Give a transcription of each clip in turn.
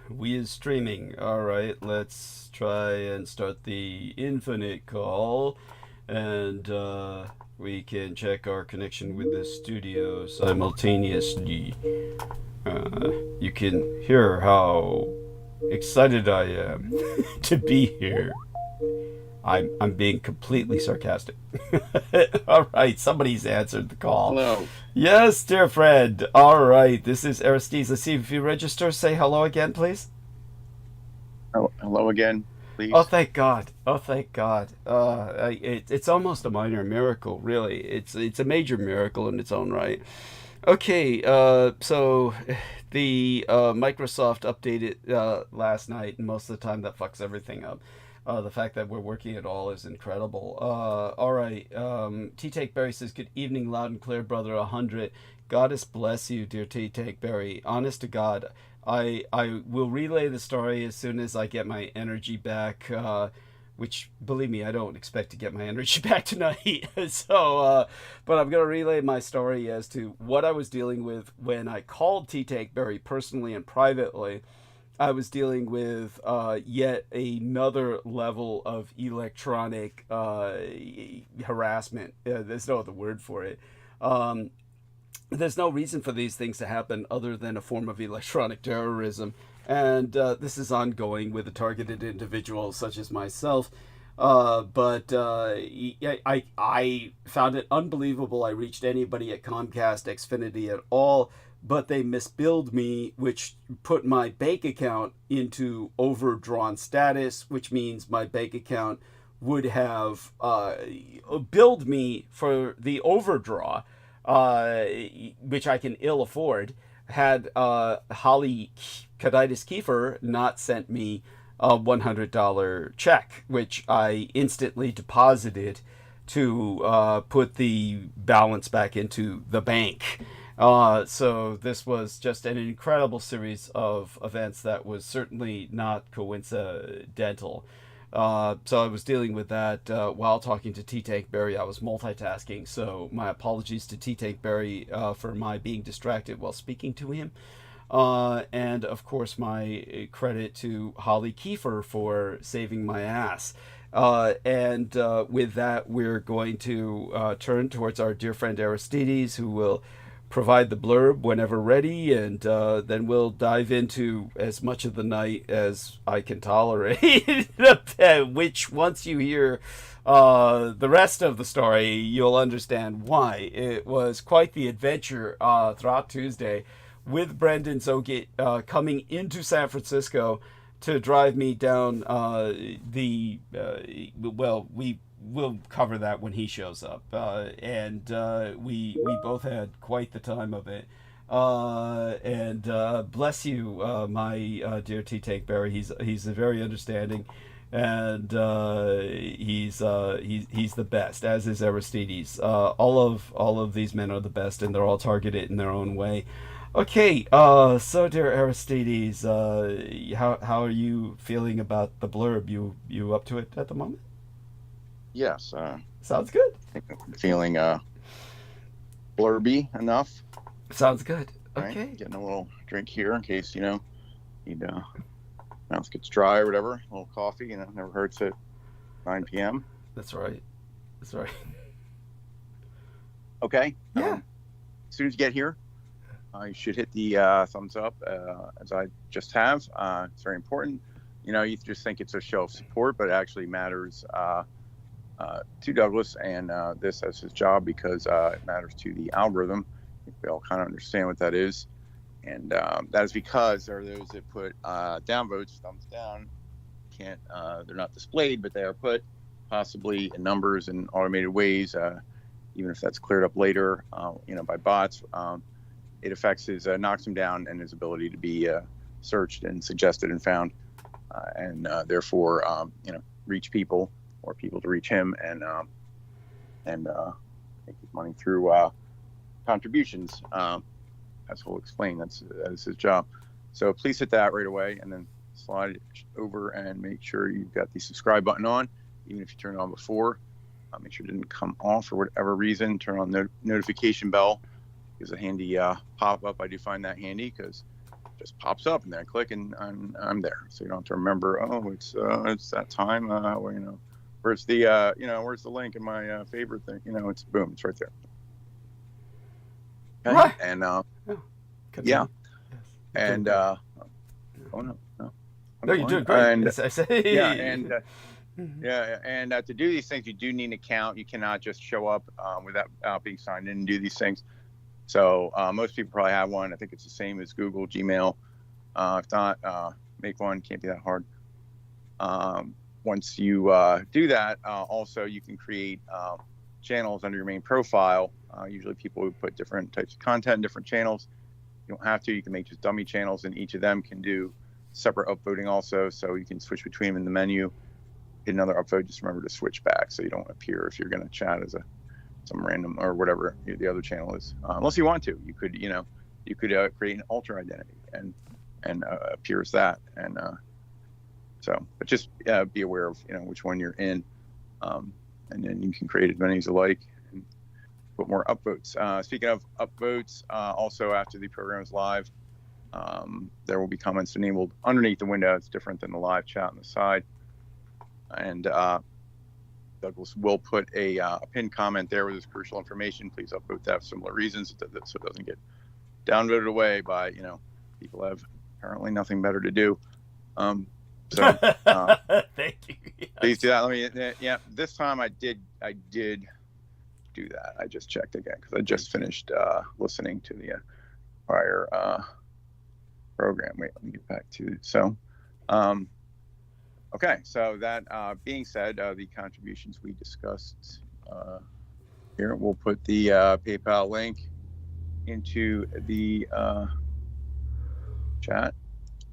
We is streaming. Alright, let's try and start the infinite call. And we can check our connection with the studio simultaneously. You can hear how excited I am to be here. I'm being completely sarcastic. All right, somebody's answered the call. Hello. Yes, dear friend. All right, this is Aristides. Let's see if you register. Say hello again, please. Hello again, Oh, please. thank God. Oh, thank God. It's almost a minor miracle, really. It's a major miracle in its own right. Okay, so the Microsoft updated last night, and most of the time that fucks everything up. The fact that we're working at all is incredible. All right, T Take Berry says, "Good evening, loud and clear, brother 100. Goddess bless you, dear T Take Berry. Honest to God, I will relay the story as soon as I get my energy back. Which, believe me, I don't expect to get my energy back tonight. But I'm going to relay my story as to what I was dealing with when I called T Take Berry personally and privately. I was dealing with yet another level of electronic harassment. There's no other word for it. Um, there's no reason for these things to happen other than a form of electronic terrorism. And this is ongoing with a targeted individual such as myself. I found it unbelievable I reached anybody at Comcast, Xfinity at all, but they misbilled me, which put my bank account into overdrawn status, which means my bank account would have billed me for the overdraw, uh, which I can ill afford, had Holly Kaditis Kiefer not sent me a $100 check, which I instantly deposited to put the balance back into the bank. So this was just an incredible series of events that was certainly not coincidental. So I was dealing with that while talking to T Tank Berry. I was multitasking, so my apologies to T Tank Berry for my being distracted while speaking to him. And of course, my credit to Holly Kiefer for saving my ass. And with that, we're going to turn towards our dear friend Aristides, who will provide the blurb whenever ready, and then we'll dive into as much of the night as I can tolerate. Which, once you hear the rest of the story, you'll understand why. It was quite the adventure throughout Tuesday with Brendan Zogit coming into San Francisco to drive me down well, we will cover that when he shows up. And we both had quite the time of it. And bless you, my dear T. Take Berry. He's very understanding, and he's the best, as is Aristides. All of these men are the best, and they're all targeted in their own way. Okay, so dear Aristides, how are you feeling about the blurb? You up to it at the moment? Yes, Sounds good. I think I'm feeling blurby enough. Sounds good. All right, Okay. getting a little drink here in case need mouth gets dry or whatever. A little coffee, never hurts at 9 p.m. That's right. That's right. Okay. Yeah. As soon as you get here, you should hit the thumbs up as I just have. It's very important. You just think it's a show of support, but it actually matters to Douglas and this as his job because it matters to the algorithm. I think we all kind of understand what that is. And that is because there are those that put downvotes, thumbs down. They're not displayed, but they are put possibly in numbers in automated ways, even if that's cleared up later, by bots. It affects knocks him down and his ability to be searched and suggested and found, and therefore, reach people or people to reach him and make his money through contributions. As he'll explain, that is his job. So please hit that right away and then slide it over and make sure you've got the subscribe button on, even if you turned it on before. Make sure it didn't come off for whatever reason. Turn on the notification bell. Gives a handy pop-up. I do find that handy because just pops up, and then I click, and I'm there. So you don't have to remember, oh, it's that time, where's the where's the link in my favorite thing, it's boom, it's right there. Okay? Right. And Yes. and oh no, you're doing great. And I say, and to do these things, you do need an account. You cannot just show up without being signed in and do these things. So most people probably have one. I think it's the same as Google, Gmail. If not, make one. Can't be that hard. Once you do that, also you can create channels under your main profile. Usually people would put different types of content in different channels. You don't have to. You can make just dummy channels, and each of them can do separate upvoting also. So you can switch between them in the menu. Hit another upvote. Just remember to switch back so you don't appear if you're going to chat as some random or whatever the other channel is. Unless you want to, you could create an alter identity and appear as that. And but just be aware of which one you're in, and then you can create as many as you like and put more upvotes. Speaking of upvotes, also after the program is live, there will be comments enabled underneath the window. It's different than the live chat on the side, and Douglas will put a pinned comment there with his crucial information. Please upvote that for similar reasons, so it doesn't get downvoted away by people who have apparently nothing better to do. So thank you. Yes. Please do that. This time I did do that. I just checked again because I just finished listening to the prior program. Wait, let me get back to okay. So that being said, the contributions we discussed here, we'll put the PayPal link into the chat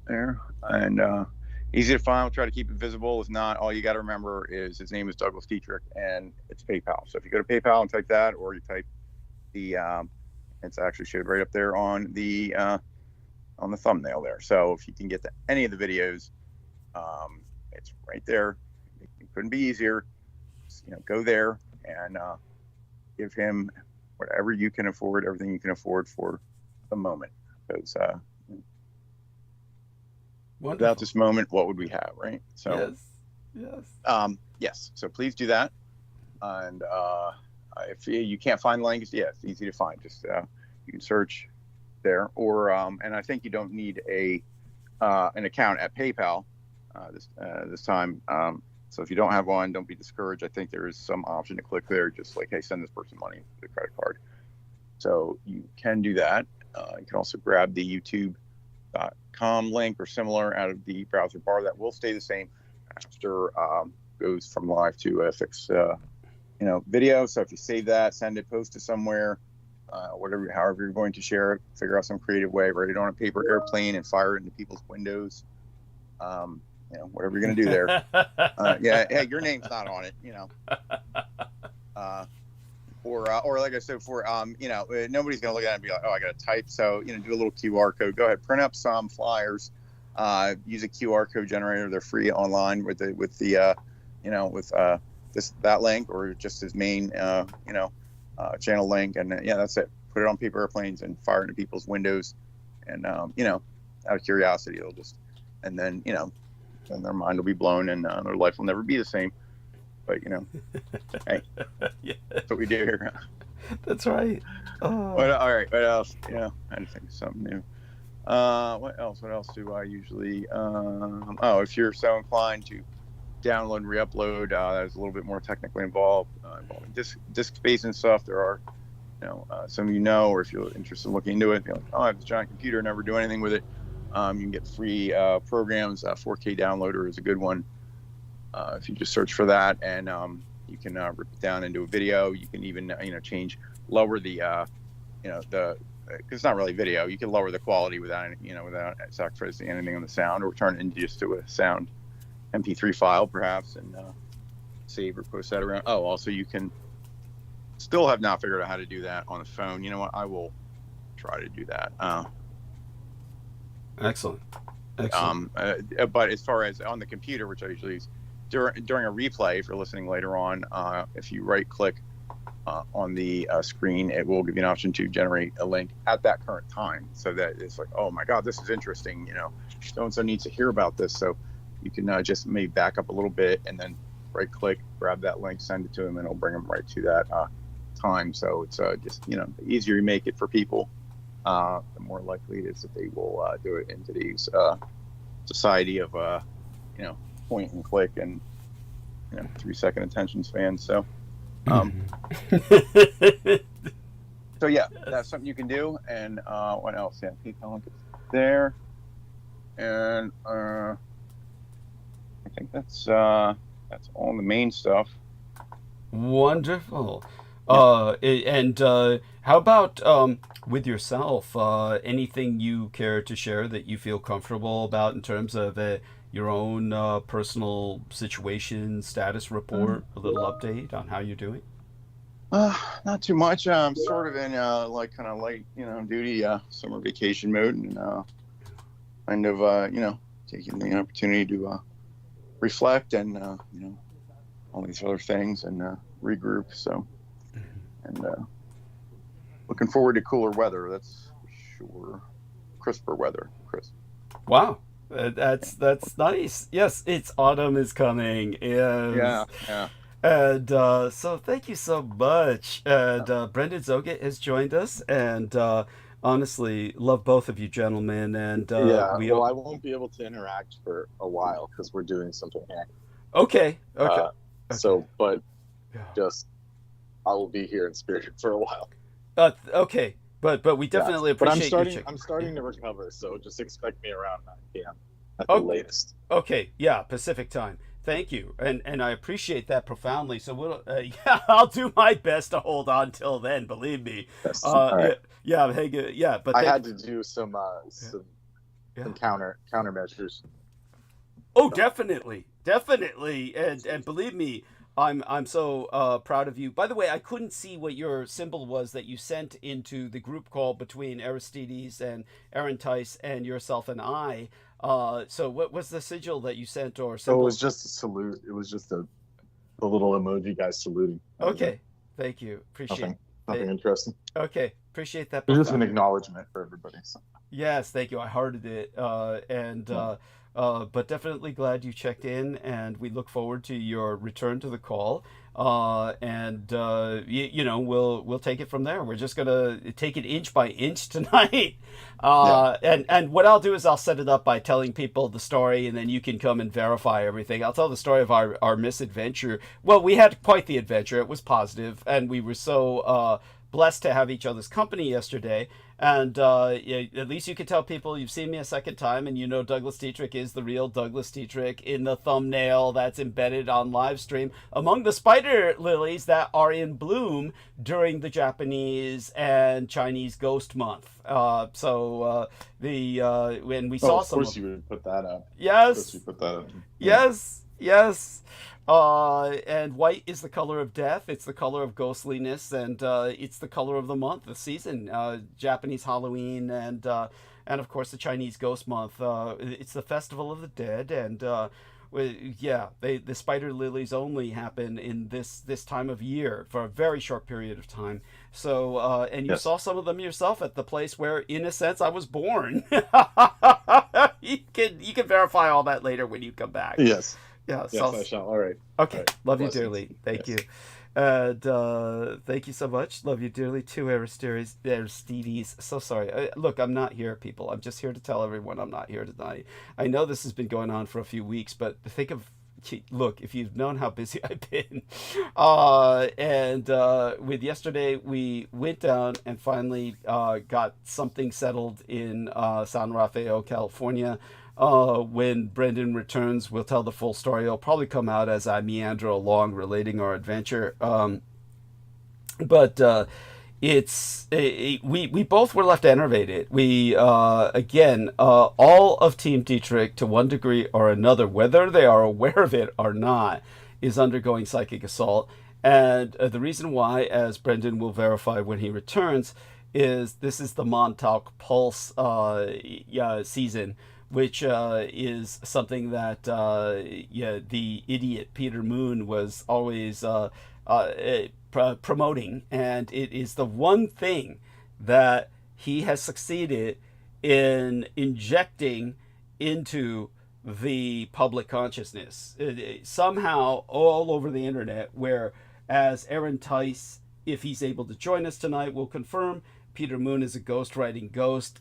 there, and easy to find. We'll try to keep it visible. If not, all you got to remember is his name is Douglas Dietrich, and it's PayPal. So if you go to PayPal and type that, or you type the it's actually showed right up there on the thumbnail there. So if you can get to any of the videos, it's right there. It couldn't be easier. Just, go there and give him whatever you can afford, everything you can afford for the moment. Because without this moment, what would we have, right? So yes. So please do that. And if you can't find links, it's easy to find. Just you can search there, or and I think you don't need an account at PayPal this time. So if you don't have one, don't be discouraged. I think there is some option to click there, just like, hey, send this person money with a credit card. So you can do that. You can also grab the YouTube.com link or similar out of the browser bar. That will stay the same after goes from live to a fixed video. So if you save that, send it, post it somewhere, however you're going to share it, figure out some creative way, write it on a paper airplane and fire it into people's windows. Whatever you're going to do there. Hey, your name's not on it, or like I said before, nobody's going to look at it and be like, oh, I got to type. So, do a little QR code. Go ahead, print up some flyers, use a QR code generator. They're free online with that link, or just his main, channel link. And that's it. Put it on paper airplanes and fire it into people's windows. And, out of curiosity, it'll just, and then, then their mind will be blown, and their life will never be the same. But hey, that's what we do here. That's right. All right. What else? I had to think of something new. What else do I usually? If you're so inclined to download and re-upload, that is a little bit more technically involved, involving disk space and stuff. There are, some of or if you're interested in looking into it, you're like, oh, I have this giant computer, never do anything with it. You can get free programs. 4K downloader is a good one. If you just search for that, and you can rip it down into a video. You can even lower the because it's not really video. You can lower the quality without sacrificing anything on the sound, or turn it into just to a sound MP3 file perhaps, and save or post that around. Oh, also you can still have not figured out how to do that on the phone. You know what? I will try to do that. Excellent. But as far as on the computer, which I usually use during a replay, if you're listening later on, if you right click on the screen, it will give you an option to generate a link at that current time, so that it's like, oh my God, this is interesting. So and so needs to hear about this. So you can just maybe back up a little bit and then right click, grab that link, send it to them, and it'll bring them right to that time. So it's just the easier you make it for people, the more likely it is that they will do it in today's society of point and click and 3-second attention span. So so yeah, that's something you can do. And what else? Yeah, PayPal link is there, and I think that's all the main stuff. Wonderful. And how about with yourself? Anything you care to share that you feel comfortable about in terms of your own personal situation, status report, a little update on how you're doing? Not too much. I'm sort of in kind of light, duty summer vacation mode, and kind of taking the opportunity to reflect and all these other things and regroup. So, and looking forward to cooler weather. That's for sure. Crisper weather. Crisp. Wow. That's nice. Yes, it's autumn is coming. Yes. Yeah. And so thank you so much. And Brendan Zoget has joined us, and honestly, love both of you gentlemen. And I won't be able to interact for a while because we're doing something here. Okay. So, but Yeah. just I will be here in spirit for a while. Okay. But we definitely appreciate you. I'm starting to recover, so just expect me around 9 p.m. at the latest. Okay, yeah, Pacific time. Thank you, and I appreciate that profoundly. So we'll, I'll do my best to hold on till then. Believe me. Yes. All right. Yeah, hey, good. Yeah, but I had to do some countermeasures. Oh, definitely, and believe me, I'm so proud of you. By the way, I couldn't see what your symbol was that you sent into the group call between Aristides and Arantice and yourself and I. So what was the sigil that you sent or symbol? So it was just a salute. It was just a little emoji guy saluting. Okay, thank you. Appreciate nothing interesting. Okay, appreciate that. It's just an acknowledgement for everybody. So. Yes, thank you. I hearted it, but definitely glad you checked in, and we look forward to your return to the call. We'll take it from there. We're just gonna take it inch by inch tonight. And what I'll do is I'll set it up by telling people the story, and then you can come and verify everything. I'll tell the story of our misadventure. Well, we had quite the adventure. It was positive, and we were so blessed to have each other's company yesterday. And at least you can tell people you've seen me a second time, and Douglas Dietrich is the real Douglas Dietrich in the thumbnail that's embedded on live stream among the spider lilies that are in bloom during the Japanese and Chinese Ghost Month. When we saw some, of course you would put that up. Yes. Of course you put that up. Yes. And white is the color of death. It's the color of ghostliness, and it's the color of the month, the season. Japanese Halloween, and of course the Chinese Ghost Month. It's the Festival of the Dead, and the spider lilies only happen in this time of year for a very short period of time. So, and you saw some of them yourself at the place where, in a sense, I was born. You can verify all that later when you come back. Yes. Yeah, yes, I shall. All right. Okay. All right. Love Blessings. you dearly. Thank you. And thank you so much. Love you dearly too, Aristides. So sorry. Look, I'm not here, people. I'm just here to tell everyone I'm not here tonight. I know this has been going on for a few weeks, but look, if you've known how busy I've been. With yesterday, we went down and finally got something settled in San Rafael, California. When Brendan returns, we'll tell the full story. It'll probably come out as I meander along relating our adventure. We both were left enervated. We all of Team Dietrich, to one degree or another, whether they are aware of it or not, is undergoing psychic assault. And the reason why, as Brendan will verify when he returns, is this is the Montauk Pulse season, which is something that the idiot Peter Moon was always promoting, and it is the one thing that he has succeeded in injecting into the public consciousness. Somehow all over the internet, where, as Aaron Tice, if he's able to join us tonight, will confirm, Peter Moon is a ghostwriting ghost.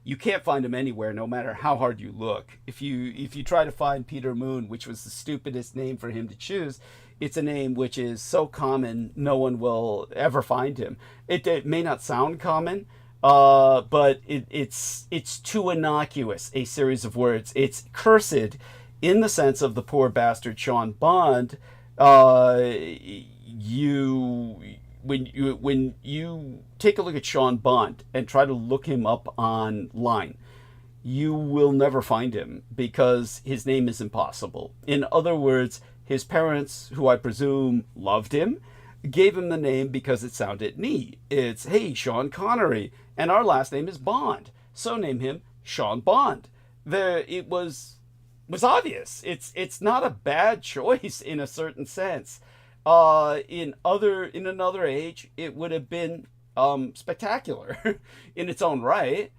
You can't find him anywhere, no matter how hard you look. If you try to find Peter Moon, which was the stupidest name for him to choose, it's a name which is so common, no one will ever find him. It may not sound common, but it's too innocuous, a series of words. It's cursed in the sense of the poor bastard Sean Bond. When you take a look at Sean Bond and try to look him up online, you will never find him because his name is impossible. In other words, his parents, who I presume loved him, gave him the name because it sounded neat. It's, hey, Sean Connery, and our last name is Bond, so name him Sean Bond. It was obvious. It's not a bad choice in a certain sense. In another age, it would have been spectacular in its own right.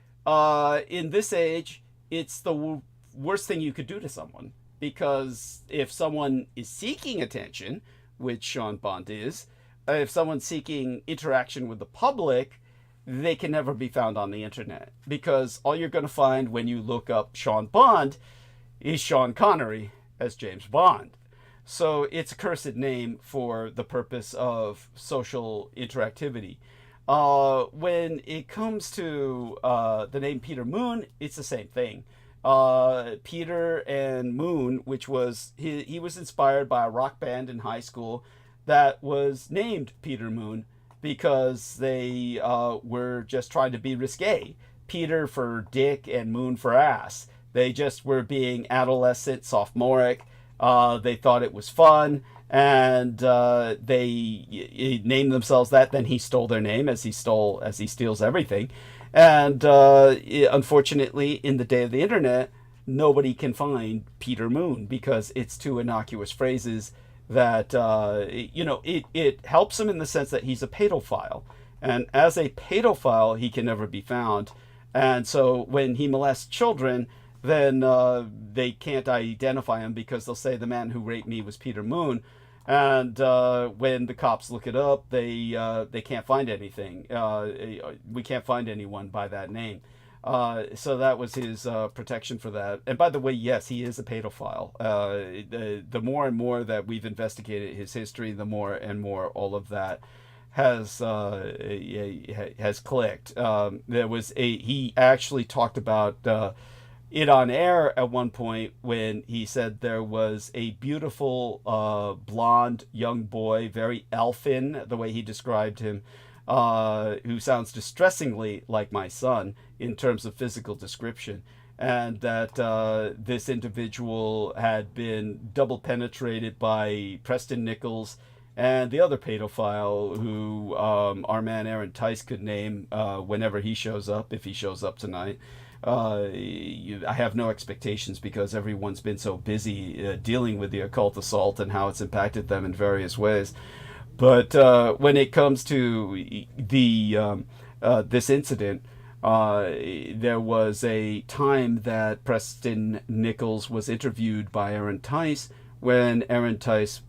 In this age, it's the worst thing you could do to someone, because if someone is seeking attention, which Sean Bond is, if someone's seeking interaction with the public, they can never be found on the internet, because all you're going to find when you look up Sean Bond is Sean Connery as James Bond. So it's a cursed name for the purpose of social interactivity. When it comes to the name Peter Moon, it's the same thing. Peter and Moon, which was, he was inspired by a rock band in high school that was named Peter Moon because they were just trying to be risque. Peter for dick and Moon for ass. They just were being adolescent, sophomoric. They thought it was fun, and they named themselves that. Then he stole their name, as he steals everything. And unfortunately, in the day of the internet, nobody can find Peter Moon because it's two innocuous phrases that, it helps him in the sense that he's a pedophile. And as a pedophile, he can never be found. And so when he molests children, then they can't identify him because they'll say the man who raped me was Peter Moon. And when the cops look it up, they can't find anything. We can't find anyone by that name. So that was his protection for that. And by the way, yes, he is a pedophile. The more and more that we've investigated his history, the more and more all of that has clicked. He actually talked about it on air at one point when he said there was a beautiful blonde young boy, very elfin, the way he described him, who sounds distressingly like my son in terms of physical description, and that this individual had been double penetrated by Preston Nichols and the other pedophile who our man Aaron Tice could name whenever he shows up, if he shows up tonight. I have no expectations because everyone's been so busy dealing with the occult assault and how it's impacted them in various ways. But when it comes to this incident, there was a time that Preston Nichols was interviewed by Aaron Tice when Aaron Tice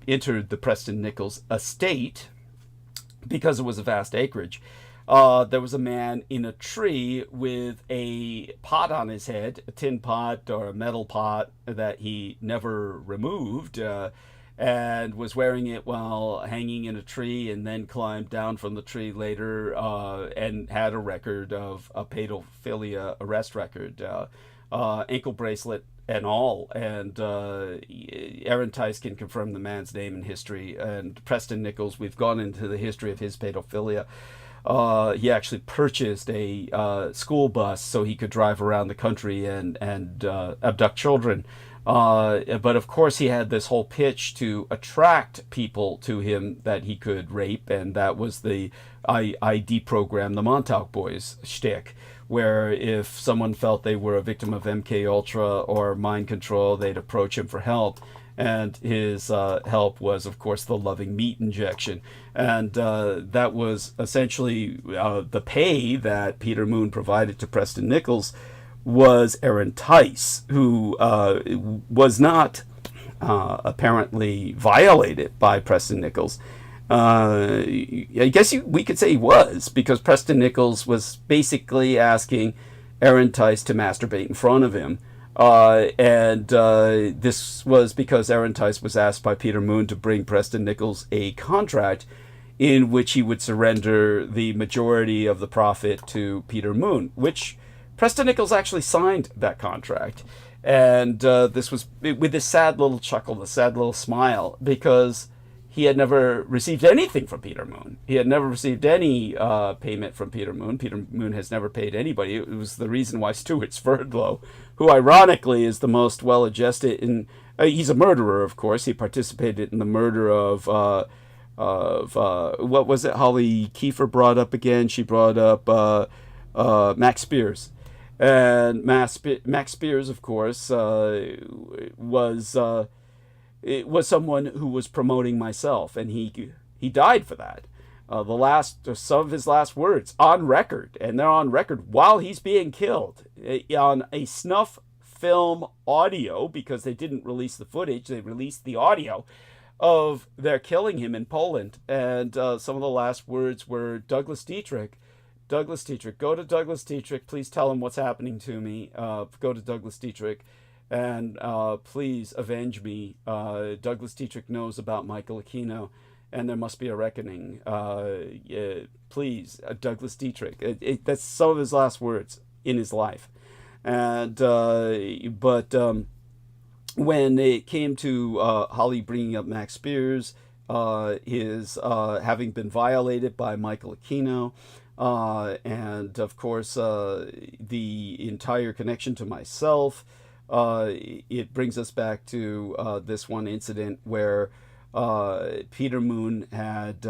entered the Preston Nichols estate, because it was a vast acreage. There was a man in a tree with a pot on his head, a tin pot or a metal pot that he never removed, and was wearing it while hanging in a tree, and then climbed down from the tree later and had a record of a pedophilia arrest record, ankle bracelet and all. And Aaron Tice can confirm the man's name and history. And Preston Nichols, we've gone into the history of his pedophilia. He actually purchased a school bus so he could drive around the country and abduct children. But of course he had this whole pitch to attract people to him that he could rape, and that was the I deprogram the Montauk Boys shtick, where if someone felt they were a victim of MK Ultra or mind control, they'd approach him for help. And his help was, of course, the loving meat injection. And that was essentially the pay that Peter Moon provided to Preston Nichols was Aaron Tice, who was not apparently violated by Preston Nichols. I guess we could say he was, because Preston Nichols was basically asking Aaron Tice to masturbate in front of him. And this was because Aaron Tice was asked by Peter Moon to bring Preston Nichols a contract in which he would surrender the majority of the profit to Peter Moon, which Preston Nichols actually signed that contract. And this was with this sad little chuckle, the sad little smile, because he had never received anything from Peter Moon. He had never received any payment from Peter Moon. Peter Moon has never paid anybody. It was the reason why Stuart Sverdlow, who ironically is the most well-adjusted in... he's a murderer, of course. He participated in the murder of what was it Holly Kiefer brought up again? She brought up Max Spears. And Max Spears, of course, it was someone who was promoting myself, and he died for that. Some of his last words on record, and they're on record while he's being killed, on a snuff film audio, because they didn't release the footage, they released the audio of their killing him in Poland. And some of the last words were, Douglas Dietrich, go to Douglas Dietrich, please tell him what's happening to me. Go to Douglas Dietrich and please avenge me. Douglas Dietrich knows about Michael Aquino, and there must be a reckoning. Please, Douglas Dietrich. That's some of his last words in his life. And when it came to Holly bringing up Max Spears, his having been violated by Michael Aquino, and of course the entire connection to myself, it brings us back to this one incident where Peter Moon had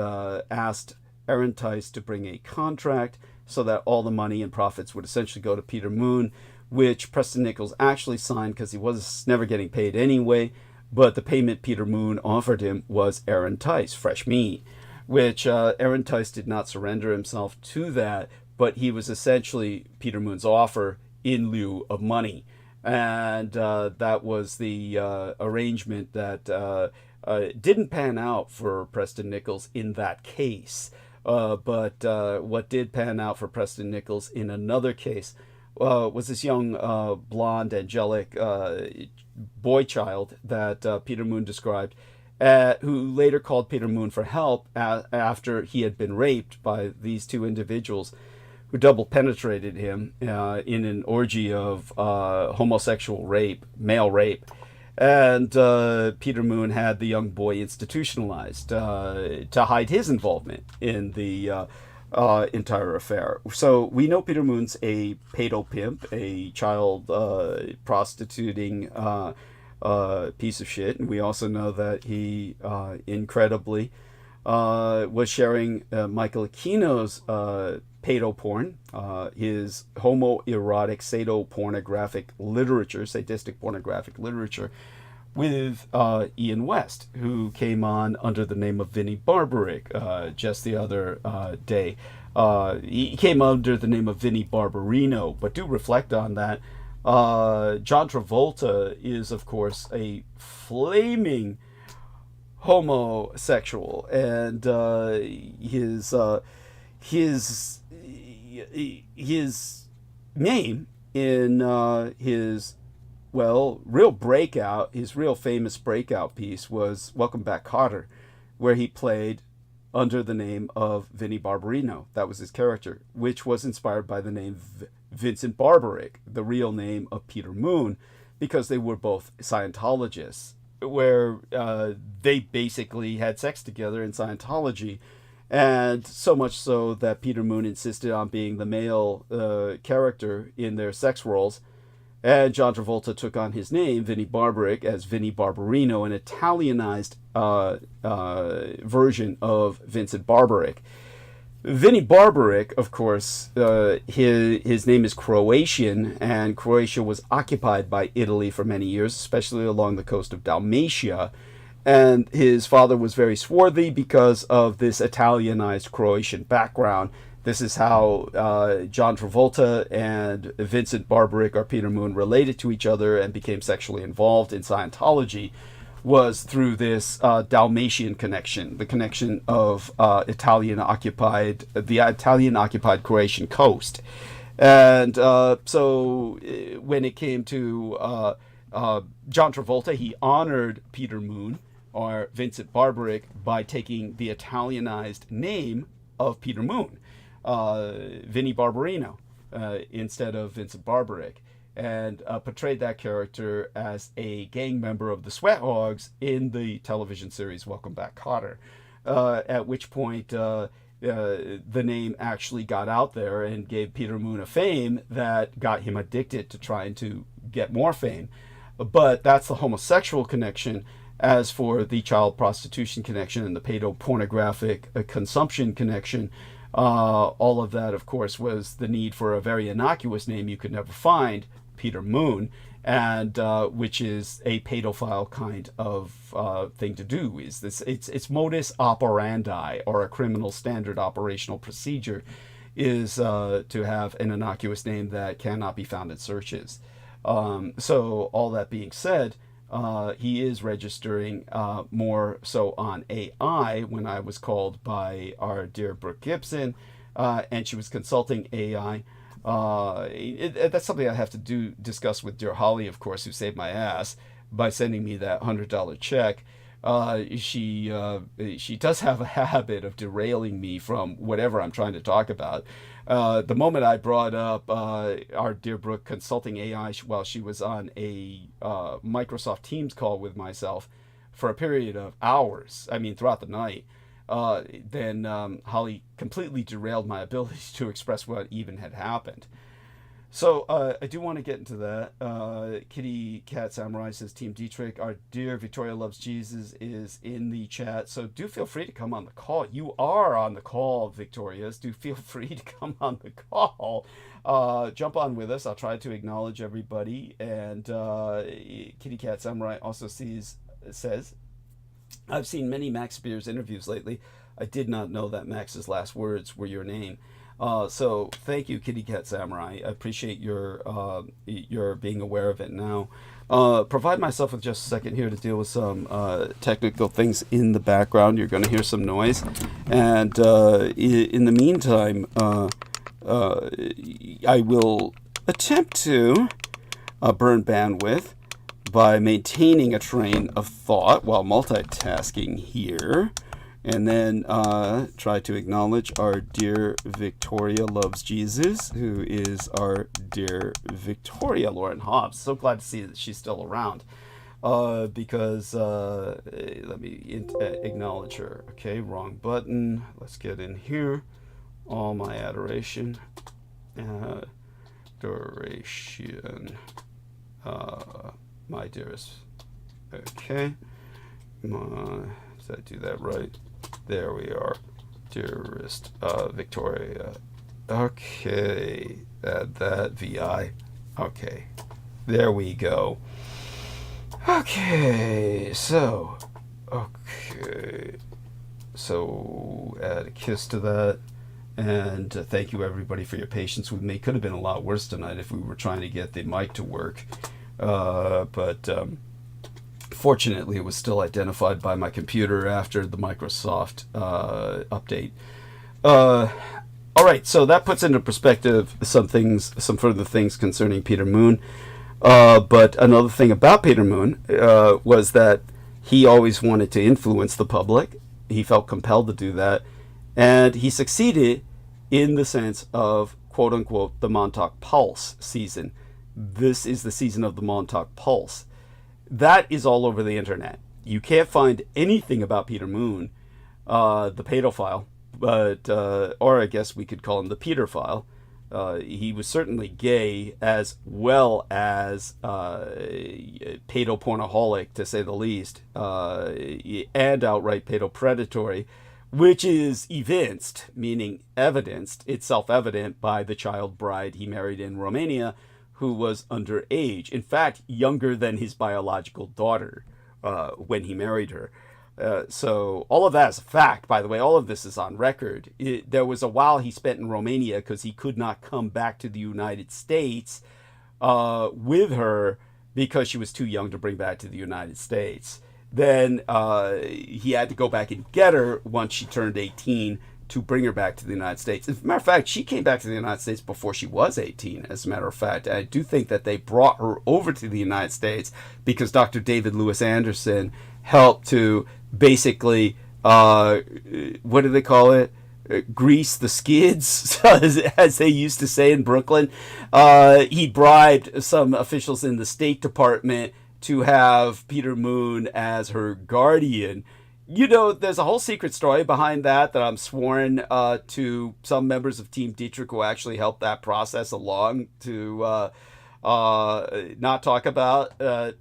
asked Aaron Tice to bring a contract so that all the money and profits would essentially go to Peter Moon, which Preston Nichols actually signed because he was never getting paid anyway. But the payment Peter Moon offered him was Aaron Tice, fresh meat, which Aaron Tice did not surrender himself to that, but he was essentially Peter Moon's offer in lieu of money. And that was the arrangement that didn't pan out for Preston Nichols in that case. But what did pan out for Preston Nichols in another case was this young, blonde, angelic boy child that Peter Moon described, who later called Peter Moon for help after he had been raped by these two individuals who double penetrated him in an orgy of homosexual rape, male rape. And Peter Moon had the young boy institutionalized to hide his involvement in the entire affair. So we know Peter Moon's a pedo pimp, a child prostituting piece of shit. And we also know that he incredibly was sharing Michael Aquino's pedo porn, his homoerotic sadopornographic literature, sadistic pornographic literature, with Ian West, who came on under the name of Vinnie Barbaric just the other day. He came under the name of Vinnie Barbarino, but do reflect on that. John Travolta is, of course, a flaming homosexual, and his name in his real famous breakout piece was Welcome Back, Kotter, where he played under the name of Vinnie Barbarino. That was his character, which was inspired by the name Vincent Barbaric, the real name of Peter Moon, because they were both Scientologists, where they basically had sex together in Scientology. And so much so that Peter Moon insisted on being the male character in their sex roles. And John Travolta took on his name, Vinnie Barbaric, as Vinnie Barbarino, an Italianized version of Vincent Barbaric. Vinny Barbaric, of course, his name is Croatian, and Croatia was occupied by Italy for many years, especially along the coast of Dalmatia. And his father was very swarthy because of this Italianized Croatian background. This is how John Travolta and Vincent Barbaric, or Peter Moon, related to each other and became sexually involved in Scientology, was through this Dalmatian connection, the connection of the Italian-occupied Croatian coast. And so when it came to John Travolta, he honored Peter Moon, or Vincent Barbaric, by taking the Italianized name of Peter Moon, Vinnie Barbarino, instead of Vincent Barbaric, and portrayed that character as a gang member of the Sweat Hogs in the television series Welcome Back, Kotter. At which point the name actually got out there and gave Peter Moon a fame that got him addicted to trying to get more fame. But that's the homosexual connection. As for the child prostitution connection and the pedopornographic consumption connection, all of that, of course, was the need for a very innocuous name you could never find, Peter Moon, and which is a pedophile kind of thing to do. Is this? It's modus operandi, or a criminal standard operational procedure, is to have an innocuous name that cannot be found in searches. So all that being said, he is registering more so on AI. When I was called by our dear Brooke Gibson, and she was consulting AI. That's something I have to discuss with dear Holly, of course, who saved my ass by sending me that $100 check. She does have a habit of derailing me from whatever I'm trying to talk about. The moment I brought up our dear Brooke consulting AI while she was on a Microsoft Teams call with myself for a period of hours, I mean throughout the night, then Holly completely derailed my ability to express what even had happened. So I do want to get into that. Kitty Cat Samurai says, Team Dietrich, our dear Victoria Loves Jesus is in the chat. So do feel free to come on the call. You are on the call, Victorias. Do feel free to come on the call. Jump on with us. I'll try to acknowledge everybody. And Kitty Cat Samurai also says, I've seen many Max Spears interviews lately. I did not know that Max's last words were your name. So thank you, Kitty Cat Samurai. I appreciate your being aware of it now. Provide myself with just a second here to deal with some technical things in the background. You're going to hear some noise. And in the meantime, I will attempt to burn bandwidth by maintaining a train of thought while multitasking here. And then try to acknowledge our dear Victoria Loves Jesus, who is our dear Victoria Lauren Hobbs. So glad to see that she's still around. Because, let me acknowledge her. Okay, wrong button. Let's get in here. All my adoration. Adoration. My dearest. Okay. Did I do that right? There we are, dearest Victoria. Okay, that VI. Okay, there we go. Okay, so add a kiss to that, and thank you everybody for your patience with me. Could have been a lot worse tonight if we were trying to get the mic to work, but. Fortunately, it was still identified by my computer after the Microsoft update. All right, so that puts into perspective some further things concerning Peter Moon. But another thing about Peter Moon was that he always wanted to influence the public. He felt compelled to do that. And he succeeded in the sense of, quote unquote, the Montauk Pulse season. This is the season of the Montauk Pulse. That is all over the internet. You can't find anything about Peter Moon, the pedophile, but or I guess we could call him the Peterphile. He was certainly gay as well as pedopornoholic, to say the least, and outright pedopredatory, which is evinced, meaning evidenced, it's self-evident by the child bride he married in Romania, who was underage. In fact, younger than his biological daughter when he married her. So all of that is a fact, by the way. All of this is on record. There was a while he spent in Romania because he could not come back to the United States with her because she was too young to bring back to the United States. Then he had to go back and get her once she turned 18 to bring her back to the United States. As a matter of fact, she came back to the United States before she was 18, as a matter of fact. I do think that they brought her over to the United States because Dr. David Lewis Anderson helped to basically, what do they call it? Grease the skids, as they used to say in Brooklyn. He bribed some officials in the State Department to have Peter Moon as her guardian. You know, there's a whole secret story behind that I'm sworn to some members of Team Dietrich who actually helped that process along to not talk about. But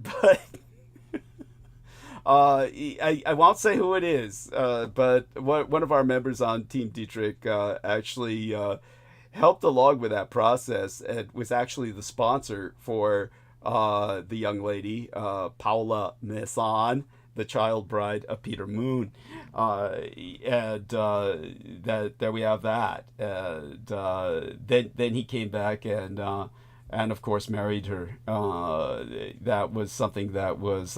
I won't say who it is, but one of our members on Team Dietrich actually helped along with that process and was actually the sponsor for the young lady, Paula Messon, the child bride of Peter Moon. And there we have that. And then he came back and of course married her. That was something that was...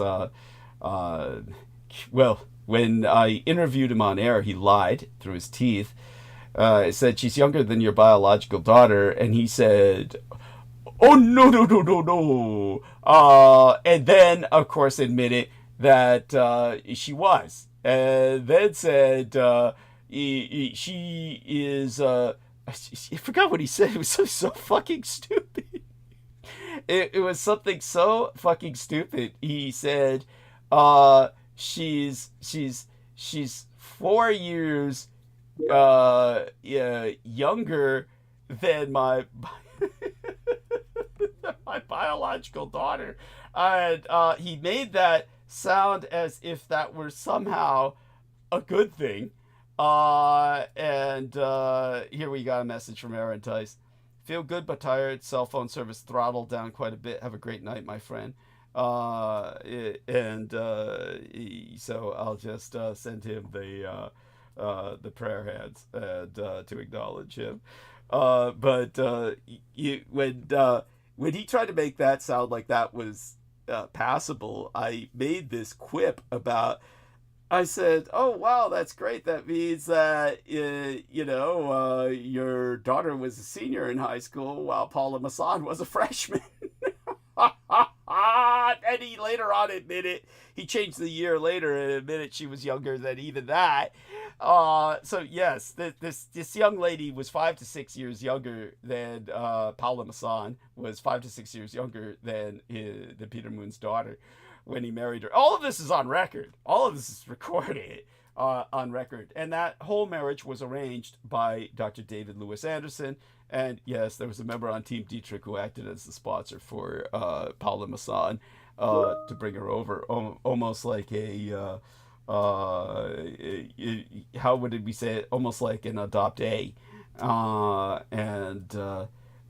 well, when I interviewed him on air, he lied through his teeth. He said, she's younger than your biological daughter. And he said, oh, no, no, no, no, no. And then, of course, admitted that she was. And then said she is... I forgot what he said. It was so fucking stupid. It was something so fucking stupid. He said... she's 4 years younger than my my biological daughter, and he made that sound as if that were somehow a good thing. And here we got a message from Aaron Tice. Feel good but tired. Cell phone service throttled down quite a bit. Have a great night, my friend. So I'll just send him the prayer hands and to acknowledge him. When he tried to make that sound like that was passable, I made this quip about. I said, "Oh wow, that's great. That means that your daughter was a senior in high school while Paula Masson was a freshman." And he later on admitted, he changed the year later and admitted she was younger than even that. So yes, this young lady was 5 to 6 years younger than Paula Masson was 5 to 6 years younger than the Peter Moon's daughter when he married her. All of this is on record. All of this is recorded on record. And that whole marriage was arranged by Dr. David Lewis Anderson. And yes, there was a member on Team Dietrich who acted as the sponsor for Paula Masson to bring her over, almost like how would we say it? Almost like an adopt-a.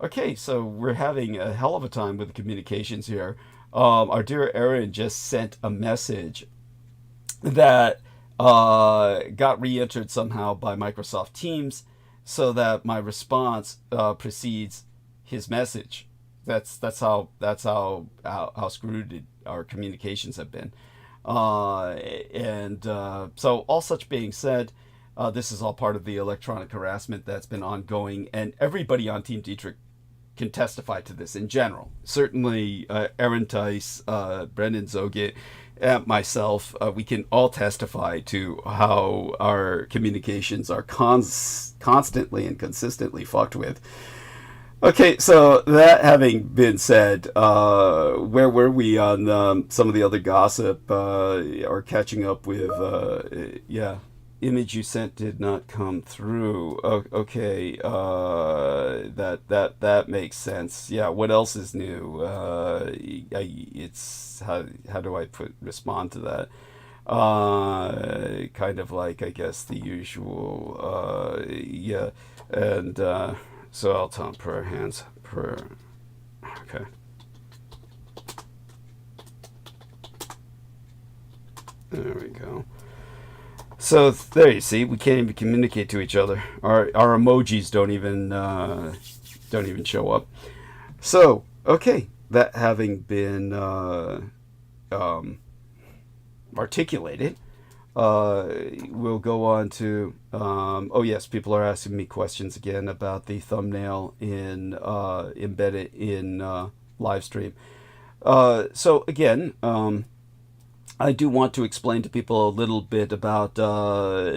Okay, so we're having a hell of a time with the communications here. Our dear Aaron just sent a message that got re-entered somehow by Microsoft Teams, so that my response precedes his message. That's how screwed our communications have been. So all such being said, this is all part of the electronic harassment that's been ongoing, and everybody on Team Dietrich can testify to this in general. Certainly Aaron Tice, Brendan Zogit, myself, we can all testify to how our communications are constantly and consistently fucked with. Okay, so that having been said, where were we on some of the other gossip or catching up with, image you sent did not come through. Okay, that makes sense. Yeah, what else is new? It's how do I respond to that? Kind of like, I guess, the usual, yeah. And so I'll tell him prayer hands, prayer. Okay. There we go. So there you see, we can't even communicate to each other. Our emojis don't even show up. So okay, that having been articulated, we'll go on to oh yes, people are asking me questions again about the thumbnail in embedded in live stream. So again, I do want to explain to people a little bit about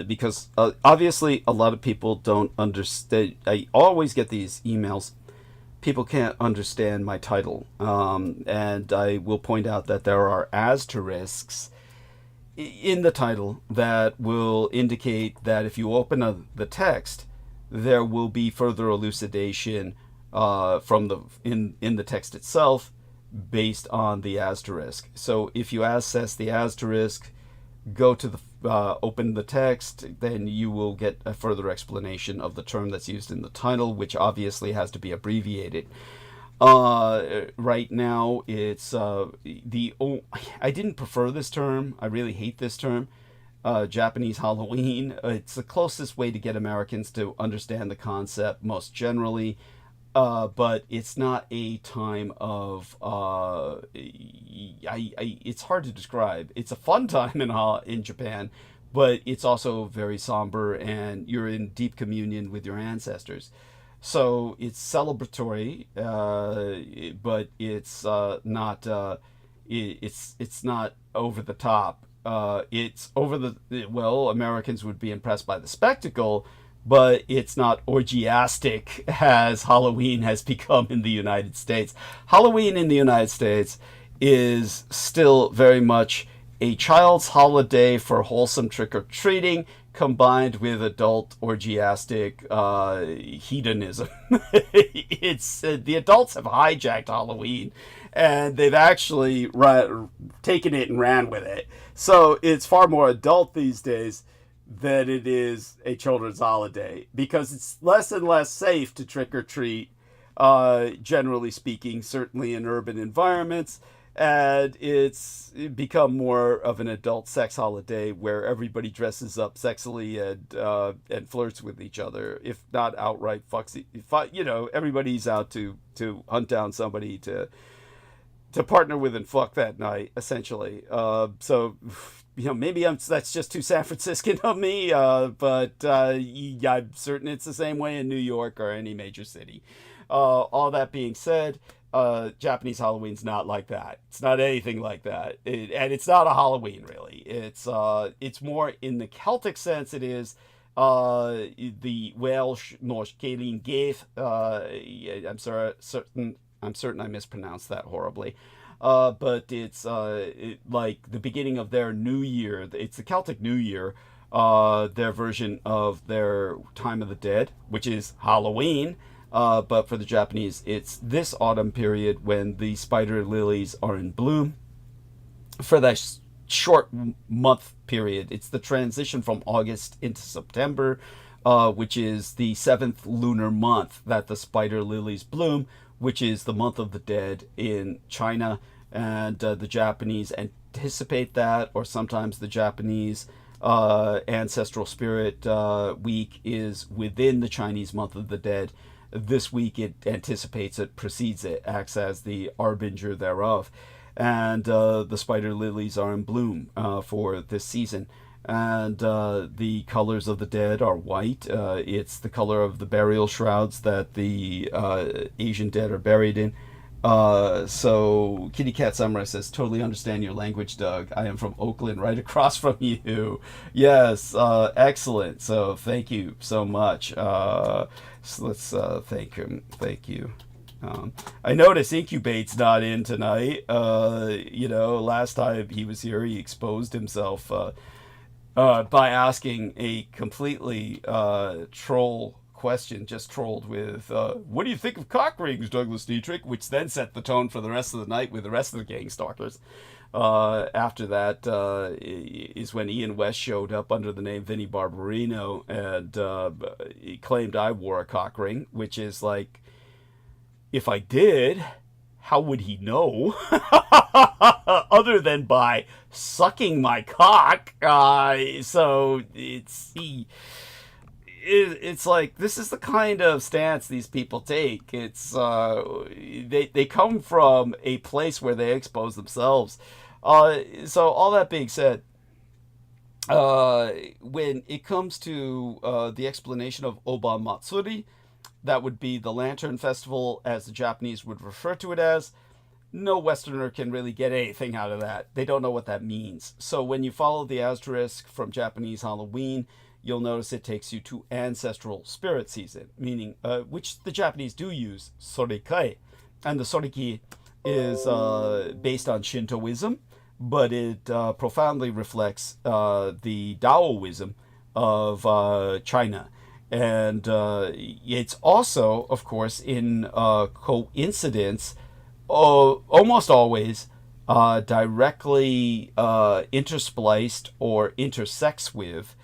because obviously a lot of people don't understand. I always get these emails. People can't understand my title, and I will point out that there are asterisks in the title that will indicate that if you open the text, there will be further elucidation from in the text itself based on the asterisk. So if you access the asterisk, go to the open the text, then you will get a further explanation of the term that's used in the title, which obviously has to be abbreviated. Right now, it's I didn't prefer this term. I really hate this term. Japanese Halloween. It's the closest way to get Americans to understand the concept most generally. But it's not a time of it's hard to describe. It's a fun time in Japan, but it's also very somber, and you're in deep communion with your ancestors. So it's celebratory, but it's not it's not over the top. It's over the well, Americans would be impressed by the spectacle, but it's not orgiastic as Halloween has become in the United States. Halloween in the United States is still very much a child's holiday for wholesome trick-or-treating combined with adult orgiastic hedonism. It's the adults have hijacked Halloween, and they've actually taken it and ran with it. So it's far more adult these days that it is a children's holiday, because it's less and less safe to trick or treat, generally speaking, certainly in urban environments, and it's become more of an adult sex holiday where everybody dresses up sexily and flirts with each other, if not outright fucks. Everybody's out to hunt down somebody to partner with and fuck that night, essentially. So maybe that's just too San Franciscan of me, but yeah, I'm certain it's the same way in New York or any major city. All that being said, Japanese Halloween's not like that. It's not anything like that, and it's not a Halloween really. It's more in the Celtic sense. It is the Welsh Norse Caelan Gaith. I'm certain I mispronounced that horribly. But it's like the beginning of their New Year. It's the Celtic New Year, their version of their Time of the Dead, which is Halloween. But for the Japanese, it's this autumn period when the spider lilies are in bloom. For that short month period, it's the transition from August into September, which is the 7th lunar month that the spider lilies bloom, which is the month of the dead in China. And the Japanese anticipate that, or sometimes the Japanese Ancestral Spirit week is within the Chinese month of the dead. This week it anticipates it, precedes it, acts as the arbinger thereof. And the spider lilies are in bloom for this season. And the colors of the dead are white. It's the color of the burial shrouds that the Asian dead are buried in. So Kitty Cat Samurai says, totally understand your language, Doug. I am from Oakland, right across from you. Yes, excellent. So thank you so much. So let's thank him. Thank you. I notice Incubate's not in tonight. Last time he was here, he exposed himself by asking a completely troll question, just trolled with, what do you think of cock rings, Douglas Dietrich? Which then set the tone for the rest of the night with the rest of the gang stalkers. After that is when Ian West showed up under the name Vinnie Barbarino, and he claimed I wore a cock ring, which is like, if I did, how would he know? Other than by sucking my cock. So it's like, this is the kind of stance these people take. It's they come from a place where they expose themselves. So all that being said, when it comes to the explanation of Obön-MATSURI, that would be the Lantern Festival, as the Japanese would refer to it as. No Westerner can really get anything out of that. They don't know what that means. So when you follow the asterisk from Japanese Halloween, you'll notice it takes you to Ancestral Spirit season, meaning, which the Japanese do use, Sorikai. And the Soriki is based on Shintoism, but it profoundly reflects the Taoism of China. And it's also, of course, in coincidence, almost always directly interspliced or intersects with,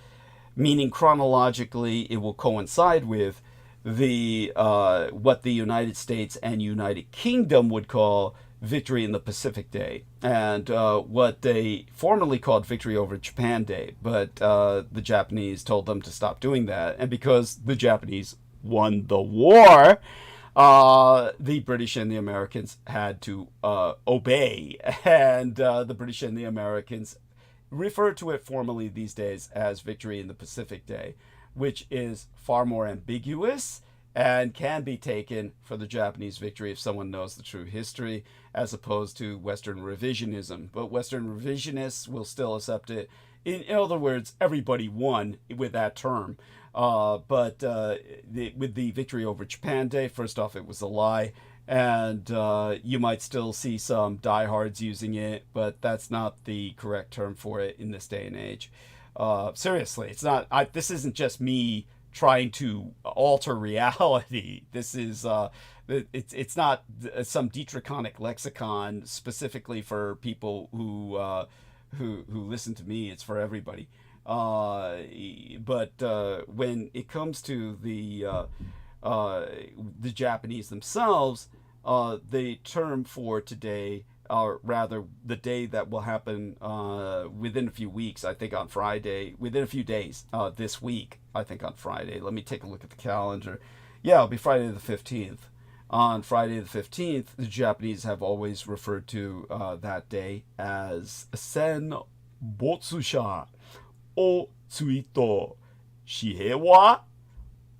meaning chronologically it will coincide with the what the United States and United Kingdom would call Victory in the Pacific Day, and what they formerly called Victory over Japan Day, but the Japanese told them to stop doing that, and because the Japanese won the war, the British and the Americans had to obey, and the British and the Americans refer to it formally these days as Victory in the Pacific Day, which is far more ambiguous and can be taken for the Japanese victory if someone knows the true history, as opposed to Western revisionism. But Western revisionists will still accept it. In other words, everybody won with that term. But with the Victory over Japan Day, first off, it was a lie. And you might still see some diehards using it, but that's not the correct term for it in this day and age. Seriously, it's not. This isn't just me trying to alter reality. This is it's not some Dietrichonic lexicon specifically for people who listen to me. It's for everybody. But when it comes to the Japanese themselves, the term for today, or rather the day that will happen within a few weeks, I think on Friday, within a few days, this week, I think on Friday. Let me take a look at the calendar. Yeah, it'll be Friday the 15th. On Friday the 15th, the Japanese have always referred to that day as SENBOTSU-SHA o TSUITŌ HEI'WＡ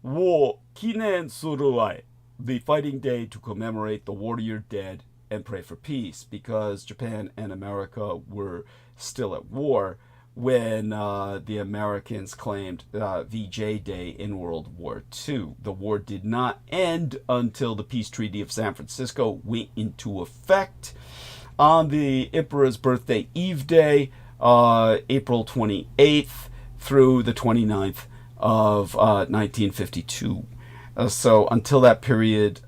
wo KINEN SURU, the fighting day to commemorate the warrior dead and pray for peace, because Japan and America were still at war when the Americans claimed VJ Day in World War II. The war did not end until the Peace Treaty of San Francisco went into effect on the Emperor's Birthday Eve Day, April 28th through the 29th of 1952. So until that period,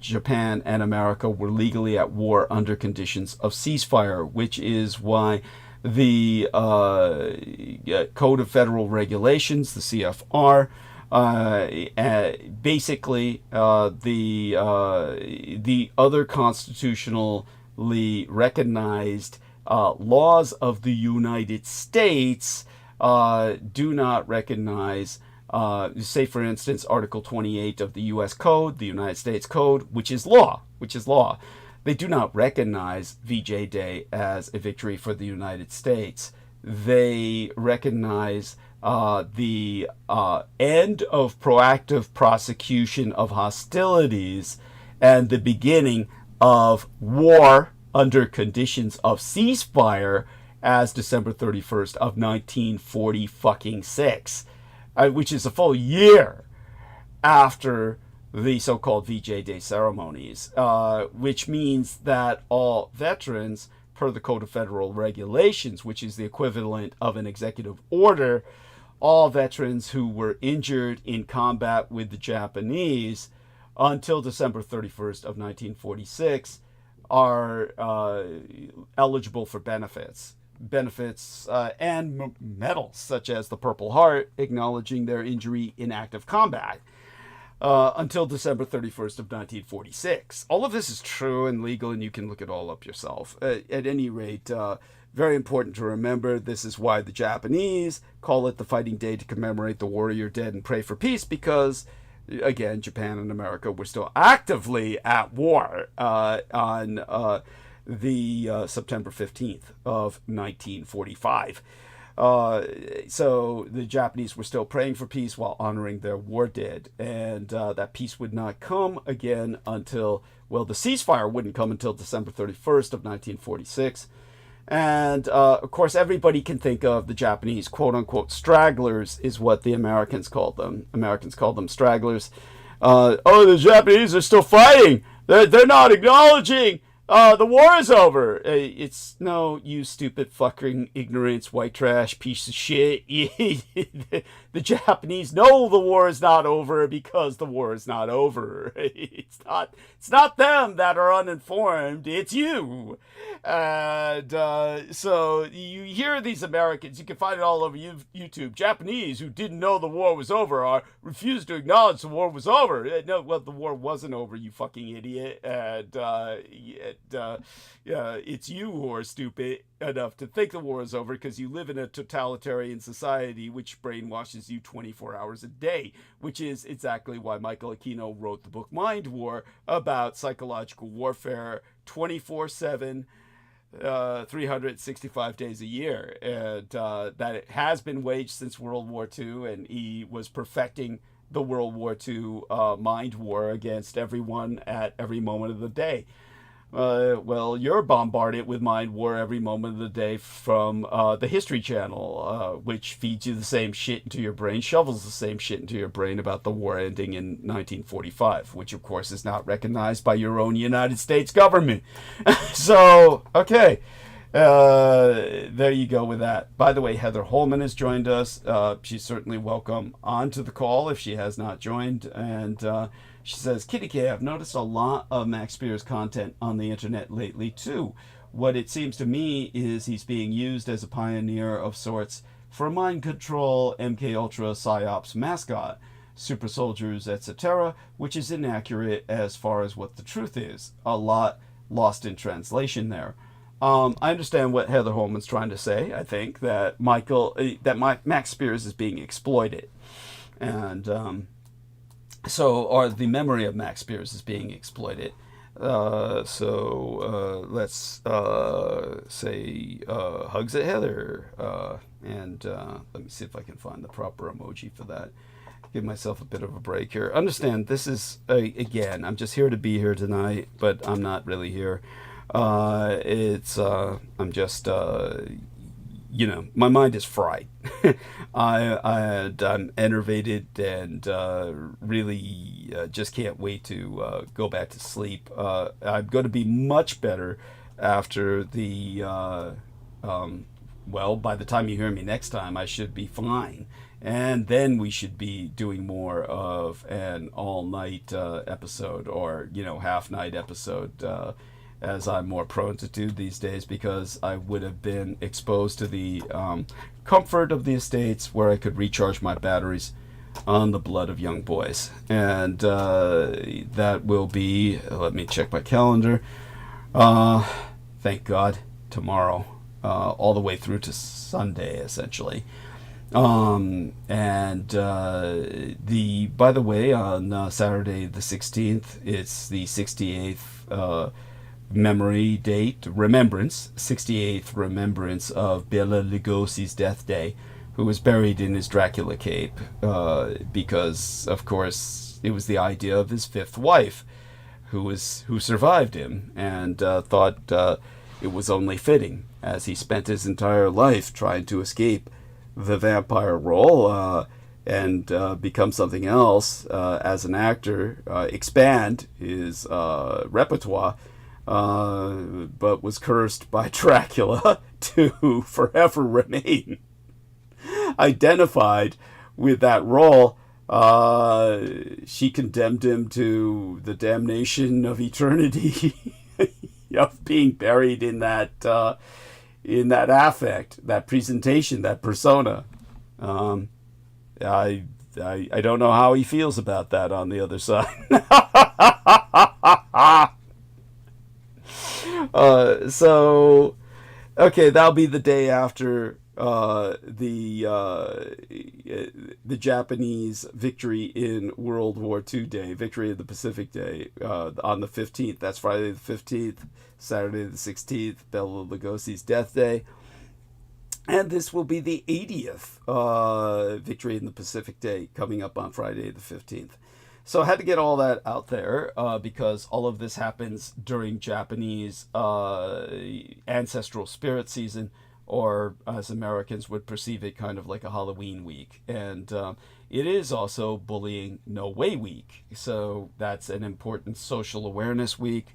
Japan and America were legally at war under conditions of ceasefire, which is why the Code of Federal Regulations, the CFR, basically the other constitutionally recognized laws of the United States do not recognize, say for instance, Article 28 of the U.S. Code, the United States Code, which is law. They do not recognize VJ Day as a victory for the United States. They recognize the end of proactive prosecution of hostilities and the beginning of war under conditions of ceasefire as December 31st of 1946, which is a full year after the so-called VJ Day ceremonies, which means that all veterans, per the Code of Federal Regulations, which is the equivalent of an executive order, all veterans who were injured in combat with the Japanese until December 31st of 1946 are eligible for benefits and medals such as the Purple Heart, acknowledging their injury in active combat. Until December 31st of 1946. All of this is true and legal, and you can look it all up yourself. At any rate, very important to remember, this is why the Japanese call it the Fighting Day, to commemorate the warrior dead and pray for peace, because, again, Japan and America were still actively at war on the September 15th of 1945. So the Japanese were still praying for peace while honoring their war dead. And that peace would not come again until, well, the ceasefire wouldn't come until December 31st of 1946. And, of course, everybody can think of the Japanese, quote-unquote, stragglers is what the Americans called them. Americans called them stragglers. Oh, the Japanese are still fighting. They're not acknowledging. The war is over. It's no, you stupid fucking ignorance, white trash, piece of shit. The Japanese know the war is not over because the war is not over. It's not them that are uninformed. It's you. And so you hear these Americans, you can find it all over YouTube. Japanese who didn't know the war was over or refused to acknowledge the war was over. No, well, the war wasn't over, you fucking idiot. And it's you who are stupid enough to think the war is over because you live in a totalitarian society which brainwashes you 24 hours a day, which is exactly why Michael Aquino wrote the book Mind War, about psychological warfare 24/7, 365 days a year, and that it has been waged since World War II, and he was perfecting the World War II mind war against everyone at every moment of the day. Well, you're bombarded with mind war every moment of the day from the History Channel, which feeds you the same shit into your brain, shovels the same shit into your brain about the war ending in 1945, which of course is not recognized by your own United States government. So, okay. There you go with that. By the way, Heather Holman has joined us. She's certainly welcome onto the call if she has not joined. And she says, Kitty K, I've noticed a lot of Max Spears content on the internet lately too. What it seems to me is he's being used as a pioneer of sorts for mind control, MK Ultra PsyOps mascot, super soldiers, etc., which is inaccurate as far as what the truth is. A lot lost in translation there. I understand what Heather Holman's trying to say. I think that Max Spears is being exploited, and or the memory of Max Spears is being exploited. Let's say hugs at Heather, and let me see if I can find the proper emoji for that. Give myself a bit of a break here. Understand, this is again, I'm just here to be here tonight, but I'm not really here. I'm just, my mind is fried. I'm enervated and really just can't wait to go back to sleep. I'm going to be much better after the, by the time you hear me next time, I should be fine. And then we should be doing more of an all-night episode or, half-night episode, as I'm more prone to do these days, because I would have been exposed to the comfort of the estates where I could recharge my batteries on the blood of young boys. And that will be, let me check my calendar, thank God, tomorrow, all the way through to Sunday, essentially. By the way, on Saturday the 16th, it's the 68th memory date, remembrance, 68th remembrance of Bela Lugosi's death day, who was buried in his Dracula cape, because, of course, it was the idea of his fifth wife, who survived him, and thought it was only fitting, as he spent his entire life trying to escape the vampire role and become something else as an actor, expand his repertoire, but was cursed by Dracula to forever remain identified with that role, she condemned him to the damnation of eternity of being buried in that affect, that presentation, that persona. I don't know how he feels about that on the other side. So, okay, that'll be the day after the Japanese victory in World War II Day, Victory of the Pacific Day, on the 15th. That's Friday the 15th, Saturday the 16th, Bela Lugosi's death day. And this will be the 80th Victory in the Pacific Day coming up on Friday the 15th. So I had to get all that out there because all of this happens during Japanese Ancestral Spirit season, or as Americans would perceive it, kind of like a Halloween week. And it is also Bullying No Way week. So that's an important social awareness week,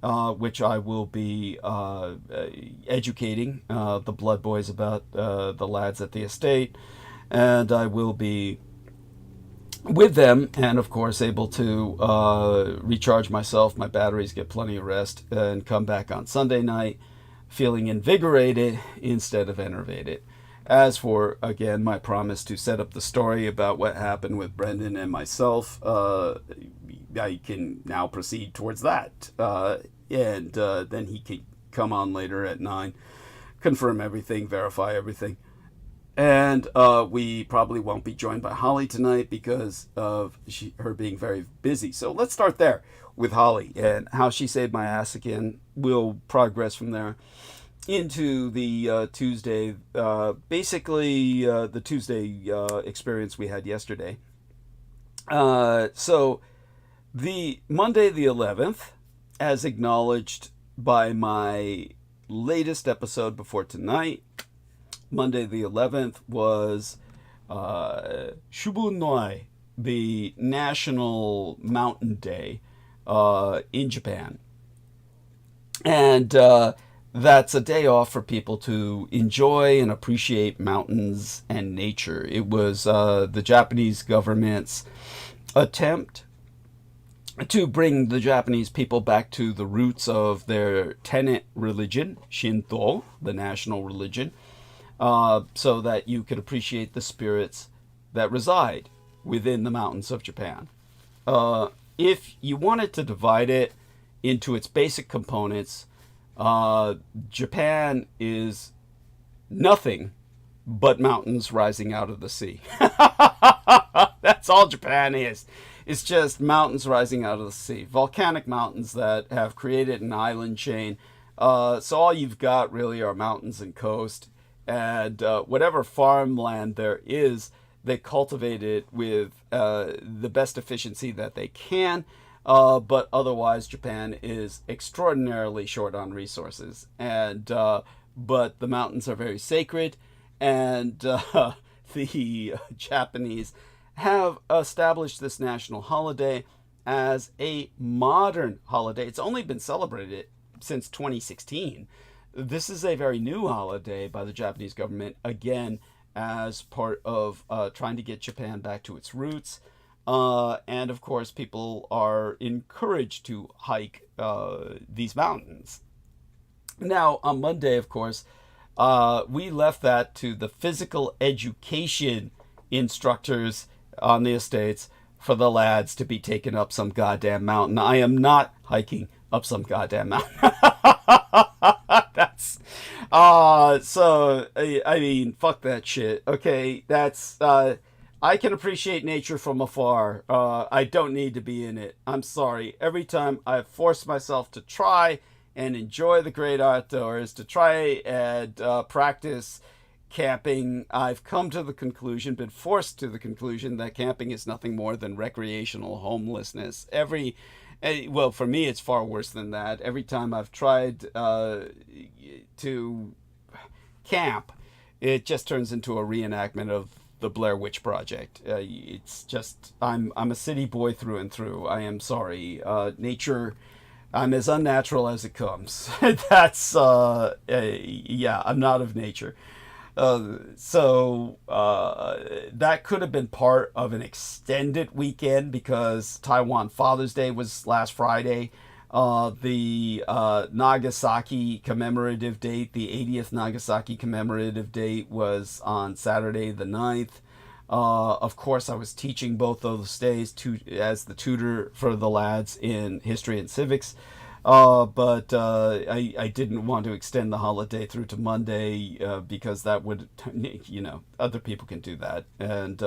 which I will be educating the Blood Boys about, the lads at the estate. And I will be with them, and of course able to recharge myself, my batteries, get plenty of rest, and come back on Sunday night feeling invigorated instead of enervated. As for, again, my promise to set up the story about what happened with Brendan and myself, I can now proceed towards that. And then he can come on later at 9, confirm everything, verify everything. And we probably won't be joined by Holly tonight because of her being very busy. So let's start there with Holly and how she saved my ass again. We'll progress from there into the Tuesday, basically the Tuesday experience we had yesterday. So the Monday the 11th, as acknowledged by my latest episode before tonight, Monday the 11th was Shubun-noi, the National Mountain Day in Japan. And that's a day off for people to enjoy and appreciate mountains and nature. It was the Japanese government's attempt to bring the Japanese people back to the roots of their tenet religion, Shinto, the national religion, so that you could appreciate the spirits that reside within the mountains of Japan. If you wanted to divide it into its basic components, Japan is nothing but mountains rising out of the sea. That's all Japan is. It's just mountains rising out of the sea. Volcanic mountains that have created an island chain. So all you've got really are mountains and coast. And whatever farmland there is, they cultivate it with the best efficiency that they can. But otherwise, Japan is extraordinarily short on resources. And but the mountains are very sacred. And the Japanese have established this national holiday as a modern holiday. It's only been celebrated since 2016. This is a very new holiday by the Japanese government, again, as part of trying to get Japan back to its roots. And of course, people are encouraged to hike these mountains. Now, on Monday, of course, we left that to the physical education instructors on the estates for the lads to be taken up some goddamn mountain. I am not hiking up some goddamn mountain. That's so I mean, fuck that shit. Okay, that's I can appreciate nature from afar. I don't need to be in it. I'm sorry. Every time I've forced myself to try and enjoy the great outdoors, to try and practice camping, I've come to the conclusion, been forced to the conclusion, that camping is nothing more than recreational homelessness. Well, for me, it's far worse than that. Every time I've tried to camp, it just turns into a reenactment of the Blair Witch Project. It's just, I'm a city boy through and through. I am sorry. Nature, I'm as unnatural as it comes. That's, yeah, I'm not of nature. That could have been part of an extended weekend because Taiwan Father's Day was last Friday. The Nagasaki commemorative date, the 80th Nagasaki commemorative date, was on Saturday the 9th. Of course, I was teaching both those days as the tutor for the lads in history and civics. But I didn't want to extend the holiday through to Monday because that would, other people can do that. And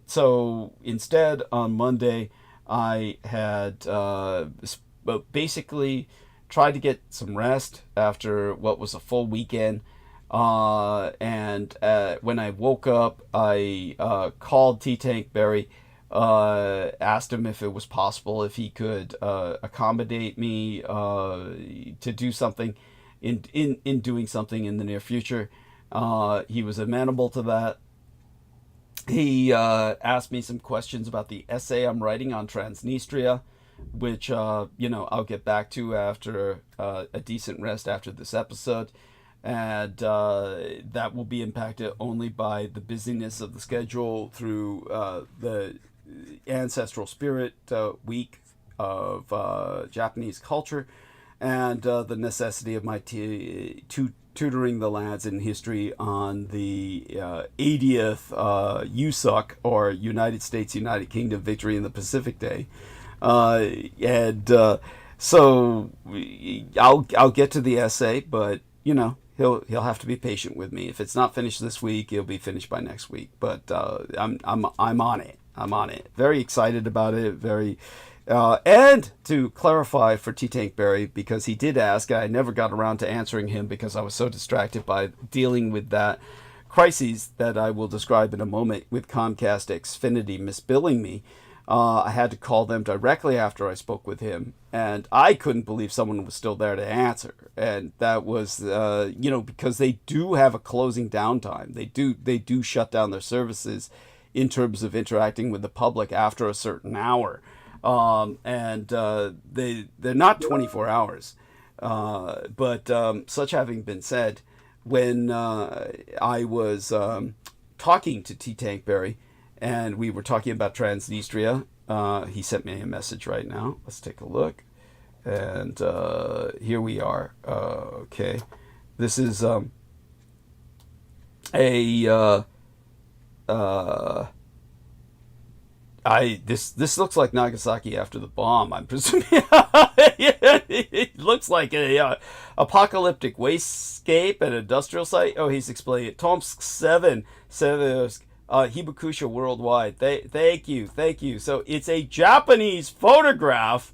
so instead, on Monday, I had basically tried to get some rest after what was a full weekend. And when I woke up, I called T-Tank Barry, asked him if it was possible, if he could accommodate me to do something in doing something in the near future. He was amenable to that. He asked me some questions about the essay I'm writing on Transnistria, which I'll get back to after a decent rest after this episode. And that will be impacted only by the busyness of the schedule through the Ancestral Spirit week of Japanese culture, and the necessity of my tutoring the lads in history on the 80th USUK, or United States United Kingdom Victory in the Pacific Day. So I'll get to the essay, but he'll have to be patient with me. If it's not finished this week, it'll be finished by next week. But I'm on it. I'm on it. Very excited about it. Very. And to clarify for T-Tank Barry, because he did ask, I never got around to answering him because I was so distracted by dealing with that crises that I will describe in a moment with Comcast Xfinity misbilling me. I had to call them directly after I spoke with him, and I couldn't believe someone was still there to answer. And that was, because they do have a closing downtime. They do shut down their services in terms of interacting with the public after a certain hour. And they're not 24 hours. But such having been said, when I was talking to T-Tank Barry, and we were talking about Transnistria, he sent me a message right now. Let's take a look. And here we are. Okay. This is this looks like Nagasaki after the bomb, I'm presuming. It looks like a apocalyptic wastegate and industrial site. Oh, he's explaining it. Tomsk 7, Hibakusha worldwide. Thank you. So it's a Japanese photograph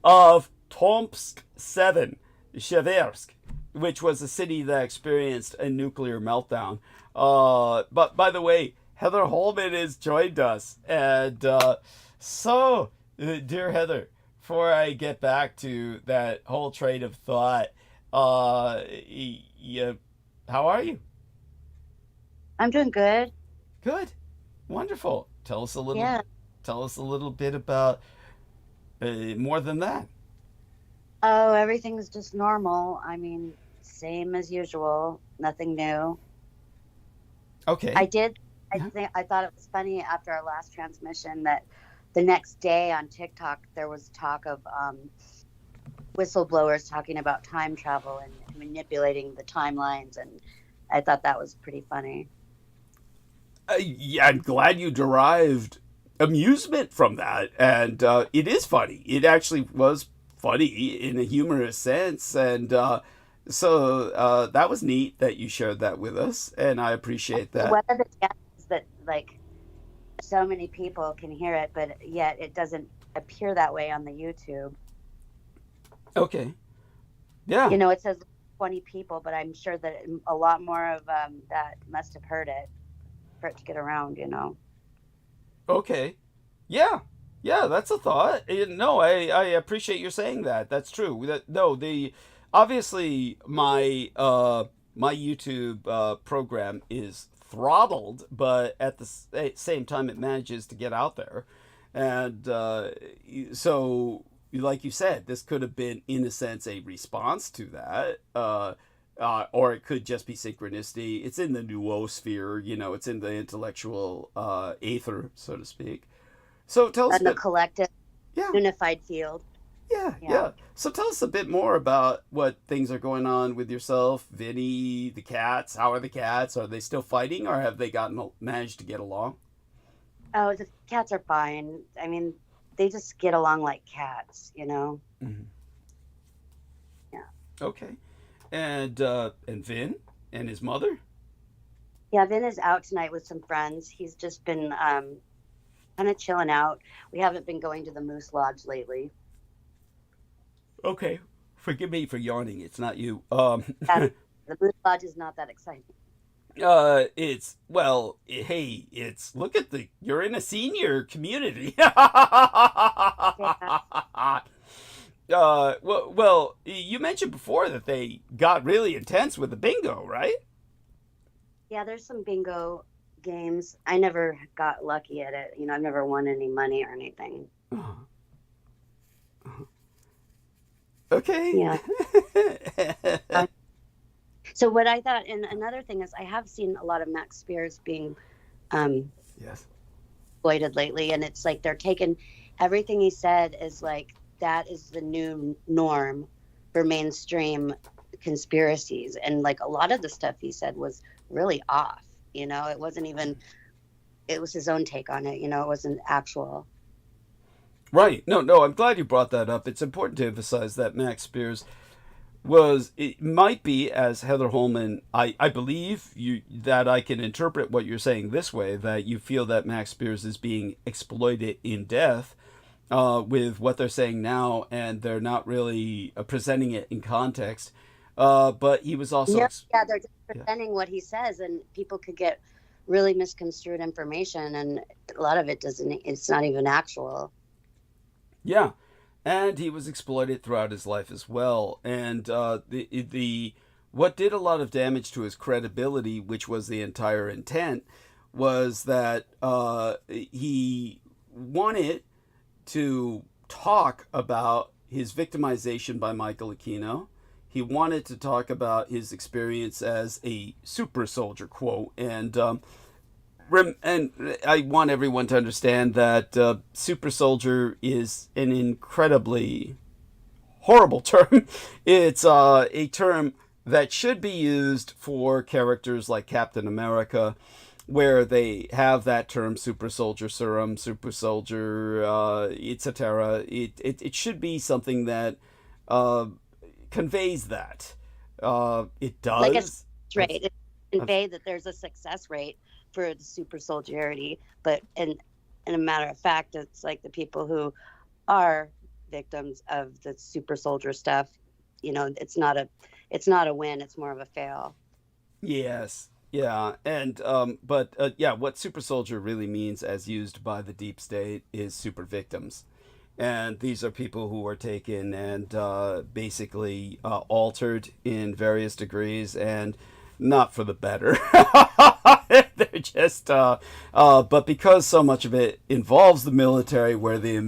of Tomsk 7, Seversk, which was a city that experienced a nuclear meltdown. But by the way, Heather Holman has joined us. And so, dear Heather, before I get back to that whole train of thought, how are you? I'm doing good. Good. Wonderful. Tell us a little bit about more than that. Oh, everything's just normal. I mean, same as usual. Nothing new. Okay. I thought it was funny after our last transmission that the next day on TikTok there was talk of whistleblowers talking about time travel and manipulating the timelines, and I thought that was pretty funny. Yeah, I'm glad you derived amusement from that, and it is funny. It actually was funny in a humorous sense, and so that was neat that you shared that with us, and I appreciate that. One of the is that so many people can hear it, but yet it doesn't appear that way on the YouTube. Okay. Yeah. It says 20 people, but I'm sure that a lot more of that must have heard it for it to get around, Okay. Yeah, that's a thought. No, I appreciate you saying that. That's true. Obviously my YouTube program is throttled, but at the same time it manages to get out there. And so, like you said, this could have been, in a sense, a response to that. or it could just be synchronicity. It's in the noosphere, it's in the intellectual aether, so to speak. So tell us And the collective, unified field. Yeah. So tell us a bit more about what things are going on with yourself, Vinny, the cats. How are the cats? Are they still fighting, or have they managed to get along? Oh, the cats are fine. I mean, they just get along like cats, Mm-hmm. Yeah. Okay. And Vin and his mother? Yeah, Vin is out tonight with some friends. He's just been kind of chilling out. We haven't been going to the Moose Lodge lately. Okay. Forgive me for yawning. It's not you. The Moose Lodge is not that exciting. You're in a senior community. Well, you mentioned before that they got really intense with the bingo, right? Yeah, there's some bingo games. I never got lucky at it. I've never won any money or anything. Okay. Yeah. So what I thought, and another thing is, I have seen a lot of Max Spears being exploited lately, and it's like they're taking everything he said is like that is the new norm for mainstream conspiracies, and like a lot of the stuff he said was really off. It wasn't even. It was his own take on it. It wasn't actual. Right. No, I'm glad you brought that up. It's important to emphasize that Max Spears it might be, as Heather Holman, I believe that I can interpret what you're saying this way, that you feel that Max Spears is being exploited in death with what they're saying now, and they're not really presenting it in context. But he was also... they're just presenting what he says, and people could get really misconstrued information, and a lot of it it's not even actual. Yeah, and he was exploited throughout his life as well. And what did a lot of damage to his credibility, which was the entire intent, was that he wanted to talk about his victimization by Michael Aquino. He wanted to talk about his experience as a super soldier, quote, and I want everyone to understand that super soldier is an incredibly horrible term. It's a term that should be used for characters like Captain America, where they have that term super soldier serum, super soldier, etc. It should be something that conveys that. It does. Like a rate. It convey that there's a success rate for the super soldierity, but in a matter of fact, it's like the people who are victims of the super soldier stuff, it's not a win, it's more of a fail. Yes. Yeah. And what super soldier really means, as used by the deep state, is super victims. And these are people who are taken and basically altered in various degrees, and not for the better. They're just, but because so much of it involves the military, where the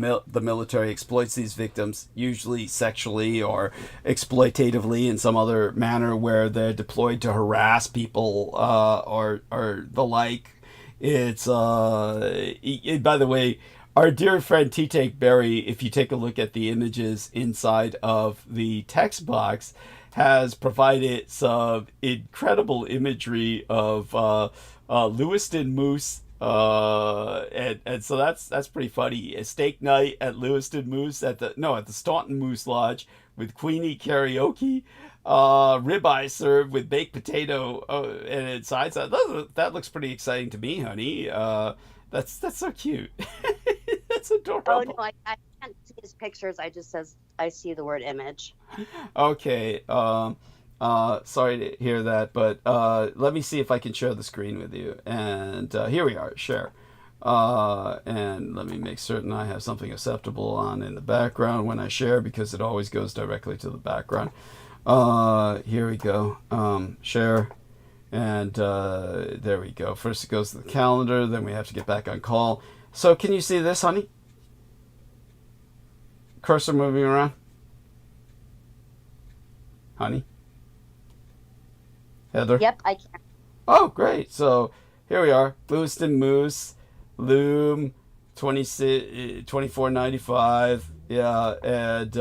military exploits these victims, usually sexually or exploitatively in some other manner, where they're deployed to harass people or the like. It's, by the way, our dear friend T-Take Berry, if you take a look at the images inside of the text box, has provided some incredible imagery of Lewiston Moose, and so that's pretty funny. A steak night at Lewiston Moose at the Staunton Moose Lodge with Queenie karaoke, ribeye served with baked potato and sides. That looks pretty exciting to me, honey. That's so cute. That's adorable. Oh no, I can't see his pictures. I see the word image. Okay. Sorry to hear that, but let me see if I can share the screen with you. And here we are, share. And let me make certain I have something acceptable on in the background when I share, because it always goes directly to the background. Here we go. Share. And there we go. First it goes to the calendar, then we have to get back on call. So can you see this, honey? Cursor moving around? Honey? Heather? Yep, I can. Oh, great. So here we are. Boost and Moose, Loom, 24.95. Yeah, and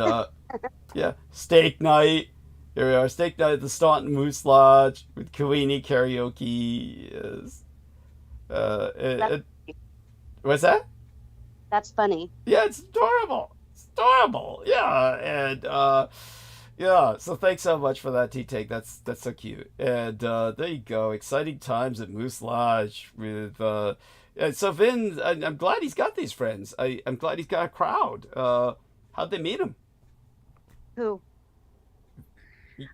yeah, steak night. Here we are, steak night at the Staunton Moose Lodge with Kawini karaoke. What's that? That's funny. Yeah, it's adorable. It's adorable. Yeah, and yeah. So thanks so much for that, T-Tank. That's so cute. And there you go. Exciting times at Moose Lodge with. So Vin, I'm glad he's got these friends. I'm glad he's got a crowd. How'd they meet him? Who?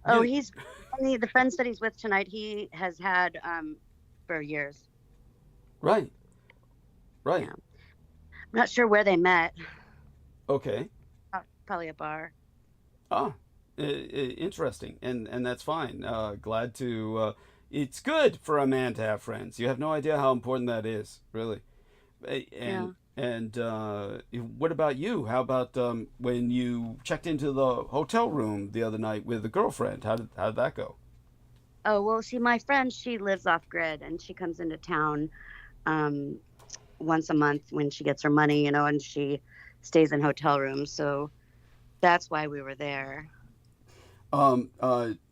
Oh, the friends that he's with tonight. He has had for years. Right. Yeah. I'm not sure where they met. Okay. Probably a bar. Ah, interesting, and that's fine. Glad to. It's good for a man to have friends. You have no idea how important that is, really. And what about you? How about when you checked into the hotel room the other night with a girlfriend? How did that go? Oh, well, see, my friend, she lives off grid, and she comes into town once a month when she gets her money, and she stays in hotel rooms. So that's why we were there.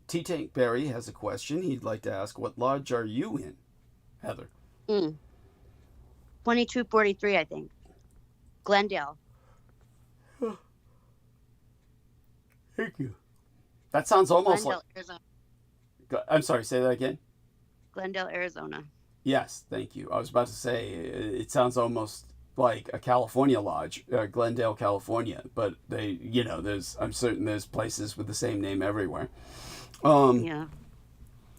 T-Tank Barry has a question. He'd like to ask, what lodge are you in, Heather? 2243, I think. Glendale. Thank you. That sounds almost Glendale, Arizona. I'm sorry, say that again? Glendale, Arizona. Yes, thank you. I was about to say, it sounds almost like a California lodge, Glendale, California. But I'm certain there's places with the same name everywhere. Yeah.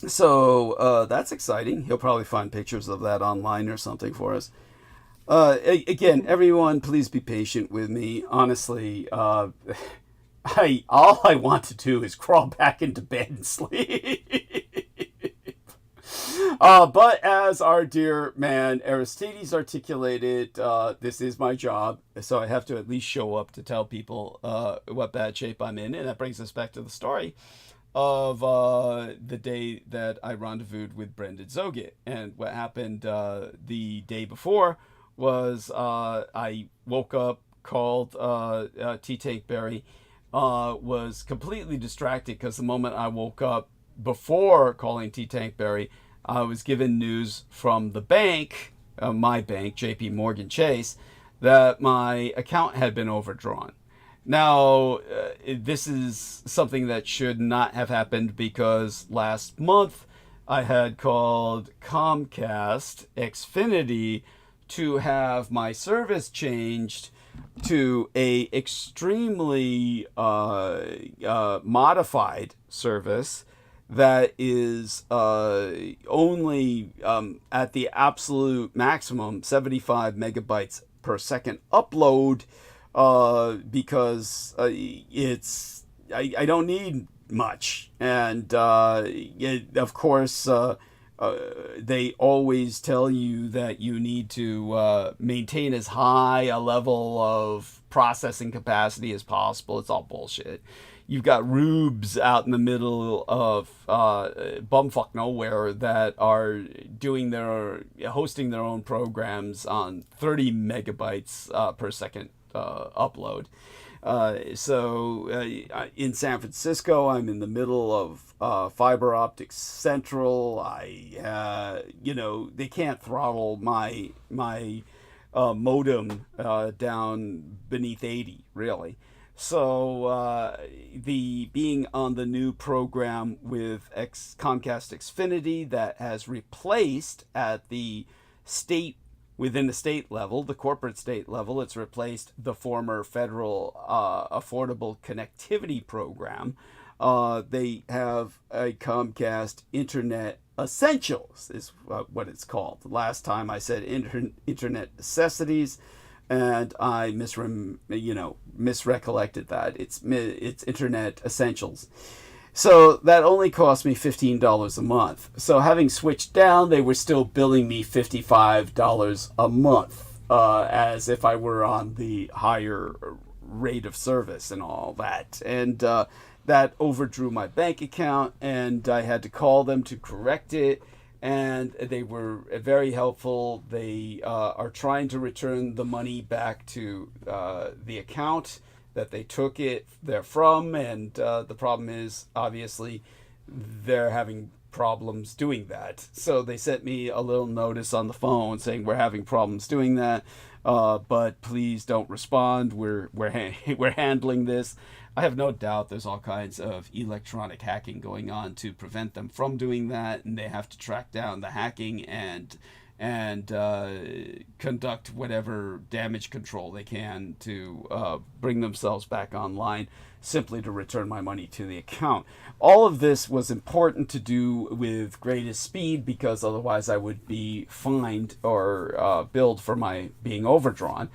So that's exciting. He'll probably find pictures of that online or something for us. Again, everyone, please be patient with me. Honestly, all I want to do is crawl back into bed and sleep. But as our dear man Aristides articulated, this is my job, so I have to at least show up to tell people what bad shape I'm in. And that brings us back to the story of the day that I rendezvoused with Brendan Zogit. And what happened the day before was I woke up, called T-Tank Barry, was completely distracted because the moment I woke up before calling T-Tank Barry, I was given news from the bank, my bank, JP Morgan Chase, that my account had been overdrawn. Now, this is something that should not have happened because last month I had called Comcast Xfinity to have my service changed to a extremely modified service that is only at the absolute maximum 75 megabytes per second upload, because I don't need much, and of course they always tell you that you need to maintain as high a level of processing capacity as possible. It's all bullshit. You've got rubes out in the middle of bumfuck nowhere that are hosting their own programs on 30 megabytes per second upload. So in San Francisco, I'm in the middle of fiber optic central. They can't throttle my modem down beneath 80, really. So the being on the new program with Comcast Xfinity that has replaced at the state, within the state level, the corporate state level, it's replaced the former federal Affordable Connectivity Program. They have a Comcast Internet Essentials is what it's called. Last time I said Internet Necessities, and I misrecollected that. It's Internet Essentials. So that only cost me $15 a month. So having switched down, they were still billing me $55 a month, as if I were on the higher rate of service and all that. And that overdrew my bank account, and I had to call them to correct it. And they were very helpful. They are trying to return the money back to the account that they took it there from. And the problem is, obviously, they're having problems doing that. So they sent me a little notice on the phone saying we're having problems doing that, but please don't respond. We're handling this. I have no doubt there's all kinds of electronic hacking going on to prevent them from doing that, and they have to track down the hacking and conduct whatever damage control they can to bring themselves back online, simply to return my money to the account. All of this was important to do with greatest speed, because otherwise I would be fined or billed for my being overdrawn,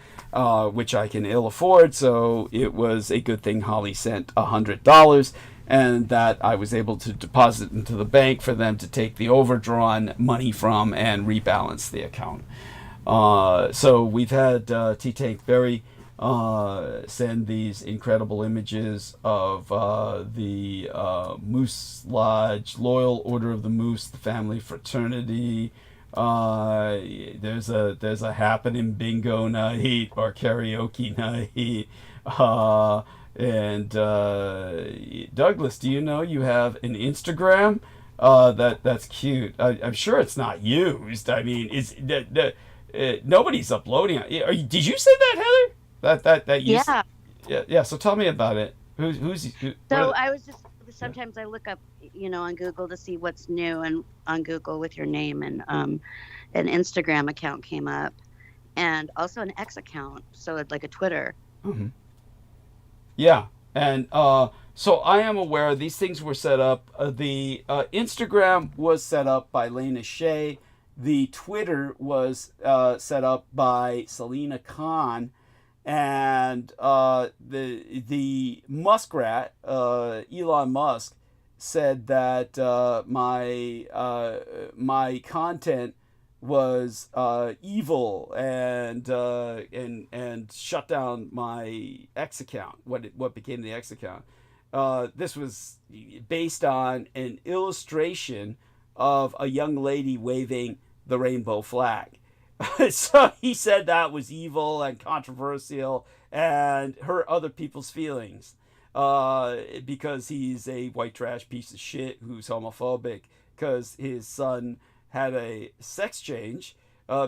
which I can ill afford. So it was a good thing Holly sent $100, and that I was able to deposit into the bank for them to take the overdrawn money from and rebalance the account. So we've had T-Tank Berry send these incredible images of the Moose Lodge, Loyal Order of the Moose, the family fraternity. There's a happening bingo night or karaoke night. And Douglas, do you know you have an Instagram? That's cute. I'm sure it's not used. I mean, nobody's uploading it. Did you say that, Heather? That you yeah. So tell me about it. I was just, sometimes I look up, on Google to see what's new, and on Google with your name, and an Instagram account came up, and also an X account, so it's like a Twitter. Mm-hmm. Yeah, and so I am aware these things were set up. The Instagram was set up by Lena Shea. The Twitter was set up by Selena Khan. And the Muskrat, Elon Musk, said that my content was evil, and shut down my X account. What became the X account? This was based on an illustration of a young lady waving the rainbow flag. So he said that was evil and controversial and hurt other people's feelings, because he's a white trash piece of shit who's homophobic, because his son had a sex change,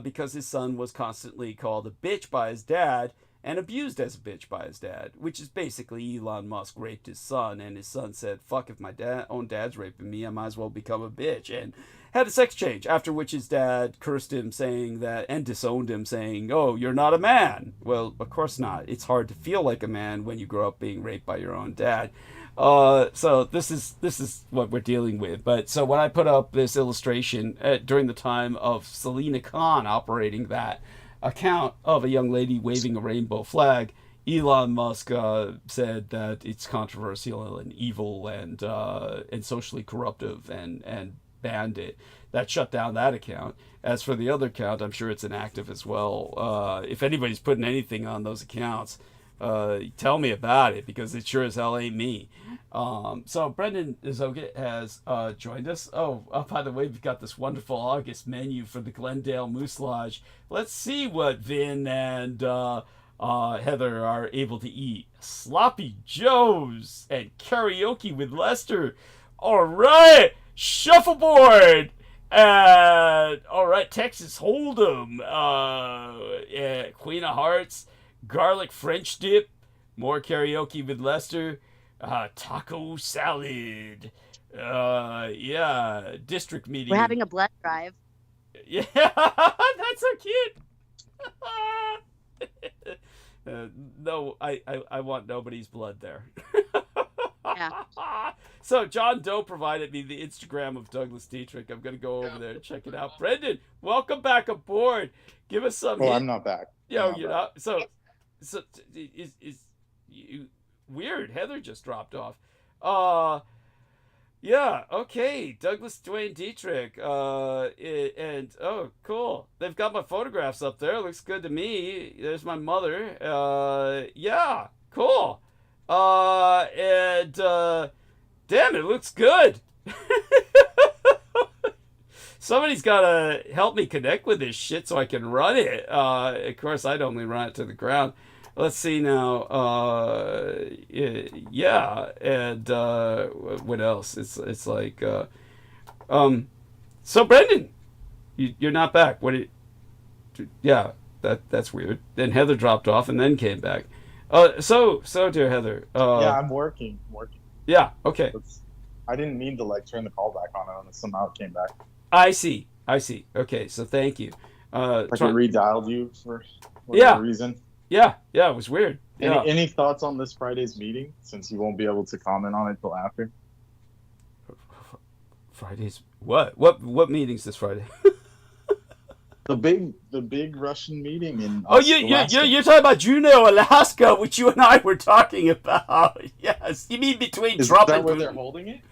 because his son was constantly called a bitch by his dad and abused as a bitch by his dad, which is basically Elon Musk raped his son, and his son said, fuck, if my own dad's raping me, I might as well become a bitch, and had a sex change, after which his dad cursed him, saying that, and disowned him, saying, oh, you're not a man. Well, of course not. It's hard to feel like a man when you grow up being raped by your own dad. So this is what we're dealing with. But so when I put up this illustration during the time of Selena Khan operating that account of a young lady waving a rainbow flag, Elon Musk said that it's controversial and evil and socially corruptive, and banned it. That shut down that account. As for the other account, I'm sure it's inactive as well. If anybody's putting anything on those accounts, tell me about it, because it sure as hell ain't me. So Brendan Zoget has joined us. By the way, we've got this wonderful August menu for the Glendale Moose Lodge. Let's see what Vin and Heather are able to eat. Sloppy Joes and karaoke with Lester. All right, shuffleboard. And all right, Texas Hold'em. Queen of Hearts. Garlic French dip, more karaoke with Lester, taco salad, district meeting. We're having a blood drive. Yeah, that's so cute. No, I want nobody's blood there. Yeah. So John Doe provided me the Instagram of Douglas Dietrich. I'm going to go over there and check it out. Brendan, welcome back aboard. Give us some. I'm not back. You're not. So is you weird? Heather just dropped off. Yeah. Okay. Douglas Dwayne Dietrich. And oh, cool. They've got my photographs up there. Looks good to me. There's my mother. Yeah. Cool. And damn, it looks good. Somebody's got to help me connect with this shit so I can run it. Of course, I'd only run it to the ground. Let's see now. Yeah, and what else? It's like, so Brendan, you're not back. What? Yeah, that's weird. Then Heather dropped off and then came back. So dear Heather. Yeah, I'm working. Yeah. Okay. I didn't mean to like turn the call back on, and somehow it came back. I see. Okay. So thank you. Like it redialed you for whatever reason. Yeah. It was weird. Yeah. Any thoughts on this Friday's meeting? Since you won't be able to comment on it till after. Friday's what meeting's this Friday? The big Russian meeting in you're talking about Juneau, Alaska, which you and I were talking about. Yes, you mean between Trump and Putin? Is that where they're holding it?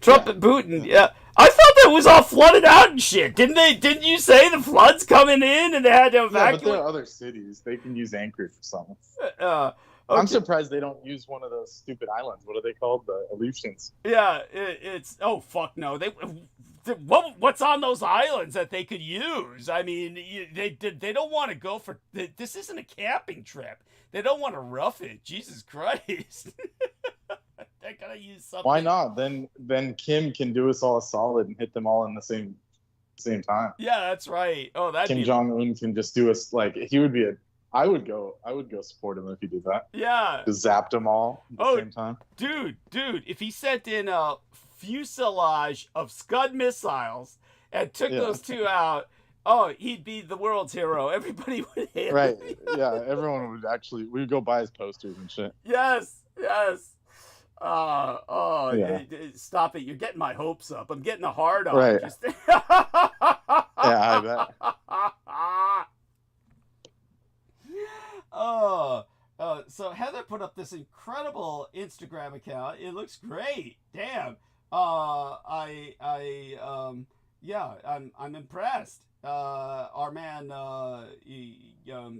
Trump and Putin, yeah. I thought that was all flooded out and shit. Didn't you say the flood's coming in and they had to evacuate? Yeah, but there are other cities. They can use Anchorage for something. Okay. I'm surprised they don't use one of those stupid islands. What are they called? The Aleutians. Yeah, it's oh fuck no. What's on those islands that they could use? I mean, they don't want to go for this. Isn't a camping trip. They don't want to rough it. Jesus Christ. They're gonna use something. Why not? Then Kim can do us all a solid and hit them all in the same time. Yeah, that's right. Oh, that Kim Jong-un can just do us like he would be I would go support him if he did that. Yeah. Just zapped them all at the same time. Dude, if he sent in a fuselage of Scud missiles and took those two out, he'd be the world's hero. Everybody would hate him. Right. Yeah, everyone would we would go buy his posters and shit. Yes. Stop it. You're getting my hopes up. I'm getting a hard on. Right. Yeah, I bet. So Heather put up this incredible Instagram account. It looks great. Damn. I'm impressed. Our man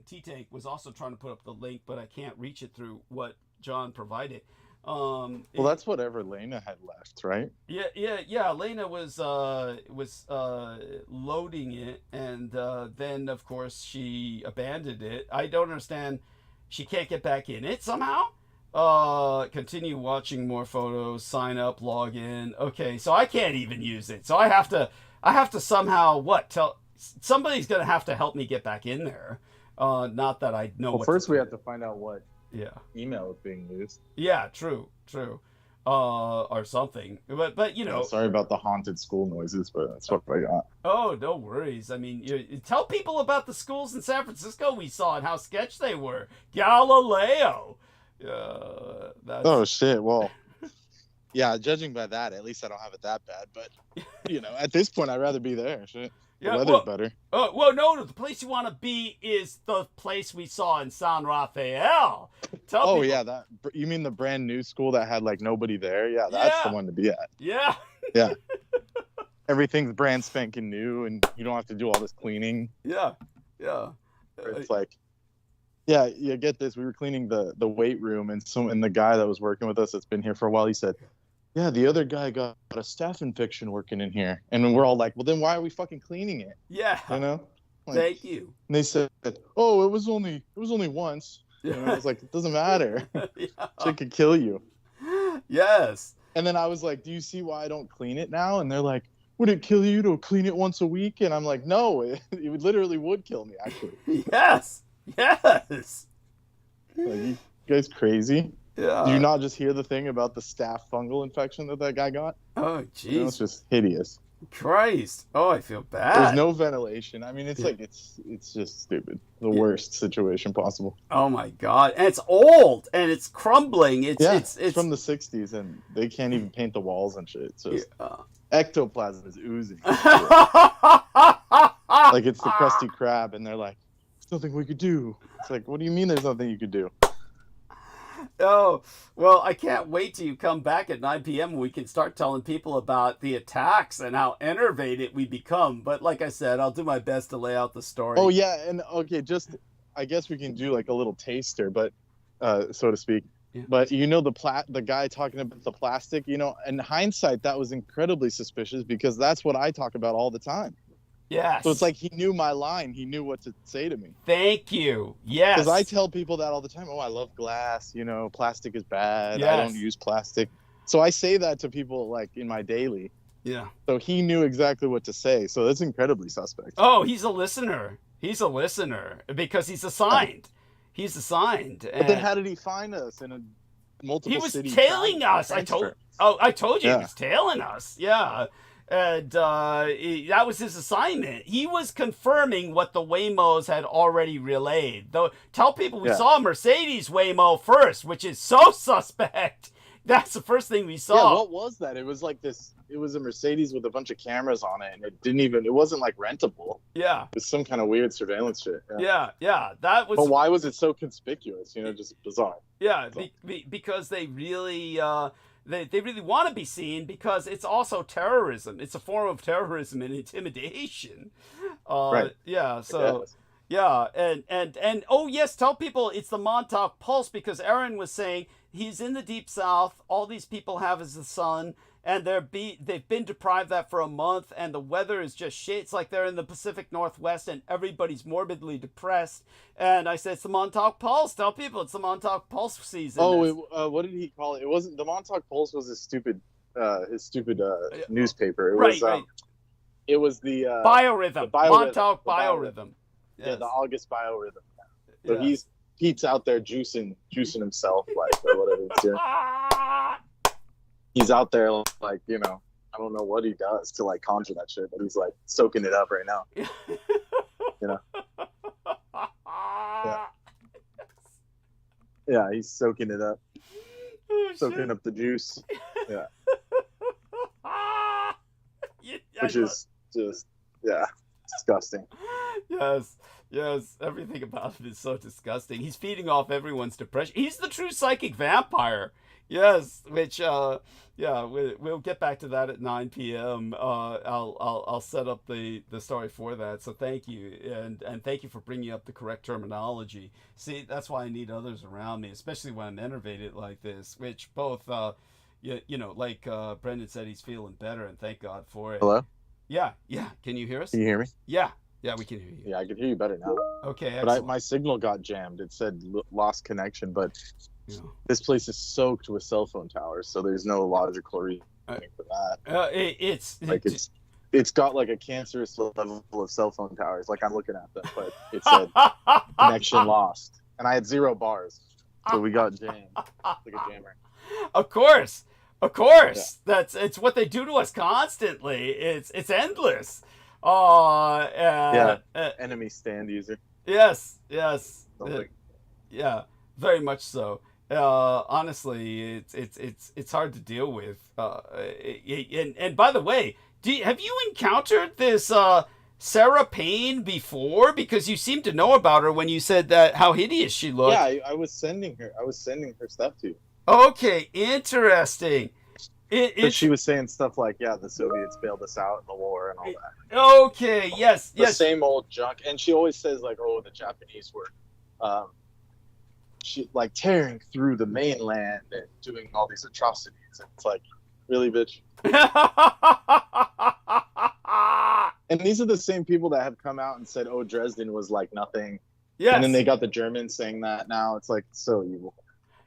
T-Take was also trying to put up the link, but I can't reach it through what John provided. That's whatever Lena had left, right? Yeah. Lena was loading it, and then of course she abandoned it. I don't understand. She can't get back in it somehow. Continue watching more photos. Sign up. Log in. Okay, so I can't even use it. So I have to somehow tell somebody's gonna have to help me get back in there. Not that I know. Well, first we have to find out what. Yeah. Email is being used. Yeah, true. Or something. But you know. Sorry about the haunted school noises, but that's what I got. Oh, no worries. I mean, you tell people about the schools in San Francisco we saw and how sketch they were. Galileo. Oh shit. Well. Yeah, judging by that, at least I don't have it that bad. But at this point, I'd rather be there. Shit. The weather's better. No, the place you want to be is the place we saw in San Rafael. Tell people. That you mean the brand new school that had like nobody there? Yeah, that's the one to be at. Yeah. Yeah. Everything's brand spanking new, and you don't have to do all this cleaning. Yeah. It's like, you get this. We were cleaning the weight room, and the guy that was working with us that's been here for a while, he said, yeah, the other guy got a staph infection working in here. And we're all like, well, then why are we fucking cleaning it? Yeah. Like, thank you. And they said, oh, it was only once. I was like, it doesn't matter. It could kill you. Yes. And then I was like, do you see why I don't clean it now? And they're like, would it kill you to clean it once a week? And I'm like, no, it literally would kill me, actually. Yes. Like, you guys crazy? Yeah. Do you not just hear the thing about the staph fungal infection that guy got? Oh, jeez. It's just hideous. Christ. Oh, I feel bad. There's no ventilation. I mean, it's like, it's just stupid. The worst situation possible. Oh, my God. And it's old, and it's crumbling. It's from the 60s, and they can't even paint the walls and shit. It's just ectoplasm is oozing. Like, it's the Krusty Krab, and they're like, there's nothing we could do. It's like, what do you mean there's nothing you could do? Oh, well, I can't wait till you come back at 9 p.m. and we can start telling people about the attacks and how enervated we become. But like I said, I'll do my best to lay out the story. Oh, yeah. And okay, I guess we can do like a little taster, but so to speak. But the guy talking about the plastic, in hindsight, that was incredibly suspicious because that's what I talk about all the time. Yes. So it's like he knew my line. He knew what to say to me. Thank you. Yes. Because I tell people that all the time. Oh, I love glass. Plastic is bad. Yes. I don't use plastic. So I say that to people like in my daily. Yeah. So he knew exactly what to say. So that's incredibly suspect. Oh, he's a listener. He's a listener because he's assigned. He's assigned. But then how did he find us in a multiple city? He was tailing us. I told you he was tailing us. Yeah. And that was his assignment. He was confirming what the Waymos had already relayed. Though, tell people we saw a Mercedes Waymo first, which is so suspect. That's the first thing we saw. Yeah, what was that? It was like this. It was a Mercedes with a bunch of cameras on it, and it wasn't like rentable. Yeah. It was some kind of weird surveillance shit. Yeah. That was. But why was it so conspicuous? Just bizarre. Yeah, because they really. They really want to be seen because it's also terrorism. It's a form of terrorism and intimidation. Right. Yeah. So. Yeah. And oh yes, tell people it's the Montauk Pulse because Aaron was saying he's in the Deep South. All these people have is the sun, and they've been deprived that for a month, and the weather is just shit. It's like they're in the Pacific Northwest, and everybody's morbidly depressed. And I said, it's the Montauk Pulse. Tell people it's the Montauk Pulse season. Oh, what did he call it? It wasn't the Montauk Pulse. Was his stupid newspaper. It was right. It was the Biorhythm. Montauk Biorhythm. Yes. Yeah, the August Biorhythm. So Pete's out there juicing himself, or whatever he's doing. He's out there, I don't know what he does to conjure that shit, but he's soaking it up right now. Yeah, he's soaking it up, soaking up the juice. Yeah, which is just disgusting. Yes, everything about it is so disgusting. He's feeding off everyone's depression. He's the true psychic vampire. Yes, which we'll get back to that at 9 p.m. I'll set up the story for that. So thank you, and thank you for bringing up the correct terminology. See, that's why I need others around me, especially when I'm enervated like this. Which both, Brendan said, he's feeling better, and thank God for it. Hello. Yeah. Can you hear us? Can you hear me? Yeah, we can hear you. Yeah, I can hear you better now. Okay, excellent. But my signal got jammed. It said lost connection, but this place is soaked with cell phone towers, so there's no logical reason for that. It's got a cancerous level of cell phone towers. I'm looking at them, but it said connection lost, and I had 0 bars, so we got jammed like a jammer. Of course. Yeah. It's what they do to us constantly. It's endless. Enemy stand user. Yes. Yeah, very much so. Honestly, it's hard to deal with. And by the way, have you encountered this Sarah Payne before? Because you seem to know about her when you said that how hideous she looked. Yeah, I was sending her stuff to you. Okay, interesting. But she was saying stuff like, the Soviets bailed us out in the war and all that. Okay, yes. The same old junk. And she always says, the Japanese were tearing through the mainland and doing all these atrocities. And it's really, bitch? And these are the same people that have come out and said, Dresden was nothing. Yes. And then they got the Germans saying that now. It's so evil.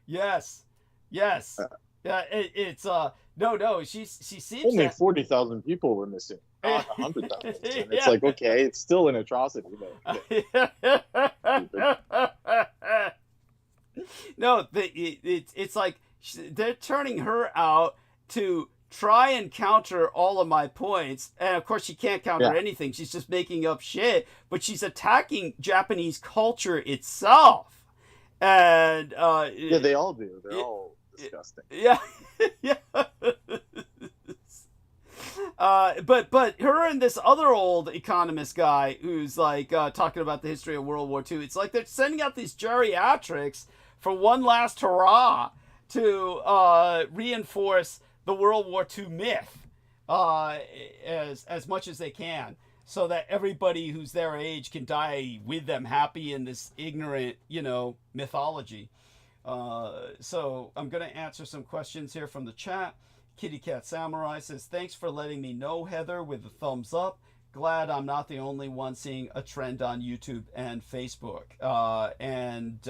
Yes. Yeah, it's no. She seems only 40,000 people were missing, not 100,000. It's okay, it's still an atrocity. No, it's they're turning her out to try and counter all of my points, and of course she can't counter anything. She's just making up shit, but she's attacking Japanese culture itself, and they all do. They're all disgusting. Yeah. But her and this other old economist guy who's talking about the history of World War II. It's they're sending out these geriatrics for one last hurrah to reinforce the World War II myth as much as they can, so that everybody who's their age can die with them happy in this ignorant, mythology. So I'm going to answer some questions here from the chat. Kitty Cat Samurai says, thanks for letting me know, Heather, with the thumbs up. Glad I'm not the only one seeing a trend on YouTube and Facebook. And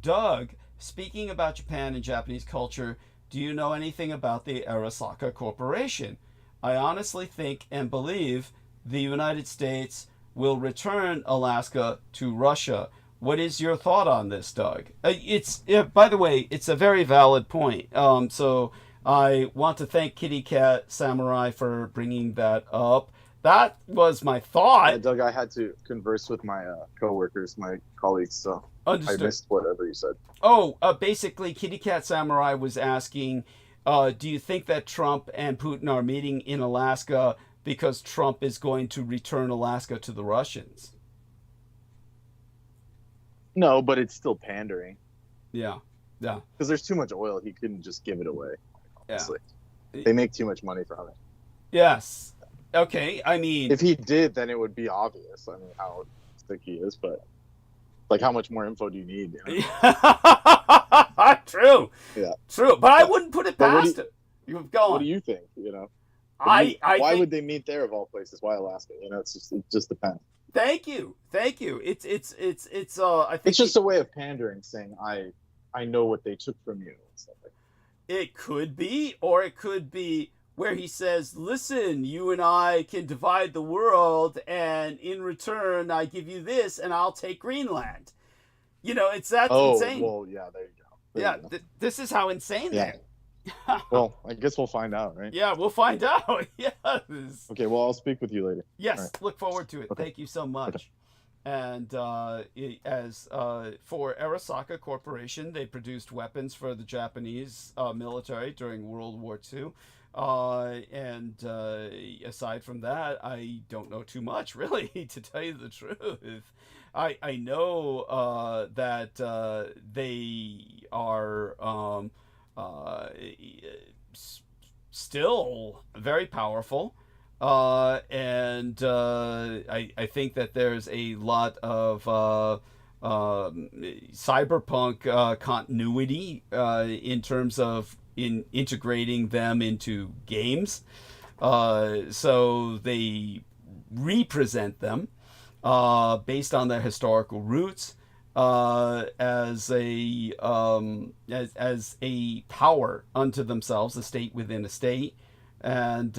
Doug, speaking about Japan and Japanese culture, do you know anything about the Arasaka Corporation? I honestly think and believe the United States will return Alaska to Russia. What is your thought on this, Doug? By the way, it's a very valid point. So I want to thank Kitty Cat Samurai for bringing that up. That was my thought. Yeah, Doug, I had to converse with my coworkers, my colleagues, so Understood. I missed whatever you said. Oh, basically, Kitty Cat Samurai was asking, do you think that Trump and Putin are meeting in Alaska because Trump is going to return Alaska to the Russians? No, but it's still pandering. Yeah. Because there's too much oil. He couldn't just give it away, honestly. Yeah. They make too much money from it. Yes. Okay, I mean... If he did, then it would be obvious. I mean, how sick he is, but... Like, how much more info do you need? You know? True. Yeah. True, but I wouldn't put it past it. You've gone. What do you think, you know? Why would they meet there of all places? Why Alaska? You know, it just depends. Thank you. I think It's just a way of pandering, saying I know what they took from you. And stuff like that. It could be, or it could be where he says, "Listen, you and I can divide the world, and in return, I give you this, and I'll take Greenland." You know, that's insane. Oh, well, yeah, there you go. This is how insane yeah. Well, I guess we'll find out, right? Yeah, we'll find out. Yes. Okay, well, I'll speak with you later. Yes, right. Look forward to it. Okay. Thank you so much. Okay. And for Arasaka Corporation, they produced weapons for the Japanese military during World War II. Aside from that, I don't know too much, really, to tell you the truth. I know that they are still very powerful. I think that there's a lot of cyberpunk continuity in terms of integrating them into games. So they represent them based on their historical roots as a power unto themselves, a state within a state. And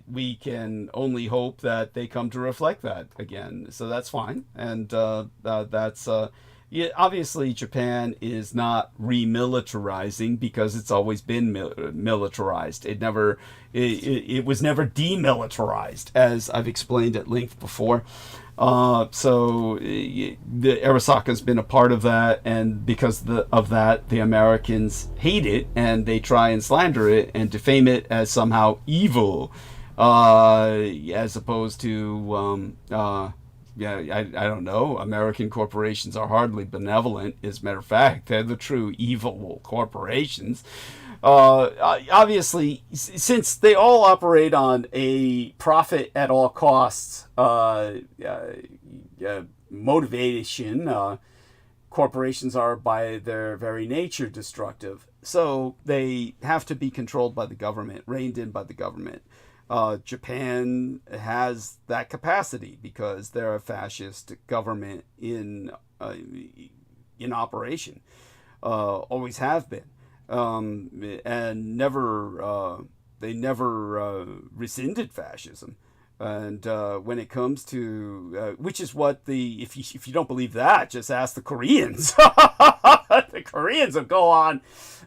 we can only hope that they come to reflect that again. So that's fine. And that's obviously Japan is not remilitarizing because it's always been militarized. It was never demilitarized, as I've explained at length before. So the Arasaka's been a part of that, and because of that, the Americans hate it, and they try and slander it and defame it as somehow evil, as opposed to, I don't know, American corporations are hardly benevolent. As a matter of fact, they're the true evil corporations. Obviously, since they all operate on a profit at all costs motivation, corporations are by their very nature destructive. So they have to be controlled by the government, reined in by the government. Japan has that capacity because they're a fascist government in operation, always have been. And they never rescinded fascism. And when it comes to, which is what if you don't believe that, just ask the Koreans. The Koreans will go on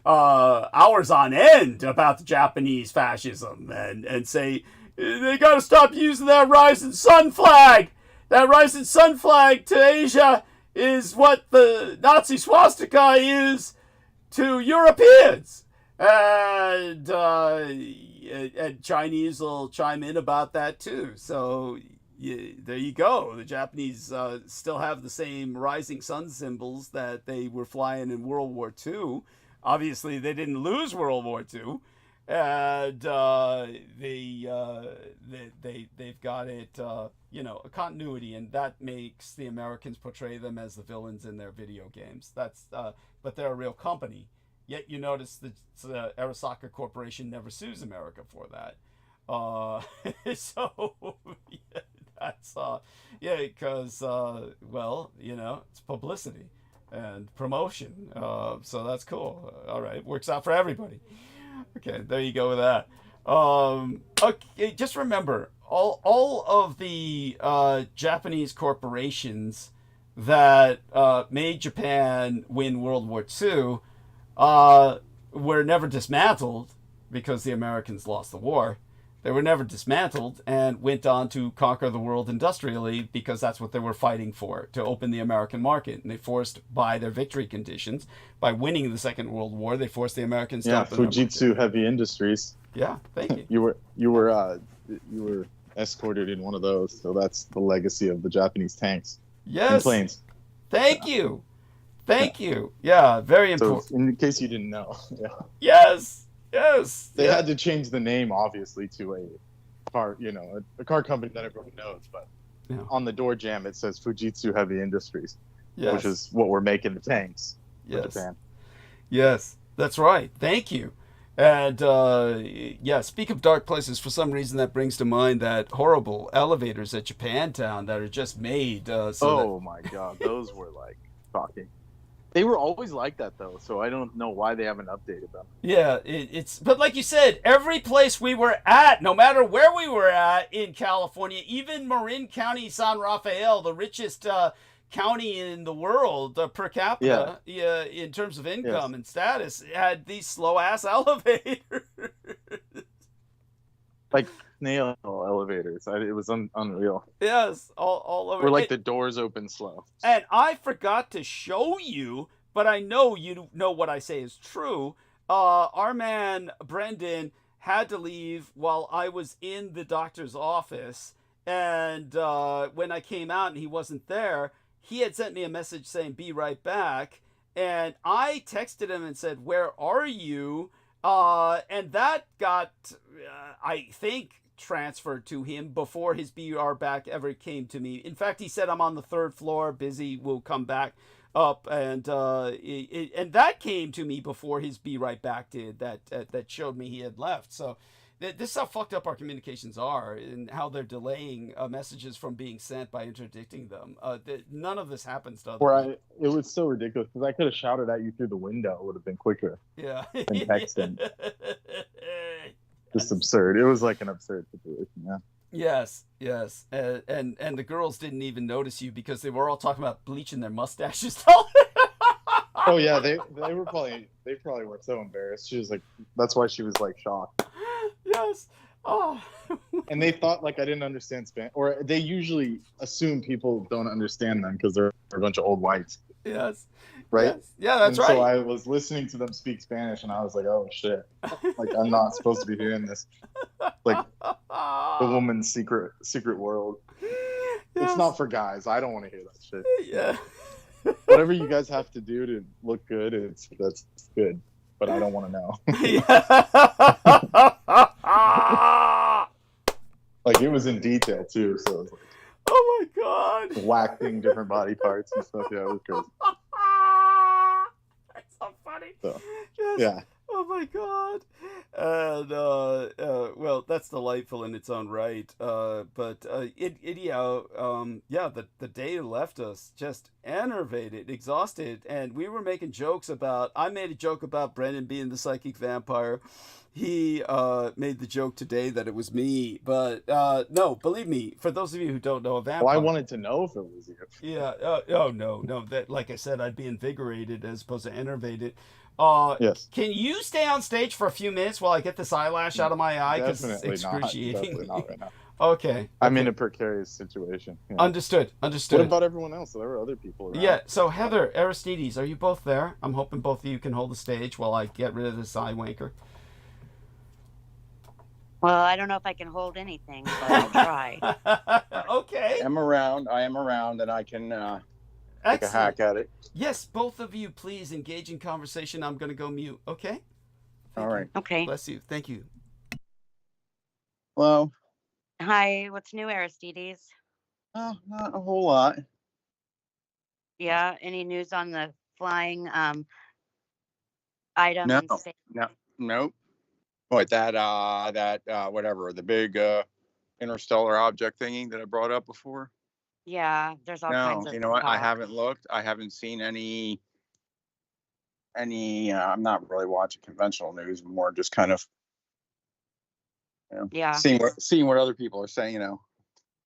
hours on end about the Japanese fascism and say they got to stop using that rising sun flag. That rising sun flag to Asia is what the Nazi swastika is to Europeans, and Chinese will chime in about that too. So there you go. The Japanese still have the same rising sun symbols that they were flying in World War II. Obviously, they didn't lose World War II, and they've got it, you know, a continuity, and that makes the Americans portray them as the villains in their video games. That's but they're a real company. Yet you notice the Arasaka Corporation never sues America for that. So yeah, that's yeah, because well, you know, it's publicity and promotion. So that's cool. All right, works out for everybody. Okay, there you go with that. Okay, just remember, all of the Japanese corporations that made Japan win World War II were never dismantled because the Americans lost the war. They were never dismantled and went on to conquer the world industrially because that's what they were fighting for, to open the American market. And they forced, by their victory conditions, by winning the Second World War, they forced the Americans to open Fujitsu Heavy Industries. Yeah, thank you. You were escorted in one of those, so that's the legacy of the Japanese tanks and planes. Thank you. Thank you. Yeah, very important. So in case you didn't know. Yeah. Yes. They had to change the name, obviously, to a car, you know, a car company that everyone knows. But on the door jamb, it says Fujitsu Heavy Industries, which is what we're making the tanks for Japan. Yes, that's right. Thank you. And yeah, speak of dark places, for some reason that brings to mind that horrible elevators at Japantown that are just made. My God, those were like shocking. They were always like that, though, so I don't know why they haven't updated them. Yeah, it's but like you said, every place we were at, no matter where we were at in California, even Marin County, San Rafael, the richest county in the world per capita, in terms of income and status, had these slow-ass elevators. Like snail elevators. It was unreal. Yes, all over. Where like the doors open slow. And I forgot to show you, but I know you know what I say is true. Our man Brendan had to leave while I was in the doctor's office, and when I came out and he wasn't there, he had sent me a message saying be right back, and I texted him and said, where are you? And that got, I think, transferred to him before his BR back ever came to me. In fact, he said, I'm on the 3rd floor, busy, will come back up. And and that came to me before his be right back did, that showed me he had left. So this is how fucked up our communications are, and how they're delaying messages from being sent by interdicting them. None of this happens to other people. It was so ridiculous because I could have shouted at you through the window. It would have been quicker. Yeah. Than texting. Just absurd. It was like an absurd situation. Yeah. Yes. And the girls didn't even notice you because they were all talking about bleaching their mustaches. Oh yeah, they probably were so embarrassed. She was like, that's why she was like shocked. Yes. Oh. And they thought like I didn't understand Spanish, or they usually assume people don't understand them because they're a bunch of old whites. Yes. Right? Yes. Yeah, that's right. So I was listening to them speak Spanish, and I was like, oh shit, like I'm not supposed to be hearing this. Like the woman's secret world. Yes. It's not for guys. I don't want to hear that shit. Yeah. Whatever you guys have to do to look good, that's good. But I don't want to know. Like it was in detail too, so it was like, oh my God, waxing different body parts and stuff. Yeah, it was crazy. That's so funny. So, yes. Yeah. Oh my God. And well, that's delightful in its own right. But anyhow, yeah, the day left us just enervated, exhausted, and we were making jokes about. I made a joke about Brendan being the psychic vampire. He made the joke today that it was me, but no, believe me, for those of you who don't know a vampire. Well, I wanted to know if it was you. Yeah. Oh no. That, like I said, I'd be invigorated as opposed to enervated. Yes. Can you stay on stage for a few minutes while I get this eyelash out of my eye? Because it's excruciating. Definitely not right now. Okay. I'm in a precarious situation. Yeah. Understood. What about everyone else? There were other people around. Yeah. So Heather, Aristides, are you both there? I'm hoping both of you can hold the stage while I get rid of this eye wanker. Well, I don't know if I can hold anything, but I'll try. Okay. I am around, and I can take a hack at it. Yes, both of you, please engage in conversation. I'm going to go mute. Okay? All right. Okay. Bless you. Thank you. Hello. Hi, what's new, Aristides? Oh, not a whole lot. Yeah, any news on the flying item No, in space? nope. What, whatever, the big interstellar object thingy that I brought up before? Yeah, there's all kinds No, of you know what? I talk. haven't looked. I haven't seen any. I'm not really watching conventional news, more just kind of, Yeah. seeing what other people are saying.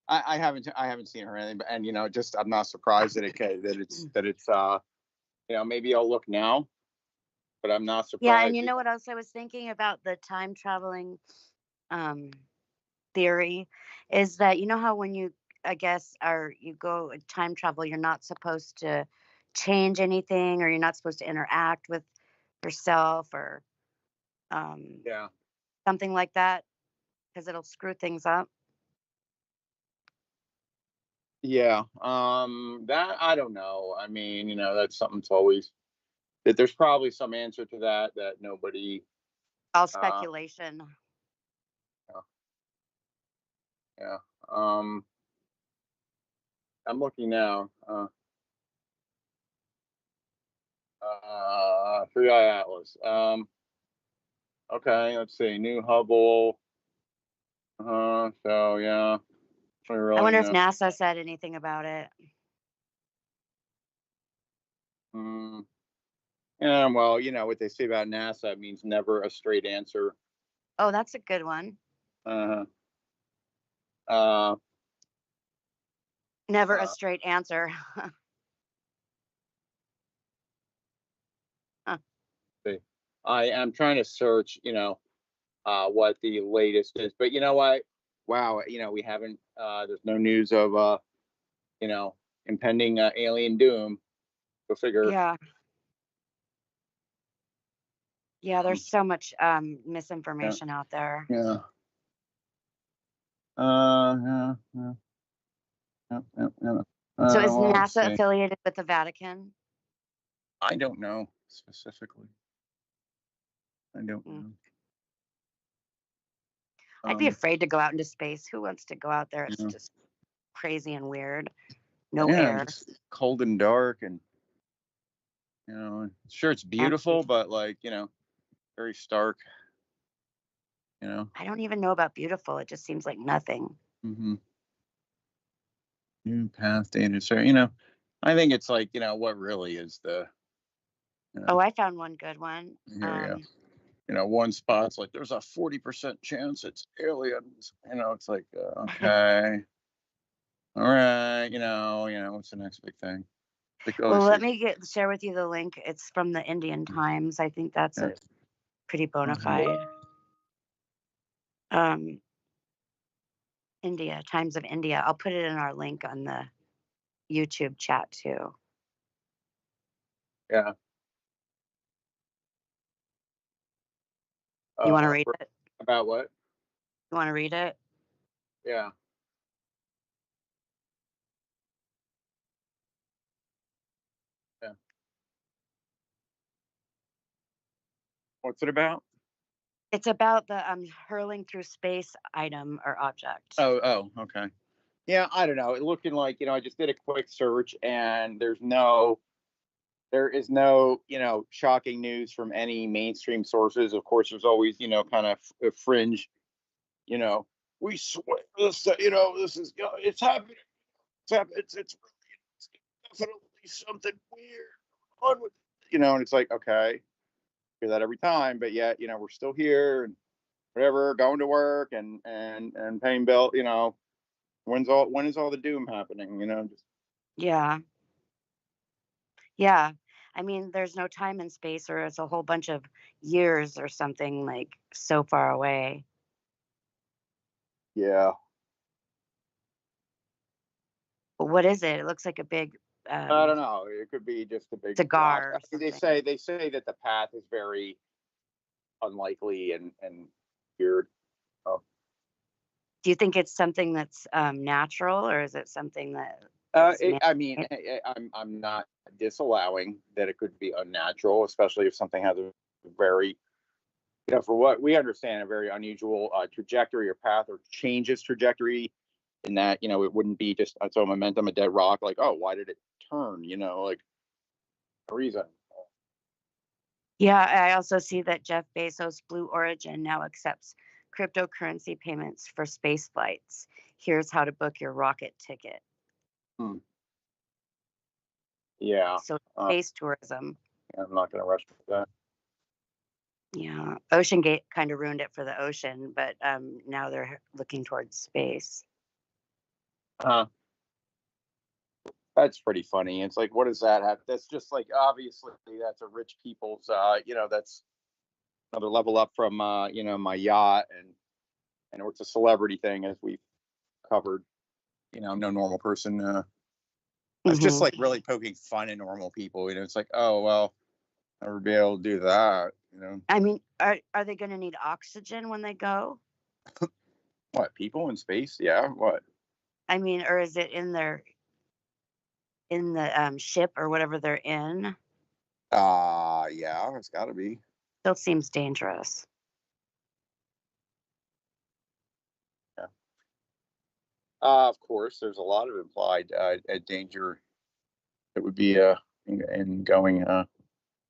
I haven't seen her anything, and just I'm not surprised that it's maybe I'll look now, but I'm not surprised. Yeah, and you know what else I was thinking about the time traveling theory is that how when you you go time travel, you're not supposed to change anything, or you're not supposed to interact with yourself or something like that, because it'll screw things up. Yeah, that I don't know. I mean, that's something that's always that there's probably some answer to that nobody. All speculation. Yeah. I'm looking now. 3i Atlas. Okay, let's see. New Hubble. So yeah. I wonder if NASA said anything about it. Yeah, well, what they say about NASA means never a straight answer. Oh, that's a good one. Never a straight answer. I am trying to search, what the latest is, but you know what? Wow, we haven't. There's no news of, impending alien doom. Go figure. Yeah. Yeah, there's so much misinformation out there. Yeah. So is NASA affiliated with the Vatican? I don't know specifically. I don't know. I'd be afraid to go out into space. Who wants to go out there? It's just crazy and weird. No air. Just cold and dark, and sure it's beautiful, but very stark. I don't even know about beautiful. It just seems like nothing. New path data. So I think it's what really is the. Oh, I found one good one. Here we go. One spot's like there's a 40% chance it's aliens. It's like okay, all right. What's the next big thing? Well, let me share with you the link. It's from the Indian Times. I think that's a pretty bona fide. India, Times of India. I'll put it in our link on the YouTube chat too. Yeah. You want to read it? About what? You want to read it? Yeah. Yeah. What's it about? It's about the hurling through space item or object. Oh, okay. Yeah, I don't know. It looking like, I just did a quick search, and there is no, shocking news from any mainstream sources. Of course, there's always, kind of a fringe, we swear this, this is, it's happening. It's definitely something weird on with, and it's like, okay, hear that every time, but yet, we're still here and whatever, going to work and paying bill, when is all the doom happening, just. Yeah. I mean, there's no time and space, or it's a whole bunch of years or something, like so far away. Yeah. But what is it? It looks like a big I don't know. It could be just a big cigar. They say that the path is very unlikely and weird. Oh. Do you think it's something that's natural, or is it something that? I'm not disallowing that it could be unnatural, especially if something has a very, for what we understand, a very unusual trajectory or path, or changes trajectory, in that, it wouldn't be just its own momentum, a dead rock, like, oh, why did it turn? Like a reason. Yeah, I also see that Jeff Bezos' Blue Origin now accepts cryptocurrency payments for space flights. Here's how to book your rocket ticket. Yeah. So space tourism. I'm not going to rush with that. Yeah, Ocean Gate kind of ruined it for the ocean, but now they're looking towards space. That's pretty funny. It's like, what does that have? That's just like, obviously, that's a rich people's, that's another level up from, my yacht, and it's a celebrity thing, as we've covered. I'm no normal person. It's just like really poking fun at normal people. It's like, oh, well, I'll never be able to do that. I mean, are they going to need oxygen when they go? What, people in space? Yeah. What? I mean, or is it in the ship or whatever they're in? Yeah, it's got to be. Still seems dangerous. Yeah. Of course, there's a lot of implied danger that would be in going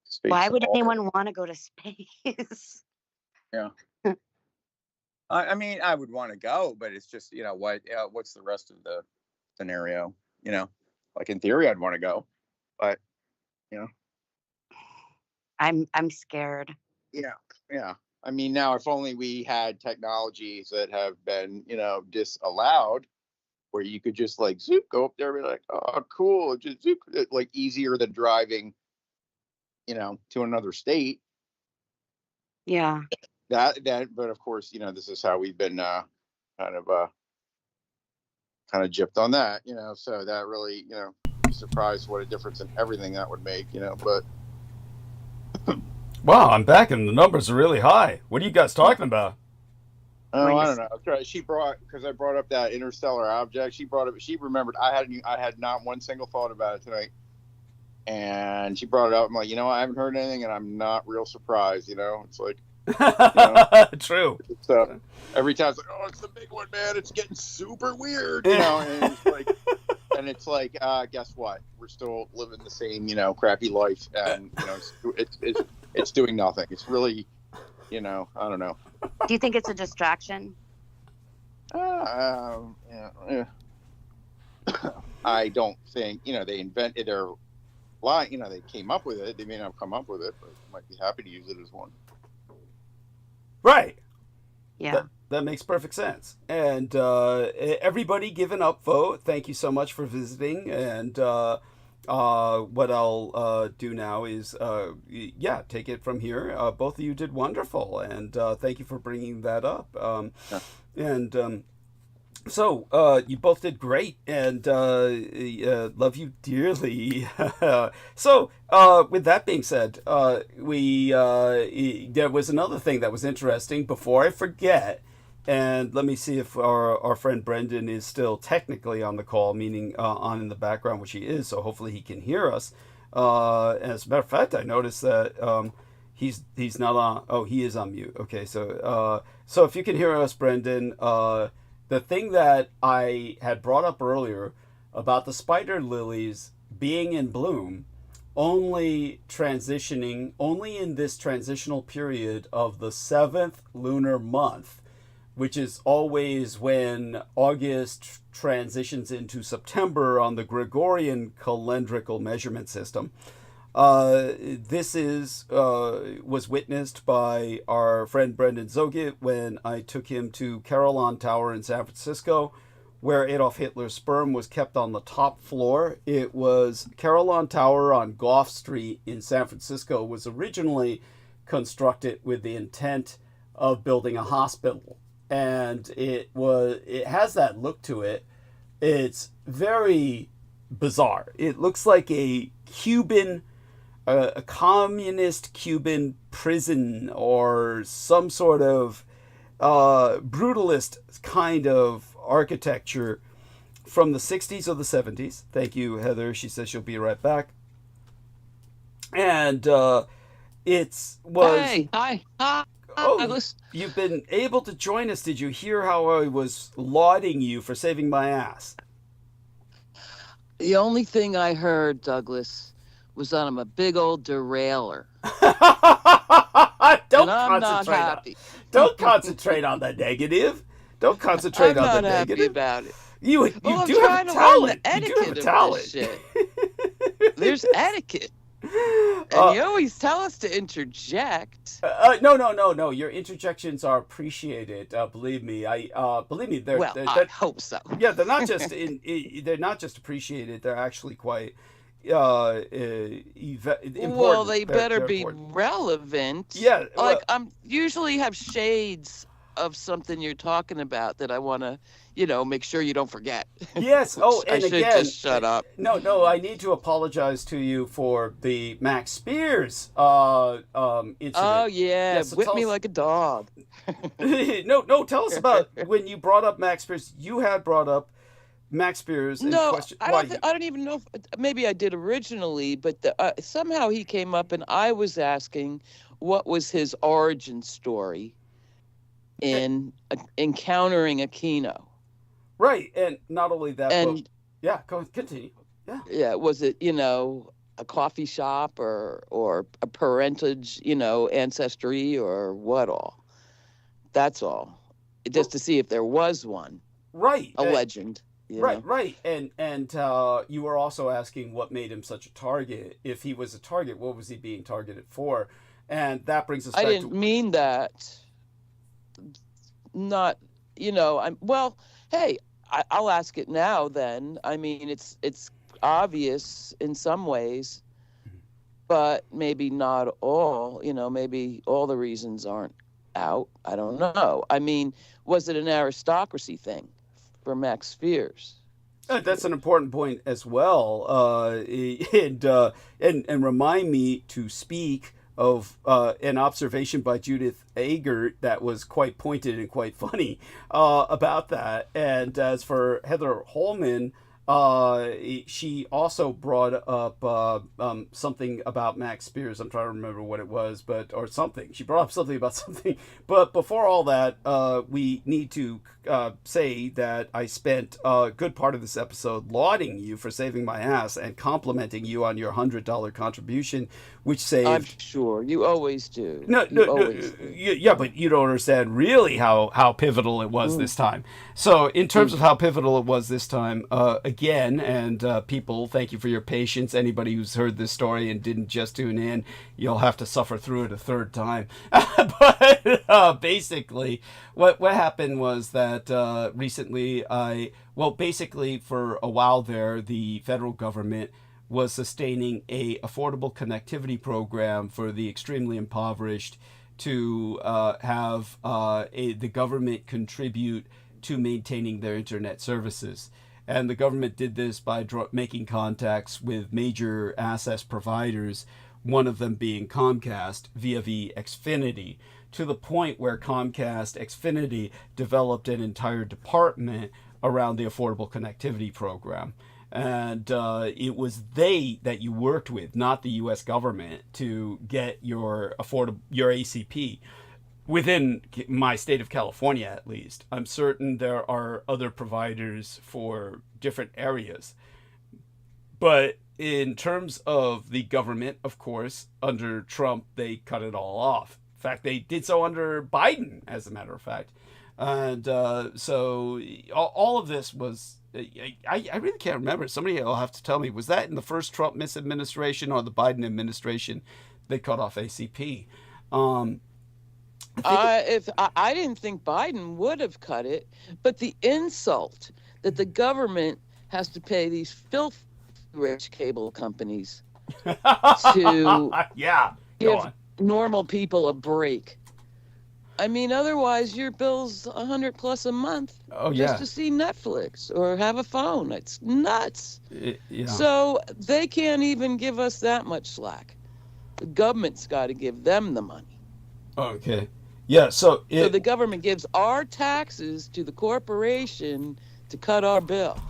space. Why would anyone want to go to space? Yeah. I mean, I would want to go, but it's just, what's the rest of the scenario? Like, in theory, I'd want to go, but I'm scared. Yeah. I mean, now, if only we had technologies that have been, disallowed, where you could just like zoop, go up there and be like, oh, cool, just zoop, like easier than driving, to another state. Yeah. That, but of course, this is how we've been kind of gypped on that, so that really, be surprised what a difference in everything that would make, but. Wow, I'm back and the numbers are really high. What are you guys talking about? Oh, I don't know. She because I brought up that interstellar object. She remembered I had not one single thought about it tonight. And she brought it up. I'm like, I haven't heard anything, and I'm not real surprised. It's like, True. So every time it's like, oh, it's the big one, man. It's getting super weird, and it's like, guess what? We're still living the same, crappy life, and it's doing nothing. It's really, I don't know. Do you think it's a distraction? Yeah. I don't think, they invented their line, they came up with it. They may not have come up with it, but might be happy to use it as one. Right. Yeah. That makes perfect sense. And everybody give an upvote. Thank you so much for visiting. And what I'll do now is, take it from here. Both of you did wonderful. And thank you for bringing that up. And so you both did great, and love you dearly. So with that being said, there was another thing that was interesting before I forget, and let me see if our friend Brendan is still technically on the call, meaning on in the background, which he is, so hopefully he can hear us. As a matter of fact, I noticed that he's not on. Oh, he is on mute. Okay, so if you can hear us, Brendan, the thing that I had brought up earlier about the spider lilies being in bloom, only in this transitional period of the 7th lunar month, which is always when August transitions into September on the Gregorian calendrical measurement system. This was witnessed by our friend Brendan Zogit when I took him to Carillon Tower in San Francisco, where Adolf Hitler's sperm was kept on the top floor. It was Carillon Tower on Gough Street in San Francisco was originally constructed with the intent of building a hospital, and it has that look to it. It's very bizarre. It looks like a communist Cuban prison or some sort of brutalist kind of architecture from the 60s or the 70s. Thank you, Heather. She says she'll be right back. And it was... Hey, hi. Douglas. You've been able to join us. Did you hear how I was lauding you for saving my ass? The only thing I heard, Douglas, was that I'm a big old derailer. Don't concentrate on the negative. Don't concentrate on the negative. I'm not happy about it. You I'm do trying have a to talent. learn the You do have a etiquette of talent. this shit. There's etiquette. And you always tell us to interject. No. Your interjections are appreciated. Believe me. Believe me. I hope so. Yeah, they're not just they're not just appreciated. They're actually quite important. Well, they better they're be important. Relevant. Yeah, like I'm usually have shades of something you're talking about that I want to, make sure you don't forget. Yes. Oh, and I should again, just shut up. No. I need to apologize to you for the Max Spears incident. Oh yeah, So whip me like a dog. No. Tell us about when you brought up Max Spears. You had brought up Max Spears. No, I don't even know. Maybe I did originally, but somehow he came up, and I was asking what was his origin story in encountering a Kino. Right, and not only that, but continue. Yeah, was it a coffee shop or a parentage, ancestry or what all? That's all. Just to see if there was one. Right. A legend. Right. And you were also asking what made him such a target. If he was a target, what was he being targeted for? And that brings us back to... I didn't mean that. Not, hey, I'll ask it now then. I mean, it's obvious in some ways, but maybe not all. Maybe all the reasons aren't out. I don't know. I mean, was it an aristocracy thing for Max Spears? That's an important point as well, and remind me to speak of an observation by Judith Agert that was quite pointed and quite funny about that. And as for Heather Holman, she also brought up something about Max Spears. I'm trying to remember what it was, or something. She brought up something about something. But before all that, we need to say that I spent a good part of this episode lauding you for saving my ass and complimenting you on your $100 contribution, which saved... I'm sure. You always do. No. Yeah, but you don't understand really how pivotal it was this time. So in terms of how pivotal it was this time, again, and people, thank you for your patience. Anybody who's heard this story and didn't just tune in, you'll have to suffer through it a third time. But basically, what happened was that recently basically for a while there, the federal government was sustaining a affordable connectivity program for the extremely impoverished to have the government contribute to maintaining their internet services. And the government did this by making contacts with major access providers, one of them being Comcast via Xfinity, to the point where Comcast Xfinity developed an entire department around the affordable connectivity program. And it was they that you worked with, not the U.S. government, to get your ACP. Within my state of California, at least. I'm certain there are other providers for different areas. But in terms of the government, of course, under Trump, they cut it all off. In fact, they did so under Biden, as a matter of fact. And so all of this was... I really can't remember. Somebody will have to tell me. Was that in the first Trump misadministration or the Biden administration they cut off ACP? I didn't think Biden would have cut it, but the insult that the government has to pay these filthy rich cable companies to give normal people a break. I mean, otherwise your bill's $100+ a month just to see Netflix or have a phone. It's nuts. So they can't even give us that much slack. The government's got to give them the money. Okay. Yeah, so the government gives our taxes to the corporation to cut our bill.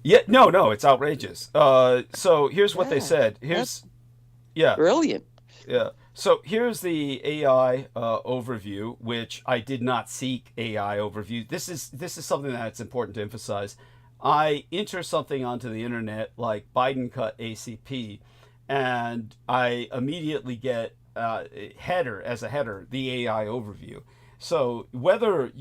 Yeah, no, it's outrageous. So here's what they said. Brilliant. Yeah. So here's the AI overview, which I did not seek AI overview. This is something that's important to emphasize. I enter something onto the internet like Biden cut ACP, and I immediately get header the AI overview. So whether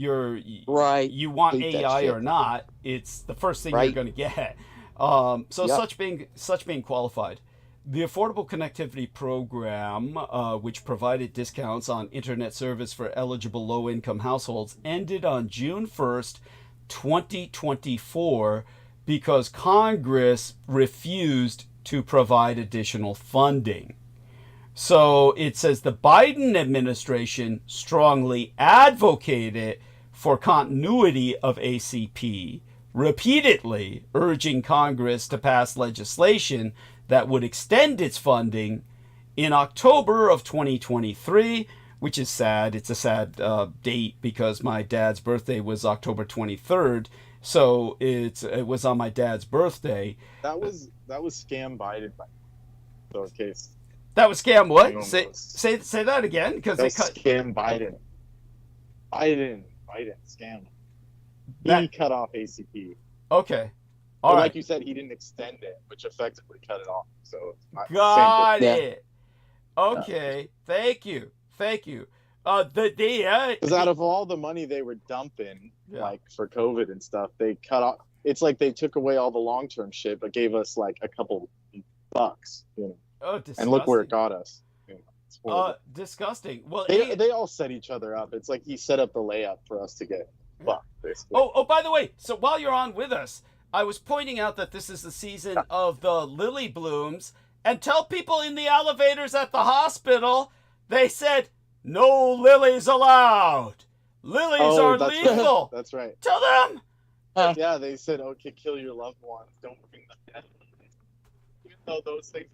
Right. you want Hate that AI shit. or not, it's the first thing Right. you're going to get. So Yep. such being qualified. The Affordable Connectivity Program, which provided discounts on internet service for eligible low-income households, ended on June 1st, 2024, because Congress refused to provide additional funding. So it says the Biden administration strongly advocated for continuity of ACP, repeatedly urging Congress to pass legislation that would extend its funding. In October of 2023, which is sad. It's a sad date because my dad's birthday was October 23rd. So it was on my dad's birthday. That was scam Biden. So in case That was scam what? anyone Say was- say that again, because that they was cut. scam Biden. Biden scam. He That- cut off ACP. Okay, But all right, like you said, he didn't extend it, which effectively cut it off. So it's not got Yeah. it. Okay, thank you. because out of all the money they were dumping, Yeah. like for COVID and stuff, they cut off. It's like they took away all the long-term shit, but gave us like a couple bucks, you know. Oh, disgusting. And look where it got us. You know, it's horrible. Disgusting. Well, they all set each other up. It's like he set up the layup for us to get fucked, basically. Oh, by the way, so while you're on with us, I was pointing out that this is the season of the lily blooms, and tell people in the elevators at the hospital, they said, no lilies allowed. Lilies are that's lethal. Right. That's right. Tell them. Yeah, they said, okay, kill your loved ones. Don't bring them death. Even though those things.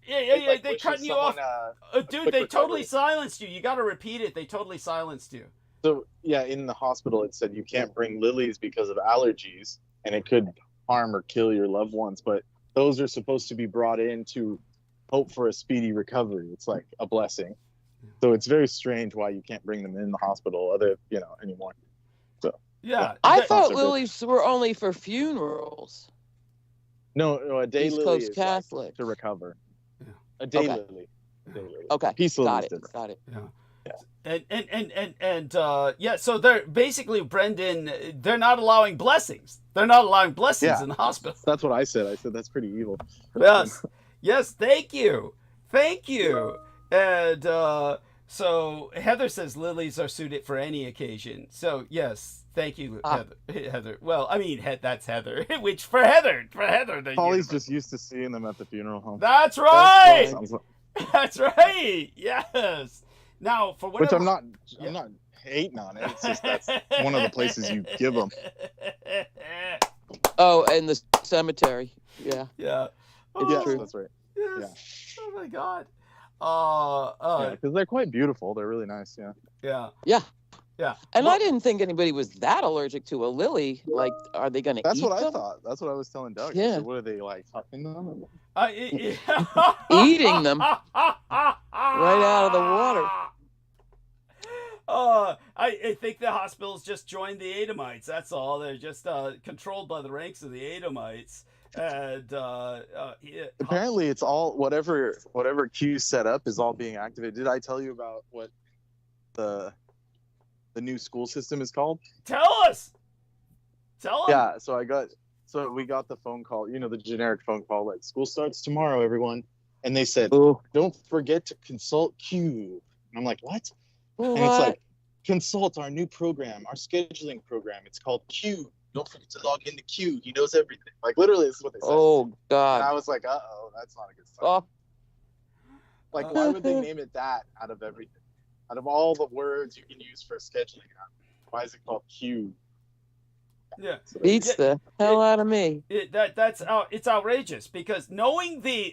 Yeah, Like they're wishing cutting you off. someone, Dude, quick they totally recovery. silenced you. You got to repeat it. They totally silenced you. So yeah, in the hospital it said you can't bring lilies because of allergies, and it could harm or kill your loved ones. But those are supposed to be brought in to hope for a speedy recovery. It's like a blessing. So it's very strange why you can't bring them in the hospital anymore. Yeah. I that- thought so good. lilies were only for funerals. No, a day East lily Coast is Catholic. like to recover. Yeah. A day Okay. lily. A day lily. Okay, Peace got lily's it. different. Got it. Yeah, so they're basically, Brendan, they're not allowing blessings. They're not allowing blessings Yeah. in the hospital. That's what I said. I said that's pretty evil. Yes, thank you. And so Heather says lilies are suited for any occasion. So yes, thank you, Heather. Well, I mean, that's Heather, which for Heather, they're Polly's universal. just used to seeing them at the funeral home. That's right. Sounds like- That's right. Yes. Now, for Which whatever. I'm not hating on it. It's just that's one of the places you give them. Oh, and the cemetery. Yeah. Yeah. Yes, Oh, that's right. yes. Oh my God. Because they're quite beautiful. They're really nice. Yeah. Yeah. Yeah. Yeah. And Well- I didn't think anybody was that allergic to a lily. Like, are they going to eat That's what I them? thought. That's what I was telling Doug. Yeah. So what are they like huffing them? Eating them right out of the water. I think the hospitals just joined the Edomites. That's all. They're just controlled by the ranks of the Edomites. And Apparently, it's all whatever Q set up is all being activated. Did I tell you about what the new school system is called? tell us. Yeah. So we got the phone call. You know, the generic phone call like school starts tomorrow, everyone. And they said, Ooh. don't forget to consult Q. And I'm like, what? And it's What? like, consult our new program, our scheduling program. It's called Q. Don't forget to log into Q. He knows everything. Like literally, this is what they said. Oh, And God. I was like, that's not a good sign. Oh, Like, why would they name it that out of everything? Out of all the words you can use for a scheduling app, why is it called Q? Yeah. So beats the hell out of me. It's outrageous because knowing the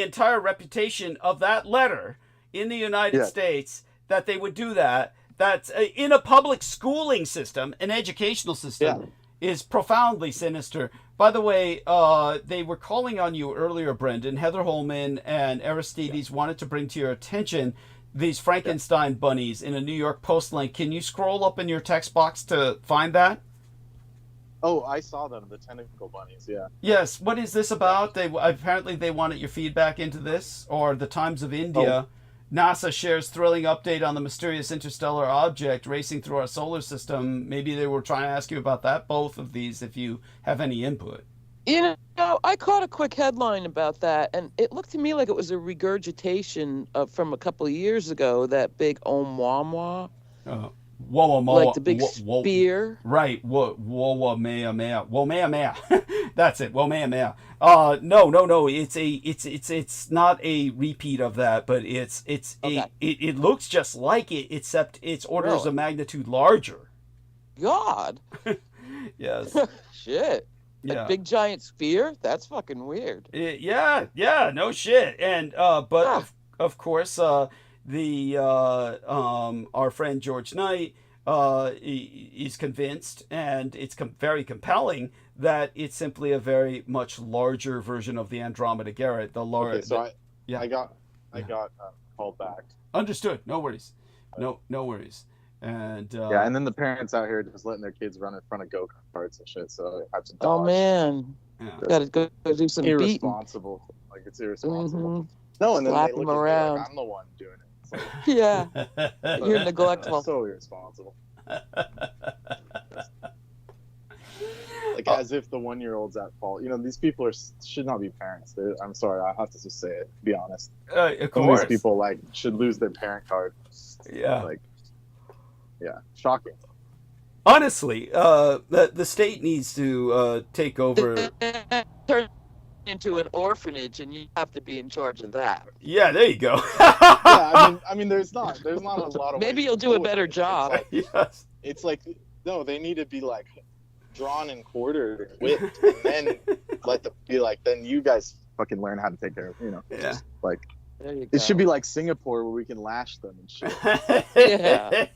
entire reputation of that letter in the United Yeah. States, that they would do that. That's in a public schooling system, an educational system. is profoundly sinister. By the way, they were calling on you earlier, Brendan. Heather Holman and Aristides wanted to bring to your attention these Frankenstein bunnies in a New York Post link. Can you scroll up in your text box to find that? Oh, I saw them, the tentacle bunnies, yeah. Yes. What is this about? Apparently they wanted your feedback into this, or the Times of India. NASA shares thrilling update on the mysterious interstellar object racing through our solar system. Maybe they were trying to ask you about that, both of these, if you have any input. You know, I caught a quick headline about that, and it looked to me like it was a regurgitation from a couple of years ago, that big Oumuamua. Like the big spear. Right. Wōmea. That's it. Wōmea. No. It's not a repeat of that, but it looks just like it, except it's orders of magnitude larger. God. Yes. Shit. A big giant spear? That's fucking weird. Yeah, no shit. And but of course, our friend George Knight is convinced, and it's very compelling, that it's simply a very much larger version of the Andromeda Garret. I got called back. Understood. No worries. No worries. And and then the parents out here just letting their kids run in front of go-karts and shit, so I have to dodge. Oh man, gotta go do some irresponsible beating. Like, it's irresponsible. Mm-hmm. No, and then slap they look them at around. me like I'm the one doing it. It's like, yeah, you're neglectful. So irresponsible. Like, as if the 1-year-old's at fault. You know, these people should not be parents. I'm sorry, I have to just say it. Be honest. Of Some course. of these people should lose their parent card. Yeah. Shocking. Honestly, the state needs to take over. Turn into an orphanage, and you have to be in charge of that. Yeah, there you go. I mean, there's not a lot of. Maybe you'll do a better job. Yes. It's like, no, they need to be drawn and quartered and whipped, and then let them be then you guys fucking learn how to take care of, Yeah. There you go. It should be like Singapore, where we can lash them and shit. Yeah.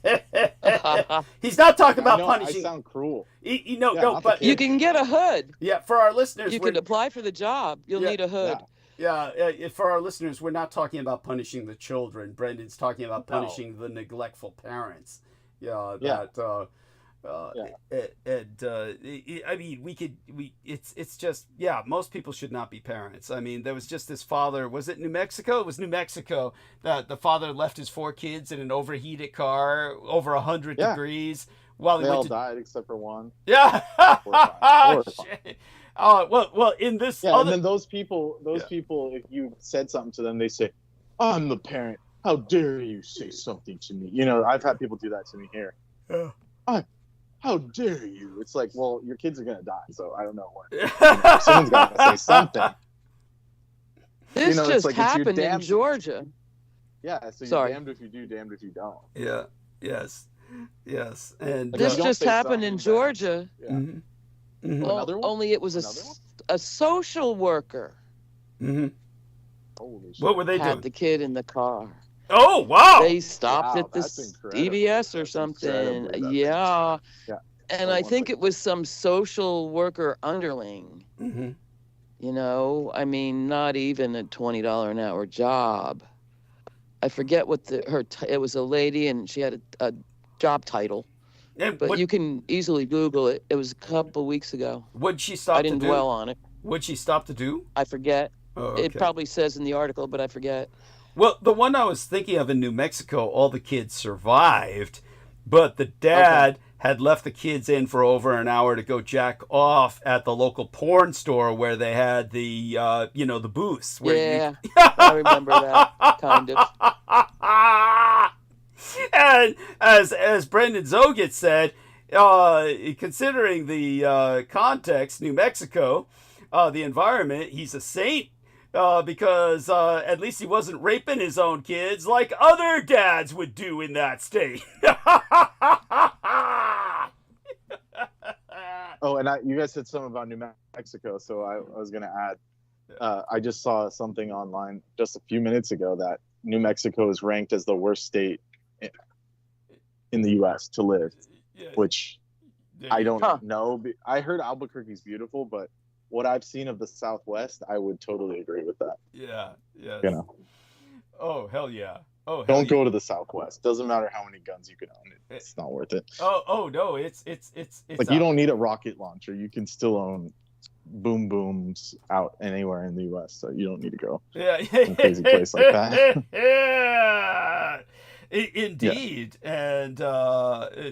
He's not talking about punishing. I sound cruel. But you can get a hood. Yeah, for our listeners, you can apply for the job. You'll need a hood. Yeah, for our listeners, we're not talking about punishing the children. Brendan's talking about punishing the neglectful parents. I mean, it's just, most people should not be parents. I mean, there was just this father, was it New Mexico? It was New Mexico, that the father left his 4 kids in an overheated car over 100 degrees while they all died except for one. Yeah. Shit. Well, in this. Yeah, and then those people, if you said something to them, they say, "I'm the parent. How dare you say something to me?" You know, I've had people do that to me here. Yeah. How dare you? It's like, well, your kids are gonna die, so I don't know what. Someone's got to say something. This just happened in Georgia. Yeah, so you're damned if you do, damned if you don't. Yeah. Yes. And this just happened in Georgia. Yeah. Mm-hmm. Mm-hmm. Only it was a social worker. Mm-hmm. Holy shit. What were they doing? Had the kid in the car. Oh, wow. They stopped at this DVS or something. Yeah. And I think it was some social worker underling. Mm-hmm. You know, I mean, not even a $20 an hour job. I forget what it was a lady, and she had a job title. But you can easily Google it. It was a couple weeks ago. What'd she stop to do? I didn't dwell on it. What'd she stop to do? I forget. Oh, okay. It probably says in the article, but I forget. Well, the one I was thinking of in New Mexico, all the kids survived, but the dad had left the kids in for over an hour to go jack off at the local porn store where they had the, the booths. Where I remember that, kind of. And as Brendan Zogit said, considering the context, New Mexico, the environment, he's a saint. Because at least he wasn't raping his own kids like other dads would do in that state. And you guys said something about New Mexico, so I was going to add, I just saw something online just a few minutes ago that New Mexico is ranked as the worst state in the U.S. to live, which I don't Huh. know. I heard Albuquerque's beautiful, but what I've seen of the Southwest, I would totally agree with that. Yeah. Yes. You know, Oh, hell yeah. Oh, hell don't yeah. go to the Southwest. Doesn't matter how many guns you can own. It's not worth it. Oh no, it's Like, you don't need a rocket launcher. You can still own boom booms out anywhere in the U.S. So you don't need to go yeah, to a crazy place like that. Yeah. Indeed. And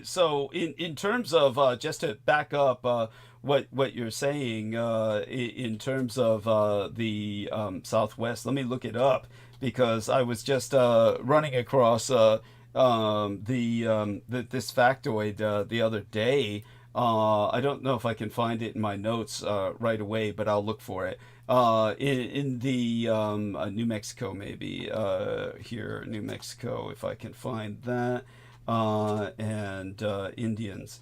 so in terms of just to back up what you're saying in terms of the Southwest, let me look it up because I was just running across this factoid the other day. I don't know if I can find it in my notes right away, but I'll look for it. In the New Mexico, maybe here, New Mexico, if I can find that. And Indians.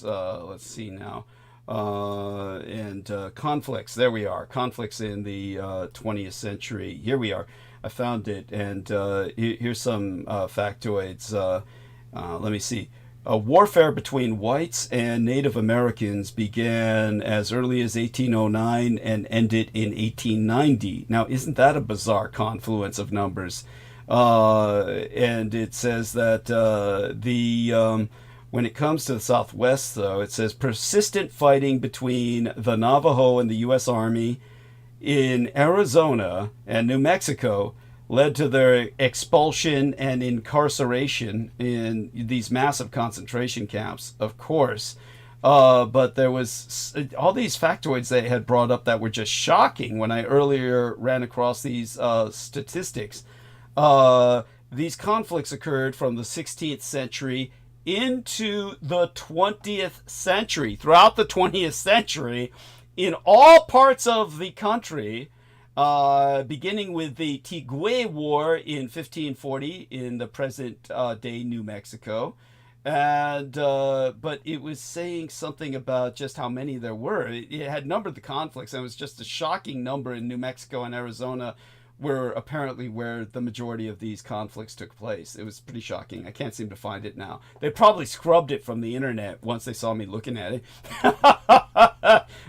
Let's see now. And conflicts. There we are. Conflicts in the 20th century. Here we are. I found it, and here's some factoids. Let me see. Warfare between whites and Native Americans began as early as 1809 and ended in 1890. Now, isn't that a bizarre confluence of numbers? And it says that when it comes to the Southwest, though, it says persistent fighting between the Navajo and the U.S. Army in Arizona and New Mexico led to their expulsion and incarceration in these massive concentration camps, of course. But there was all these factoids they had brought up that were just shocking when I earlier ran across these statistics. These conflicts occurred from the 16th century into the 20th century. Throughout the 20th century, in all parts of the country, beginning with the Tigüe War in 1540 in the present day New Mexico. And but it was saying something about just how many there were. It had numbered the conflicts, and it was just a shocking number in New Mexico and Arizona were apparently where the majority of these conflicts took place. It was pretty shocking. I can't seem to find it now. They probably scrubbed it from the internet once they saw me looking at it.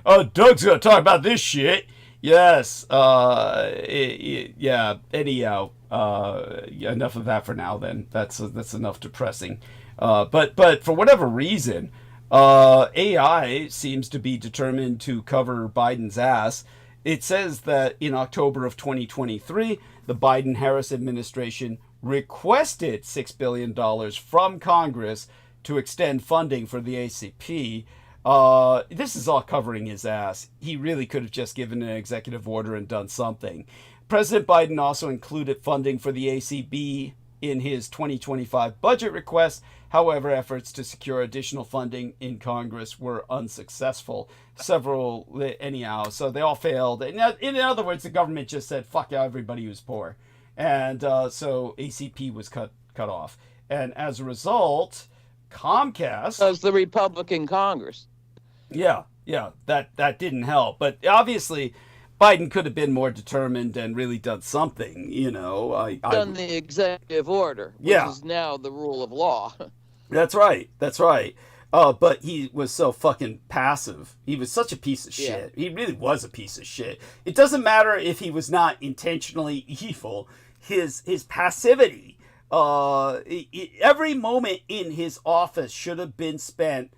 Oh, Doug's going to talk about this shit. Yes. Yeah. Anyhow, enough of that for now. Then that's enough depressing. But for whatever reason, AI seems to be determined to cover Biden's ass. It says that in October of 2023, the Biden-Harris administration requested $6 billion from Congress to extend funding for the ACP. This is all covering his ass. He really could have just given an executive order and done something. President Biden also included funding for the ACB in his 2025 budget request. However, efforts to secure additional funding in Congress were unsuccessful. Anyhow, so they all failed. In other words, the government just said, fuck everybody who's poor. And so ACP was cut off. And as a result, Comcast... Because the Republican Congress. Yeah, that didn't help. But obviously, Biden could have been more determined and really done something, Done the executive order, which is now the rule of law. That's right. But he was so fucking passive. He was such a piece of shit. He really was a piece of shit. It doesn't matter if he was not intentionally evil. His passivity, every moment in his office should have been spent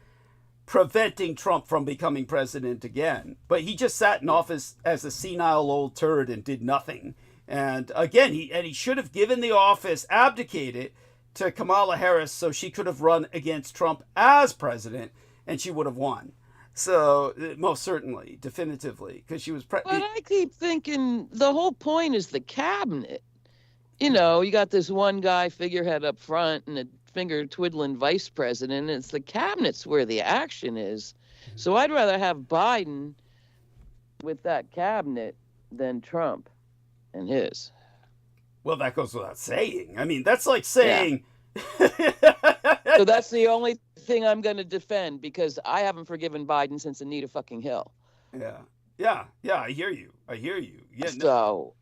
preventing Trump from becoming president again. But he just sat in office as a senile old turd and did nothing. And again, he should have given the office, abdicated to Kamala Harris so she could have run against Trump as president, and she would have won. So, most certainly, definitively, because she was But I keep thinking the whole point is the cabinet. You got this one guy figurehead up front and a finger twiddling vice president. And it's the cabinet's where the action is. So I'd rather have Biden with that cabinet than Trump and his. Well, that goes without saying. I mean, that's like saying... So that's the only thing I'm going to defend, because I haven't forgiven Biden since Anita fucking Hill. Yeah, I hear you. Yeah. So,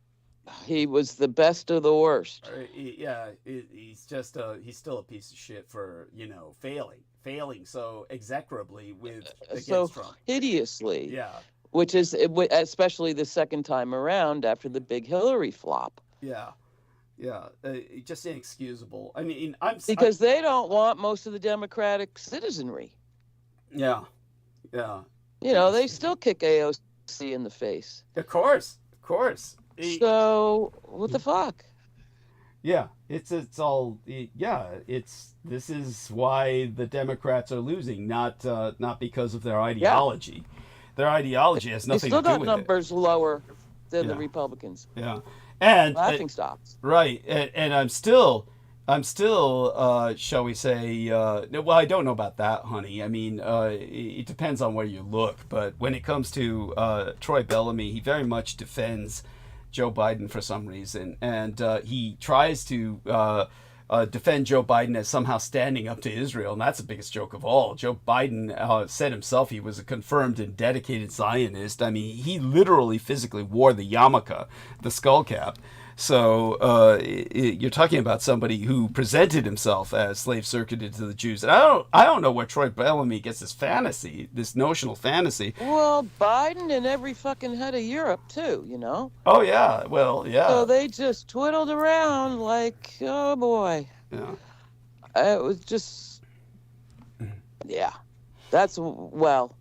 He was the best of the worst. He's just he's still a piece of shit for, you know, failing so execrably against Trump. Hideously. Yeah. Which is especially the second time around after the big Hillary flop. Yeah. Just inexcusable. I mean, because they don't want most of the Democratic citizenry. Yeah. You know, they still kick AOC in the face. Of course. So what the fuck? Yeah, it's all this is why the Democrats are losing, not because of their ideology. Yeah. Their ideology has nothing to do with it. They still got numbers lower than the Republicans. Yeah, and laughing stocks. Right, and I'm still, shall we say? Well, I don't know about that, honey. I mean, it depends on where you look. But when it comes to Troy Bellamy, he very much defends Joe Biden for some reason, and he tries to defend Joe Biden as somehow standing up to Israel, and that's the biggest joke of all. Joe Biden said himself he was a confirmed and dedicated Zionist. I mean, he literally physically wore the yarmulke, the skull cap. So you're talking about somebody who presented himself as slave circuited to the Jews. And I don't know where Troy Bellamy gets this fantasy, this notional fantasy. Well, Biden and every fucking head of Europe too, you know. Oh yeah, well yeah. So they just twiddled around like, oh boy. Yeah. It was just, yeah. That's, well,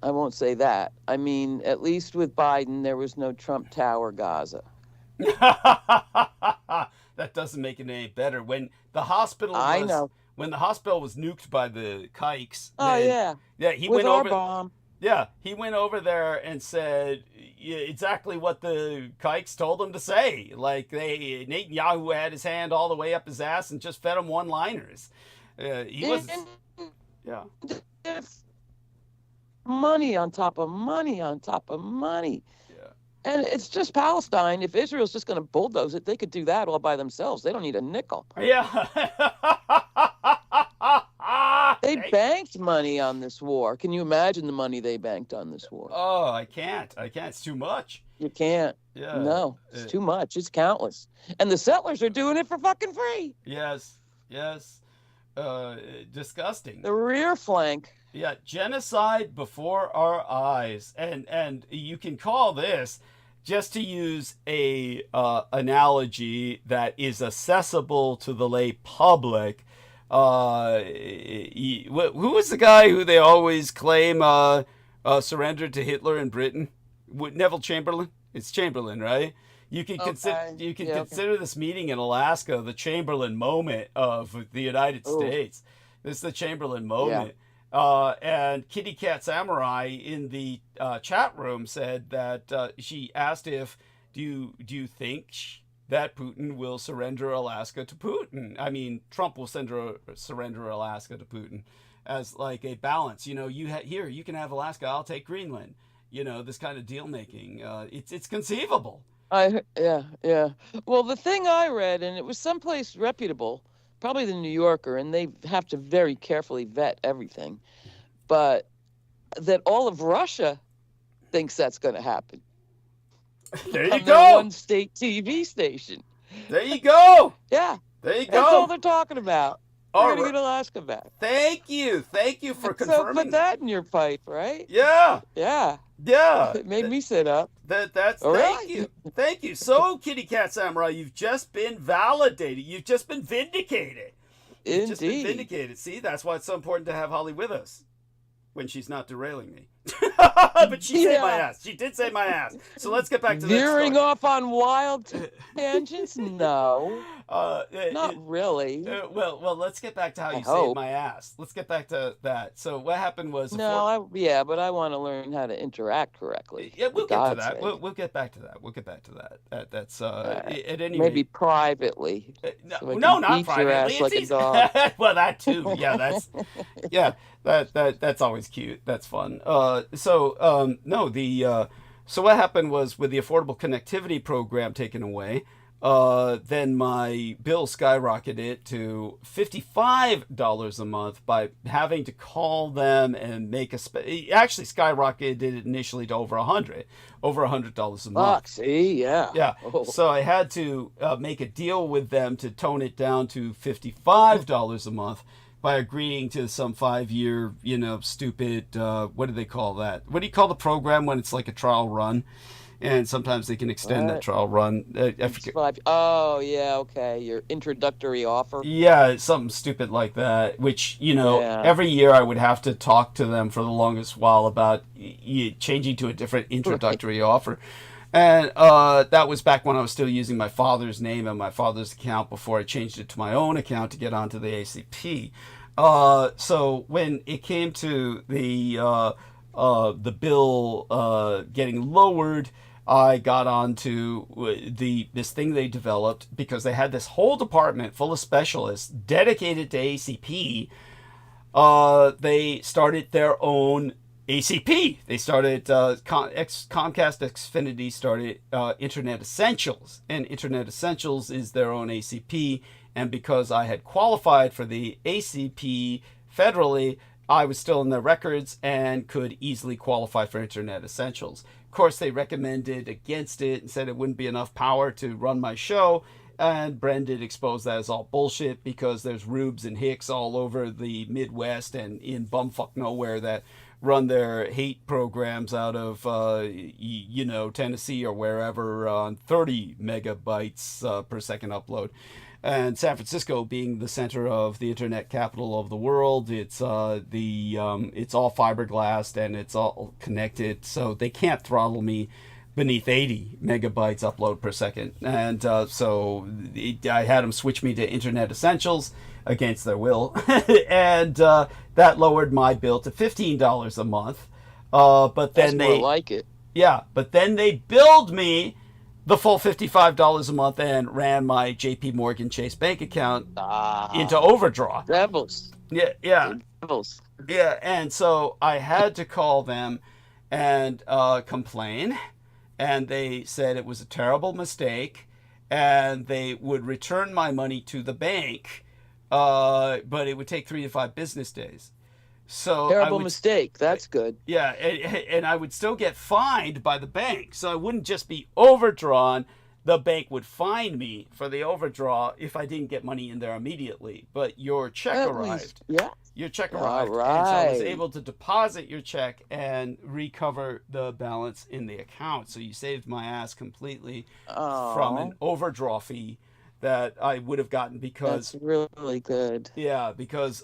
I won't say that. I mean, at least with Biden, there was no Trump Tower Gaza. That doesn't make it any better. When the hospital when the hospital was nuked by the kikes. He with went our over. Bomb. Yeah, he went over there and said exactly what the kikes told him to say. Like Netanyahu had his hand all the way up his ass and just fed him one-liners. Money on top of money on top of money. And it's just Palestine. If Israel's just going to bulldoze it, they could do that all by themselves. They don't need a nickel. Yeah. They banked money on this war. Can you imagine the money they banked on this war? Oh, I can't. It's too much. You can't. Yeah. No, it's too much. It's countless. And the settlers are doing it for fucking free. Yes. Disgusting. The rear flank. Yeah, genocide before our eyes. And you can call this, just to use a analogy that is accessible to the lay public. Who was the guy who they always claim surrendered to Hitler in Britain? Neville Chamberlain? It's Chamberlain, right? You can consider this meeting in Alaska the Chamberlain moment of the United States. This is the Chamberlain moment. And Kitty Cat Samurai in the chat room said that she asked if, do you think that Putin will surrender Alaska to Putin? I mean, Trump will surrender Alaska to Putin as like a balance. You know, you can have Alaska, I'll take Greenland. You know, this kind of deal making. It's conceivable. Yeah. Well, the thing I read, and it was someplace reputable, probably the New Yorker, and they have to very carefully vet everything, but that all of Russia thinks that's going to happen. There you on go. Their one state TV station. There you go. Yeah. There you go. That's all they're talking about. We're going to get Alaska back. Thank you for confirming. So put that in your pipe, right? Yeah. It made me sit up. Thank you. So, Kitty Cat Samurai, you've just been validated. You've just been vindicated. Indeed. Just been vindicated. See, that's why it's so important to have Holly with us when she's not derailing me. But she saved my ass. She did save my ass. So let's get back to veering off on wild tangents. No, not really. Well, let's get back to how you saved my ass. Let's get back to that. So what happened was but I want to learn how to interact correctly. Yeah, we'll get to that. We'll get back to that. That's at any maybe rate. privately. No, not privately. Like a dog. Well, that too. Yeah, that's always cute. That's fun. So what happened was with the Affordable Connectivity Program taken away, then my bill skyrocketed to $55 a month by having to call them and make it actually skyrocketed initially to over $100 a month. See, yeah. Yeah. Oh. So I had to make a deal with them to tone it down to $55 a month by agreeing to some 5-year, stupid, what do they call that? What do you call the program when it's like a trial run? And sometimes they can extend that trial run. I forget. Oh, yeah, okay. Your introductory offer. Yeah, something stupid like that, which, every year I would have to talk to them for the longest while about changing to a different introductory offer. And that was back when I was still using my father's name and my father's account before I changed it to my own account to get onto the ACP. So when it came to the bill getting lowered, I got onto this thing they developed because they had this whole department full of specialists dedicated to ACP. They started their own ACP. They started Comcast Xfinity started Internet Essentials, and Internet Essentials is their own ACP. And because I had qualified for the ACP federally, I was still in their records and could easily qualify for Internet Essentials. Of course, they recommended against it and said it wouldn't be enough power to run my show. And Brendan exposed that as all bullshit because there's rubes and hicks all over the Midwest and in bumfuck nowhere that run their hate programs out of, Tennessee or wherever on 30 megabytes per second upload. And San Francisco being the center of the internet capital of the world, it's all fiberglassed and it's all connected, so they can't throttle me beneath 80 megabytes upload per second. And so I had them switch me to Internet Essentials against their will, and that lowered my bill to $15 a month. But then That's more like it. Yeah, but then they billed me the full $55 a month and ran my JP Morgan Chase bank account into overdraw. Devils. Yeah. Devils. Yeah, and so I had to call them and complain, and they said it was a terrible mistake, and they would return my money to the bank, but it would take 3 to 5 business days. So terrible mistake. That's good. Yeah, and I would still get fined by the bank. So I wouldn't just be overdrawn. The bank would fine me for the overdraw if I didn't get money in there immediately. But your check arrived. Yeah. Your check arrived. All right. And so I was able to deposit your check and recover the balance in the account. So you saved my ass completely from an overdraw fee that I would have gotten because that's really good. Yeah, because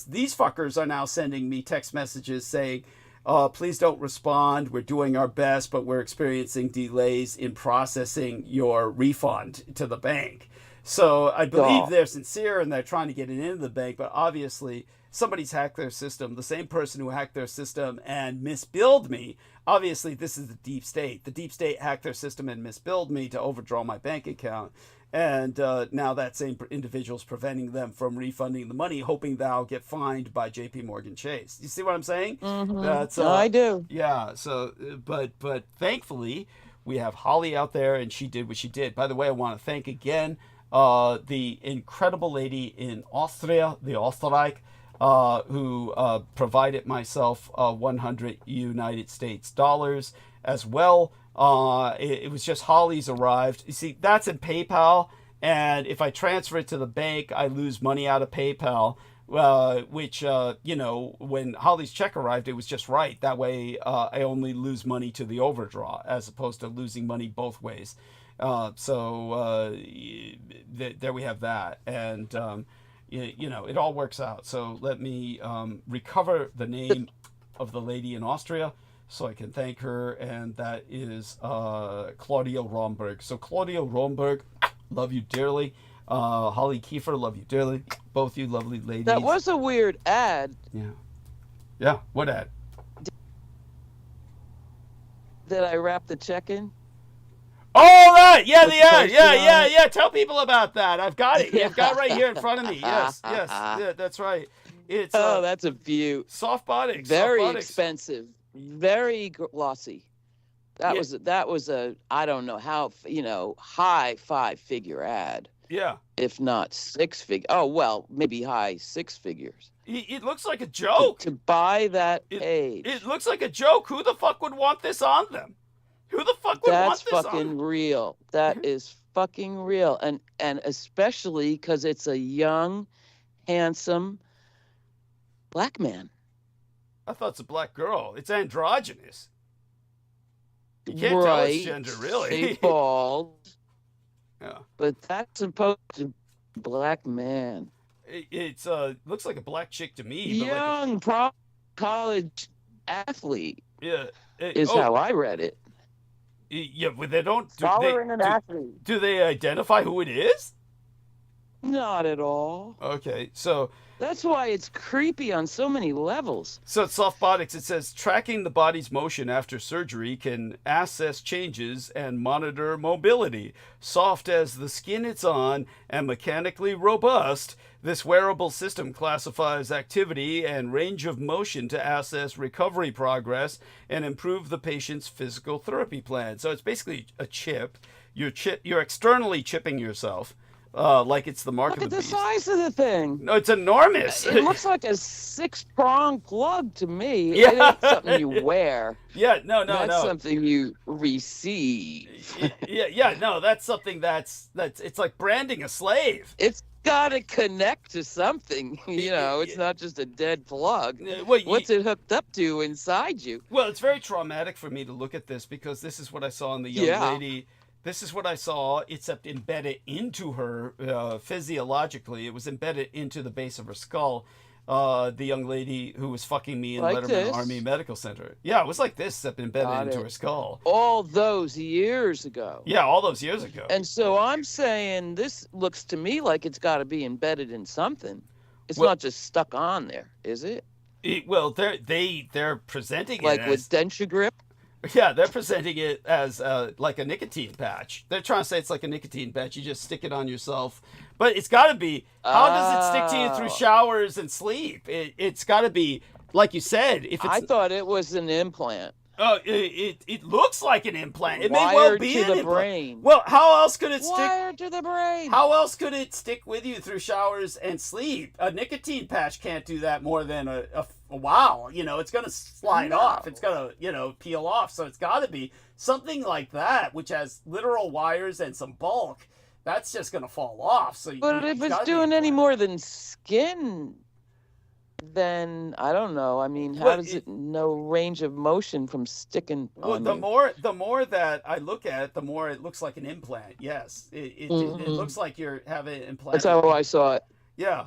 these fuckers are now sending me text messages saying, please don't respond. We're doing our best, but we're experiencing delays in processing your refund to the bank. So I believe they're sincere and they're trying to get it into the bank, but obviously somebody's hacked their system. The same person who hacked their system and misbilled me. Obviously, this is the deep state. The deep state hacked their system and misbilled me to overdraw my bank account. And now that same individual's preventing them from refunding the money, hoping that I'll get fined by JP Morgan Chase. You see what I'm saying? Mm-hmm. That's, I do. Yeah. So, but thankfully, we have Holly out there, and she did what she did. By the way, I want to thank again the incredible lady in Austria, the Österreich, who provided myself 100 United States dollars as well. It was just Holly's arrived. You see, that's in PayPal, and if I transfer it to the bank, I lose money out of PayPal, which, when Holly's check arrived, it was just right. That way, I only lose money to the overdraw as opposed to losing money both ways. So there we have that. And, it all works out. So let me recover the name of the lady in Austria, so I can thank her, and that is Claudia Romberg. So Claudia Romberg, love you dearly. Holly Kiefer, love you dearly. Both you lovely ladies. That was a weird ad. Yeah, what ad? Did I wrap the check in? Oh, right. Yeah, the ad. Yeah. Tell people about that. I've got it. I've got it right here in front of me. Yes. Yeah, that's right. It's that's a beaut. Soft bodies. Very expensive. Very glossy. That Yeah. was a I don't know how, high 5-figure ad, Yeah. if not 6-figure. Oh well, maybe high 6 figures. It looks like a joke. To buy that page. It looks like a joke. Who the fuck would want this on them? Who the fuck would That's want this on fucking them? real. That is fucking real. And especially because it's a young, handsome black man. I thought it's a black girl. It's androgynous. You can't tell its gender, really. Shaped bald. Yeah. But that's supposed to be a black man. It's looks like a black chick to me. But Young college athlete yeah. is how I read it. Yeah, but they don't. Following an athlete. Do they identify who it is? Not at all. Okay, so That's why it's creepy on so many levels. at Softbotics, it says tracking the body's motion after surgery can assess changes and monitor mobility. Soft as the skin it's on and mechanically robust, this wearable system classifies activity and range of motion to assess recovery progress and improve the patient's physical therapy plan. So it's basically a chip. You're externally chipping yourself. Like it's the mark Look of at the the beast. size of the thing. No, it's enormous. It looks like a 6-prong plug to me. Yeah. It ain't something you wear. Yeah, no. That's something you receive. Yeah, no, that's something that's it's like branding a slave. It's got to connect to something. It's not just a dead plug. Well, What's it hooked up to inside you? Well, it's very traumatic for me to look at this because this is what I saw in the young lady. This is what I saw, except embedded into her physiologically. It was embedded into the base of her skull. The young lady who was fucking me in Like Letterman this? Army Medical Center. Yeah, it was like this, except embedded into her skull. All those years ago. Yeah, all those years ago. And so I'm saying this looks to me like it's got to be embedded in something. It's Well- not just stuck on there, is it? Well, they're presenting it Like as, with denture grip? yeah, they're presenting it as like a nicotine patch. They're trying to say it's like a nicotine patch. You just stick it on yourself. But it's got to be, how does it stick to you through Oh. showers and sleep? It's got to be, like you said, if it's... I thought it was an implant. Oh, it looks like an implant. It may well Wired be to an the implant. brain. Well, how else could it stick? Wired to the brain. How else could it stick with you through showers and sleep? A nicotine patch can't do that more than a while. It's going to slide No. off. It's going to, peel off. So it's got to be something like that, which has literal wires and some bulk. That's just going to fall off. So, But if it's doing any more than skin, then I don't know. I mean, how Well, does it know range of motion from sticking Well, on the you? more that I look at it, the more it looks like an implant. Yes, it looks like you're having it implanted. That's how I saw it. Yeah,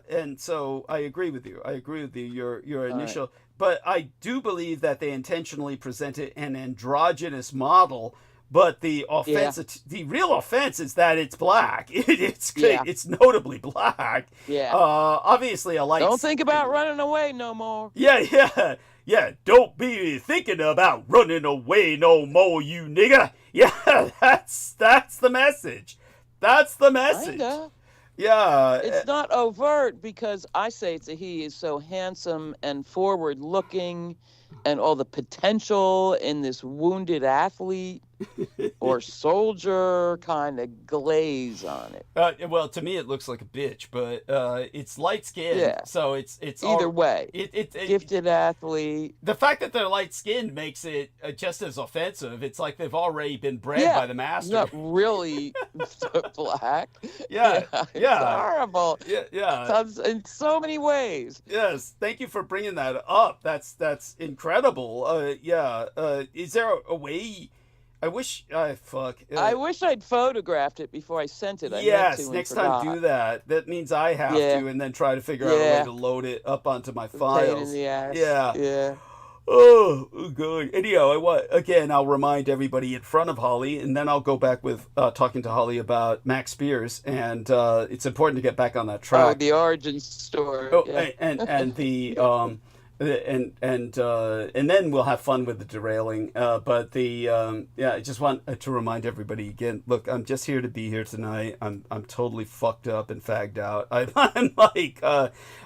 and so I agree with you. Your right. initial, but I do believe that they intentionally presented an androgynous model. But the offense, the real offense, is that it's black. It's notably black. Yeah. Obviously a light. Don't think about running away no more. Yeah. Don't be thinking about running away no more, you nigga. Yeah, that's the message. That's the message. Kinda. Yeah. It's not overt because I say it's he is so handsome and forward looking and all the potential in this wounded athlete or soldier kind of glaze on it. Well, to me, it looks like a bitch, but it's light skin. Yeah. So it's Either way, It gifted athlete. the fact that they're light skinned makes it just as offensive. It's like they've already been bred Yeah, by the master. Not really black. Yeah, It's yeah. horrible. Yeah. In so many ways. Yes. Thank you for bringing that up. That's incredible. Is there a way? I wish. Fuck. I wish I'd photographed it before I sent it. I meant Yes, to and next time forgot. do that. That means I have Yeah. to, and then try to figure out a way to load it up onto my Pain files. in the ass. Yeah. Yeah. Oh, good. Anyhow, again, I'll remind everybody in front of Holly, and then I'll go back with talking to Holly about Max Spears, and it's important to get back on that track. Oh, the origin story. Oh, yeah. and the and then we'll have fun with the derailing. But I just want to remind everybody again. Look, I'm just here to be here tonight. I'm totally fucked up and fagged out. I'm like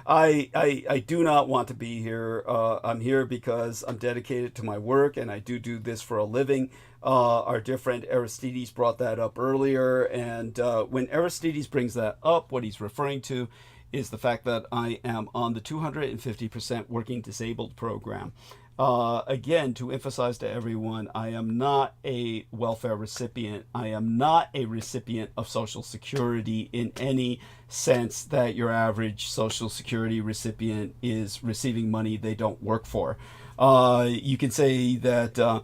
I do not want to be here. I'm here because I'm dedicated to my work, and I do this for a living. Our dear friend Aristides brought that up earlier, and when Aristides brings that up, what he's referring to is the fact that I am on the 250% working disabled program. Again, to emphasize to everyone, I am not a welfare recipient. I am not a recipient of Social Security in any sense that your average Social Security recipient is receiving money they don't work for. You can say that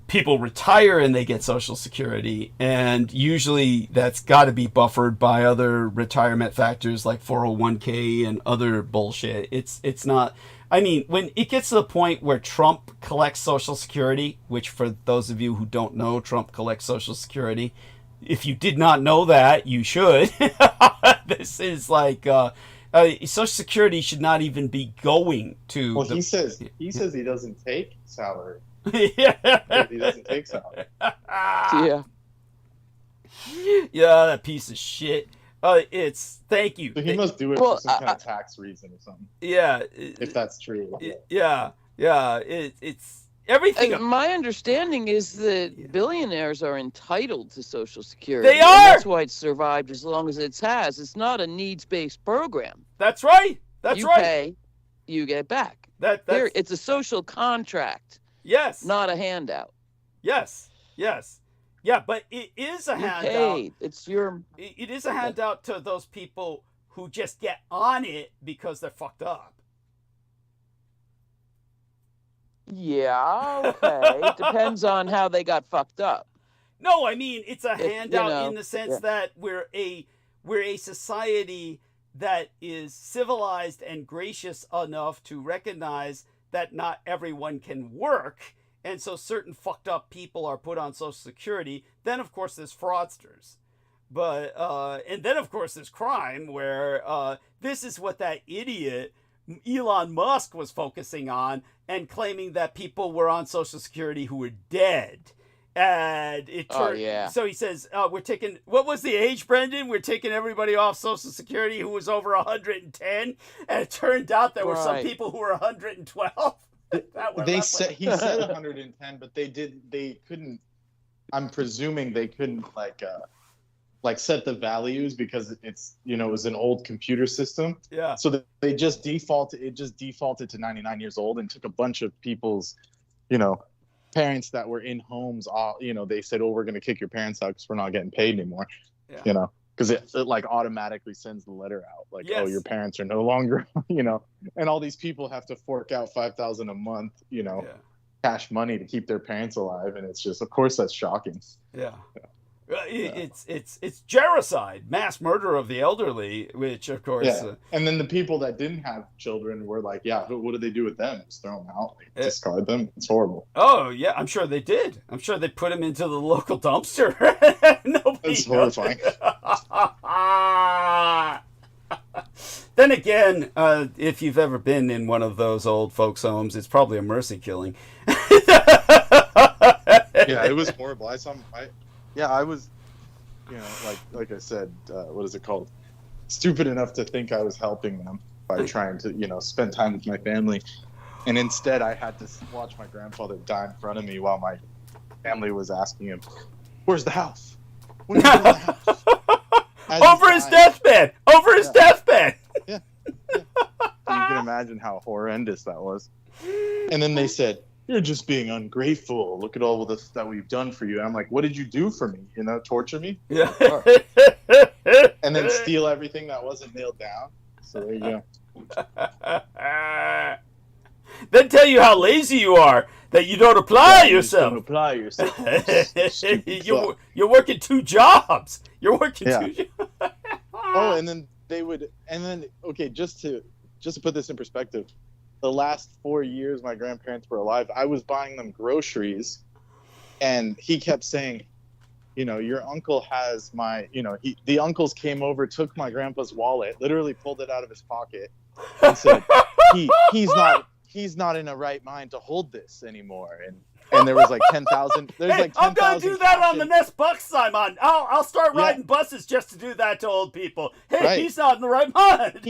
people retire and they get Social Security, and usually that's got to be buffered by other retirement factors like 401k and other bullshit. It's not. I mean, when it gets to the point where Trump collects Social Security, which for those of you who don't know, Trump collects Social Security. If you did not know that, you should. This is like Social Security should not even be going to. Well, he says he doesn't take salary. Yeah. He doesn't take salary. Yeah. Yeah, that piece of shit. Thank you. So he must do it Well, for some kind of tax reason or something. Yeah. If that's true. Yeah. It's everything. And my understanding is that billionaires are entitled to Social Security. They and are! that's why it's survived as long as it has. It's not a needs-based program. That's right. That's you right. pay, you get back. That's It's a social contract, yes. not a handout. Yes. Yeah, but it is a You handout. paid. It's your. It is a handout to those people who just get on it because they're fucked up. Yeah, okay. Depends on how they got fucked up. No, I mean it's a handout in the sense yeah. that we're a society that is civilized and gracious enough to recognize that not everyone can work, and so certain fucked up people are put on Social Security. Then of course there's fraudsters, but and then of course there's crime, where this is what that idiot Elon Musk was focusing on and claiming that people were on Social Security who were dead. And it turned, so he says, we're taking, what was the age, Brendan? We're taking everybody off Social Security who was over 110. And it turned out there were some people who were 112. He said 110, but they couldn't, I'm presuming they couldn't like set the values because it's, it was an old computer system. Yeah. So they just defaulted to 99 years old and took a bunch of people's, parents that were in homes. They said, oh, we're going to kick your parents out because we're not getting paid anymore. Yeah. Because it like automatically sends the letter out like, oh, your parents are no longer, and all these people have to fork out $5,000 a month, cash money to keep their parents alive. And it's just, of course, that's shocking. Yeah. It's gericide, mass murder of the elderly, which of course. Yeah. And then the people that didn't have children were like, what do they do with them? Just throw them out, discard them. It's horrible. Oh yeah, I'm sure they did. I'm sure they put them into the local dumpster. That's horrifying. Then again, if you've ever been in one of those old folks' homes, it's probably a mercy killing. Yeah, it was horrible. I was, like I said, what is it called? Stupid enough to think I was helping them by trying to, spend time with my family. And instead I had to watch my grandfather die in front of me while my family was asking him, where's the house? When are you doing the house? Over his deathbed! Over his deathbed! Yeah. So you can imagine how horrendous that was. And then they said, you're just being ungrateful. Look at all of this that we've done for you. And I'm like, what did you do for me? Torture me? Yeah. And then steal everything that wasn't nailed down. So there you go. Then tell you how lazy you are, that you don't apply yourself. You don't apply yourself. You're working two jobs. You're working two jobs. Oh, and then okay, just to put this in perspective, the last 4 years my grandparents were alive, I was buying them groceries, and he kept saying, your uncle has my, the uncles came over, took my grandpa's wallet, literally pulled it out of his pocket, and said, he's not in a right mind to hold this anymore. And there was like 10,000. There's Hey, like 10,000. I'm gonna do that on the captions. next bus I'm on. I'll start riding buses just to do that to old people. Hey, Right. he's not in the right mind.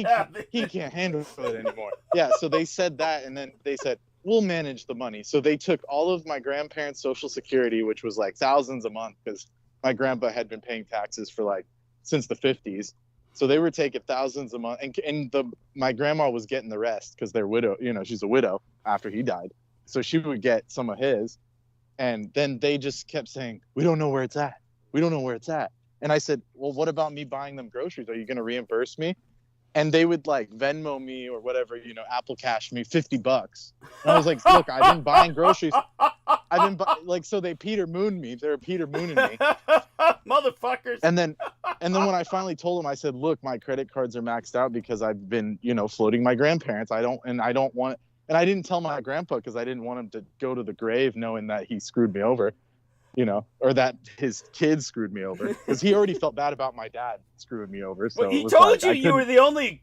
He can't handle it anymore. Yeah, so they said that, and then they said, we'll manage the money. So they took all of my grandparents' Social Security, which was like thousands a month, because my grandpa had been paying taxes for like since the 50s. So they were taking thousands a month, and my grandma was getting the rest because they're widow. You know, she's a widow after he died, so she would get some of his. And then they just kept saying, "We don't know where it's at. We don't know where it's at." And I said, "Well, what about me buying them groceries? Are you going to reimburse me?" And they would like Venmo me or whatever, you know, Apple Cash me $50. And I was like, "Look, I've been buying groceries. So they Peter Mooned me. They're Peter Mooning me, motherfuckers." And then when I finally told them, I said, "Look, my credit cards are maxed out because I've been, you know, floating my grandparents. I don't want." And I didn't tell my grandpa because I didn't want him to go to the grave knowing that he screwed me over, you know, or that his kids screwed me over, because he already felt bad about my dad screwing me over. So well, he told you were the only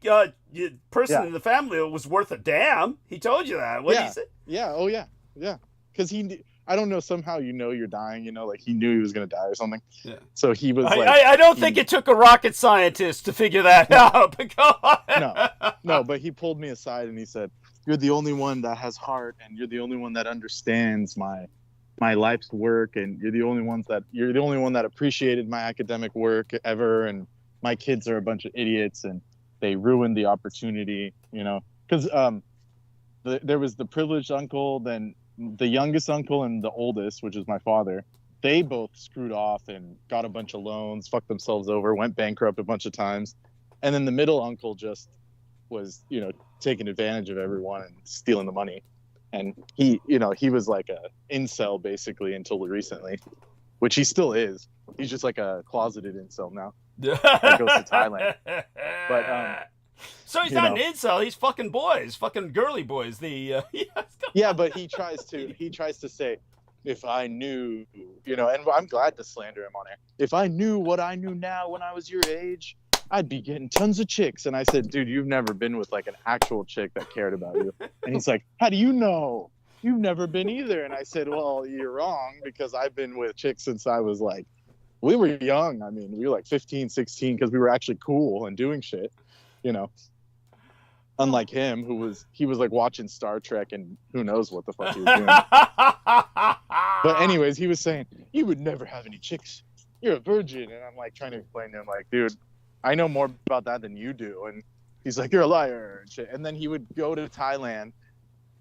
person in the family that was worth a damn. He told you that. What did he say? Yeah. Oh yeah. Yeah. Because I don't know. Somehow, you know, you're dying. You know, like he knew he was gonna die or something. Yeah. So he was like, I don't think it took a rocket scientist to figure that out. No. But he pulled me aside and he said, "You're the only one that has heart, and you're the only one that understands my life's work, and you're the only one that appreciated my academic work ever. And my kids are a bunch of idiots, and they ruined the opportunity, you know, because there was the privileged uncle, then the youngest uncle, and the oldest, which is my father. They both screwed off and got a bunch of loans, fucked themselves over, went bankrupt a bunch of times, and then the middle uncle just was, you know, taking advantage of everyone and stealing the money. And he was like a incel basically until recently, which he still is. He's just like a closeted incel now. That goes to Thailand. But so he's not an incel. He's fucking boys, fucking girly boys. Yeah, but he tries to say, if I knew, you know, and I'm glad to slander him on air. If I knew what I knew now when I was your age, I'd be getting tons of chicks. And I said, dude, you've never been with like an actual chick that cared about you. And he's like, how do you know? You've never been either. And I said, well, you're wrong, because I've been with chicks since I was like, we were young. I mean, we were like 15, 16, because we were actually cool and doing shit, you know. Unlike him, he was like watching Star Trek and who knows what the fuck he was doing. But anyways, he was saying, you would never have any chicks. You're a virgin. And I'm like trying to explain to him, like, dude, I know more about that than you do. And he's like, you're a liar and shit. And then he would go to Thailand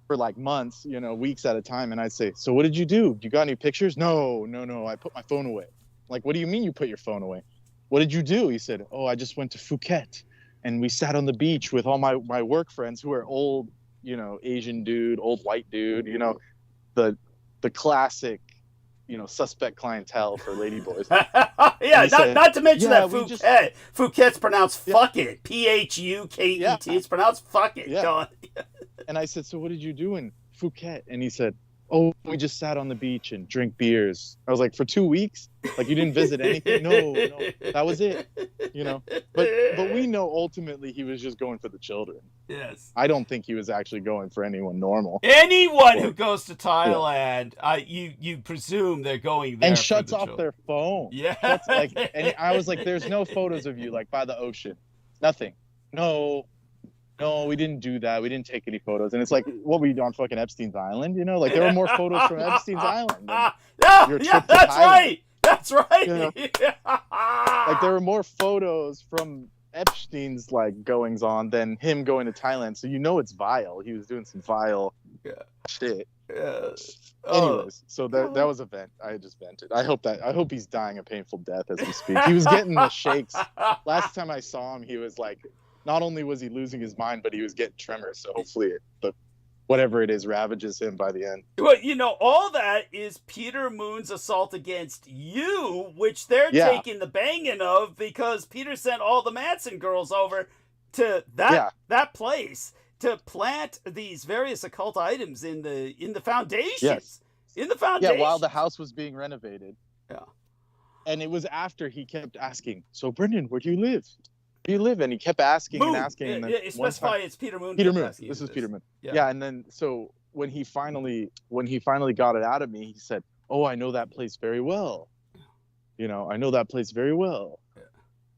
for like months, you know, weeks at a time. And I'd say, so what did you do? You got any pictures? No. I put my phone away. Like, what do you mean you put your phone away? What did you do? He said, oh, I just went to Phuket and we sat on the beach with all my work friends who are old, you know, Asian dude, old white dude, you know, the classic, you know, suspect clientele for ladyboys. Yeah, not to mention that Phuket. Phuket's pronounced fuck it. Phuket. Yeah. It's pronounced fuck it. Yeah. And I said, so what did you do in Phuket? And he said, oh, we just sat on the beach and drank beers. I was like, for 2 weeks? Like, you didn't visit anything? No, that was it. You know, but we know ultimately he was just going for the children. Yes. I don't think he was actually going for anyone normal. Anyone who goes to Thailand, you presume they're going there and shuts off their phone. Yeah. And I was like, there's no photos of you like by the ocean. Nothing. No, we didn't do that. We didn't take any photos. And it's like, what were you on fucking Epstein's Island? You know, like there were more photos from Epstein's Island. That's right. That's right. You know? Like there were more photos from Epstein's like goings on than him going to Thailand. So you know it's vile. He was doing some vile shit. Anyways, so that was a vent. I just vented. I hope he's dying a painful death as we speak. He was getting the shakes. Last time I saw him, he was like, not only was he losing his mind, but he was getting tremors. So hopefully whatever it is ravages him by the end. Well, you know, all that is Peter Moon's assault against you, which they're taking the banging of because Peter sent all the Matson girls over to that place to plant these various occult items in the foundations. Yes. In the foundation. Yeah, while the house was being renovated. Yeah. And it was after he kept asking, so Brendan, where do you live? do you live in? He kept asking and asking. Yeah, And then yeah, specify it's Peter Moon. Peter kept Moon. asking This you is Peter Moon. Yeah. Yeah, and then so when he finally got it out of me, he said, "Oh, I know that place very well. You know, I know that place very well."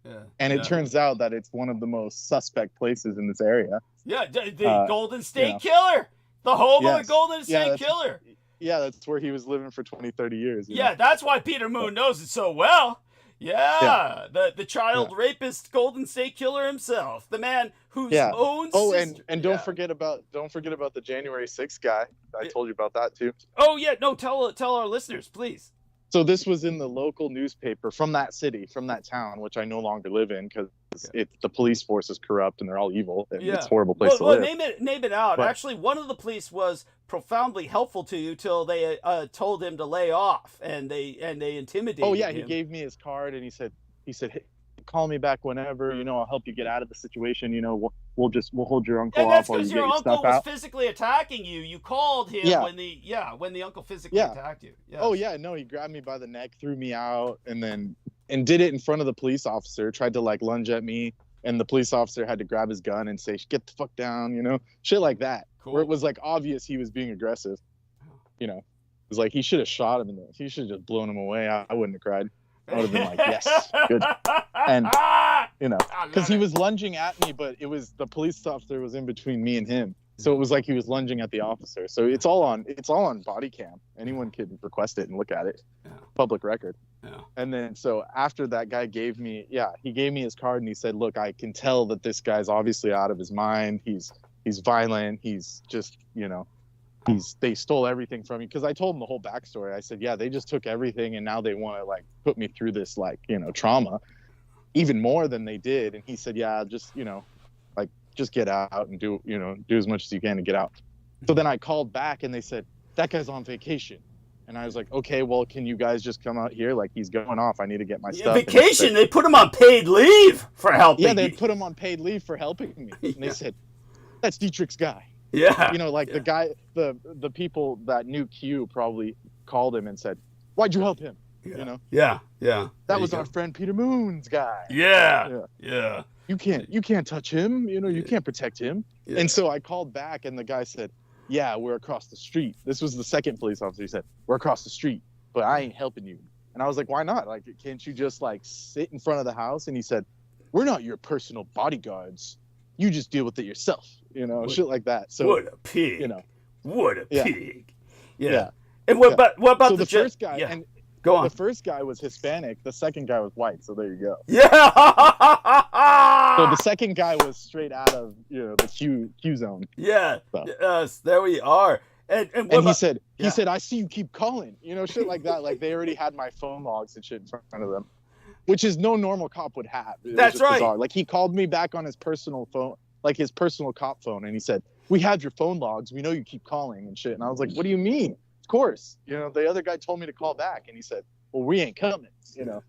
Yeah. And it turns out that it's one of the most suspect places in this area. Yeah, the Golden State yeah. Killer. The home of the Yes. Golden State that's- Killer. Yeah, that's where he was living for 20, 30 years. you Yeah, know? that's why Peter Moon knows it so well. Yeah, the child rapist Golden State Killer himself, the man whose own sister. and don't forget about the January 6th guy. I told you about that too. Oh yeah, no, tell our listeners, please. So this was in the local newspaper from that city, from that town, which I no longer live in because the police force is corrupt and they're all evil. And It's a horrible place to live. Name it out. But, Actually, one of the police was profoundly helpful to you till they told him to lay off and they intimidated him. Oh yeah, he gave me his card and he said, hey, call me back whenever. You know, I'll help you get out of the situation. You know, we'll hold your uncle and that's off while you because get your your uncle stuff was out. physically attacking you. You called him when the uncle physically attacked you. Yes. Oh yeah, no, he grabbed me by the neck, threw me out, and did it in front of the police officer. Tried to like lunge at me, and the police officer had to grab his gun and say, "Get the fuck down," you know, shit like that. Cool. Where it was like obvious he was being aggressive. You know, it was like he should have shot him he should have just blown him away. I wouldn't have cried. I would have been like, yes, good. And you know, because he was lunging at me, but it was the police officer was in between me and him, so it was like he was lunging at the officer. So it's all on body cam. Anyone can request it and look at it. Public record. Yeah. And then so after that guy gave me his card and he said, "Look, I can tell that this guy's obviously out of his mind. He's violent. He's just, you know, they stole everything from me." Because I told him the whole backstory. I said, yeah, they just took everything and now they want to like put me through this like, you know, trauma even more than they did. And he said, yeah, just, you know, like just get out and do as much as you can to get out. So then I called back and they said, that guy's on vacation. And I was like, okay, well, can you guys just come out here? Like he's going off. I need to get my stuff. Vacation? They put him on paid leave for helping. Yeah, they put him on paid leave for helping me. And they said, that's Dietrich's guy. Yeah. You know, like the guy, the people that knew Q probably called him and said, why'd you help him? Yeah. You know? Yeah. That was our friend Peter Moon's guy. Yeah. You can't touch him. You know, you can't protect him. Yeah. And so I called back and the guy said, yeah, we're across the street. This was the second police officer. He said, we're across the street, but I ain't helping you. And I was like, why not? Like, can't you just like sit in front of the house? And he said, we're not your personal bodyguards. You just deal with it yourself, you know, shit like that. So what a pig, you know, what a pig. Yeah. And what about so the first guy? Yeah. And go on. The first guy was Hispanic. The second guy was white. So there you go. Yeah. So the second guy was straight out of, you know, the Q zone. Yeah. So. Yes. There we are. And he said, I see you keep calling, you know, shit like that. Like they already had my phone logs and shit in front of them, which is no normal cop would have. That's right. Bizarre. Like he called me back on his personal phone, like his personal cop phone. And he said, we have your phone logs. We know you keep calling and shit. And I was like, what do you mean? Of course. You know, the other guy told me to call back and he said, well, we ain't coming, you know,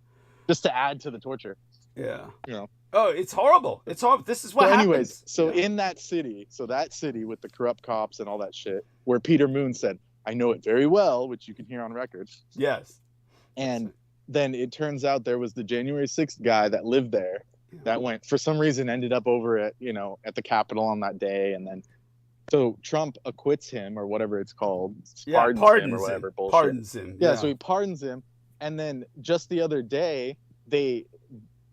just to add to the torture. Yeah. You know. Oh, it's horrible. It's horrible. This is what happens. Anyways, so in that city with the corrupt cops and all that shit, where Peter Moon said, I know it very well, which you can hear on record. Yes. And then it turns out there was the January 6th guy that lived there that went, for some reason, ended up over at, you know, at the Capitol on that day. And then, so Trump acquits him or whatever it's called. Pardons him or whatever bullshit. Pardons him. Yeah, so he pardons him. And then just the other day, the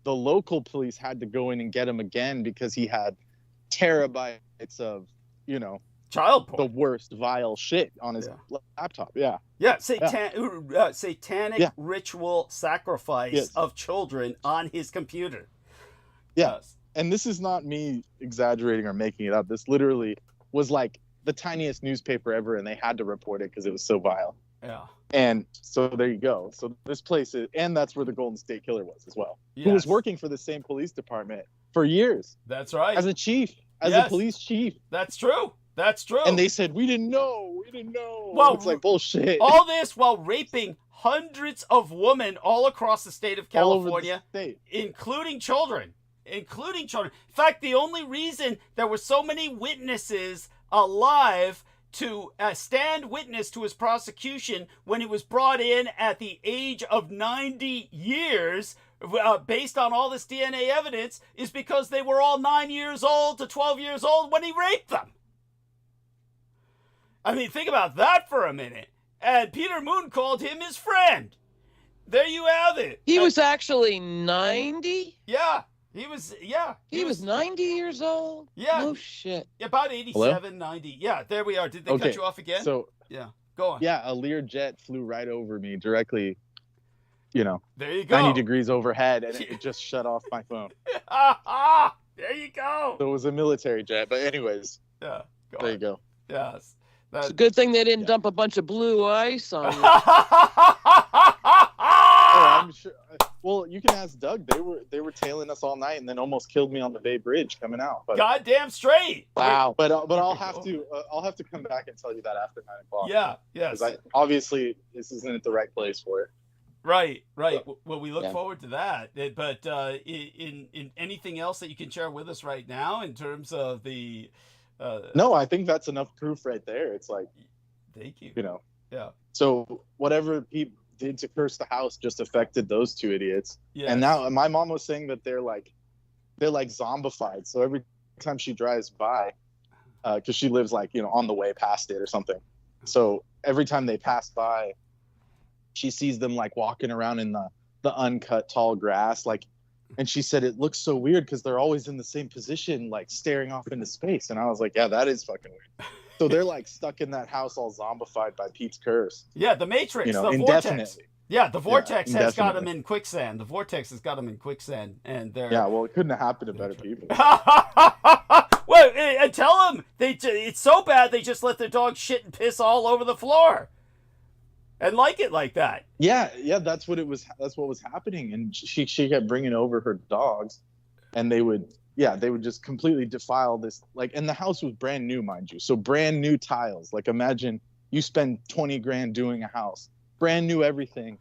local police had to go in and get him again because he had terabytes of, you know, child porn, the worst vile shit on his laptop. Yeah. Yeah. Satanic ritual sacrifice of children on his computer. Yeah. Yes. And this is not me exaggerating or making it up. This literally was like the tiniest newspaper ever, and they had to report it because it was so vile. Yeah. And so there you go. So this place is, and that's where the Golden State Killer was as well. Yes. Who was working for the same police department for years. That's right. As a chief, as a police chief. That's true. That's true. And they said, we didn't know. Well, it's like bullshit. All this while raping hundreds of women all across the state of California, all over the state. including children. In fact, the only reason there were so many witnesses alive to stand witness to his prosecution when he was brought in at the age of 90 years based on all this DNA evidence, is because they were all 9 years old to 12 years old when he raped them. I mean, think about that for a minute. And Peter Moon called him his friend. There you have it. He was actually 90? Yeah. He was 90 years old? Yeah. No shit. About 87, 90. Yeah, there we are. Did they cut you off again? So, yeah, go on. Yeah, a Learjet flew right over me directly, there you go. 90 degrees overhead, and it just shut off my phone. There you go. So it was a military jet. But anyways, Yeah, there you go. Yes. It's a good thing they didn't dump a bunch of blue ice on you. Oh, I'm sure. Well, you can ask Doug. They were tailing us all night and then almost killed me on the Bay Bridge coming out. But, Goddamn straight. Wow. But I'll have to come back and tell you that after 9 o'clock. Yeah. Yes. Because obviously this isn't the right place for it. Right. Well, we look forward to that. But in anything else that you can share with us right now in terms of the. No, I think that's enough proof right there. It's like. Thank you. Yeah. So whatever people did to curse the house just affected those two idiots. Yes. And now my mom was saying that they're like zombified. So every time she drives by, because she lives on the way past it or something. So every time they pass by, she sees them walking around in the uncut tall grass. And she said it looks so weird because they're always in the same position, staring off into space. And I was like, yeah, that is fucking weird. So they're stuck in that house all zombified by Pete's curse. Yeah, the Matrix, the indefinitely. vortex. Yeah, the vortex has got them indefinitely. in quicksand. The vortex has got them in quicksand, and they're. Yeah, well, it couldn't have happened to better people. Well, and tell them it's so bad they just let their dog shit and piss all over the floor, and like it like that. Yeah, that's what it was. That's what was happening, and she kept bringing over her dogs, and they would just completely defile this. And the house was brand new, mind you, so brand new tiles. Imagine you spend 20 grand doing a house, brand new everything,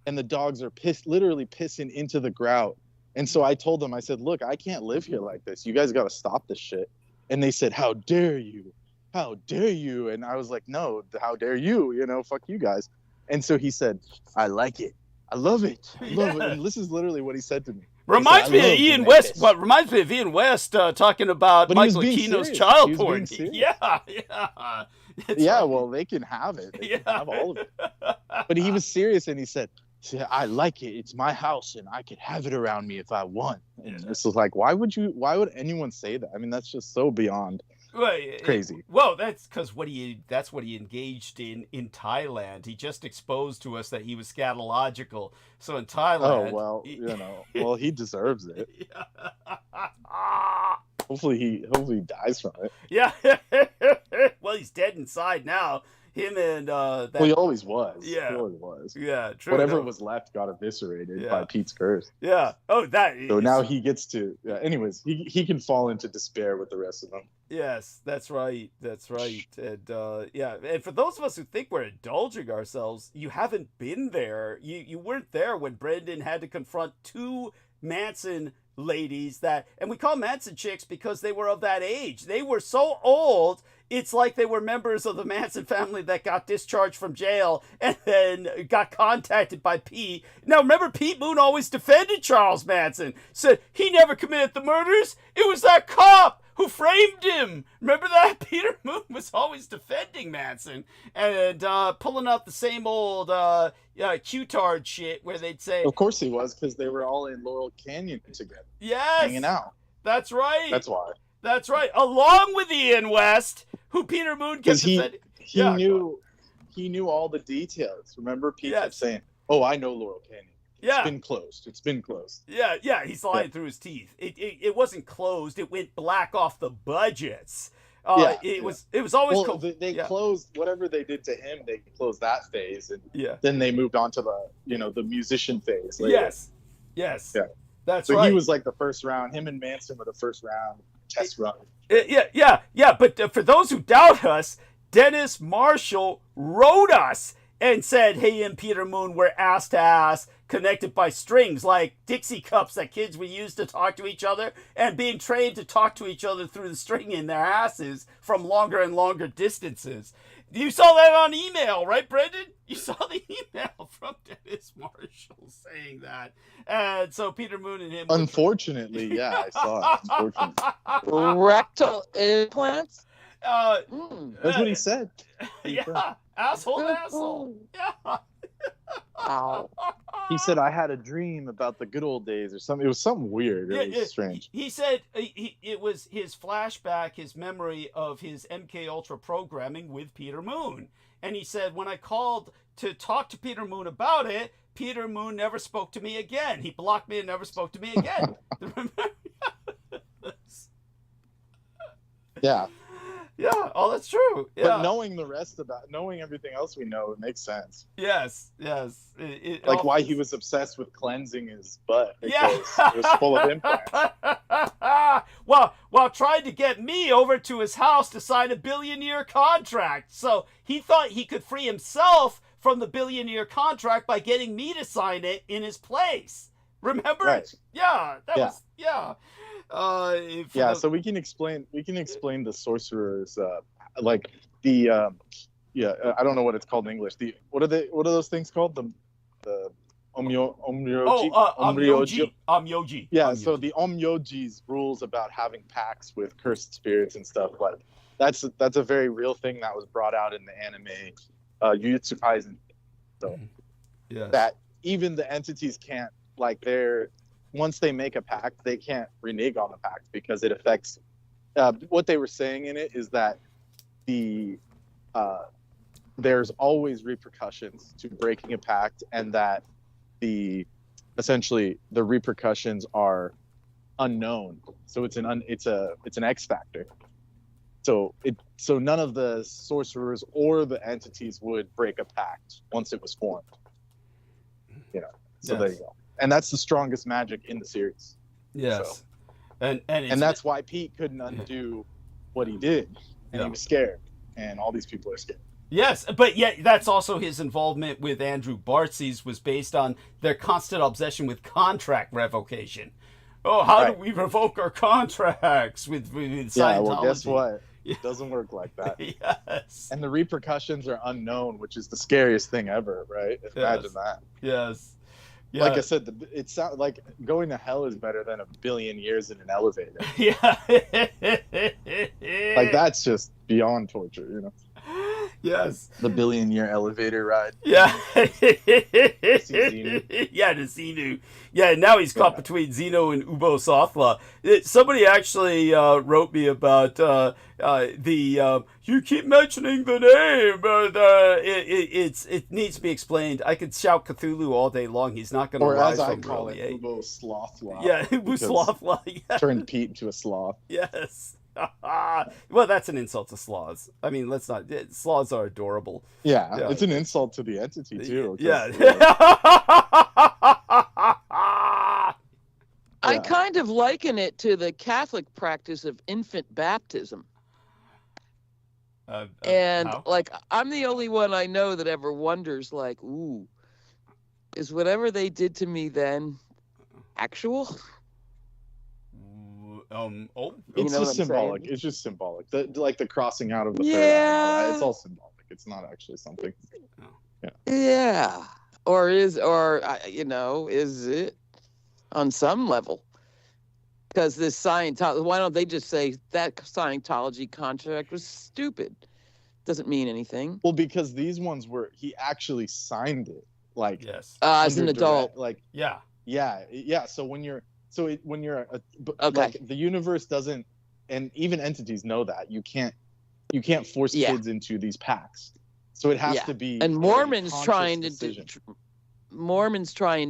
and the dogs are literally pissing into the grout. And so I told them, I said, look, I can't live here like this. You guys got to stop this shit. And they said, how dare you? How dare you? And I was like, no, how dare you? Fuck you guys. And so he said, I like it. I love it. I love it. And this is literally what he said to me. Reminds me of Ian West. What reminds me of Ian West talking about Michael Aquino's child porn. Yeah. Yeah, well, they can have it. They can have all of it. But he was serious, and he said, I like it. It's my house, and I can have it around me if I want. And this was why would anyone say that? I mean, that's just so beyond crazy. Well, that's because that's what he engaged in Thailand. He just exposed to us that he was scatological. So in Thailand. Oh well, he deserves it. Hopefully he dies from it. Yeah. Well, he's dead inside now. Him and well, he always was. Yeah. He always was. Yeah, true. Whatever was left got eviscerated by Pete's curse. Yeah. Oh, so now he gets to. Yeah, anyways, he can fall into despair with the rest of them. Yes, that's right. That's right. And and for those of us who think we're indulging ourselves, you haven't been there. You weren't there when Brendan had to confront two Manson ladies and we call Manson chicks because they were of that age. They were so old, it's like they were members of the Manson family that got discharged from jail and then got contacted by Pete. Now remember, Pete Moon always defended Charles Manson, said he never committed the murders. It was that cop who framed him. Remember that? Peter Moon was always defending Manson and pulling out the same old Q-tard shit where they'd say... Of course he was, because they were all in Laurel Canyon together. Yes! Hanging out. That's right. That's why. That's right. Along with Ian West, who Peter Moon kept defending. He knew all the details. Remember, Pete kept saying, oh, I know Laurel Canyon. It's been closed. It's been closed. Yeah, he's lying through his teeth. It wasn't closed. It went black off the budgets. It was always closed. They closed whatever they did to him. They closed that phase, and then they moved on to the musician phase later. Yes. Yeah. That's so right. He was the first round. Him and Manson were the first round test run. Yeah. But for those who doubt us, Dennis Marshall wrote us and said, hey, and Peter Moon were ass to ass, connected by strings like Dixie cups that kids would use to talk to each other, and being trained to talk to each other through the string in their asses from longer and longer distances. You saw that on email, right, Brendan? You saw the email from Dennis Marshall saying that. And so Peter Moon and him... Unfortunately, yeah, I saw it. Unfortunately. Rectal implants? That's what he said. Yeah. Asshole. Yeah. Ow. He said, I had a dream about the good old days or something. It was something weird. It was strange. He said it was his flashback, his memory of his MK Ultra programming with Peter Moon. And he said, when I called to talk to Peter Moon about it, Peter Moon never spoke to me again. He blocked me and never spoke to me again. Yeah. Yeah, oh, that's true. Yeah. But knowing everything else we know, it makes sense. Yes. Like why he was obsessed with cleansing his butt. Yeah. It was full of implants. While trying to get me over to his house to sign a billion-year contract. So he thought he could free himself from the billion-year contract by getting me to sign it in his place. Remember? Right. Yeah. So we can explain the sorcerers, like the I don't know what it's called in English. What are those things called? The Omyoji. Yeah, so the Omyoji's rules about having pacts with cursed spirits and stuff, like that's a very real thing that was brought out in the anime USUK. So that even the entities can't, like, once they make a pact, they can't renege on the pact because it affects. What they were saying in it is that there's always repercussions to breaking a pact, and that essentially the repercussions are unknown. So it's an X factor. So none of the sorcerers or the entities would break a pact once it was formed. So there you go. And that's the strongest magic in the series. Yes. So. And that's why Pete couldn't undo what he did. And he was scared. And all these people are scared. Yes, but yet that's also his involvement with Andrew Bartzi's was based on their constant obsession with contract revocation. Oh, how do we revoke our contracts with Scientology? Yeah, well, guess what? It doesn't work like that. Yes. And the repercussions are unknown, which is the scariest thing ever, right? Imagine that. Yes. Yeah. Like I said, it sounds like going to hell is better than a billion years in an elevator. Yeah. Like that's just beyond torture, Yes. The billion-year elevator ride. Yeah. Xenu. Yeah, to Xenu. Yeah, now he's caught between Xenu and Ubo-Sothla. Somebody actually wrote me about you keep mentioning the name, but it needs to be explained. I could shout Cthulhu all day long. He's not going to rise from Or as I call it, Ubo-Slothla. Yeah, Ubo-Slothla. Yeah. Turned Pete into a sloth. Yes. Well, that's an insult to sloths. I mean, let's not. Sloths are adorable. Yeah, it's an insult to the entity too. Yeah. I kind of liken it to the Catholic practice of infant baptism. And how? like, I'm the only one I know that ever wonders, like, ooh, is whatever they did to me then actual? It's just symbolic. It's just symbolic. Like the crossing out of the third eye, it's all symbolic. It's not actually something. Yeah. Or is it on some level? Because this Scientology, why don't they just say that Scientology contract was stupid? Doesn't mean anything. Well, because these ones he actually signed it. Like, yes. As an adult. Like, yeah. So when you're like the universe doesn't, and even entities know that you can't force kids into these pacts. So it has to be. And Mormons try and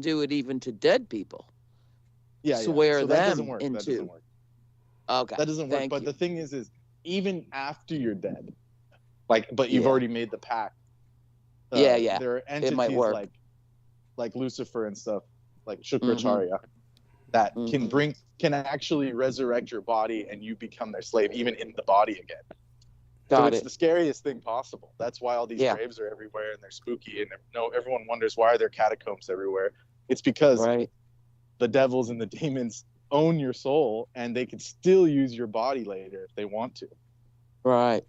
do it even to dead people. Swear so them that doesn't work. into. That doesn't work. Okay. That doesn't work. But the thing is even after you're dead, but you've already made the pact. There are entities it might work. like Lucifer and stuff, like Shukracharya. That can actually resurrect your body and you become their slave, even in the body again. It's the scariest thing possible. That's why all these graves are everywhere and they're spooky, and everyone wonders why are there catacombs everywhere. It's because the devils and the demons own your soul, and they can still use your body later if they want to. Right.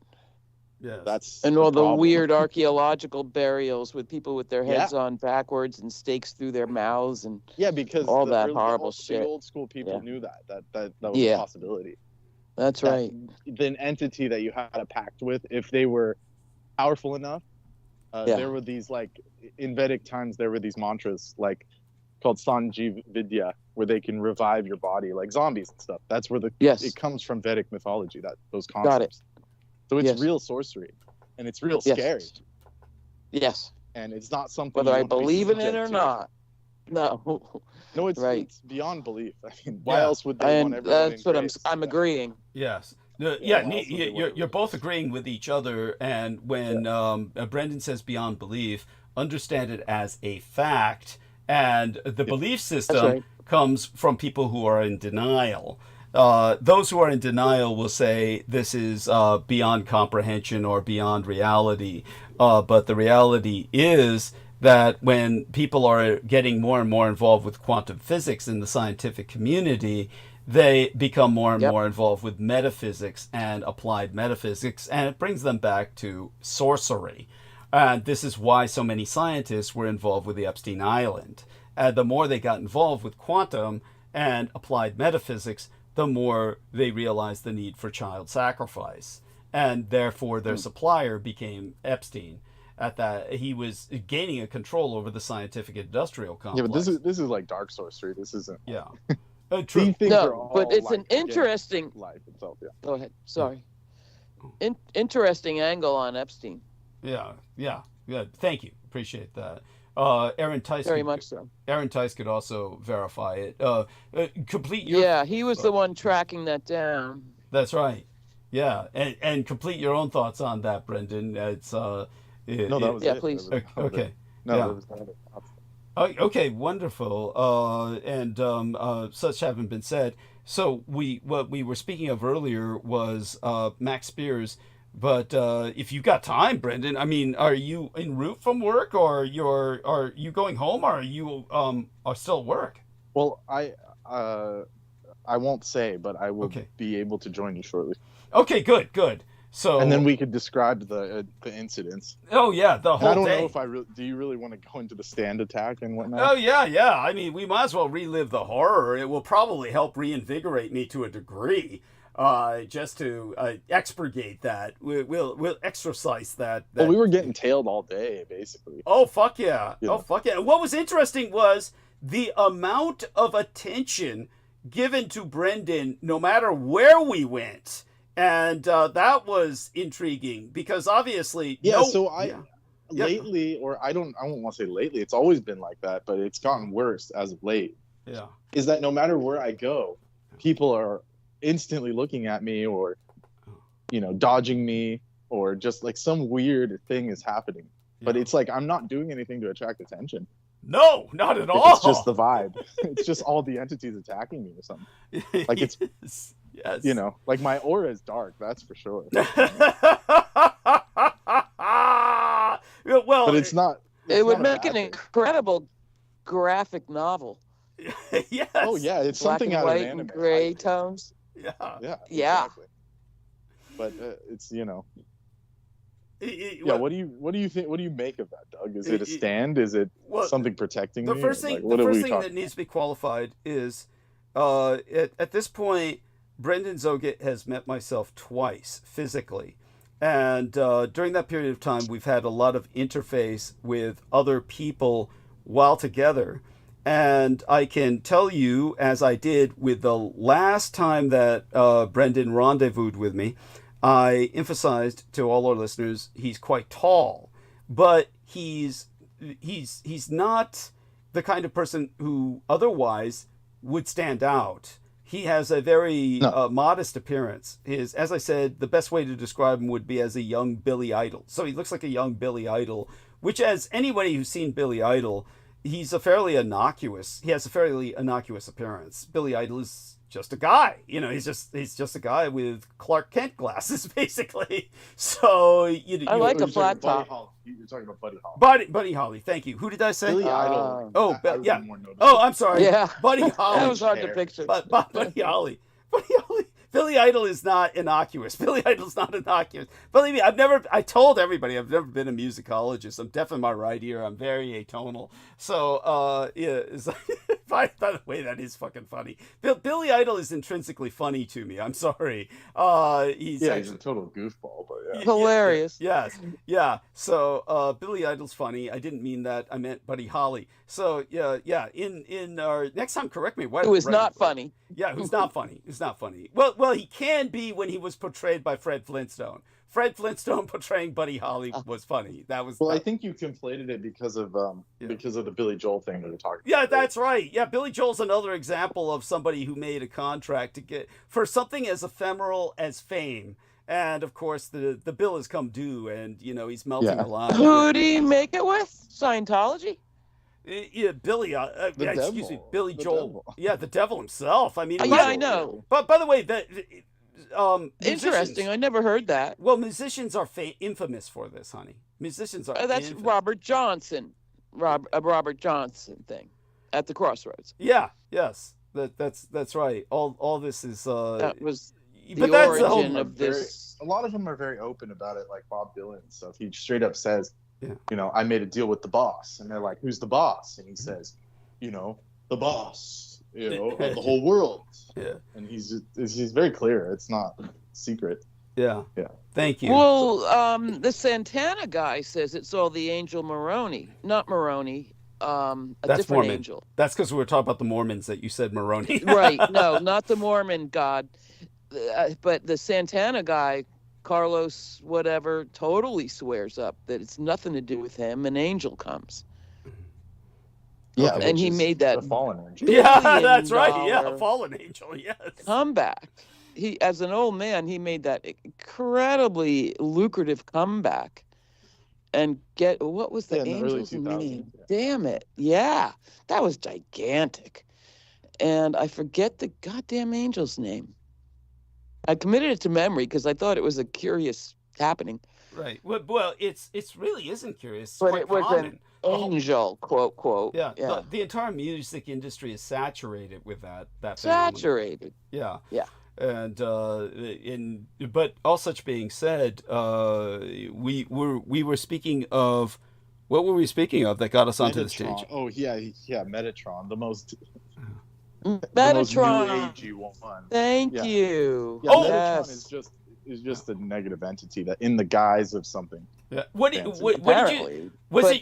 Yes. That's And all the problem. weird archeological burials with people with their heads Yeah. on backwards and stakes through their mouths and Yeah, because all that the horrible old, shit. The old school people Yeah. knew that was Yeah. a possibility. that's That right. The entity that you had a pact with, if they were powerful enough, Yeah. there were these, like, in Vedic times, there were these mantras like called Sanjeev Vidya, where they can revive your body like zombies and stuff. That's where Yes. it comes from, Vedic mythology, those Got concepts. So it's Yes. real sorcery, and it's real Yes. scary, Yes. and it's not something Whether you I want to be believe in it subject or to. not. No. No, it's Right. it's beyond belief. I mean, why Yeah. else would they want And everyone that's in what graves? I'm agreeing. Yes. why Yeah, else would they want you're everyone? both agreeing with each other. And when Brendan says beyond belief, understand it as a fact. And the belief system right. comes from people who are in denial. Those who are in denial will say this is beyond comprehension or beyond reality. But the reality is that when people are getting more and more involved with quantum physics in the scientific community, they become more and Yep. more involved with metaphysics and applied metaphysics, and it brings them back to sorcery. And this is why so many scientists were involved with the Epstein Island. And the more they got involved with quantum and applied metaphysics, the more they realized the need for child sacrifice. And therefore their supplier became Epstein. At that, he was gaining a control over the scientific industrial complex. Yeah, but this is like dark sorcery. This isn't. Yeah. These True. things are No, all, but it's like, an interesting. life itself. Yeah. Go ahead. Sorry. Interesting angle on Epstein. Yeah. Thank you. Appreciate that. Aaron Tice. Very much so. Aaron Tice could also verify it. Complete your. Yeah, he was the one tracking that down. That's right. Yeah, and complete your own thoughts on that, Brendan. It's No, that was Yeah, it. please. That was okay. No, Yeah. that was not it. Okay, wonderful. And such having been said, so what we were speaking of earlier was Max Spears. But if you got time, Brendan, I mean, are you en route from work, or are you going home, or are you are still at work? Well, I won't say, but I will Okay. be able to join you shortly, Okay, good. So and then we could describe the incidents. oh yeah, the And I whole don't day. know if do you really want to go into the stand attack and whatnot? Oh yeah. I mean, we might as well relive the horror. It will probably help reinvigorate me to a degree, just to expurgate that. We'll exercise that. Well, we were getting tailed all day, basically. Oh fuck yeah! Yeah. Oh fuck yeah! What was interesting was the amount of attention given to Brendan, no matter where we went, and that was intriguing because obviously, Yeah. Yeah. Lately, or I won't want to say lately. It's always been like that, but it's gotten worse as of late. Yeah. Is that no matter where I go, people are instantly looking at me, or dodging me, or just like some weird thing is happening. But it's like I'm not doing anything to attract attention. No, not at all. It's just the vibe. It's just all the entities attacking me or something. Like it's yes. like my aura is dark. That's for sure. Well, But it's not. It would not a make bad an thing. incredible graphic novel. yes. Oh yeah, it's Black something and out of white an anime. and gray I think. tones. Yeah. Yeah. Yeah. Exactly. But it's It- yeah. What do you think? What do you make of that, Doug? Is it a It- stand? Is it well, something protecting the me? first Or, thing, like, what the are we first thing talking that needs to be qualified is, at this point, Brendan Zogit has met myself twice physically, and during that period of time, we've had a lot of interface with other people while together. And I can tell you, as I did with the last time that Brendan rendezvoused with me, I emphasized to all our listeners he's quite tall, but he's not the kind of person who otherwise would stand out. He has a very modest appearance. As I said, the best way to describe him would be as a young Billy Idol. So he looks like a young Billy Idol, which, as anybody who's seen Billy Idol, he has a fairly innocuous appearance. Billy Idol is just a guy, he's just a guy with Clark Kent glasses, basically. So I like You're a flat talking about top. You're talking about Buddy Holly. Buddy Holly, thank you. Who did I say? Billy Idol. Oh, I yeah. more noticeable. Oh, I'm sorry. Yeah. Buddy Holly. That was hard to Hair. picture. Buddy Holly. Billy Idol is not innocuous. Billy Idol's not innocuous. Believe me, I told everybody I've never been a musicologist. I'm deaf in my right ear. I'm very atonal. So, yeah, it's by the way, that is fucking funny. Billy Idol is intrinsically funny to me. I'm sorry. He's a total goofball, but yeah. Hilarious. Yes. Yeah. So, Billy Idol's funny. I didn't mean that. I meant Buddy Holly. So, yeah. In our next time, correct me. Who is not funny. Yeah, who's not funny. Who's not funny. Well, he can be when he was portrayed by Fred Flintstone. Fred Flintstone portraying Buddy Holly was funny. That was. Well, I think you conflated it because of the Billy Joel thing that we're talking about. Yeah, that's right. Yeah, Billy Joel's another example of somebody who made a contract to get for something as ephemeral as fame. And of course, the bill has come due, and he's melting a lot. Who did he make it with? Scientology? Yeah, Billy. Excuse me, Billy Joel. Devil. Yeah, the devil himself. I mean, Yeah, I know. But by the way, Interesting. I never heard that. Well, musicians are infamous for this, honey. Musicians are. That's infamous. Robert Johnson. Robert Johnson thing at the Crossroads. Yeah. Yes. That's right. All this is. That was the but that's origin of this. A lot of them are very open about it, like Bob Dylan and stuff. He straight up says, I made a deal with the boss. And they're like, who's the boss? And he says, the boss, of the whole world. Yeah. And he's very clear. It's not secret. Yeah. Yeah. Thank you. Well, the Santana guy says it's all the angel Moroni. Not Moroni. A That's different Mormon. angel. That's because we were talking about the Mormons that you said Moroni. Right. No, not the Mormon God. But the Santana guy, Carlos whatever, totally swears up that it's nothing to do with him. An angel comes. Yeah, and he made that a fallen angel. Yeah, that's right. Yeah, a fallen angel. Yes. Comeback. He, as an old man, he made that incredibly lucrative comeback. And what was the angel's name? Yeah. Damn it. Yeah, that was gigantic. And I forget the goddamn angel's name. I committed it to memory because I thought it was a curious happening. Right. Well, it's really isn't curious. It's But quite it was common. an angel, quote, quote. Yeah. Yeah. The entire music industry is saturated with that. Saturated. Phenomenon. Yeah. Yeah. And but all such being said, we were speaking of, what were we speaking of that got us onto the stage? Oh yeah, Metatron, the most Metatron. The most new agey one. Thank you. Yeah, Metatron is just a negative entity that in the guise of something. Yeah. What did you?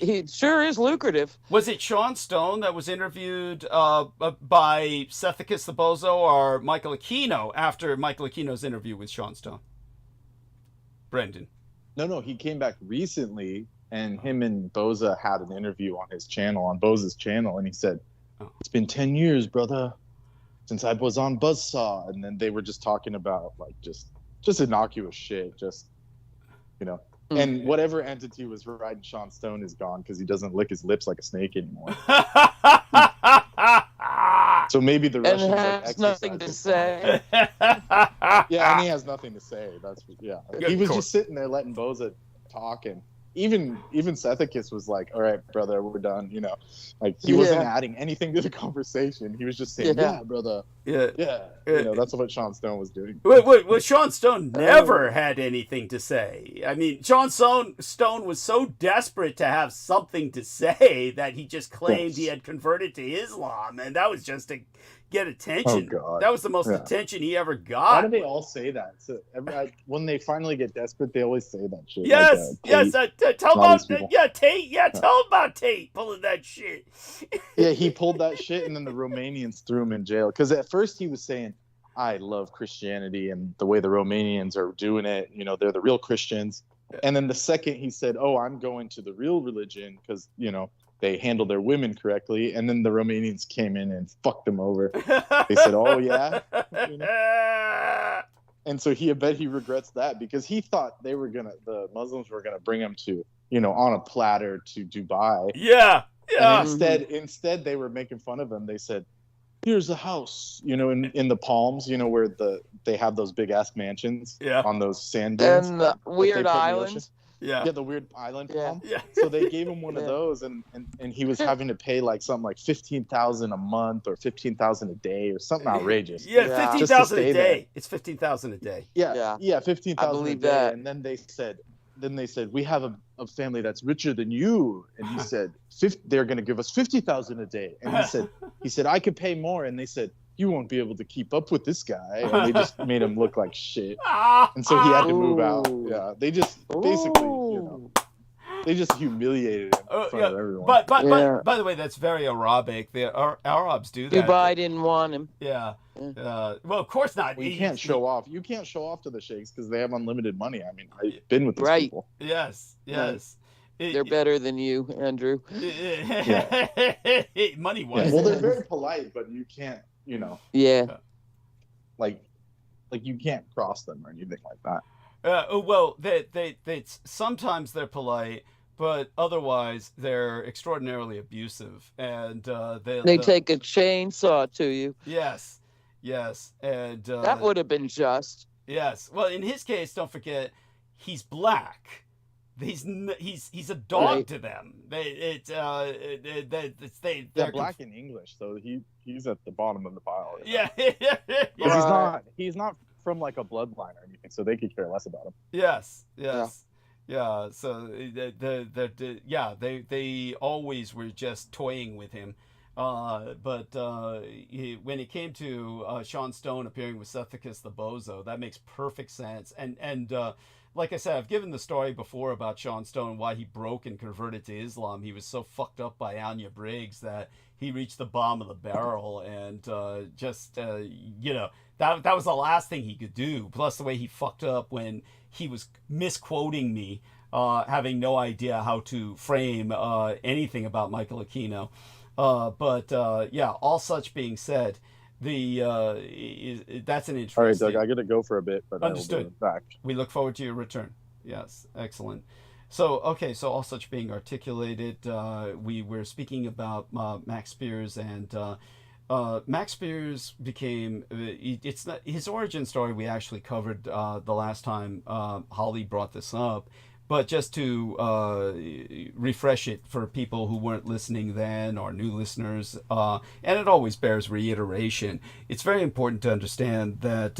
He sure is lucrative. Was it Sean Stone that was interviewed by Sethicus the Bozo or Michael Aquino after Michael Aquino's interview with Sean Stone? Brendan. No, he came back recently, and him and Boza had an interview on his channel, on Boza's channel, and he said, "It's been 10 years, brother, since I was on Buzzsaw," and then they were just talking about like just innocuous shit, And whatever entity was riding Sean Stone is gone because he doesn't lick his lips like a snake anymore. So maybe the Russians and has nothing to say. Yeah, and he has nothing to say. He was just sitting there letting Boza talk, and even Sethicus was like, "All right, brother, we're done." Like he wasn't adding anything to the conversation. He was just saying, "Yeah, brother." Yeah. That's what Sean Stone was doing. Well, Sean Stone never had anything to say. I mean, Sean Stone was so desperate to have something to say that he just claimed he had converted to Islam, and that was just to get attention. Oh, God. That was the most attention he ever got. Why do they all say that? So when they finally get desperate, they always say that shit. Yes, tell about Tate. Yeah, tell about Tate pulling that shit. Yeah, he pulled that shit, and then the Romanians threw him in jail. Because at first he was saying, "I love Christianity and the way the Romanians are doing it. They're the real Christians." And then the second he said, "Oh, I'm going to the real religion because they handle their women correctly," and then the Romanians came in and fucked them over. They said, "Oh yeah," and so I bet he regrets that because he thought the Muslims were gonna bring him to on a platter to Dubai. Yeah. And instead they were making fun of him. They said, "Here's a house, in the Palms, where they have those big ass mansions on those sand dunes and the weird islands." Yeah. Yeah, the weird island palm. Yeah. So they gave him one of those, and he was having to pay like something like 15,000 a month or 15,000 a day or something outrageous. Yeah, Yeah. 15,000 a stay day. there. It's 15,000 a day. Yeah, Yeah. 15,000 I a believe day. that. And then they said, we have a family that's richer than you. And he said, they're going to give us 50,000 a day. And he said, I could pay more. And they said, you won't be able to keep up with this guy. And they just made him look like shit. And so he had to move out. Ooh. Yeah, they just basically, Ooh. they just humiliated him in front of everyone. But Yeah. by the way, that's very Arabic. The Arabs do that. Dubai didn't want him. Yeah. Well, of course not. Well, you can't show off. You can't show off to the sheikhs because they have unlimited money. I mean, I've been with these Right. people. Yes. They're better than you, Andrew. Money Yeah. wise. Well, they're very polite, but you can't, Yeah. like you can't cross them or anything like that. Well, they sometimes they're polite, but otherwise they're extraordinarily abusive, and They take a chainsaw to you. Yes, and That would have been just. yes. Well, in his case, don't forget, he's black. He's a dog Right. to them. They're black in English, so he's at the bottom of the pile. Yeah. 'Cause he's not from like a bloodline or anything, so they could care less about him. Yes. Yeah. So they always were just toying with him. But when it came to Sean Stone appearing with Sethicus the Bozo, that makes perfect sense. And like I said, I've given the story before about Sean Stone, why he broke and converted to Islam. He was so fucked up by Anya Briggs that he reached the bottom of the barrel, and that was the last thing he could do. Plus the way he fucked up when he was misquoting me, having no idea how to frame anything about Michael Aquino. But all such being said, that's an interesting. All right, Doug, I gotta go for a bit, but Understood. I will be back. We look forward to your return. Yes, excellent. So all such being articulated, we were speaking about Max Spears, and Max Spears became it's not his origin story. We actually covered the last time Holly brought this up. But just to refresh it for people who weren't listening then or new listeners, and it always bears reiteration, it's very important to understand that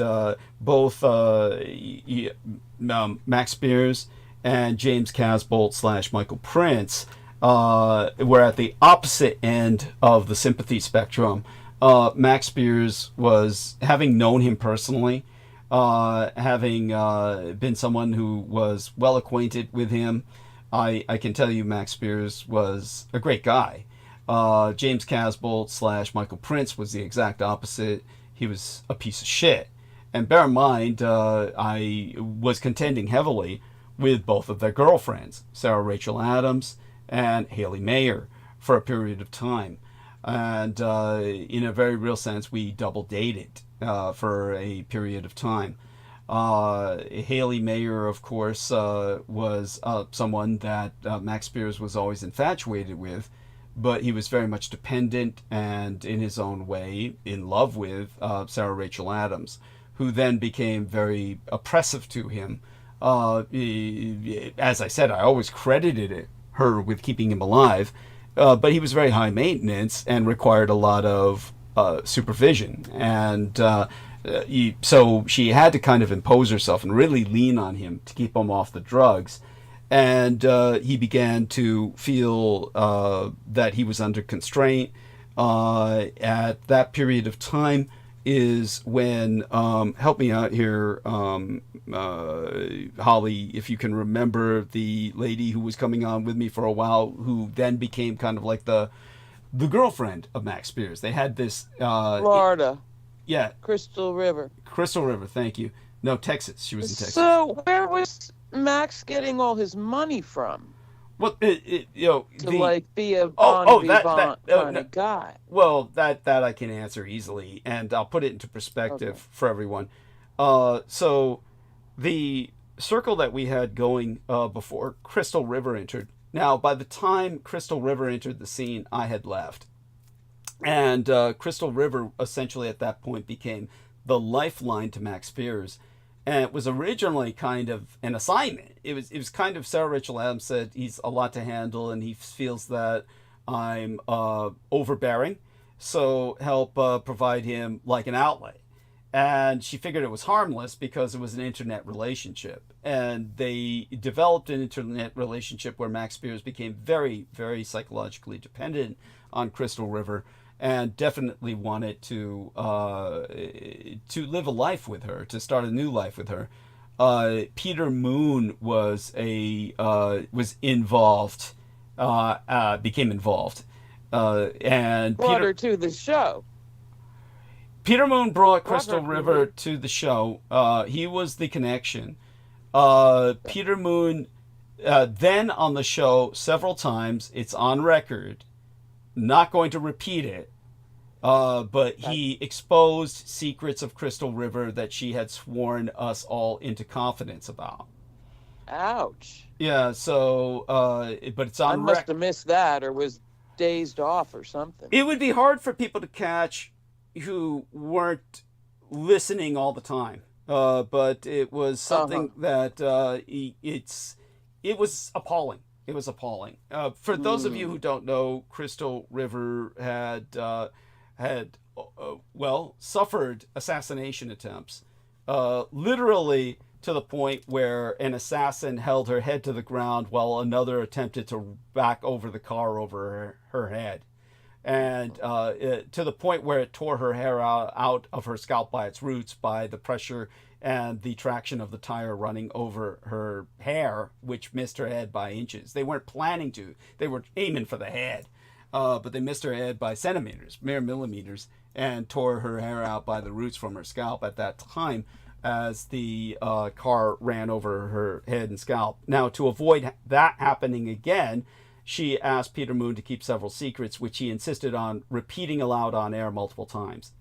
both Max Spears and James Casbolt / Michael Prince were at the opposite end of the sympathy spectrum. Max Spears was, having known him personally, having been someone who was well acquainted with him, I can tell you Max Spears was a great guy. James Casbolt / Michael Prince was the exact opposite. He was a piece of shit. And bear in mind, I was contending heavily with both of their girlfriends, Sarah Rachel Adams and Haley Mayer, for a period of time. And in a very real sense, we double dated for a period of time. Haley Mayer, of course, was someone that Max Spears was always infatuated with, but he was very much dependent and, in his own way, in love with Sarah Rachel Adams, who then became very oppressive to him. As I said, I always credited her with keeping him alive, but he was very high maintenance and required a lot of supervision, and so she had to kind of impose herself and really lean on him to keep him off the drugs. And he began to feel that he was under constraint. At that period of time is when, help me out here, Holly, if you can remember the lady who was coming on with me for a while, who then became kind of like the girlfriend of Max Spears. They had this Florida. Yeah. Crystal River. Crystal River, thank you. No, Texas. She was in Texas. So where was Max getting all his money from? Well, To like be a bon vivant kind of guy. Well, that I can answer easily, and I'll put it into perspective for everyone. So the circle that we had going before Crystal River entered. Now, by the time Crystal River entered the scene, I had left. And Crystal River essentially at that point became the lifeline to Max Spears. And it was originally kind of an assignment. It was kind of, Sarah Rachel Adams said he's a lot to handle and he feels that I'm overbearing, so help provide him like an outlet. And she figured it was harmless because it was an internet relationship. And they developed an internet relationship where Max Spiers became very, very psychologically dependent on Crystal River and definitely wanted to live a life with her, to start a new life with her. Peter Moon was involved, became involved, and Brought her to the show. Peter Moon brought Crystal River to the show. He was the connection. Peter Moon then on the show several times. It's on record. Not going to repeat it. But he exposed secrets of Crystal River that she had sworn us all into confidence about. Ouch. Yeah, so, but it's on I must have missed that or was dazed off or something. It would be hard for people to catch who weren't listening all the time. But it was something that it was appalling. It was appalling. For those of you who don't know, Crystal River had suffered assassination attempts, literally to the point where an assassin held her head to the ground while another attempted to back over the car over her head. And to the point where it tore her hair out of her scalp by its roots by the pressure and the traction of the tire running over her hair, which missed her head by inches. They weren't planning to. They were aiming for the head, but they missed her head by centimeters, mere millimeters, and tore her hair out by the roots from her scalp at that time as the car ran over her head and scalp. Now, to avoid that happening again, she asked Peter Moon to keep several secrets, which he insisted on repeating aloud on air multiple times,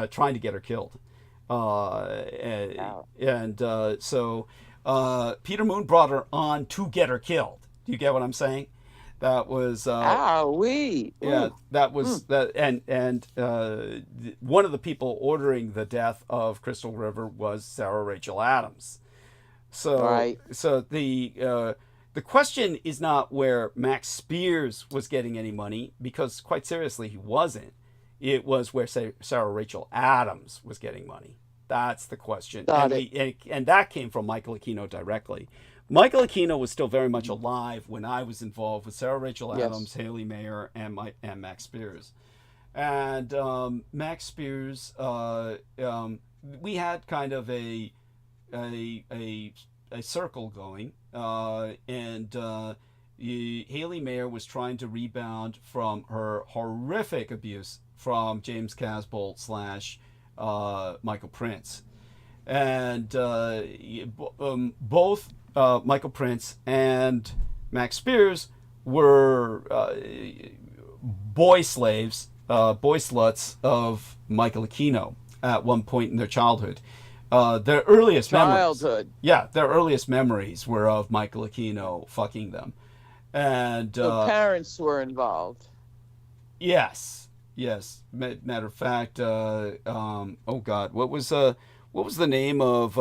trying to get her killed. So Peter Moon brought her on to get her killed. Do you get what I'm saying? That was yeah. That was that, and one of the people ordering the death of Crystal River was Sarah Rachel Adams. So so the question is not where Max Spiers was getting any money, because quite seriously he wasn't. It was where Sarah Rachel Adams was getting money. That's the question. And that came from Michael Aquino directly. Michael Aquino was still very much alive when I was involved with Sarah Rachel Adams, Haley Mayer, and Max Spiers. And Max Spiers, we had kind of a circle going, and Haley Mayer was trying to rebound from her horrific abuse from James Casbolt / Michael Prince. And both Michael Prince and Max Spiers were boy slaves, boy sluts of Michael Aquino at one point in their childhood. Their earliest memories were of Michael Aquino fucking them. And so parents were involved. Yes. Matter of fact, oh God, what was the name of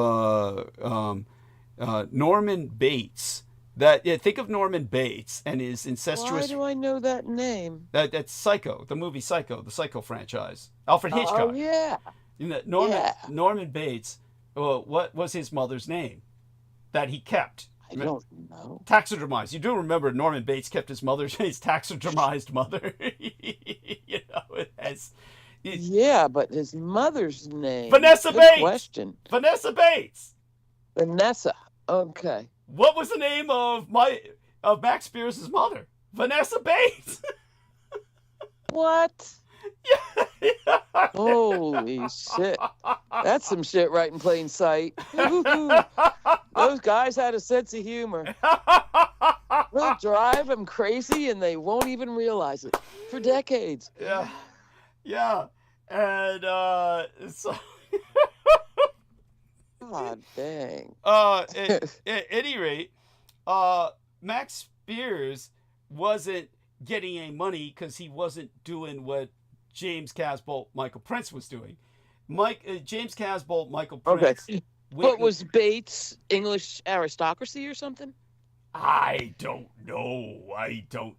Norman Bates? Think of Norman Bates and his incestuous. Why do I know that name? That's Psycho, the movie Psycho, the Psycho franchise. Alfred Hitchcock. Oh yeah. Norman Bates. What was his mother's name that he kept? I don't know. Taxidermized. You do remember Norman Bates kept his taxidermized mother. Yeah, but his mother's name. Vanessa Bates. Question. Vanessa Bates. Vanessa. Okay. What was the name of Max Spiers' mother? Vanessa Bates. What? Yeah. Holy shit. That's some shit right in plain sight. Those guys had a sense of humor. They'll drive them crazy and they won't even realize it for decades. Yeah. And so God dang. At any rate, Max Spiers wasn't getting any money because he wasn't doing what James Casbolt, Michael Prince was doing. James Casbolt, Michael Prince What was Bates English aristocracy or something? I don't know.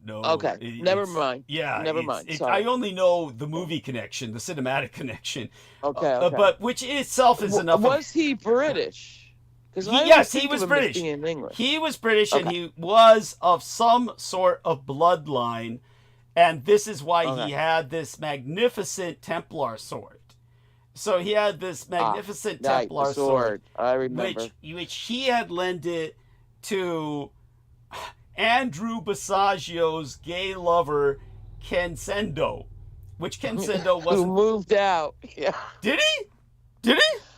Okay, never mind. Yeah, never mind. Sorry. I only know the movie connection, the cinematic connection. Okay. But which itself is enough. Was he British? Yes, he was British. He was British, and he was of some sort of bloodline, and this is why he had this magnificent Templar sword. So he had this magnificent Templar sword. I remember. Which he had lended to Andrew Basagio's gay lover, Kensendo. Which Kensendo was... Who moved out. Yeah. Did he?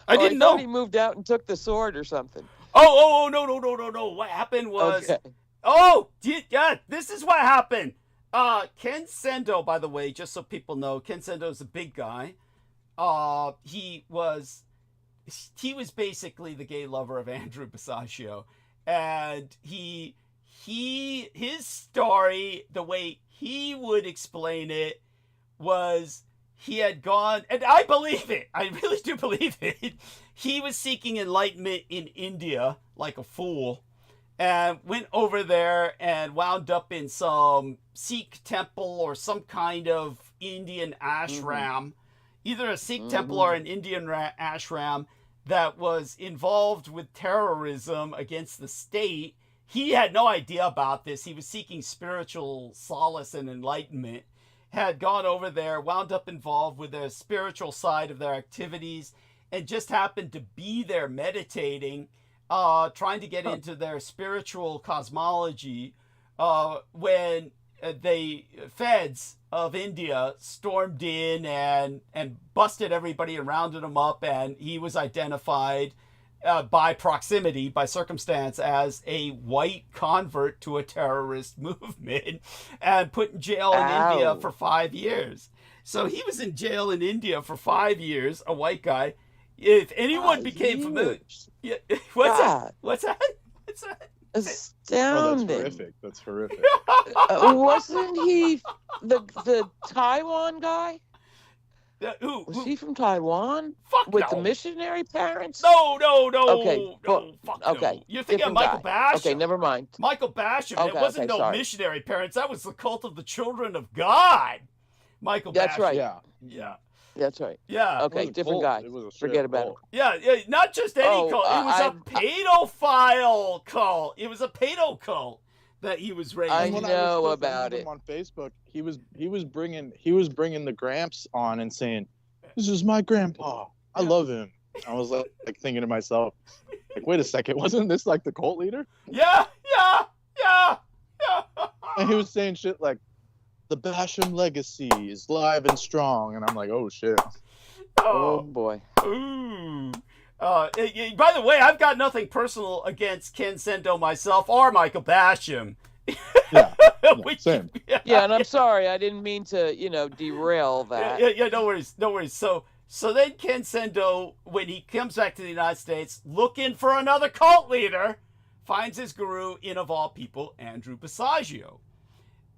I didn't know. He moved out and took the sword or something. Oh, no. What happened was... Okay. This is what happened. Kensendo, by the way, just so people know, Kensendo is a big guy. He was basically the gay lover of Andrew Basagio, and his story, the way he would explain it, was he had gone, and I believe it. I really do believe it. He was seeking enlightenment in India like a fool, and went over there and wound up in some Sikh temple or some kind of Indian ashram. Either a Sikh temple or an Indian ashram that was involved with terrorism against the state. He had no idea about this. He was seeking spiritual solace and enlightenment. Had gone over there, wound up involved with the spiritual side of their activities, and just happened to be there meditating, trying to get into their spiritual cosmology, when the feds of India stormed in and busted everybody and rounded them up, and he was identified by proximity, by circumstance, as a white convert to a terrorist movement and put in jail in India for 5 years. So he was in jail in India for 5 years, a white guy. If anyone became familiar... Yeah, what's that? Astounding. That's horrific. Wasn't he the Taiwan guy? Who? Was he from Taiwan? Fuck with no. the missionary parents? No. Okay. Fuck okay. No. You're thinking of Michael Basham. Okay, never mind. Michael Basham. It wasn't sorry. missionary parents. That was the cult of the children of God. Michael Basham. That's right. Yeah. That's right. Yeah. Okay, different guy. Forget about it. Yeah, not just any cult. It was a pedophile cult. It was a pedo cult that he was raised. I when know I was about it. On Facebook, he was bringing the Gramps on and saying, "This is my grandpa. I love him." I was like thinking to myself, like, wait a second, wasn't this like the cult leader? Yeah. And he was saying shit like, "The Basham legacy is live and strong," and I'm like, "Oh shit." Oh boy. Ooh. By the way, I've got nothing personal against Ken Sendo myself or Michael Basham. Yeah, same. Yeah, and I'm sorry, I didn't mean to, derail that. Yeah, no worries. So then Ken Sendo, when he comes back to the United States, looking for another cult leader, finds his guru in, of all people, Andrew Basagio.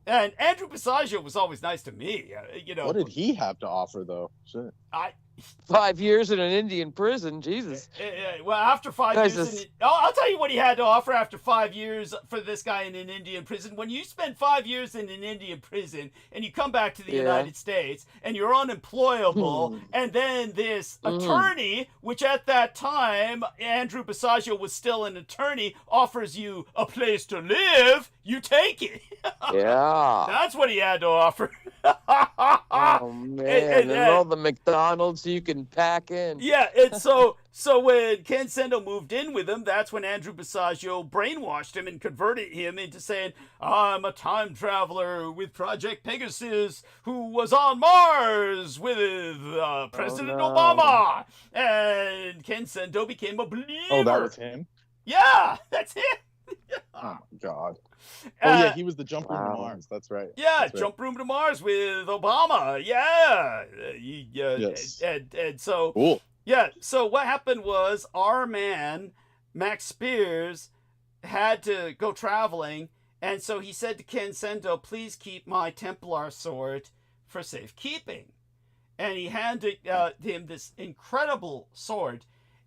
And Andrew Basagio was always nice to me. What did he have to offer, though? Shit. 5 years in an Indian prison, Jesus. Well, after 5 years, I'll tell you what he had to offer after 5 years for this guy in an Indian prison. When you spend 5 years in an Indian prison and you come back to the United States and you're unemployable, and then this attorney, which at that time Andrew Basagio was still an attorney, offers you a place to live, you take it. Yeah. That's what he had to offer. Oh man, and all the McDonald's you can pack in. Yeah, and so when Ken Sendo moved in with him, that's when Andrew Basagio brainwashed him and converted him into saying, "I'm a time traveler with Project Pegasus who was on Mars with President Obama." And Ken Sendo became a believer. Oh, that was him? Yeah, that's him. Oh my God. Oh yeah, he was the jump room to Mars. That's right. Yeah, That's right. jump room to Mars with Obama. Yeah. Yes. And so Cool. Yeah, so what happened was our man Max Spears had to go traveling, and so he said to Ken Sendo, "Please keep my Templar sword for safekeeping." And he handed him this incredible sword.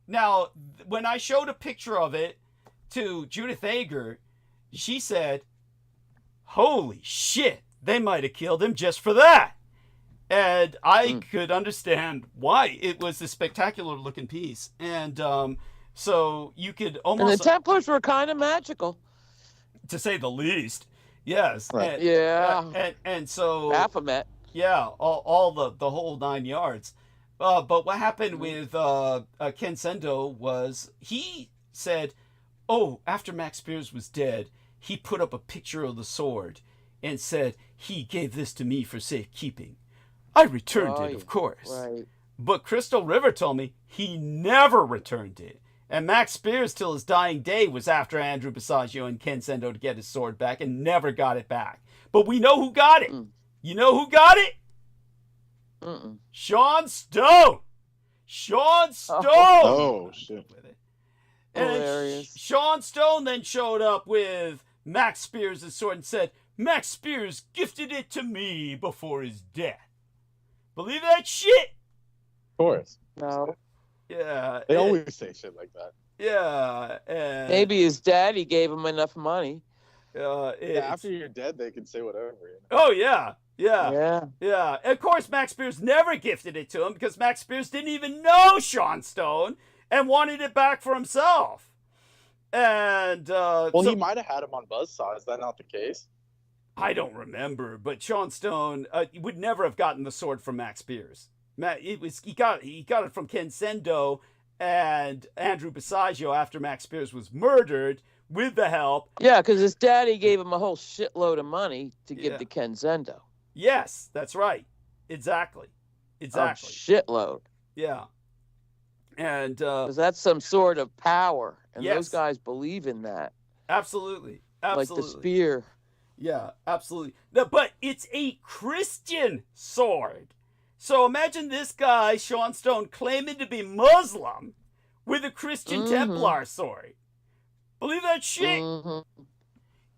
Now, when I showed a picture of it to Judith Ager, she said, "Holy shit, they might have killed him just for that." And I could understand why. It was a spectacular looking piece. And so you could almost... And the Templars were kind of magical, to say the least. Yes. Right. And so... Baphomet. Yeah, all the whole 9 yards. But what happened with Ken Sendo was he said, "Oh, after Max Spears was dead, he put up a picture of the sword and said, he gave this to me for safekeeping. I returned it, of course." Right. But Crystal River told me he never returned it. And Max Spears, till his dying day, was after Andrew Basiago and Ken Sendo to get his sword back and never got it back. But we know who got it. You know who got it? Sean Stone. Sean Stone. Oh, shit. And Hilarious. Sean Stone then showed up with Max Spears' sword and said, "Max Spears gifted it to me before his death." Believe that shit? Of course. No. Yeah. They always say shit like that. Yeah. And, Maybe his daddy gave him enough money. After you're dead, they can say whatever. You know? Oh, yeah. Yeah. Yeah. Yeah. And of course, Max Spears never gifted it to him because Max Spears didn't even know Sean Stone and wanted it back for himself. And he might have had him on Buzzsaw. Is that not the case? I don't remember, but Sean Stone would never have gotten the sword from Max Spears. He got it from Ken Sendo and Andrew Basiago after Max Spears was murdered with the help. Yeah, because his daddy gave him a whole shitload of money to give to Ken Sendo. Yes, that's right. Exactly. A shitload. Yeah. And because that's some sort of power, and Yes. those guys believe in that. Absolutely. Like the spear. Yeah, absolutely. No, but it's a Christian sword. So imagine this guy, Sean Stone, claiming to be Muslim with a Christian Templar sword. Believe that shit?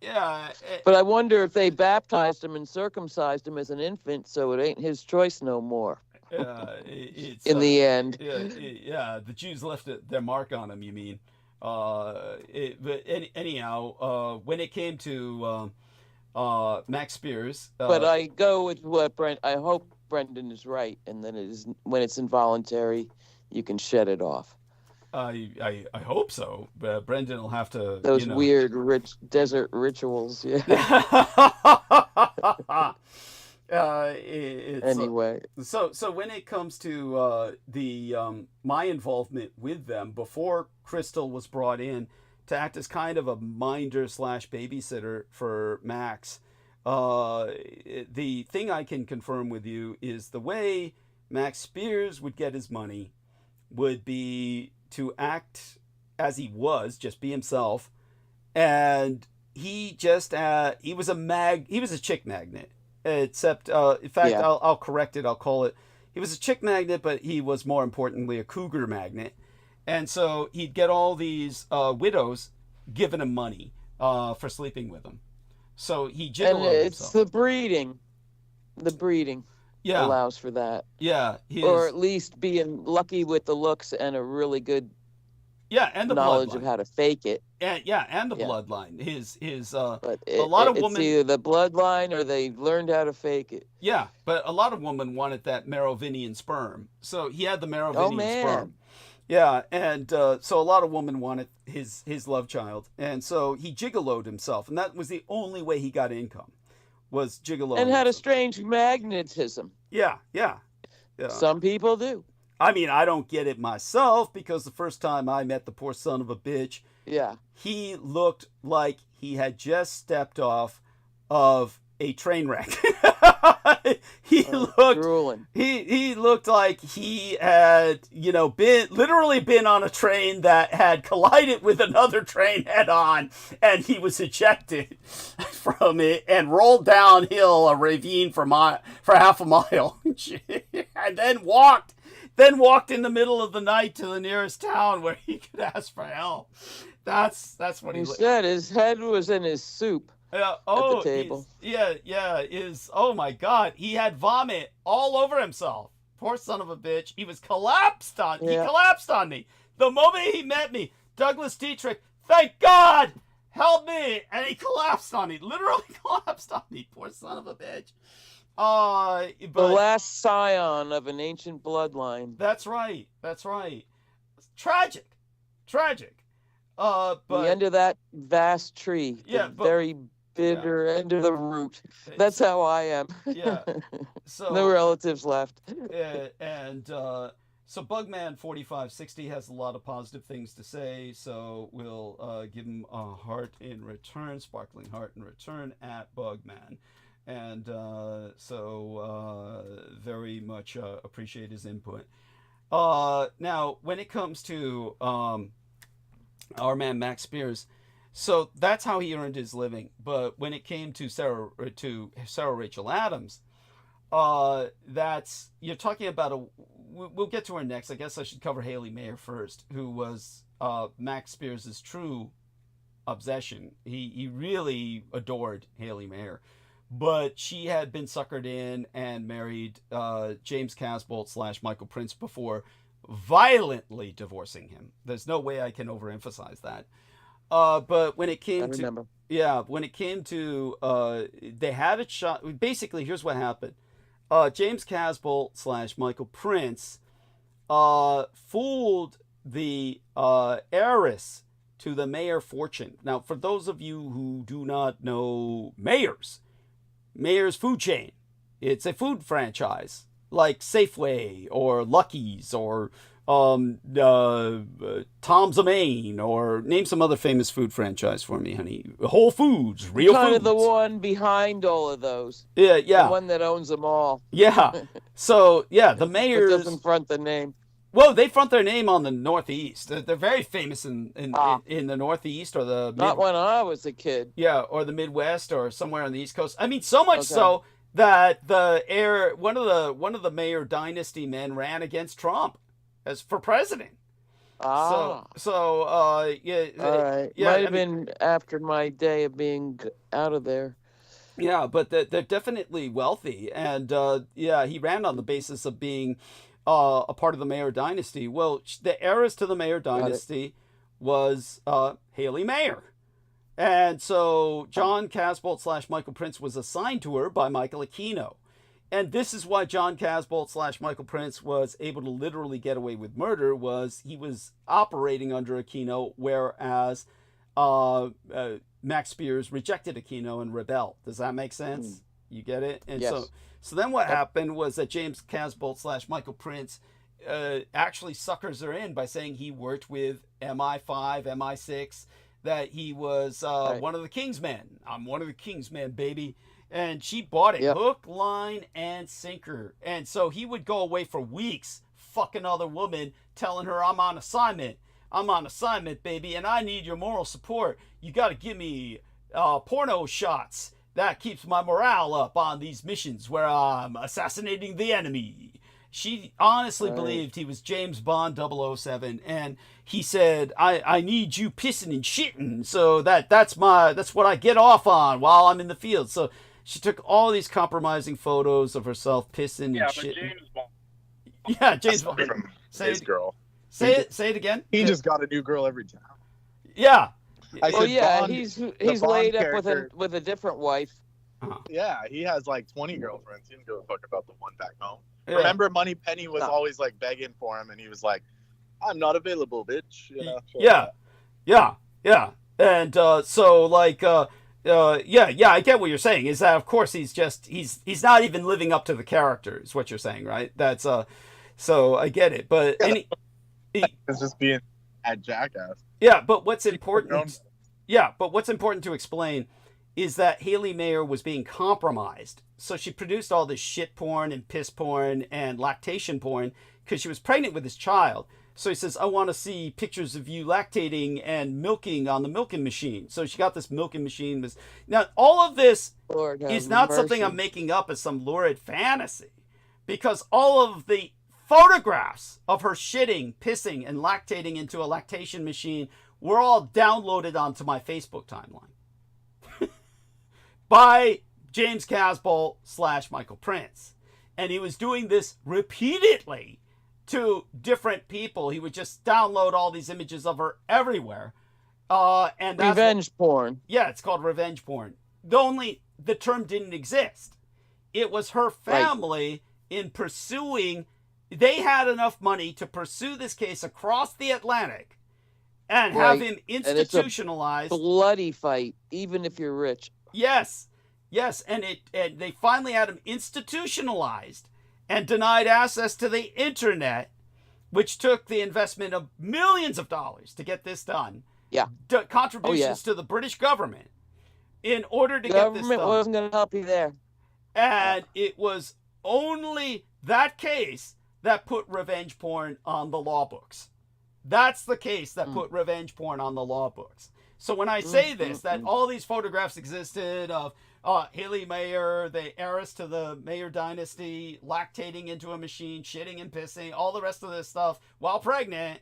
Yeah. But I wonder if they baptized him and circumcised him as an infant, so it ain't his choice no more. It's, in the end. Yeah, the Jews left their mark on him, you mean. But anyhow, when it came to Max Spears... but I go with what I hope Brendan is right, and then when it's involuntary, you can shed it off. I hope so. Brendan will have to... Those weird desert rituals, yeah. Anyway, so when it comes to my involvement with them before Crystal was brought in to act as kind of a minder / babysitter for Max, the thing I can confirm with you is the way Max Spears would get his money would be to act as he was, just be himself, and he was a chick magnet. Except, in fact, yeah. I'll correct it. I'll call it, he was a chick magnet, but he was more importantly a cougar magnet. And so he'd get all these widows giving him money for sleeping with him. So he gigoloed himself. And it's the breeding. The breeding allows for that. Yeah. Or at least being lucky with the looks and a really good and the knowledge bloodline. Of how to fake it. And the bloodline. But a lot of women, it's either the bloodline or they learned how to fake it. Yeah, but a lot of women wanted that Merovingian sperm. So he had the Merovingian sperm. Yeah, and so a lot of women wanted his love child, and so he gigoloed himself, and that was the only way he got income, was gigoloing. And had a strange magnetism. Yeah. Some people do. I mean, I don't get it myself, because the first time I met the poor son of a bitch, he looked like he had just stepped off of a train wreck. He looked like he had, been on a train that had collided with another train head on, and he was ejected from it and rolled downhill a ravine for half a mile, and then walked in the middle of the night to the nearest town where he could ask for help. That's what he said. His head was in his soup. At the table. Oh my God, he had vomit all over himself. Poor son of a bitch. He was collapsed on. He collapsed on me. The moment he met me, Douglas Dietrich, thank God, help me, and he collapsed on me. Literally collapsed on me. Poor son of a bitch. The last scion of an ancient bloodline. That's right. That's right. Tragic. But the end of that vast tree. Yeah, the very bitter end of the root. That's how I am. Yeah. So no relatives left. So Bugman4560 has a lot of positive things to say. So we'll give him a heart in return, sparkling heart in return at Bugman. And very much appreciate his input. Now, when it comes to our man Max Spears, so that's how he earned his living. But when it came to Sarah Rachel Adams, you're talking about we'll get to her next. I guess I should cover Haley Mayer first, who was Max Spears' true obsession. He really adored Haley Mayer. But she had been suckered in and married James Casbolt / Michael Prince before violently divorcing him. There's no way I can overemphasize that. But when it came to they had a shot. Basically, here's what happened. James Casbolt / Michael Prince fooled the heiress to the Mayer fortune. Now, for those of you who do not know Mayer's food chain, it's a food franchise like Safeway or Lucky's or Tom's of Maine, or name some other famous food franchise for me, honey. Whole Foods, Real Foods. Kind of the one behind all of those. Yeah. The one that owns them all. Yeah. So, yeah, the Mayers... It doesn't front the name. Well, they front their name on the Northeast. They're very famous in the Northeast or the... Not when I was a kid. Yeah, or the Midwest or somewhere on the East Coast. I mean, so much so that one of the Mayer dynasty men ran against Trump as for president. Yeah. All right. Yeah, might have been after my day of being out of there. Yeah, but they're definitely wealthy, and he ran on the basis of being a part of the Mayer dynasty. Well, the heiress to the Mayer dynasty was Haley Mayer. And so John Casbolt / Michael Prince was assigned to her by Michael Aquino. And this is why John Casbolt / Michael Prince was able to literally get away with murder, was he was operating under Aquino, whereas Max Spears rejected Aquino and rebelled. Does that make sense? You get it? And yes. So then what happened was that James Casbolt / Michael Prince actually suckers her in by saying he worked with MI5, MI6, that he was one of the King's men. I'm one of the King's men, baby. And she bought it hook, line, and sinker. And so he would go away for weeks fucking other women, telling her, I'm on assignment. I'm on assignment, baby, and I need your moral support. You got to give me porno shots. That keeps my morale up on these missions where I'm assassinating the enemy. She honestly believed he was James Bond 007, and he said, I need you pissing and shitting, so that's what I get off on while I'm in the field. So she took all these compromising photos of herself pissing and shitting. James Bond. Yeah, James Bond. From Say his it, girl. Say it again. He just got a new girl every time. Yeah. Bond, he's Bond laid up character, with a different wife. Yeah, he has like 20 girlfriends. He didn't give a fuck about the one back home. Yeah. Remember, Money Penny was always like begging for him, and he was like, "I'm not available, bitch." You know? Yeah. And so like I get what you're saying. Is that of course he's not even living up to the character, is what you're saying, right? That's so I get it, but it's just being a jackass. Yeah, but what's important? Yeah, but what's important to explain is that Haley Mayer was being compromised. So she produced all this shit porn and piss porn and lactation porn because she was pregnant with his child. So he says, I want to see pictures of you lactating and milking on the milking machine. So she got this milking machine. Now, all of this is not something I'm making up as some lurid fantasy, because all of the photographs of her shitting, pissing, and lactating into a lactation machine were all downloaded onto my Facebook timeline by James Casbolt / Michael Prince. And he was doing this repeatedly to different people. He would just download all these images of her everywhere. And that's Revenge porn. Yeah, it's called revenge porn. The term didn't exist. It was her family in pursuing. They had enough money to pursue this case across the Atlantic and have him institutionalized. And it's a bloody fight, even if you're rich. Yes, and they finally had him institutionalized and denied access to the internet, which took the investment of millions of dollars to get this done. Yeah. Contributions to the British government in order to The get this government done. wasn't going to help you there. And it was only that case that put revenge porn on the law books. That's the case that put revenge porn on the law books. So when I say this, that all these photographs existed of Haley Mayer, the heiress to the Mayer dynasty, lactating into a machine, shitting and pissing, all the rest of this stuff while pregnant,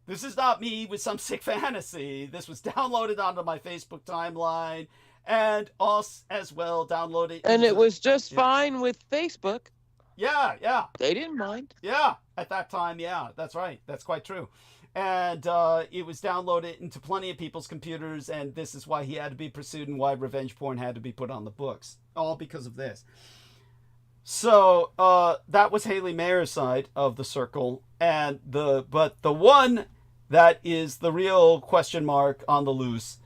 this is not me with some sick fantasy. This was downloaded onto my Facebook timeline, and us as well downloaded. And it was just fine with Facebook. Yeah. They didn't mind. Yeah, at that time, yeah, that's right. That's quite true. And it was downloaded into plenty of people's computers, and this is why he had to be pursued and why revenge porn had to be put on the books. All because of this. So that was Haley Mayer's side of the circle. But the one that is the real question mark on the loose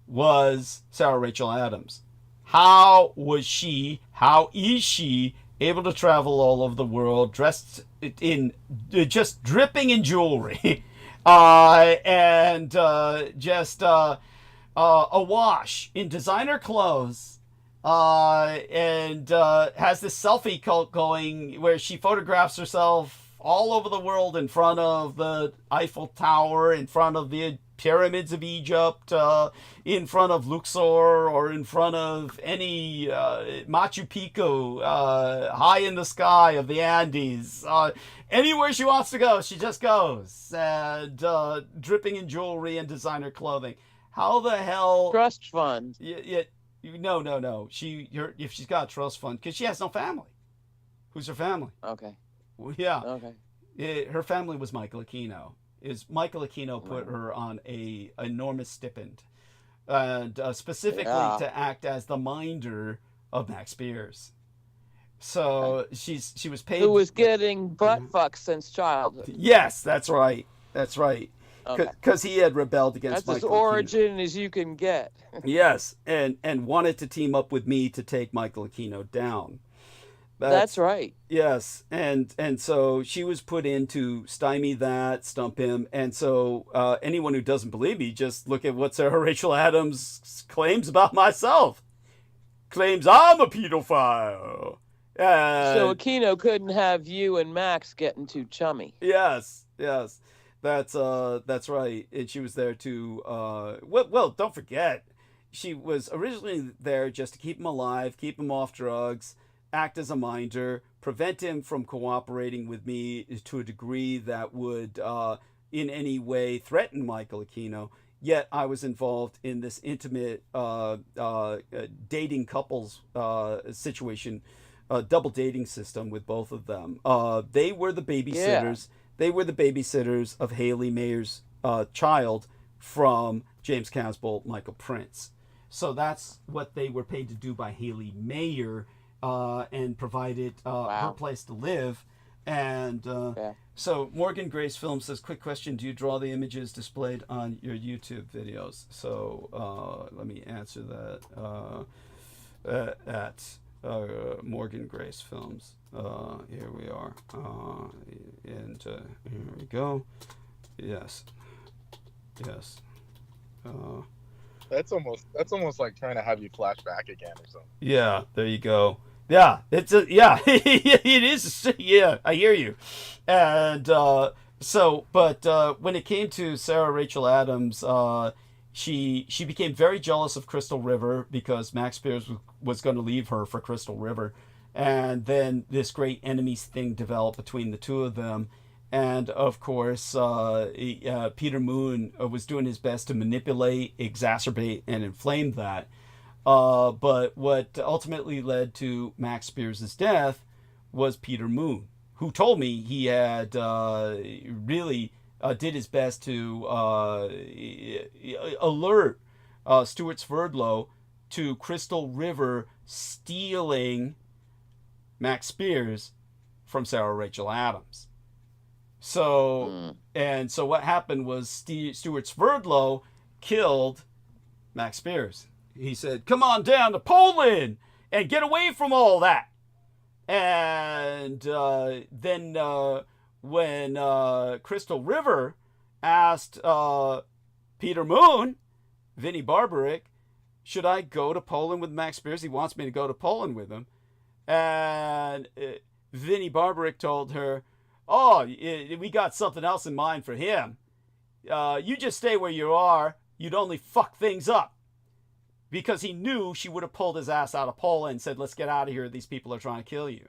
was Sarah Rachel Adams. How is she able to travel all over the world dressed in just dripping in jewelry and just awash in designer clothes and has this selfie cult going where she photographs herself all over the world in front of the Eiffel Tower, in front of the pyramids of Egypt, in front of Luxor, or in front of any Machu Picchu, high in the sky of the Andes. Anywhere she wants to go, she just goes, and dripping in jewelry and designer clothing. How the hell? Trust fund. No. If she's got a trust fund, because she has no family. Who's her family? Okay. Yeah. Okay. Her family was Michael Aquino. Michael Aquino put her on a enormous stipend, and specifically to act as the minder of Max Spears. So she was paid. Who was getting butt fucked since childhood. Yes, that's right. Because he had rebelled against That's Michael as origin as you can get. Yes, and wanted to team up with me to take Michael Aquino down. That's right. Yes, and so she was put in to stymie that, stump him, and so anyone who doesn't believe me, just look at what Sarah Rachel Adams claims about myself. Claims I'm a pedophile. So Aquino couldn't have you and Max getting too chummy. Yes, that's right. And she was there to well, don't forget, she was originally there just to keep him alive, keep him off drugs, act as a minder, prevent him from cooperating with me to a degree that would in any way threaten Michael Aquino. Yet I was involved in this intimate dating couples situation, double dating system with both of them. They were the babysitters. Yeah. They were the babysitters of Haley Mayer's child from James Casbolt, Michael Prince. So that's what they were paid to do by Haley Mayer. And provided her place to live. And so Morgan Grace Film says, quick question, do you draw the images displayed on your YouTube videos? So let me answer that at Morgan Grace Films. Here we are. And here we go. Yes. That's almost like trying to have you flash back again or something. Yeah, there you go. Yeah, it is. Yeah, I hear you. And but when it came to Sarah Rachel Adams, she became very jealous of Crystal River because Max Spears was going to leave her for Crystal River, and then this great enemies thing developed between the two of them. And of course, Peter Moon was doing his best to manipulate, exacerbate, and inflame that. But what ultimately led to Max Spears' death was Peter Moon, who told me he had really did his best to alert Stuart Sverdlow to Crystal River stealing Max Spears from Sarah Rachel Adams. So, and so what happened was Stuart Sverdlow killed Max Spears. He said, "Come on down to Poland and get away from all that." And then when Crystal River asked Peter Moon, Vinnie Barbaric, should I go to Poland with Max Spears? He wants me to go to Poland with him. And Vinnie Barbaric told her, "Oh, we got something else in mind for him. You just stay where you are. You'd only fuck things up." Because he knew she would have pulled his ass out of Poland and said, "Let's get out of here. These people are trying to kill you.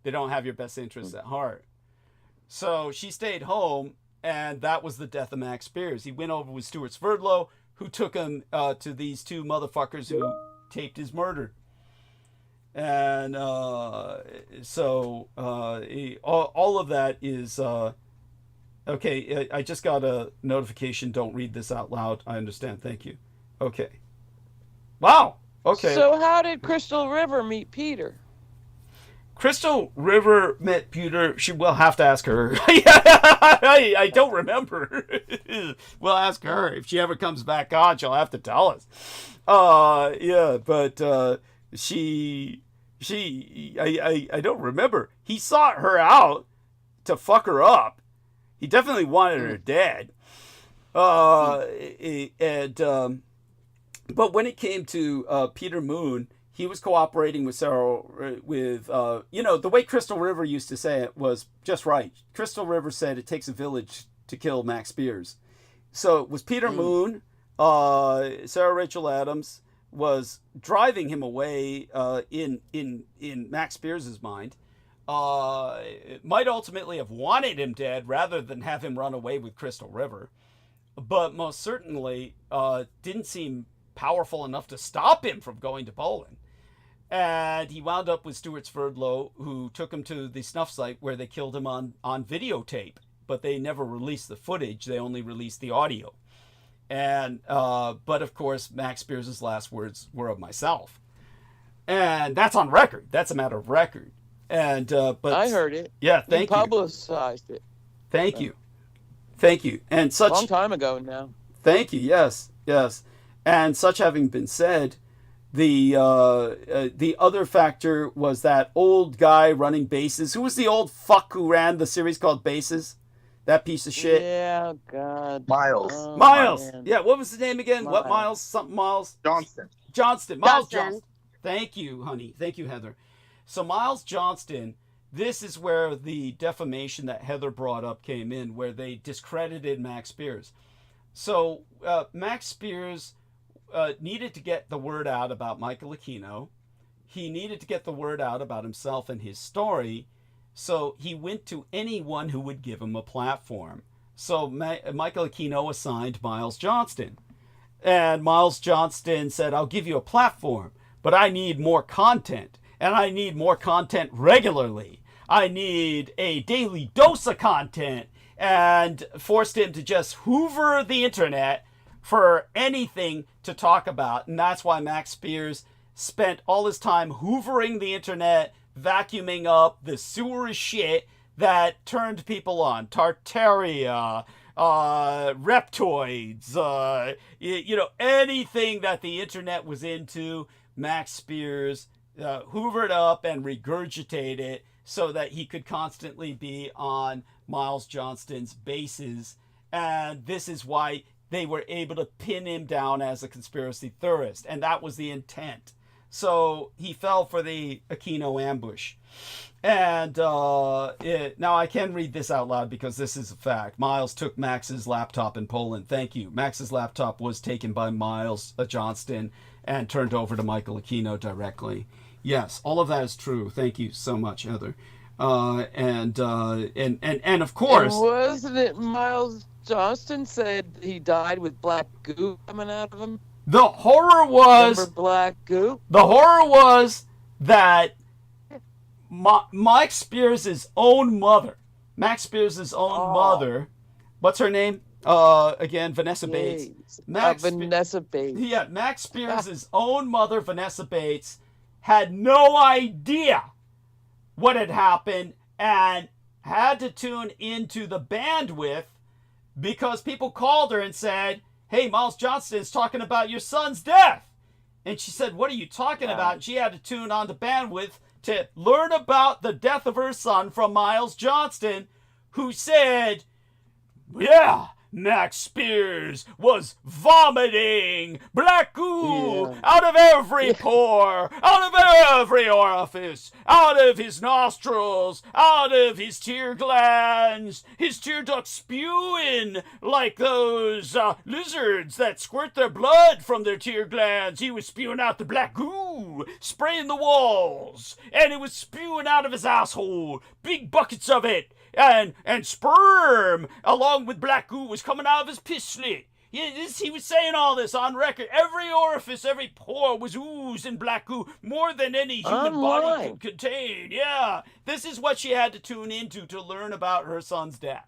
They don't have your best interests at heart." So she stayed home, and that was the death of Max Spears. He went over with Stuart Sverdlow, who took him to these two motherfuckers who taped his murder. And so all of that is... okay, I just got a notification. Don't read this out loud. I understand. Thank you. Okay. Wow. Okay. So how did Crystal River meet Peter? Crystal River met Peter. We'll have to ask her. I don't remember. We'll ask her. If she ever comes back on, she'll have to tell us. Yeah, but I don't remember. He sought her out to fuck her up. He definitely wanted her dead. But when it came to Peter Moon, he was cooperating with Sarah, the way Crystal River used to say it was just right. Crystal River said it takes a village to kill Max Spears. So it was Peter Moon, Sarah Rachel Adams was driving him away in Max Spears' mind. Might ultimately have wanted him dead rather than have him run away with Crystal River. But most certainly didn't seem powerful enough to stop him from going to Poland. And he wound up with Stuart Sverdlow, who took him to the snuff site where they killed him on videotape. But they never released the footage. They only released the audio. And but of course, Max Spears' last words were of myself. And that's on record. That's a matter of record. And but I heard it. Yeah, thank you. Publicized it. Thank you. Thank you. And such... Long time ago now. Thank you. Yes. Yes. And such having been said, the other factor was that old guy running Bases. Who was the old fuck who ran the series called Bases? That piece of shit. Yeah, God. Miles. Oh, Miles. man. Yeah, what was his name again? Miles. What Miles? Something Miles? Johnston. Miles Johnston. Thank you, honey. Thank you, Heather. So Miles Johnston, this is where the defamation that Heather brought up came in, where they discredited Max Spears. So Max Spears needed to get the word out about Michael Aquino. He needed to get the word out about himself and his story. So he went to anyone who would give him a platform. So Michael Aquino assigned Miles Johnston. And Miles Johnston said, "I'll give you a platform, but I need more content. And I need more content regularly. I need a daily dose of content." And forced him to just hoover the internet for anything to talk about. And that's why Max Spears spent all his time hoovering the internet, vacuuming up the sewer shit that turned people on. Tartaria, reptoids, anything that the internet was into, Max Spears hoovered up and regurgitated it so that he could constantly be on Miles Johnston's bases. And this is why they were able to pin him down as a conspiracy theorist. And that was the intent. So he fell for the Aquino ambush. And now I can read this out loud because this is a fact. Miles took Max's laptop in Poland. Thank you. Max's laptop was taken by Miles Johnston and turned over to Michael Aquino directly. Yes, all of that is true. Thank you so much, Heather. And of course... And wasn't it Miles Johnston said he died with black goo coming out of him? The horror was... Remember black goo? The horror was that Mike Spears' own mother. Max Spears' own mother. What's her name? Again, Vanessa Bates. Vanessa Bates. Yeah, Max Spears' own mother, Vanessa Bates, had no idea what had happened and had to tune into the bandwidth because people called her and said, "Hey, Miles Johnston is talking about your son's death." And she said, "What are you talking about?" And she had to tune on the bandwidth to learn about the death of her son from Miles Johnston, who said, "Yeah, Max Spears was vomiting black goo out of every pore, out of every orifice, out of his nostrils, out of his tear glands, his tear ducts spewing like those lizards that squirt their blood from their tear glands. He was spewing out the black goo, spraying the walls, and it was spewing out of his asshole, big buckets of it. And sperm, along with black goo, was coming out of his piss slit. He was saying all this on record. Every orifice, every pore was oozing black goo, more than any human body could contain. Yeah, this is what she had to tune into to learn about her son's death.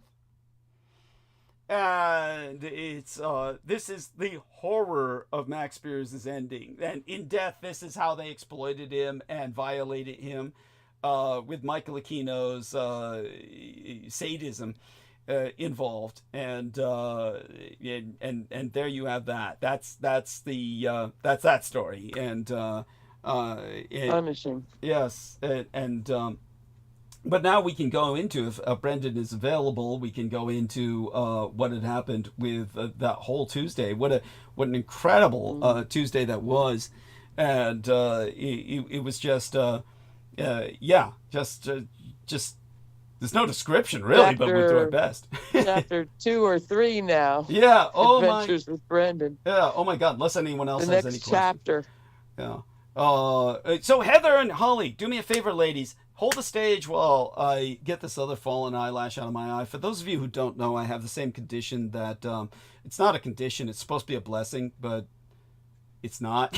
And it's this is the horror of Max Spears' ending. And in death, this is how they exploited him and violated him. With Michael Aquino's sadism involved, and there you have that. That's that story, and punishing. Yes, but now we can go into, if Brendan is available, we can go into what had happened with that whole Tuesday. What an incredible Tuesday that was, and it was just. Just there's no description really, but we'll do our best. Chapter 2 or 3 now. Yeah. Oh Adventures with Brendan. Yeah. Oh my God. Unless anyone else has any questions. The next chapter. Yeah. So Heather and Holly, do me a favor, ladies. Hold the stage while I get this other fallen eyelash out of my eye. For those of you who don't know, I have the same condition that it's not a condition. It's supposed to be a blessing, but it's not.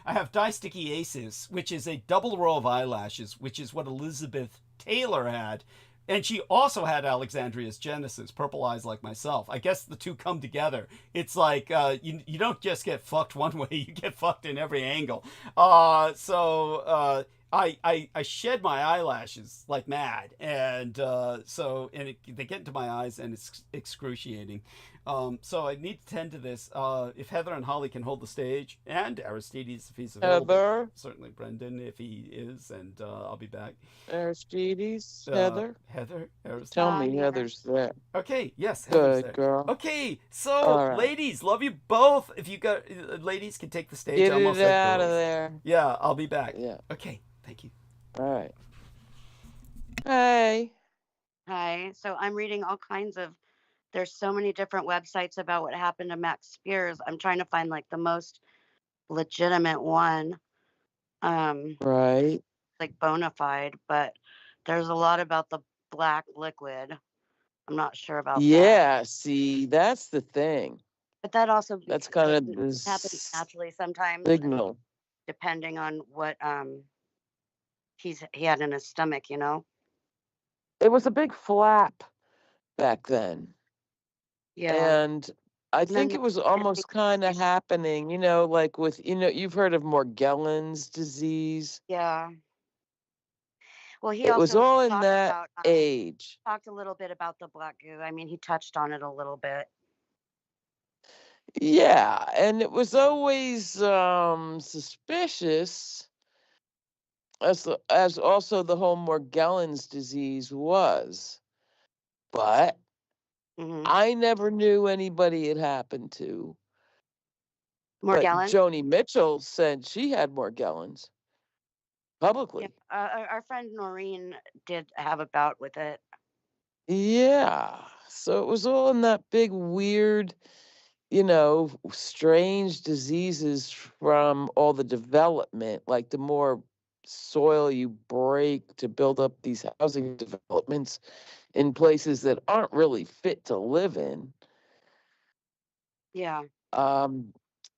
I have distichiasis, which is a double row of eyelashes, which is what Elizabeth Taylor had. And she also had Alexandria's Genesis, purple eyes like myself. I guess the two come together. It's like you don't just get fucked one way, you get fucked in every angle. I shed my eyelashes like mad, and they get into my eyes, and it's excruciating. So I need to tend to this. If Heather and Holly can hold the stage, and Aristides if he's available. Heather. Certainly Brendan if he is, and I'll be back. Aristides, Heather. Heather, Aristides. Tell me Heather's there. Okay, yes, Heather's Good there. girl. Okay, so ladies, love you both. If you got ladies can take the stage. Get I almost it said out girls. of there. Yeah, I'll be back. Yeah. Okay, thank you. All right. Hey. Hi. So I'm reading all kinds of. There's so many different websites about what happened to Max Spears. I'm trying to find like the most legitimate one. Right. Like bona fide, but there's a lot about the black liquid. I'm not sure about that. Yeah, see, that's the thing. But that also That's kind of happens naturally sometimes. Signal. Depending on what he had in his stomach, you know. It was a big flap back then. Yeah. And I think it was almost kind of happening, you know, like with, you know, you've heard of Morgellons disease. Yeah. Well, he It also was all in talked that about, age. talked a little bit about the black goo. I mean, he touched on it a little bit. Yeah, and it was always suspicious, as also the whole Morgellons disease was. But I never knew anybody it happened to. Morgellons? But Joni Mitchell said she had Morgellons publicly. Yeah, our friend Noreen did have a bout with it. Yeah, so it was all in that big weird, you know, strange diseases from all the development, like the more soil you break to build up these housing developments in places that aren't really fit to live in. Yeah.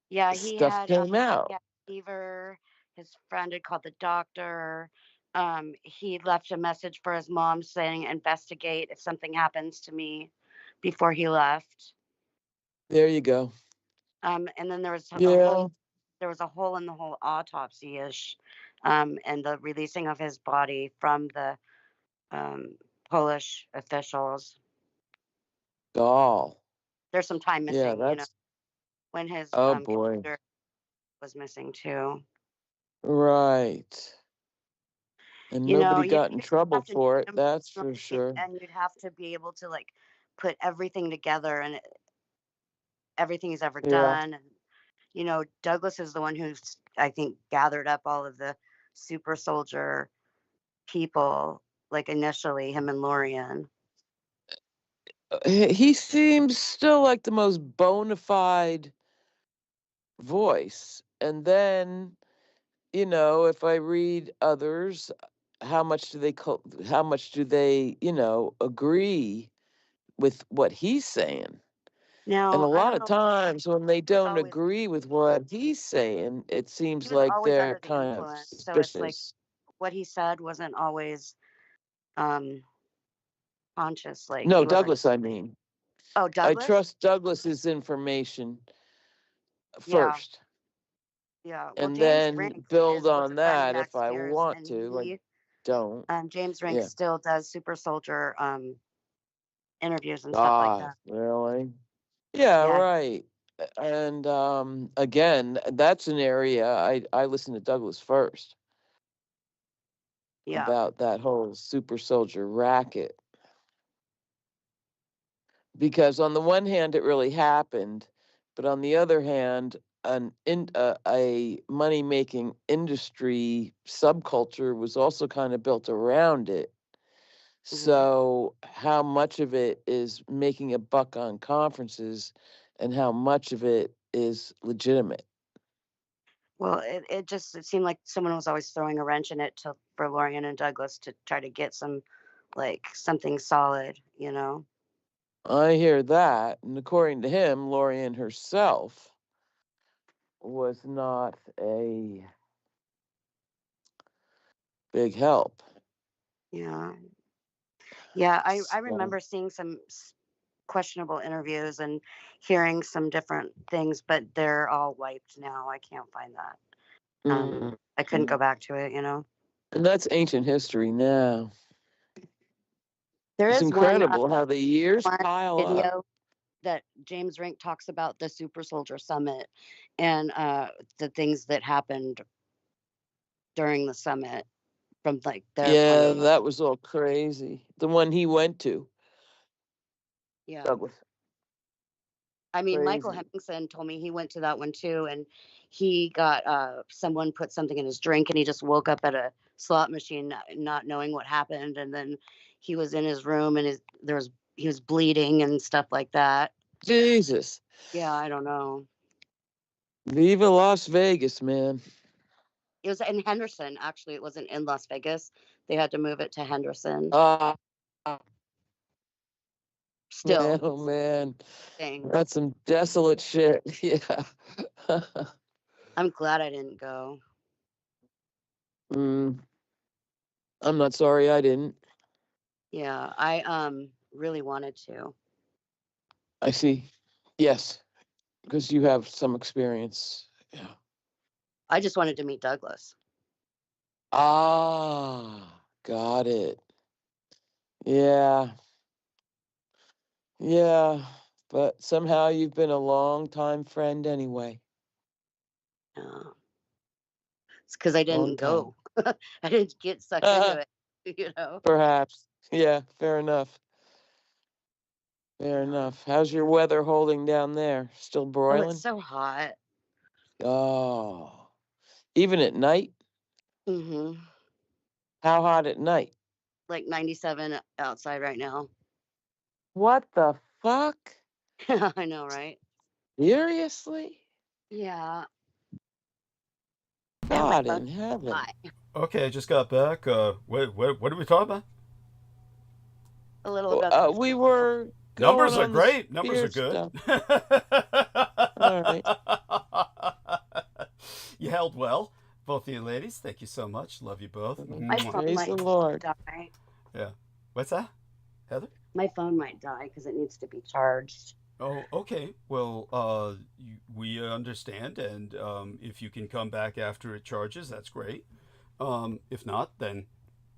Yeah, he stuff had came out. fever. his friend had called the doctor. He left a message for his mom saying, investigate if something happens to me before he left. There you go. And then there was Yeah. a hole in the whole autopsy-ish, and the releasing of his body from the Polish officials. Oh. There's some time missing, Yeah, you know, that's when his oh boy. computer was missing too. Right. And You know, nobody got in you'd trouble have to for it, do that's for something, sure. and you'd have to be able to like put everything together and everything he's ever Yeah. done. And you know, Douglas is the one who's, I think, gathered up all of the super soldier people, like initially him and Lorian. He seems still like the most bona fide voice. And then, you know, if I read others, how much do they, you know, agree with what he's saying? Now, And a I lot don't of know. times when they don't Always, agree with what he's saying, it he seems was like always they're under the kind of influence, so it's like suspicious. what he said wasn't always conscious. Like No, he wasn't. Douglas, I mean. Oh, I Douglas. trust Douglas's information Yeah, first, yeah. Well, and James then Rink build was on a friend that if next I year's, want and to. I he don't. James Rink Yeah. still does super soldier interviews and stuff like that. Really? Yeah, Yeah, right. And again, that's an area I listen to Douglas first yeah. about that whole super soldier racket. Because on the one hand, it really happened, but on the other hand, a money-making industry subculture was also kind of built around it. So how much of it is making a buck on conferences and how much of it is legitimate? Well, it seemed like someone was always throwing a wrench in it for Lorian and Douglas to try to get something solid, you know. I hear that, and according to him, Lorian herself was not a big help. Yeah. Yeah, I So, remember seeing some questionable interviews and hearing some different things, but they're all wiped now. I can't find that. I couldn't go back to it, you know. and that's ancient history now. There It's is incredible how the years one pile up. video that James Rink talks about the Super Soldier Summit and the things that happened during the summit from like their Yeah, point of view. that was all crazy. The one he went to, Yeah. Douglas. I mean, Michael Crazy. Hemmingson told me he went to that one too, and he got someone put something in his drink, and he just woke up at a slot machine, not knowing what happened, and then he was in his room, and he was bleeding and stuff like that. Jesus. Yeah, I don't know. Viva Las Vegas, man. It was in Henderson, actually. It wasn't in Las Vegas. They had to move it to Henderson. Still, Oh man, thing. that's some desolate shit. Yeah. I'm glad I didn't go. I'm not sorry I didn't. Yeah, I really wanted to. I see. Yes, because you have some experience. Yeah. I just wanted to meet Douglas. Got it. Yeah. Yeah, but somehow you've been a long-time friend anyway. It's because I Long didn't go. I didn't get sucked into it, you know. Perhaps. Yeah, fair enough. Fair enough. How's your weather holding down there? Still Oh, broiling? it's so hot. Oh, even at night? Mm-hmm. How hot at night? Like 97 outside right now. What the fuck? I know, right? Seriously? Yeah. God in heaven. Hi. Okay, I just got back. What are we talking about? A little about We were Numbers are going on the great. Numbers are spirit good. stuff. All right. You held well. Both of you ladies, thank you so much. Love you both. My Mwah. phone Praise might the Lord. die. Yeah. What's that, Heather? My phone might die because it needs to be charged. Oh, okay. Well, we understand, and if you can come back after it charges, that's great. If not, then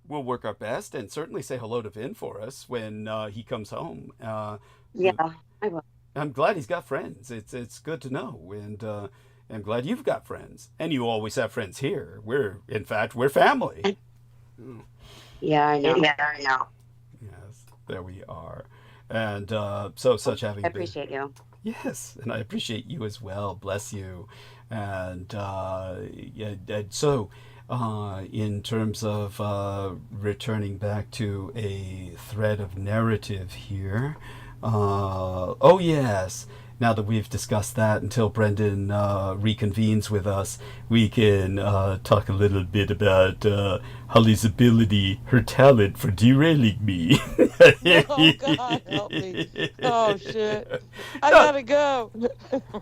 we'll work our best, and certainly say hello to Vin for us when he comes home. Yeah, I will. I'm glad he's got friends. It's good to know, and I'm glad you've got friends, and you always have friends here. In fact, we're family. Yeah, I know. Yeah, I know. Yes, there we are. And so such having I been. appreciate you. Yes, and I appreciate you as well. Bless you. And so, in terms of returning back to a thread of narrative here, oh yes, now that we've discussed that, until Brendan reconvenes with us, we can talk a little bit about Holly's ability, her talent for derailing me. Oh, God, help me. Oh, shit. I gotta go.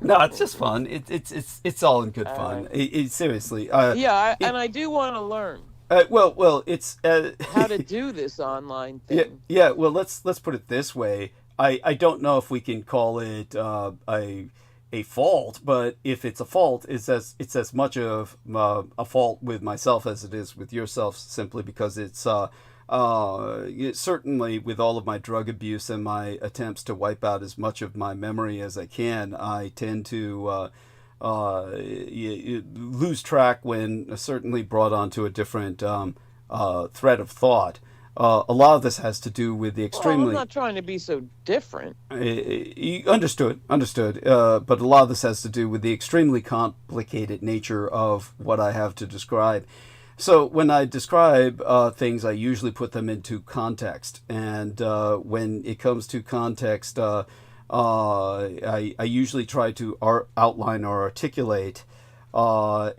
No, it's just fun. It's all in good fun. Seriously. Yeah, and I do want to learn Well, it's how to do this online thing. yeah. Well, let's put it this way. I don't know if we can call it a fault, but if it's a fault, it's as much of a fault with myself as it is with yourself, simply because it's certainly with all of my drug abuse and my attempts to wipe out as much of my memory as I can, I tend to you lose track when certainly brought onto a different thread of thought. A lot of this has to do with the extremely. Well, I'm not trying to be so different. Understood. But a lot of this has to do with the extremely complicated nature of what I have to describe. So when I describe things, I usually put them into context. And when it comes to context, I usually try to outline or articulate. Holly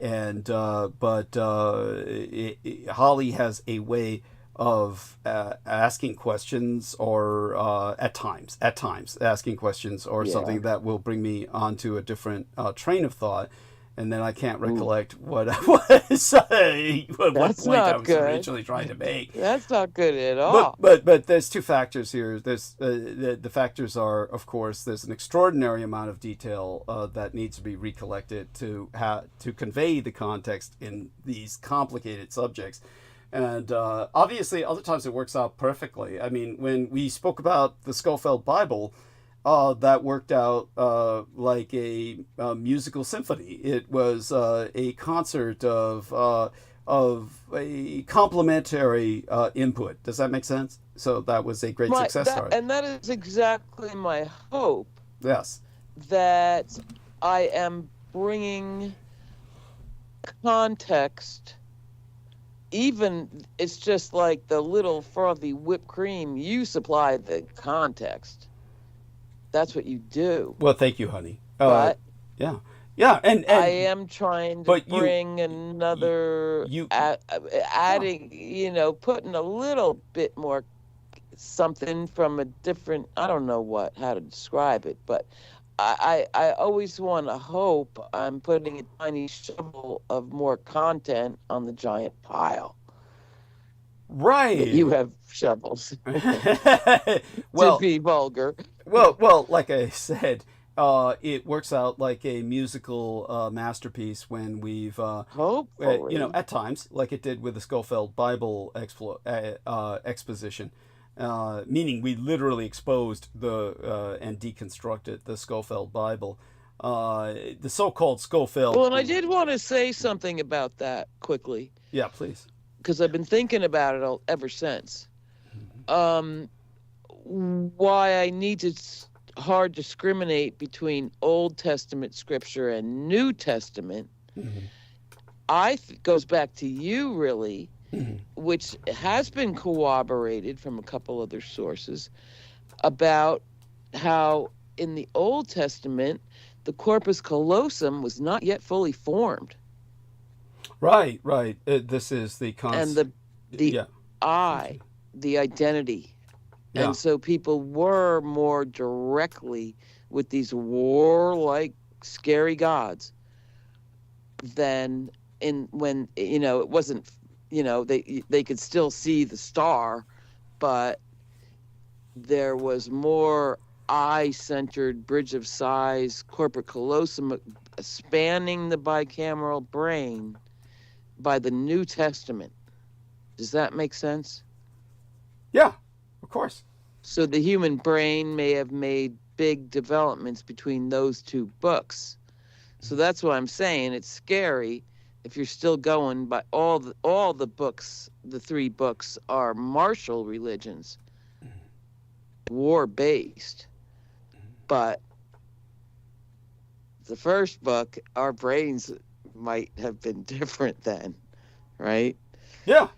has a way of asking questions, or at times asking questions, or something that will bring me onto a different train of thought, and then I can't recollect what I was what point I was originally trying to make. That's not good at all. But there's two factors here. There's the factors are, of course, there's an extraordinary amount of detail that needs to be recollected to convey the context in these complicated subjects. And obviously, other times it works out perfectly. I mean, when we spoke about the Schofield Bible, that worked out like a musical symphony. It was a concert of a complementary input. Does that make sense? So that was a great success story. And that is exactly my hope. Yes. That I am bringing context. Even it's just like the little frothy whipped cream. You supply the context. That's what you do. Well, thank you, honey. But yeah, and I am trying to bring another, adding, putting a little bit more something from a different. I don't know how to describe it, but I always want to hope I'm putting a tiny shovel of more content on the giant pile. Right. You have shovels. Well, to be vulgar. Well, like I said, it works out like a musical masterpiece when we've, hopefully, at times, like it did with the Schofield Bible exposition. Meaning we literally exposed and deconstructed the Schofield Bible. The so-called Schofield. Well, and I did want to say something about that quickly. Yeah, please. Because I've been thinking about it ever since. Why I need to hard discriminate between Old Testament scripture and New Testament, goes back to you, really. Which has been corroborated from a couple other sources about how in the Old Testament, the corpus callosum was not yet fully formed. Right. This is the concept. And the identity. Yeah. And so people were more directly with these warlike, scary gods than when it wasn't, they could still see the star, but there was more eye-centered, bridge of size, corporate callosum spanning the bicameral brain by the New Testament. Does that make sense? Yeah, of course. So the human brain may have made big developments between those two books. So that's what I'm saying. It's scary if you're still going by all the books. The 3 books are martial religions, war-based. But the first book, our brains might have been different then, right? Yeah,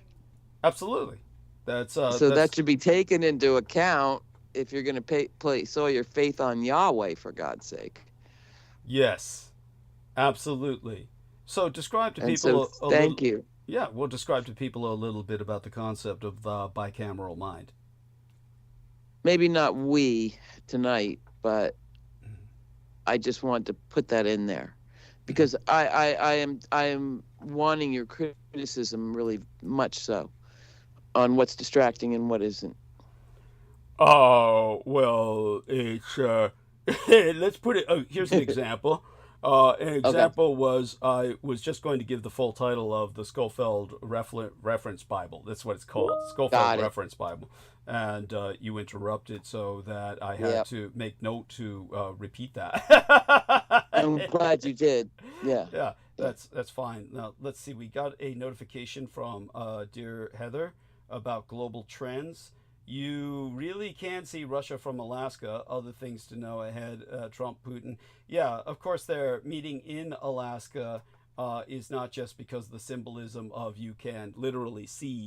absolutely. That's that should be taken into account if you're going to place all your faith on Yahweh, for God's sake. Yes, absolutely. So describe to And people. so thank you. Yeah, we'll describe to people a little bit about the concept of the bicameral mind. Maybe not we tonight, but I just want to put that in there because I am wanting your criticism really much so on what's distracting and what isn't. Oh, well, it's let's put it. Here's an example. An example was I was just going to give the full title of the Schofield Reference Bible. That's what it's called, Schofield Reference Bible. And you interrupted, so that I had to make note to repeat that. I'm glad you did. Yeah. Yeah, that's fine. Now let's see. We got a notification from dear Heather about global trends. You really can see Russia from Alaska. Other things to know ahead. Trump, Putin. Yeah, of course they're meeting in Alaska. Is not just because the symbolism of you can literally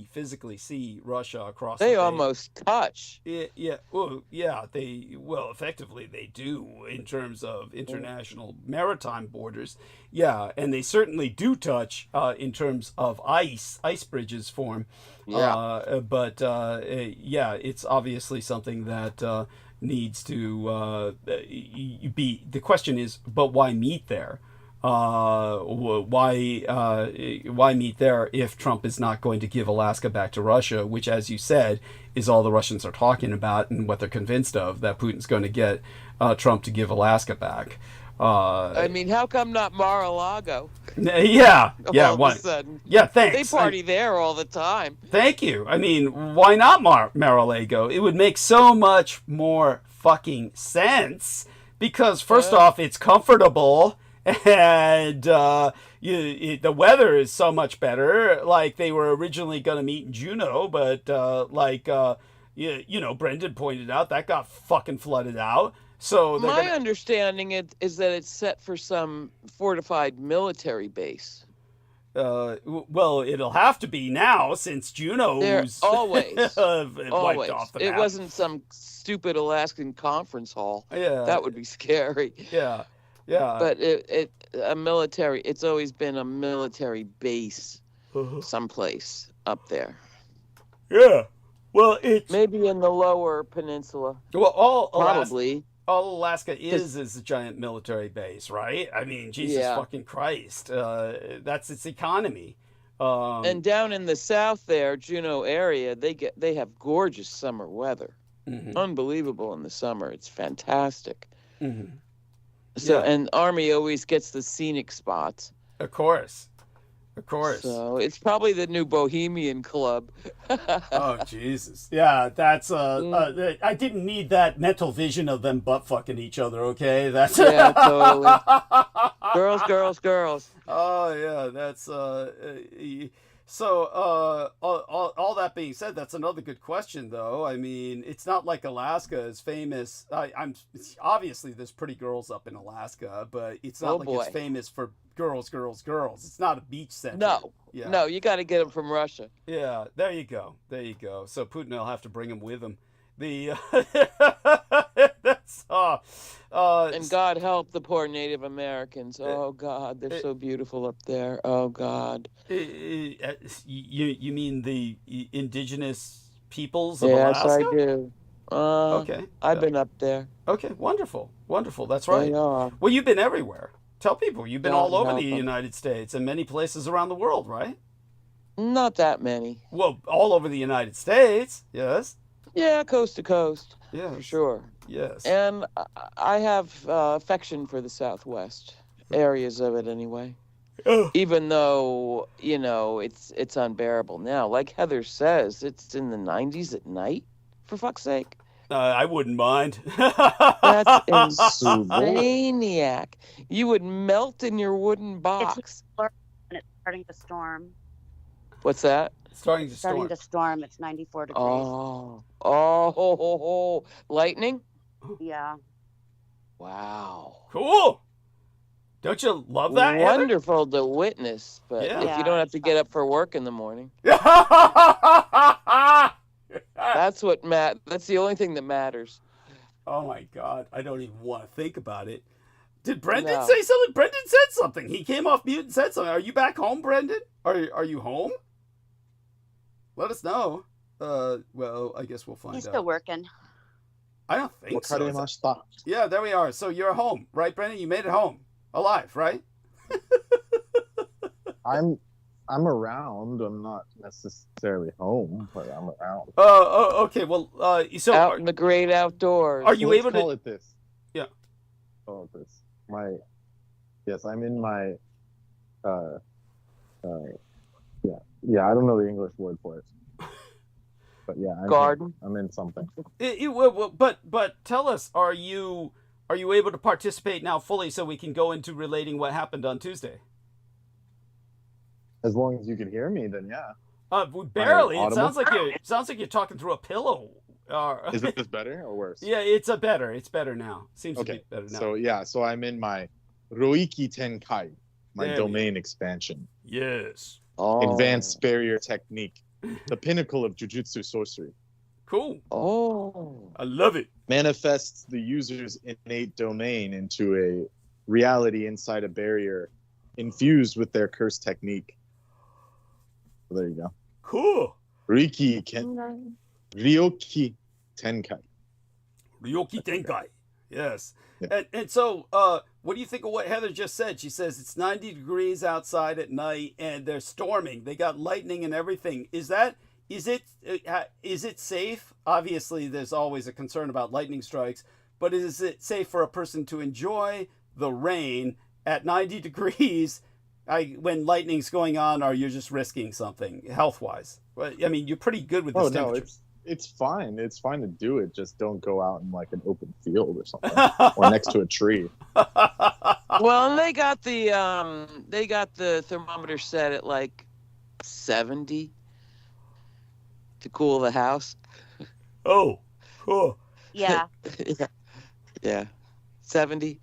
physically see Russia across. They almost touch. Yeah. Well, yeah. Effectively they do in terms of international maritime borders. Yeah, and they certainly do touch in terms of ice bridges form. Yeah. Yeah, it's obviously something that needs to be. The question is, but why meet there? Why meet there if Trump is not going to give Alaska back to Russia, which, as you said, is all the Russians are talking about and what they're convinced of, that Putin's going to get Trump to give Alaska back. I mean, how come not Mar-a-Lago? Yeah. All of a sudden. Yeah, thanks. They party there all the time. Thank you. I mean, why not Mar-a-Lago? It would make so much more fucking sense because, first off, it's comfortable. And the weather is so much better. Like they were originally going to meet in Juneau, but Brendan pointed out that got fucking flooded out. So my understanding is that it's set for some fortified military base. Well, it'll have to be now since Juneau's always wiped off the map. It wasn't some stupid Alaskan conference hall. Yeah, that would be scary. Yeah. Yeah, but it's always been a military base someplace up there. Yeah, well, it's maybe in the lower peninsula. Well, probably all Alaska is a giant military base, right? I mean, Jesus fucking Christ, that's its economy. And down in the south there, Juneau area, they have gorgeous summer weather, unbelievable in the summer. It's fantastic. Mm-hmm. So and Army always gets the scenic spots. Of course. So it's probably the new Bohemian Club. Oh Jesus! Yeah, that's I didn't need that mental vision of them butt fucking each other. Okay, that's totally. Girls. Oh yeah, that's So, all that being said, that's another good question, though. I mean, it's not like Alaska is famous. Obviously there's pretty girls up in Alaska, but it's not it's famous for girls. It's not a beach center. No, you got to get them from Russia. Yeah, there you go. So Putin will have to bring them with him. That's and God help the poor Native Americans. Oh God, they're so beautiful up there. Oh God. You mean the indigenous peoples of Alaska? Yes, I do. Okay. I've been up there. Okay, wonderful. That's right. They are. Well, you've been everywhere. Tell people you've been all over the United States and many places around the world, right? Not that many. Well, all over the United States, yes. Yeah, coast to coast. Yeah, for sure. Yes. And I have affection for the Southwest areas of it anyway. Oh. Even though, you know, it's unbearable now. Like Heather says, it's in the 90s at night, for fuck's sake. I wouldn't mind. That's insaniac. You would melt in your wooden box. And it's starting to storm. What's that? Starting to storm. It's 94 degrees. Oh, lightning? Yeah. Wow. Cool. Don't you love that? Wonderful to witness, but if you don't have to get up for work in the morning. That's the only thing that matters. Oh my God. I don't even want to think about it. Did Brendan say something? Brendan said something. He came off mute and said something. Are you back home, Brendan? Are you home? Let us know. Well, I guess we'll find out. He's still working. I don't think so. Yeah, there we are. So you're home, right, Brendan? You made it home. Alive, right? I'm around. I'm not necessarily home, but I'm around. Oh, okay. Well, so out in the great outdoors. Are you able to call it this? Yeah. Call it this. Yes, I'm in my. Yeah. I don't know the English word for it. But yeah, garden. I'm in something. But tell us, are you able to participate now fully so we can go into relating what happened on Tuesday? As long as you can hear me, then yeah. Barely. It sounds like you're talking through a pillow. Is this better or worse? Yeah, it's better. It's better now. Seems to be better now. So I'm in my Roiki Tenkai, my domain expansion. Yes. Advanced barrier technique, the pinnacle of jujutsu sorcery. Cool. Oh, I love it. Manifests the user's innate domain into a reality inside a barrier, infused with their curse technique. So there you go. Cool. Ryoki Tenkai. Ryoki Tenkai. Yes. Yeah. And so, what do you think of what Heather just said? She says it's 90 degrees outside at night and they're storming. They got lightning and everything. Is it safe? Obviously, there's always a concern about lightning strikes, but is it safe for a person to enjoy the rain at 90 degrees when lightning's going on, or you're just risking something health-wise? Well, I mean, you're pretty good with this temperature. No, it's fine. It's fine to do it. Just don't go out in like an open field or something, or next to a tree. Well, and they got the thermometer set at like 70 to cool the house. Oh, cool. Yeah. Yeah. 70.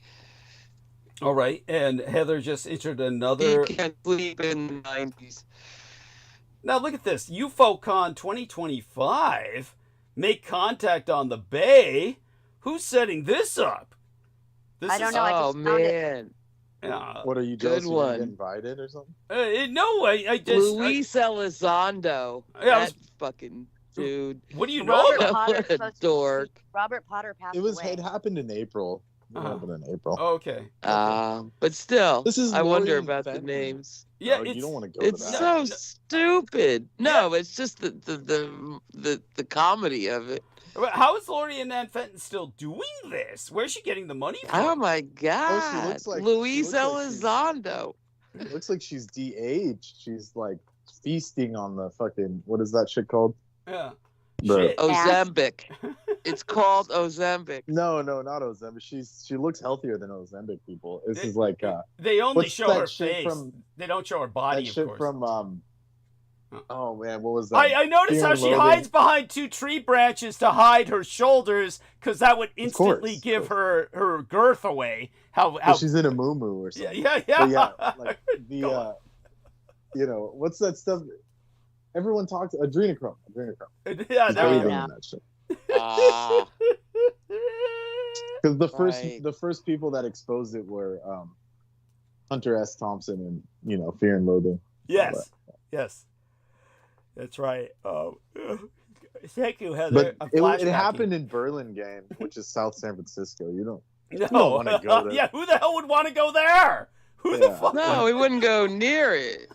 All right, and Heather just entered another. You can't sleep in the 90s. Now look at this. UFOCon 2025. Make contact on the bay. Who's setting this up? I don't know. I Oh just found it. man. What are you Good doing? one. You get invited or something? No, I just. Luis Elizondo. Yeah, that fucking dude. What do you know Robert about? Potter's What a supposed to- dork. Robert Potter passed away. It happened in April. It happened in April. Okay. But still, This is I wonder Lori about the Fenton. names. Yeah, You don't want to go It's to that. so stupid. No, it's just the comedy of it. How is Lori and Ann Fenton still doing this? Where's she getting the money from? Oh my God, looks like- Luis she looks like she's- Elizondo. It looks like she's de-aged. She's like feasting on the fucking, what is that shit called? Yeah. The- Shit. Ozempic. It's called Ozempic. No, not Ozempic. She looks healthier than Ozempic people. This is like They only what's show that her shit face. from- They don't show her that body, of shit course. from oh man, what was that? I noticed Fear how and she Loathing. hides behind two tree branches to hide her shoulders, because that would instantly course. give her girth away. How She's in a moo or something. yeah. But yeah, like the what's that stuff? Everyone talks adrenochrome. Yeah, She's there we bathing go. in that shit. Ah, Because Right. the first people that exposed it were Hunter S. Thompson and Fear and Loathing. Yes. That's right. Thank you, Heather. But it happened in Burlingame, which is South San Francisco. You don't. No. don't wanna go there. Yeah, who the hell would want to go there? Who the fuck? No, we wouldn't go near it.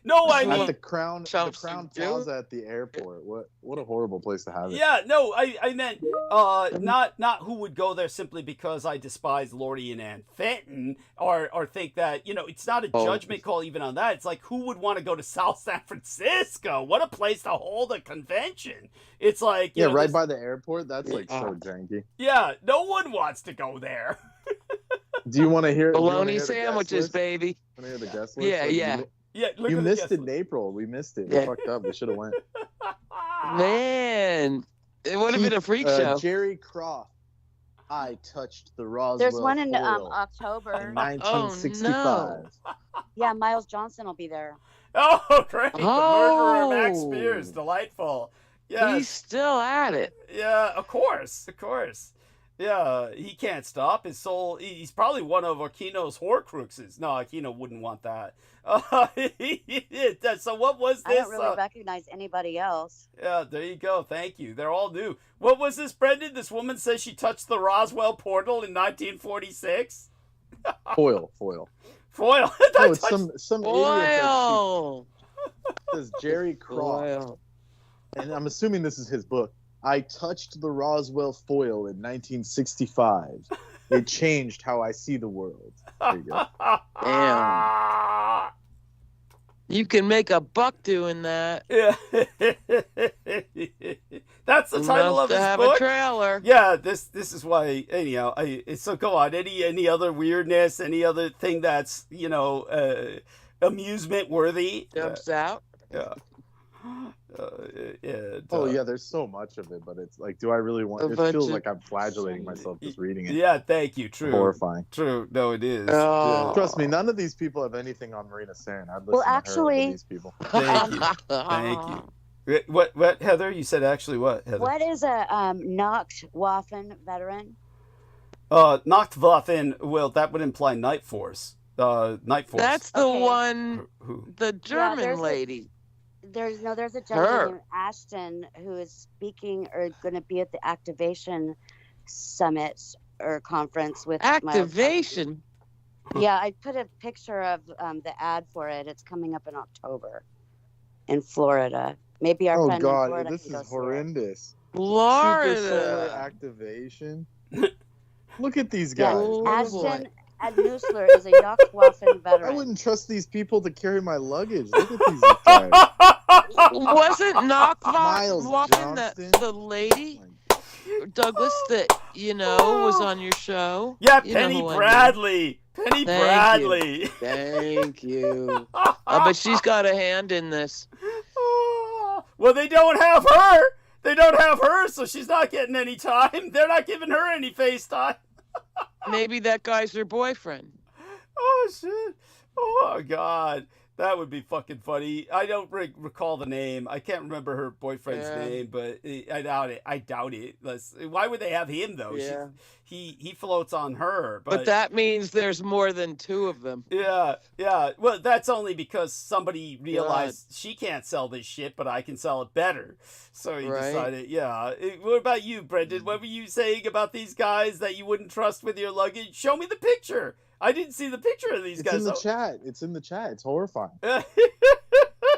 No, I At mean, the Crown Chumps Plaza at the airport. What a horrible place to have it. yeah, no, I meant not who would go there simply because I despise Lordy and Ann Fenton or think that, you know, it's not a judgment call even on that. It's like, who would want to go to South San Francisco? What a place to hold a convention. It's like, you know, right by the airport. That's like so janky. Yeah, no one wants to go there. Do you want to hear Bologna sandwiches, baby. Want to hear the guest list? Yeah, yeah. Yeah, look You at the missed guest it in list. April. We missed it. Yeah. We fucked up. We should have went. Man, it would have been a freak show. Jerry Croft. I touched the Roswell There's one in foil October. in 1965. Yeah, Miles Johnson will be there. Oh, great. The Oh. murderer Max Spears. Delightful. Yeah. He's still at it. Yeah, of course. Yeah, he can't stop his soul. He's probably one of Aquino's Horcruxes. No, Aquino wouldn't want that. So what was this? I don't really recognize anybody else. Yeah, there you go. Thank you. They're all new. What was this, Brendan? This woman says she touched the Roswell portal in 1946? Foil. Foil. No, it's some idiot that Oil. says Jerry Croft. And I'm assuming this is his book. I touched the Roswell foil in 1965. It changed how I see the world. There you go. Damn. You can make a buck doing that. Yeah. That's the title of his have book. a trailer. Yeah, this is why. Anyhow, so go on. Any other weirdness? Any other thing that's, you know, amusement worthy? Jumps out. Yeah. Yeah, there's so much of it, but it's like, do I really want? It feels like I'm flagellating myself just reading it. Yeah, thank you. True. Horrifying. True. No, it is. Oh. Trust me, none of these people have anything on Marina Saren. I'd listen to her over these people. Thank you. Thank you. What, Heather? You said actually what, Heather? What is a Nachtwaffen veteran? Nachtwaffen. Well, that would imply Night Force. Night Force. That's the one. Who? The German there's lady. There's a Her. gentleman named Ashton who is speaking or going to be at the Activation Summit or conference with Activation. Yeah, I put a picture of the ad for it. It's coming up in October in Florida. Maybe our friend in Florida this can go is see horrendous. Super Florida. Solar Activation. Look at these guys. Oh, Ashton Nusler is a Nachtwaffen I veteran. wouldn't trust these people to carry my luggage. Look at these guys. Wasn't Miles Nachtwaffen Johnston? the lady, Douglas, that, you know, was on your show? Yeah, You know Penny who I mean. Bradley. Penny Thank Bradley. Thank you. But she's got a hand in this. Well, they don't have her. They don't have her, so she's not getting any time. They're not giving her any FaceTime. Maybe that guy's her boyfriend. Oh, shit. Oh, God. That would be fucking funny. I don't recall the name. I can't remember her boyfriend's name, but I doubt it. Why would they have him, though? Yeah. He floats on her. But that means there's more than two of them. Yeah. Well, that's only because somebody realized she can't sell this shit, but I can sell it better. So he decided, yeah. What about you, Brendan? What were you saying about these guys that you wouldn't trust with your luggage? Show me the picture. I didn't see the picture of these guys. It's in the chat. It's horrifying.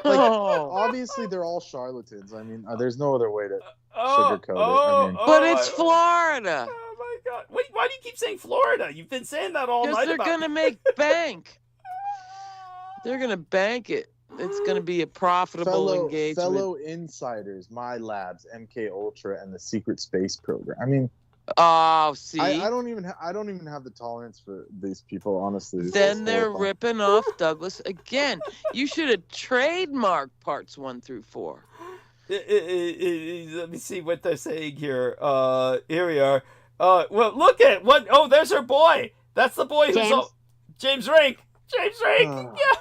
Oh. Obviously, they're all charlatans. I mean, there's no other way to sugarcoat it. I mean, But it's Florida. Oh, my God. Wait, why do you keep saying Florida? You've been saying that all night. Because they're going to make bank. They're going to bank it. It's going to be a profitable engagement. Fellow insiders, My Labs, MK Ultra, and the Secret Space Program. I mean, oh, see, I don't even have the tolerance for these people, honestly. Then they're ripping off Douglas again. You should have trademarked parts 1 through 4. Let me see what they're saying here. Here we are. Well, look at what. Oh, there's her boy. That's the boy who's James Rink. James Rink. Yeah.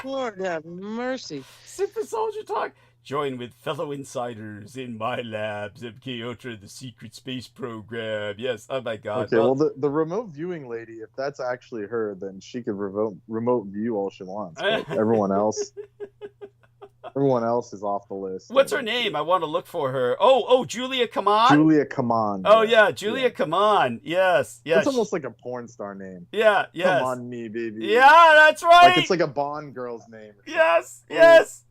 Lord have mercy. Super Soldier Talk. Join with fellow insiders in My Labs, MK Ultra, the Secret Space Program. Yes. Oh my God. Okay. Well, the remote viewing lady, if that's actually her, then she could remote view all she wants. But everyone else, Everyone else is off the list. What's her name? I want to look for her. Oh, Julia Kaman. Julia Kaman. Oh yeah, Julia Kaman. Yes. It's almost like a porn star name. Yeah. Yes. Come on me, baby. Yeah, that's right. Like it's like a Bond girl's name. Yes. Yes.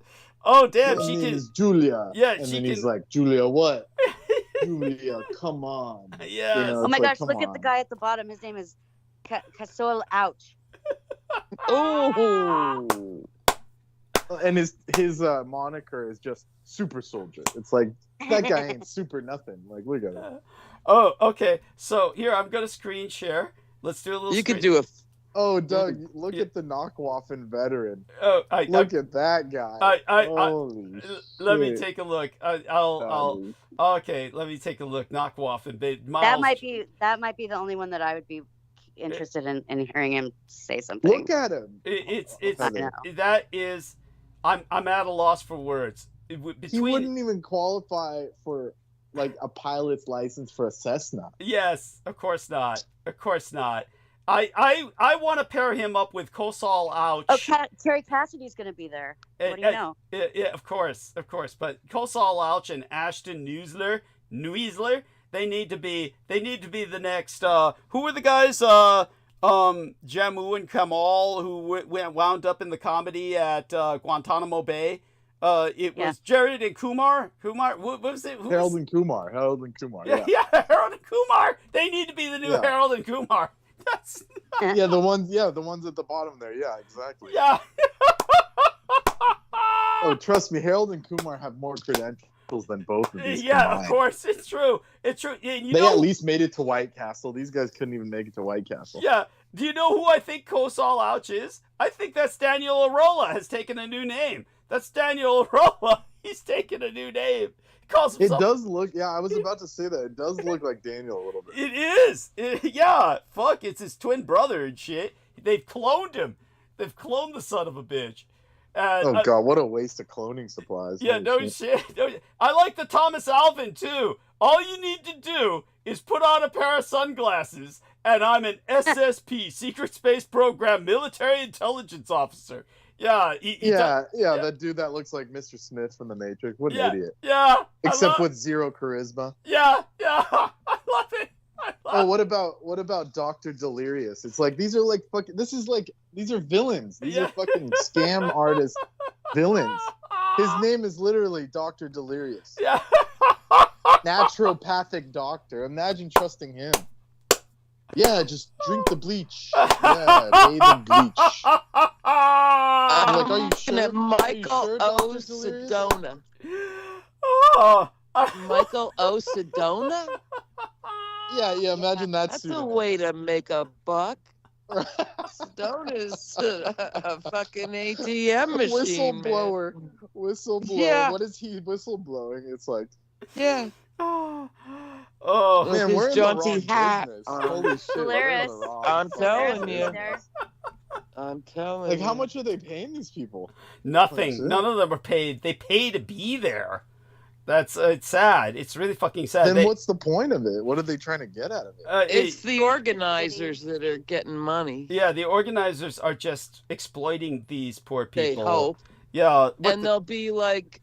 Oh damn, Her she name can. is Julia. Yeah, and she then can. he's like, Julia, what? Julia, come on. Yes. You know, Oh my it's gosh, like, look come at the on. guy at the bottom. His name is Kasol Ouch. Oh. And his moniker is just Super Soldier. It's like that guy ain't super nothing. Like, look at him. Oh, okay. So here I'm gonna screen share. Let's do a little. You could do a. Oh, Doug, look at the Knockwaffen veteran. Oh, Look at that guy. Holy let me shit. take a look. I'll. Okay, let me take a look. Knockwaffen. That might be the only one that I would be interested in hearing him say something. Look at him. It's I know. that is. I'm at a loss for words. He wouldn't even qualify for like a pilot's license for a Cessna. Yes, of course not. Of course not. I want to pair him up with Kosal Ouch. Oh, Terry Cassidy's going to be there. What do you know? Yeah, of course. But Kosal Ouch and Ashton Neusler, they need to be the next. Who were the guys? Jamu and Kamal, who wound up in the comedy at Guantanamo Bay. It was Jared and Kumar. What was it? Harold and Kumar. Yeah, Harold and Kumar. They need to be the new Harold and Kumar. That's the ones at the bottom there. Yeah, exactly. Yeah. Oh, trust me, Harold and Kumar have more credentials than both of these. Yeah, combined. of course, it's true. It's true. They at least made it to White Castle. These guys couldn't even make it to White Castle. Yeah. Do you know who I think Kosal Ouch is? I think that's Daniel Arola has taken a new name. That's Daniel Arola. He's taken a new name. He calls himself... It does look... Yeah, I was about to say that. It does look like Daniel a little bit. It is. Yeah. Fuck, it's his twin brother and shit. They've cloned him. They've cloned the son of a bitch. And, God, what a waste of cloning supplies. Yeah, no shit. I like the Thomas Alvin, too. All you need to do is put on a pair of sunglasses, and I'm an SSP, Secret Space Program Military Intelligence Officer. Yeah. That dude that looks like Mr. Smith from The Matrix. What an idiot. Yeah. Except with zero charisma. Yeah. I love it. What about Dr. Delirious? It's like these are like fucking. These are villains. These are fucking scam artist villains. His name is literally Dr. Delirious. Yeah. Naturopathic doctor. Imagine trusting him. Yeah, just drink the bleach. Yeah, bathe in bleach. I'm like, are you sure? Michael O. Sedona. Oh. Michael O. Sedona? Yeah, imagine that. That's a way to make a buck. Sedona's a fucking ATM machine. Whistleblower. Yeah. What is he whistleblowing? It's like, yeah. Oh man, his we're in jaunty the wrong hat. business. Holy shit. Hilarious. I'm telling you. I'm telling you. Like, how much are they paying these people? Nothing. Oh, None of them are paid. They pay to be there. That's it's sad. It's really fucking sad. Then what's the point of it? What are they trying to get out of it? It's the organizers that are getting money. Yeah, the organizers are just exploiting these poor people. They hope. Yeah. And they'll be like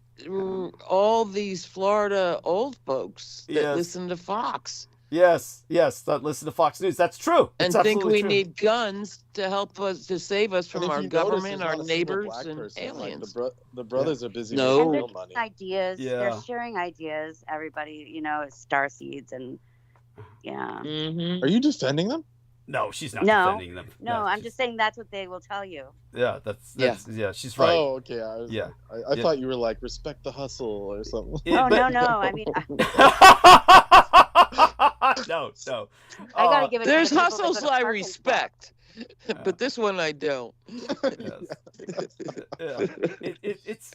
all these Florida old folks that listen to Fox. Yes, that listen to Fox News. That's true. And it's think we true. need guns to help us, to save us from our government, our neighbors, and person. aliens. Like the brothers are busy No. making And real they're money. ideas. Yeah. They're sharing ideas. Everybody, star seeds and Mm-hmm. Are you defending them? No, she's not No. defending them. No, I'm just saying that's what they will tell you. Yeah, that's she's right. Oh, okay. I Yeah. thought you were like, respect the hustle or something. Yeah, No. I mean, no. I gotta give it. There's to the people that hustles go to I Parkland respect, but this one I don't.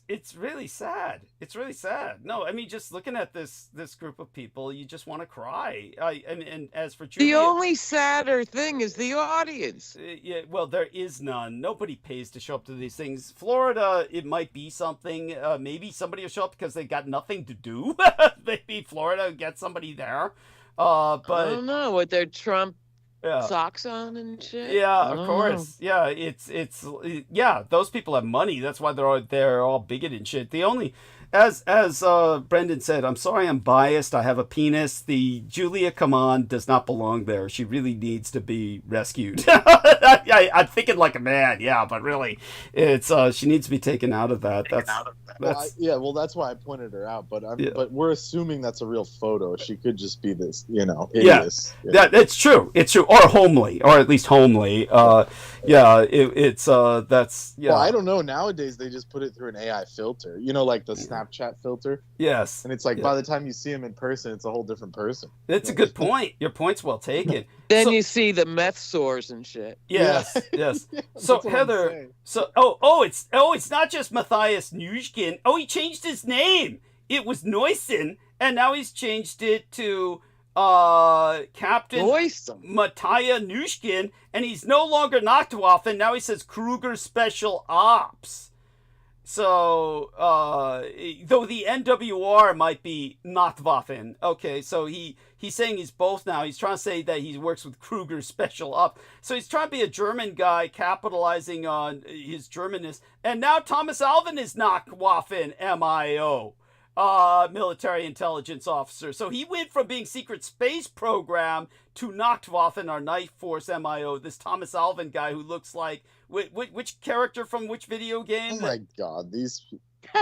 It's really sad. It's really sad. No, I mean, just looking at this group of people, you just want to cry. And as for Julia, The only sadder thing is the audience. yeah, well, there is none. Nobody pays to show up to these things. Florida, it might be something. Maybe somebody will show up because they got nothing to do. Maybe Florida will get somebody there. But I don't know what their Trump Yeah. socks on and shit. Yeah, I of don't course. Yeah, it's yeah, those people have money. That's why they're all bigoted and shit. The only as Brendan said, I'm sorry I'm biased. I have a penis. The Julia Kaman does not belong there. She really needs to be rescued. I'm thinking like a man, yeah, but really it's she needs to be taken out of that. Well, that's why I pointed her out. But but we're assuming that's a real photo. She could just be this, hideous. Yeah, it's true. It's true, or homely, or at least homely. It's that's yeah. Well, I don't know. Nowadays they just put it through an AI filter. Like the Snapchat filter. Yes. And it's like by the time you see him in person, it's a whole different person. It's a good point. Your point's well taken. Then you see the meth sores and shit. Yes, yes. So Heather, it's not just Matthias Nujkin. Oh, he changed his name. It was Neusen, and now he's changed it to Captain Mattia Nujkin, and he's no longer Nachtwaffen. Now he says Kruger Special Ops. So, though the NWR might be Nachtwaffen. Okay, so he's saying he's both now. He's trying to say that he works with Kruger Special Ops. So he's trying to be a German guy, capitalizing on his Germanness. And now Thomas Alvin is Nachtwaffen MIO. Military intelligence officer. So he went from being secret space program to Nachtwaffen, our Night Force MIO. This Thomas Alvin guy who looks like which character from which video game? Oh my god,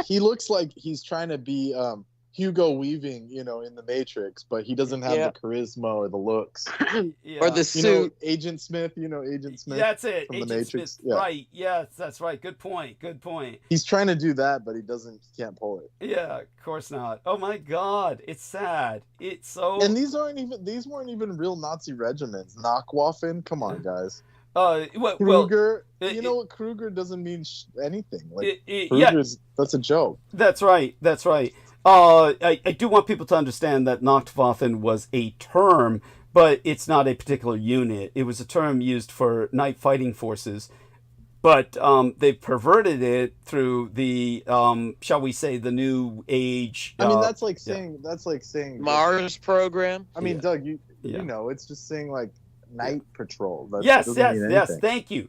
he looks like he's trying to be Hugo Weaving, in the Matrix, but he doesn't have the charisma or the looks. Or the suit. Agent Smith, Agent Smith. That's it. From Agent the Matrix. Smith. Yeah. Right. Yes, that's right. Good point. He's trying to do that, but he can't pull it. Yeah, of course not. Oh my god, it's sad. It's so. And these weren't even real Nazi regiments. Nachtwaffen, come on, guys. Kruger, what Kruger doesn't mean anything. Like that's a joke. That's right. I do want people to understand that Nachtwaffen was a term, but it's not a particular unit. It was a term used for night fighting forces, but they perverted it through the shall we say the new age. I mean, that's like saying Mars program. I mean, Doug, it's just saying like night patrol. Yes. Thank you.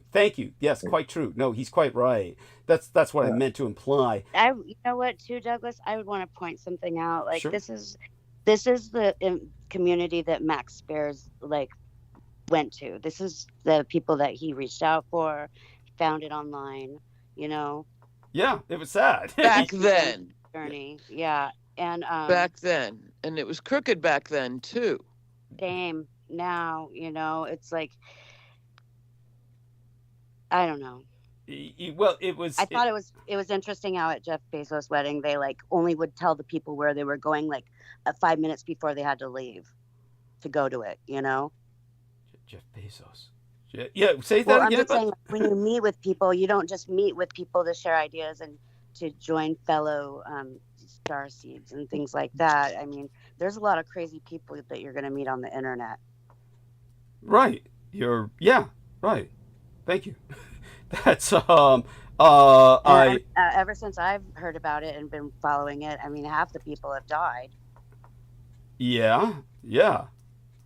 Yes, quite true. No, he's quite right. That's what I meant to imply. You know what, too, Douglas? I would want to point something out. Like sure. This is the community that Max Spears went to. This is the people that he reached out for, found it online. Yeah, it was sad back then. Journey, yeah, and back then, and it was crooked back then too. Same. Now, it's like, I don't know. Well, it was. I thought it was interesting how at Jeff Bezos' wedding they only would tell the people where they were going 5 minutes before they had to leave to go to it. Jeff Bezos. Yeah, say that again. I'm just saying, when you meet with people, you don't just meet with people to share ideas and to join fellow starseeds and things like that. I mean, there's a lot of crazy people that you're going to meet on the internet. Right. Right. Thank you. That's ever since I've heard about it and been following it, I mean, half the people have died. Yeah.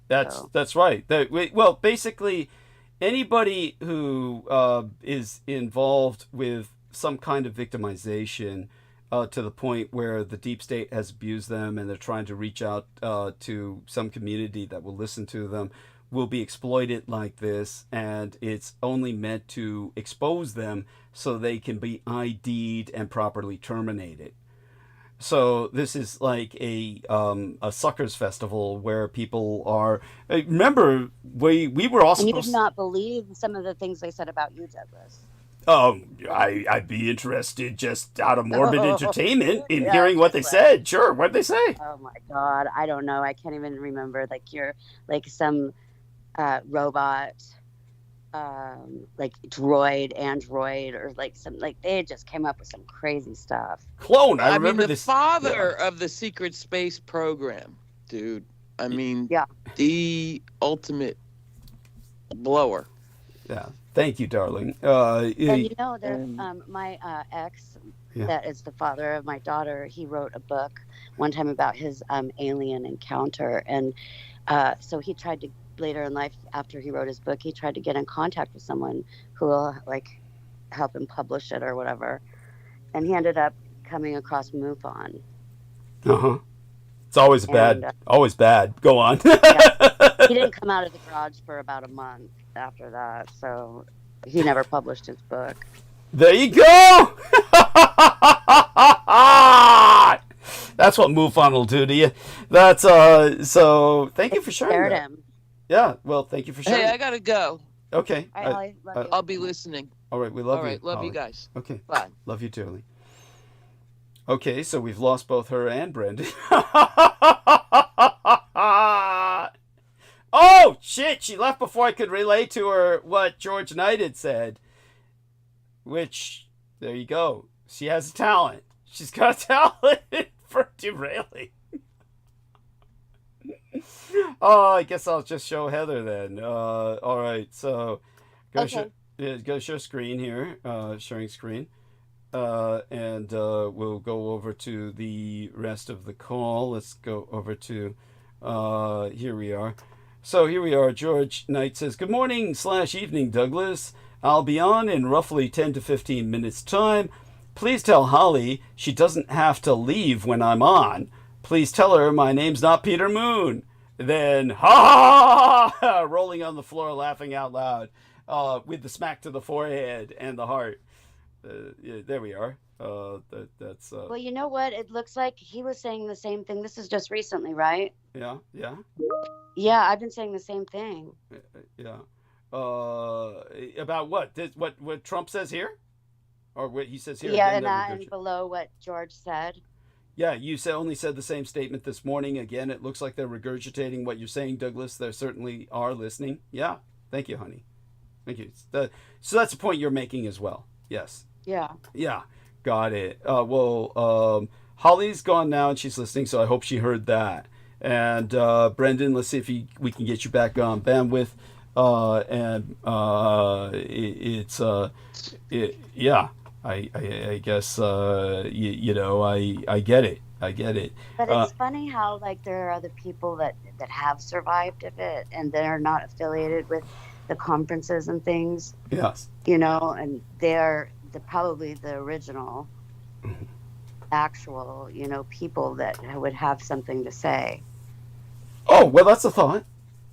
That's right. Well, basically, anybody who is involved with some kind of victimization to the point where the deep state has abused them and they're trying to reach out to some community that will listen to them will be exploited like this, and it's only meant to expose them so they can be ID'd and properly terminated. So this is like a suckers festival where people are. Remember, we were also. And you did not believe some of the things they said about you, Douglas. I'd be interested just out of morbid entertainment in hearing what they said. Sure, what did they say? Oh my God, I don't know. I can't even remember. You're some robot, android, or they just came up with some crazy stuff. Clone. I remember the father of the secret space program, dude. I mean, the ultimate blower. Yeah. Thank you, darling. And there's my ex, that is the father of my daughter. He wrote a book one time about his alien encounter, and so he tried to later in life, after he wrote his book, he tried to get in contact with someone who will like help him publish it or whatever. And he ended up coming across MUFON. Uh-huh. It's always bad. And, Always bad. Go on. yeah, he didn't come out of the garage for about a month after that, so he never published his book. There you go! That's what MUFON will do to you. That's so thank you for sharing Scared that. him. Yeah, well, thank you for sharing. Hey, I gotta go. Okay. All right, Holly, love you. I'll be listening. All right, we love All you. right, love Holly. you guys. Okay. Bye. Love you too, Holly. Okay, so we've lost both her and Brendan. Oh, shit! She left before I could relay to her what George Knight had said. Which, there you go. She has a talent. She's got a talent for derailing. Oh, I guess I'll just show Heather then. All right, so go share screen here. Sharing screen. And we'll go over to the rest of the call. Let's go over to, here we are. So here we are. George Knight says, "Good morning / evening, Douglas. I'll be on in roughly 10 to 15 minutes time. Please tell Holly she doesn't have to leave when I'm on. Please tell her my name's not Peter Moon." Then, ha ha ha, rolling on the floor, laughing out loud, with the smack to the forehead and the heart. Yeah, there we are. That's. Well, you know what? It looks like he was saying the same thing. This is just recently, right? Yeah, yeah. Yeah, I've been saying the same thing. Yeah. About what? What Trump says here, or what he says here? Yeah, Again, and that and below what George said. Yeah, you only said the same statement this morning. Again, it looks like they're regurgitating what you're saying, Douglas. They certainly are listening. Yeah. Thank you, honey. Thank you. So that's the point you're making as well. Yes. Yeah. Yeah. Got it. Holly's gone now and she's listening, so I hope she heard that. And Brendan, let's see if we can get you back on bandwidth. Yeah. I guess you know I get it. I get it. But it's funny how like there are other people that have survived of it and they're not affiliated with the conferences and things. Yes. You know, and they're probably the original actual, you know, people that would have something to say. Oh, well, that's a thought.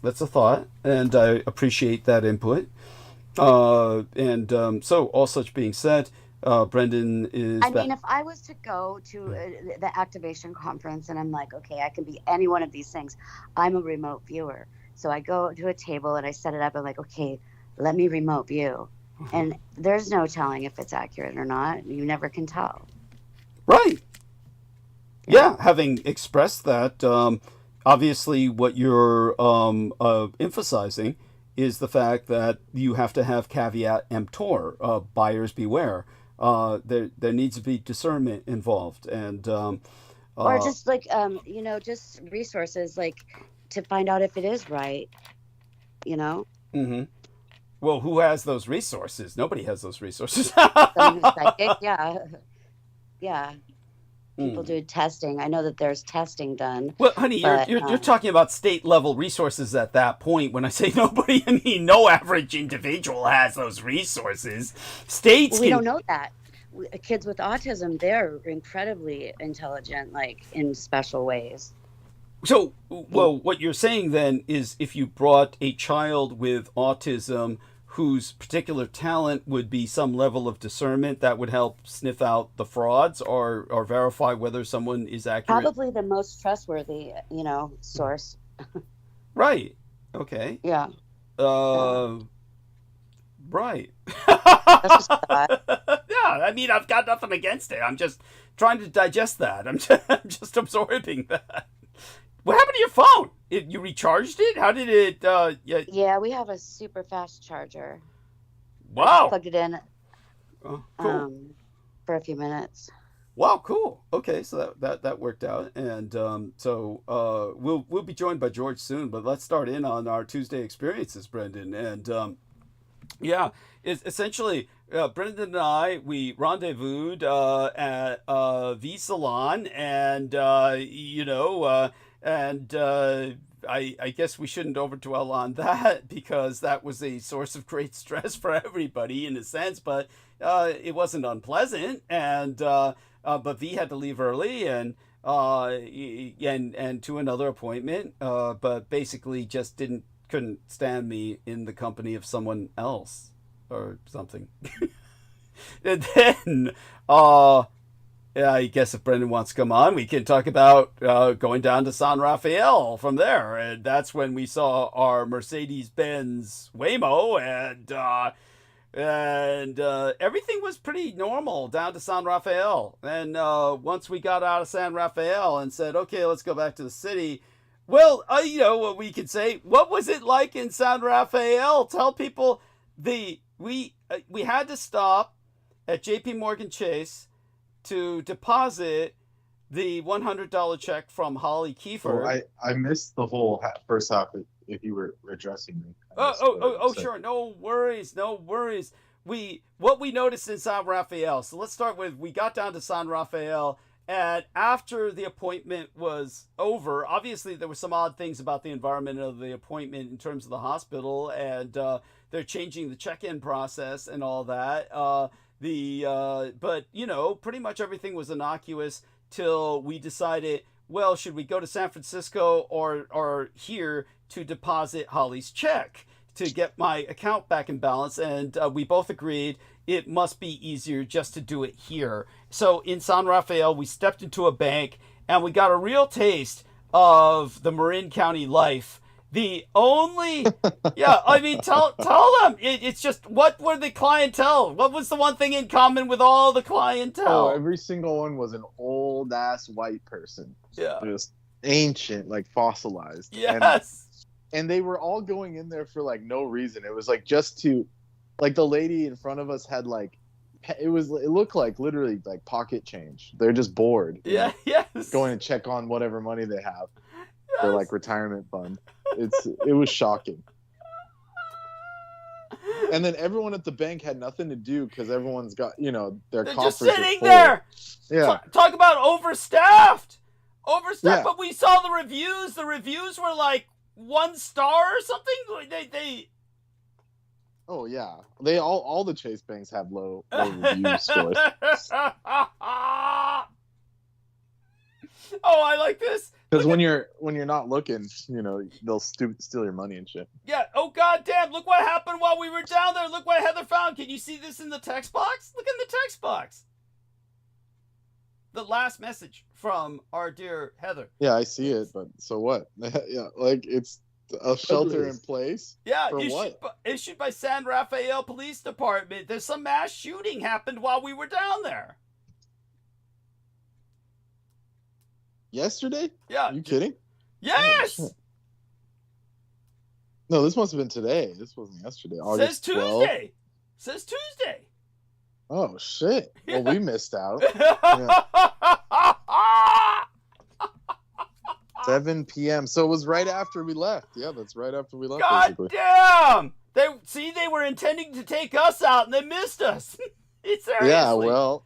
That's a thought. And I appreciate that input. So all such being said, Brendan is... I mean, if I was to go to the activation conference and I'm like, okay, I can be any one of these things. I'm a remote viewer. So I go to a table and I set it up. I'm like, okay, let me remote view. And there's no telling if it's accurate or not. You never can tell. Right. Yeah, having expressed that, obviously what you're emphasizing is the fact that you have to have caveat emptor, buyers beware. There needs to be discernment involved, and or just like you know, just resources like to find out if it is right. You know. Mm-hmm. Well, who has those resources? Nobody has those resources. Someone who's psychic, yeah, yeah. People do testing. I know that there's testing done. Well, honey, you're talking about state level resources at that point. When I say nobody, I mean no average individual has those resources. States. We don't know that. Kids with autism, they're incredibly intelligent, like in special ways. So, well, what you're saying then is if you brought a child with autism whose particular talent would be some level of discernment, that would help sniff out the frauds or verify whether someone is accurate. Probably the most trustworthy, you know, source. Right. Okay. Yeah. Right. That's just a thought. Yeah, I mean, I've got nothing against it. I'm just trying to digest that. I'm just absorbing that. What happened to your phone? You recharged it? How did it? Yeah, we have a super fast charger. Wow. Plugged it in. Oh, cool. For a few minutes. Wow, cool. Okay, so that worked out, and so we'll be joined by George soon. But let's start in on our Tuesday experiences, Brendan. And Yeah, it's essentially Brendan and I, we rendezvoused at V Salon, and I guess we shouldn't overdwell on that because that was a source of great stress for everybody in a sense, but it wasn't unpleasant, and but V had to leave early and to another appointment, but basically just couldn't stand me in the company of someone else or something. And then I guess if Brendan wants to come on, we can talk about going down to San Rafael from there. And that's when we saw our Mercedes-Benz Waymo, and everything was pretty normal down to San Rafael. And once we got out of San Rafael and said, okay, let's go back to the city. Well, what we could say, what was it like in San Rafael? Tell people we had to stop at JP Morgan Chase to deposit the $100 check from Holly Kiefer. Oh, I missed the whole first half if you were addressing me. Sure. No worries. What we noticed in San Rafael. So let's start with, we got down to San Rafael, and after the appointment was over, obviously there were some odd things about the environment of the appointment in terms of the hospital, and they're changing the check-in process and all that. But pretty much everything was innocuous till we decided, well, should we go to San Francisco or here to deposit Holly's check to get my account back in balance? And we both agreed it must be easier just to do it here. So in San Rafael, we stepped into a bank and we got a real taste of the Marin County life. The only, tell them. It's just, what were the clientele? What was the one thing in common with all the clientele? Oh, every single one was an old ass white person. Yeah. Just ancient, like fossilized. Yes. And they were all going in there for like no reason. It was like just to, like the lady in front of us had like, it looked like literally like pocket change. They're just bored. Yeah. Yes. Going to check on whatever money they have. Their like retirement fund. It was shocking. And then everyone at the bank had nothing to do because everyone's got their They're coffers just sitting are full. there. Yeah. Talk about overstaffed. Yeah. But we saw the reviews. The reviews were like 1 star or something. They. Oh yeah, they all the Chase banks have low review scores. Oh, I like this. Because when you're not looking, they'll steal your money and shit. Yeah. Oh, goddamn. Look what happened while we were down there. Look what Heather found. Can you see this in the text box? Look in the text box. The last message from our dear Heather. Yeah, I see it, but so what? Yeah, like it's a shelter in place. Yeah, for what? Issued by San Rafael Police Department. There's some mass shooting happened while we were down there. Yesterday? Yeah. Are you kidding? Yes. Oh, no, this must have been today. This wasn't yesterday. August Says 12th. Tuesday. Says Tuesday. Oh shit. Well, we missed out. 7 p.m. So it was right after we left. Yeah, that's right after we left. God basically. damn! They were intending to take us out and they missed us. Seriously. Yeah, well.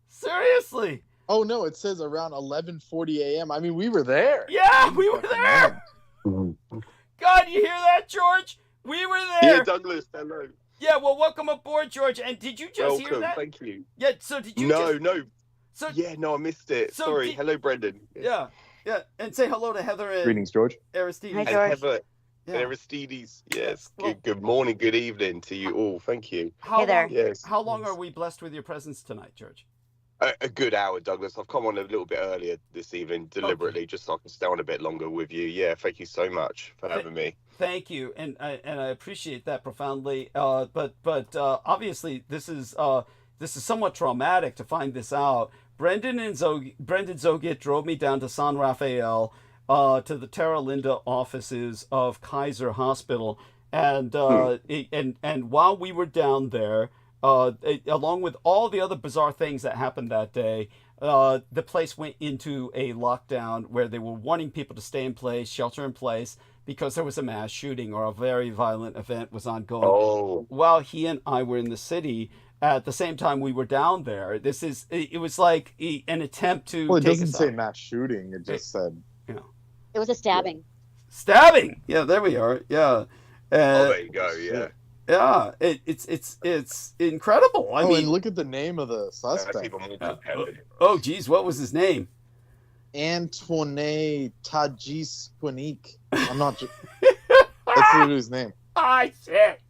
Seriously. Oh no, it says around 11:40 a.m. I mean, we were there. Yeah, we were there. God, you hear that, George? We were there. Yeah, Douglas, hello. Yeah, well, welcome aboard, George. And did you just hear that? Thank you. Yeah, so did you No. So, Yeah, no, I missed it. So Sorry. Hello, Brendan. Yeah. And say hello to Heather and Greetings, George. Aristides. Hi, And George. Heather Yeah. and Aristides. Yes. Well- Good morning, good evening to you all. Thank you. How Hey there. long, Yes. How long are we blessed with your presence tonight, George? A good hour, Douglas. I've come on a little bit earlier this evening, deliberately, just so I can stay on a bit longer with you. Yeah, thank you so much for having me. Thank you, and I appreciate that profoundly. But obviously, this is somewhat traumatic to find this out. Brendan Zogit drove me down to San Rafael, to the Terra Linda offices of Kaiser Hospital, and while we were down there, along with all the other bizarre things that happened that day, the place went into a lockdown where they were wanting people to stay in place, shelter in place, because there was a mass shooting or a very violent event was ongoing. Oh, While he and I were in the city, at the same time we were down there. It was like an attempt to Well, it take doesn't us say out. mass shooting. It just said It was a stabbing. Stabbing. Yeah, there we are. Yeah. there you go. Yeah. Yeah, it's incredible. I mean, and look at the name of the That's suspect. even more compelling. oh geez, what was his name? Èthnojapanese People. I'm not. That's literally his name. Ah, shit.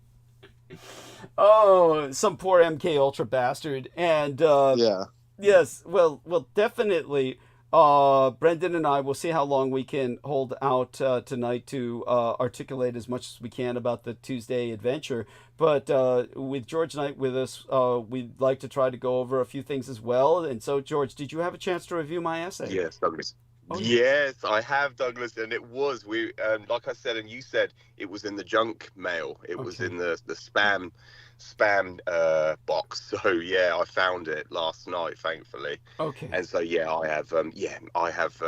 Oh, some poor MK Ultra bastard. And Yeah. yes, well, definitely. Brendan and I will see how long we can hold out tonight to articulate as much as we can about the Tuesday adventure. But with George Knight with us, we'd like to try to go over a few things as well. And so, George, did you have a chance to review my essay? Yes, Douglas. Oh, Yes, I have, Douglas, and it was like I said, and you said, it was in the junk mail. It was in the spam box. So yeah, I found it last night, thankfully. Okay. And so yeah, I have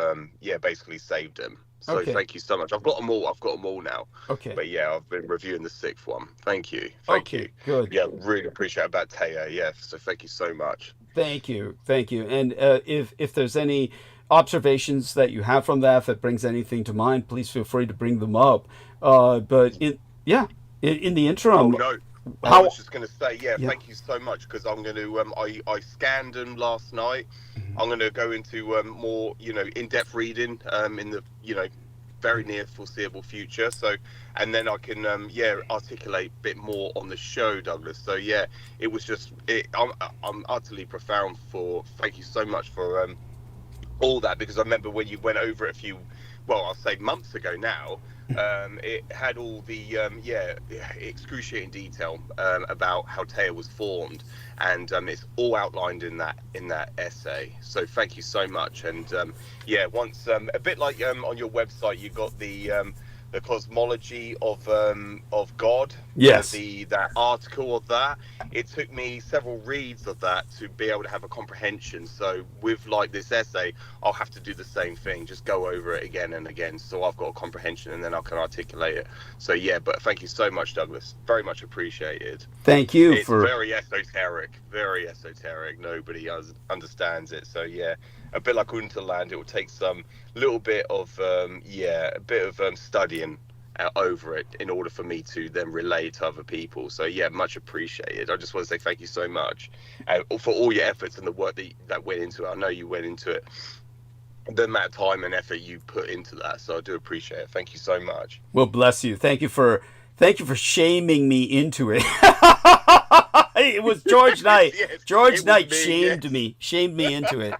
basically saved them. So Okay. thank you so much. I've got them all now. Okay. But yeah, I've been reviewing the 6th one. Thank you. Thank you. Good. Yeah, really appreciate about Taya. Yeah, so thank you so much. Thank you. And if there's any observations that you have from that, if it brings anything to mind, please feel free to bring them up. But in the interum, No, I how- was just going to say, thank you so much, because I'm going to, I scanned them last night. I'm going to go into more, in-depth reading in the, very near foreseeable future. So, and then I can, articulate a bit more on the show, Douglas. So yeah, it was just, I'm utterly profound thank you so much for all that, because I remember when you went over it I'll say months ago now, it had all the excruciating detail about how Taya was formed, and it's all outlined in that essay. So thank you so much. And once a bit like on your website, you got the cosmology of God. Yes. That article of that. It took me several reads of that to be able to have a comprehension. So with like this essay, I'll have to do the same thing, just go over it again and again, so I've got a comprehension and then I can articulate it. So yeah, but thank you so much, Douglas. Very much appreciated. thank you It's for very esoteric. Nobody understands it. So yeah, a bit like Unterland, it will take some little bit of studying over it in order for me to then relate to other people. So yeah, much appreciated. I just want to say thank you so much for all your efforts and the work that went into it. I know you went into it, the amount of time and effort you put into that, so I do appreciate it. Thank you so much. Well, bless you. Thank you for shaming me into it. It was George Knight. Yes, George it was Knight me, shamed me into it.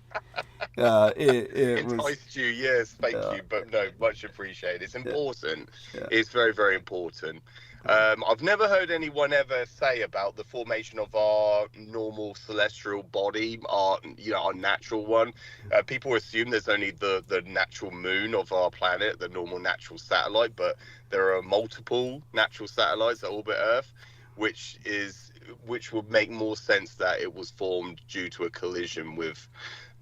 It was, Enticed you, yes, thank you, but no, much appreciated. It's important. Yeah. It's very, very important. I've never heard anyone ever say about the formation of our normal celestial body, our natural one. People assume there's only the natural moon of our planet, the normal natural satellite, but there are multiple natural satellites that orbit Earth, which would make more sense that it was formed due to a collision with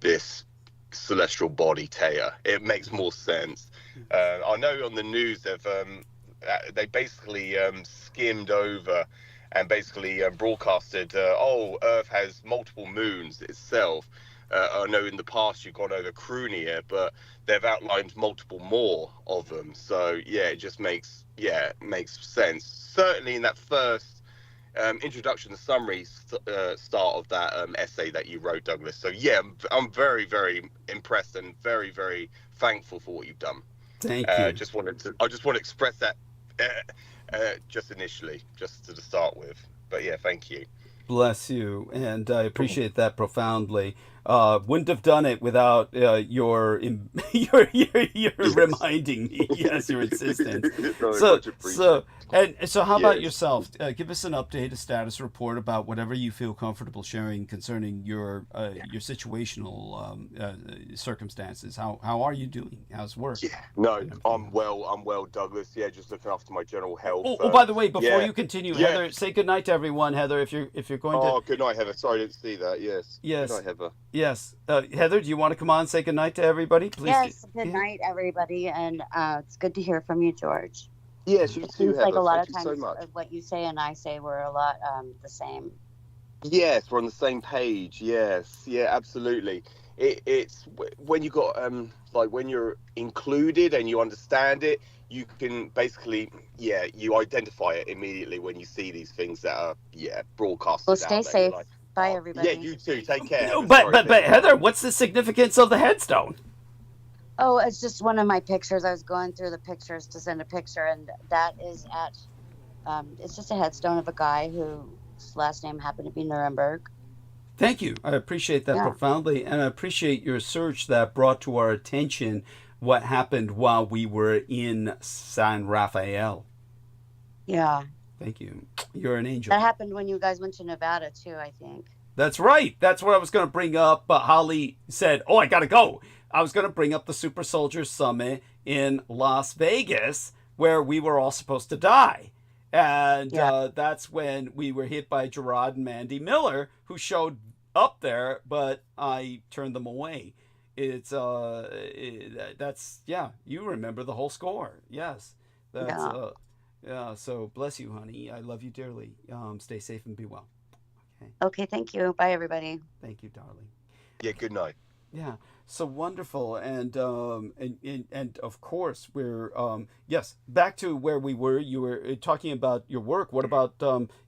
this celestial body, Taya. It makes more sense. I know on the news they basically skimmed over and basically broadcasted, Earth has multiple moons itself. I know in the past you've gone over Krunia, but they've outlined multiple more of them. So yeah, it just makes sense. Certainly in that first introduction, the summary start of that essay that you wrote, Douglas. So yeah, I'm very, very impressed and very, very thankful for what you've done. thank you. I just want to express that just initially, just to start with. But yeah, thank you. Bless you, and I appreciate that profoundly. Wouldn't have done it without your reminding me. Yes, your insistence. Very So much appreciated. so how about Yes. yourself? Give us an update, a status report about whatever you feel comfortable sharing concerning your situational circumstances. How are you doing? How's work? Yeah, no, I'm well, Douglas. Yeah, just looking after my general health. Oh, by the way, before yeah. you continue, Yeah. Heather, say good night to everyone. Heather, if you're going to. Oh, good night, Heather. Sorry, I didn't see that. Yes. Yes. Good night, Heather. Yes. Heather, do you want to come on and say goodnight to everybody? Please. Yes, good night, everybody. And it's good to hear from you, George. Yes, you It too, seems like Heather. a lot Thank of you so times much. what you say and I say were a lot the same. Yes, we're on the same page. Yes, yeah, absolutely. It's when you got like when you're included and you understand it, you can basically, yeah, you identify it immediately when you see these things that are, yeah, broadcasted Well, out stay there. You're safe. like, Bye, oh, everybody. yeah, you too. Take care. No, Heather. but Sorry, but beg your Heather, pardon. what's the significance of the headstone? Oh, it's just one of my pictures. I was going through the pictures to send a picture, and that is at, it's just a headstone of a guy whose last name happened to be Nuremberg. Thank you. I appreciate that profoundly, and I appreciate your search that brought to our attention what happened while we were in San Rafael. Yeah. Thank you. You're an angel. That happened when you guys went to Nevada, too, I think. That's right. That's what I was going to bring up, but Holly said, oh, I got to go. I was going to bring up the Super Soldier Summit in Las Vegas, where we were all supposed to die. And that's when we were hit by Gerard and Mandy Miller, who showed up there, but I turned them away. It's that's you remember the whole score. Yes. That's so bless you, honey. I love you dearly. Stay safe and be well. Okay, thank you. Bye, everybody. Thank you, darling. Yeah, good night. Yeah, so wonderful, and of course we're yes, back to where we were. You were talking about your work. What about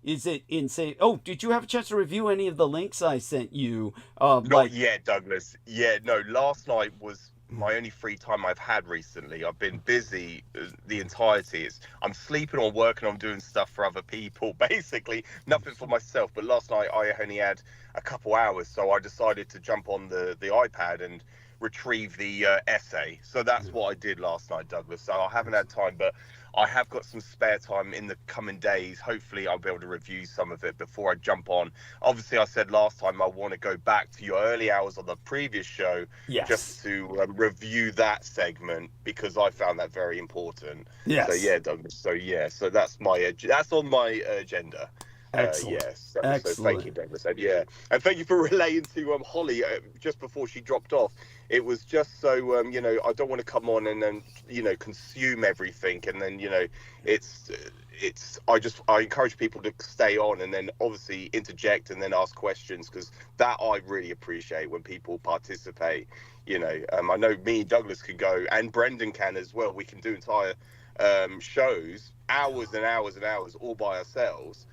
is it insane? Oh, did you have a chance to review any of the links I sent you? Not yet, Douglas. Yeah, no. Last night was my only free time I've had recently. I've been busy the entirety. I'm sleeping or working on doing stuff for other people, basically nothing for myself. But last night I only had a couple hours, so I decided to jump on the iPad and retrieve the essay. So that's what I did last night, Douglas. So I haven't had time, but I have got some spare time in the coming days. Hopefully I'll be able to review some of it before I jump on. Obviously, I said last time I want to go back to your early hours on the previous show, just to review that segment, because I found that very important. Yes. So yeah, Douglas. So yeah, so that's on my agenda. Excellent. Yes. So thank you, Douglas. And and thank you for relaying to Holly just before she dropped off. It was just so I don't want to come on and then consume everything, and then I encourage people to stay on and then obviously interject and then ask questions, because that I really appreciate when people participate. I know me and Douglas can go, and Brendan can as well. We can do entire shows, hours and hours and hours, all by ourselves.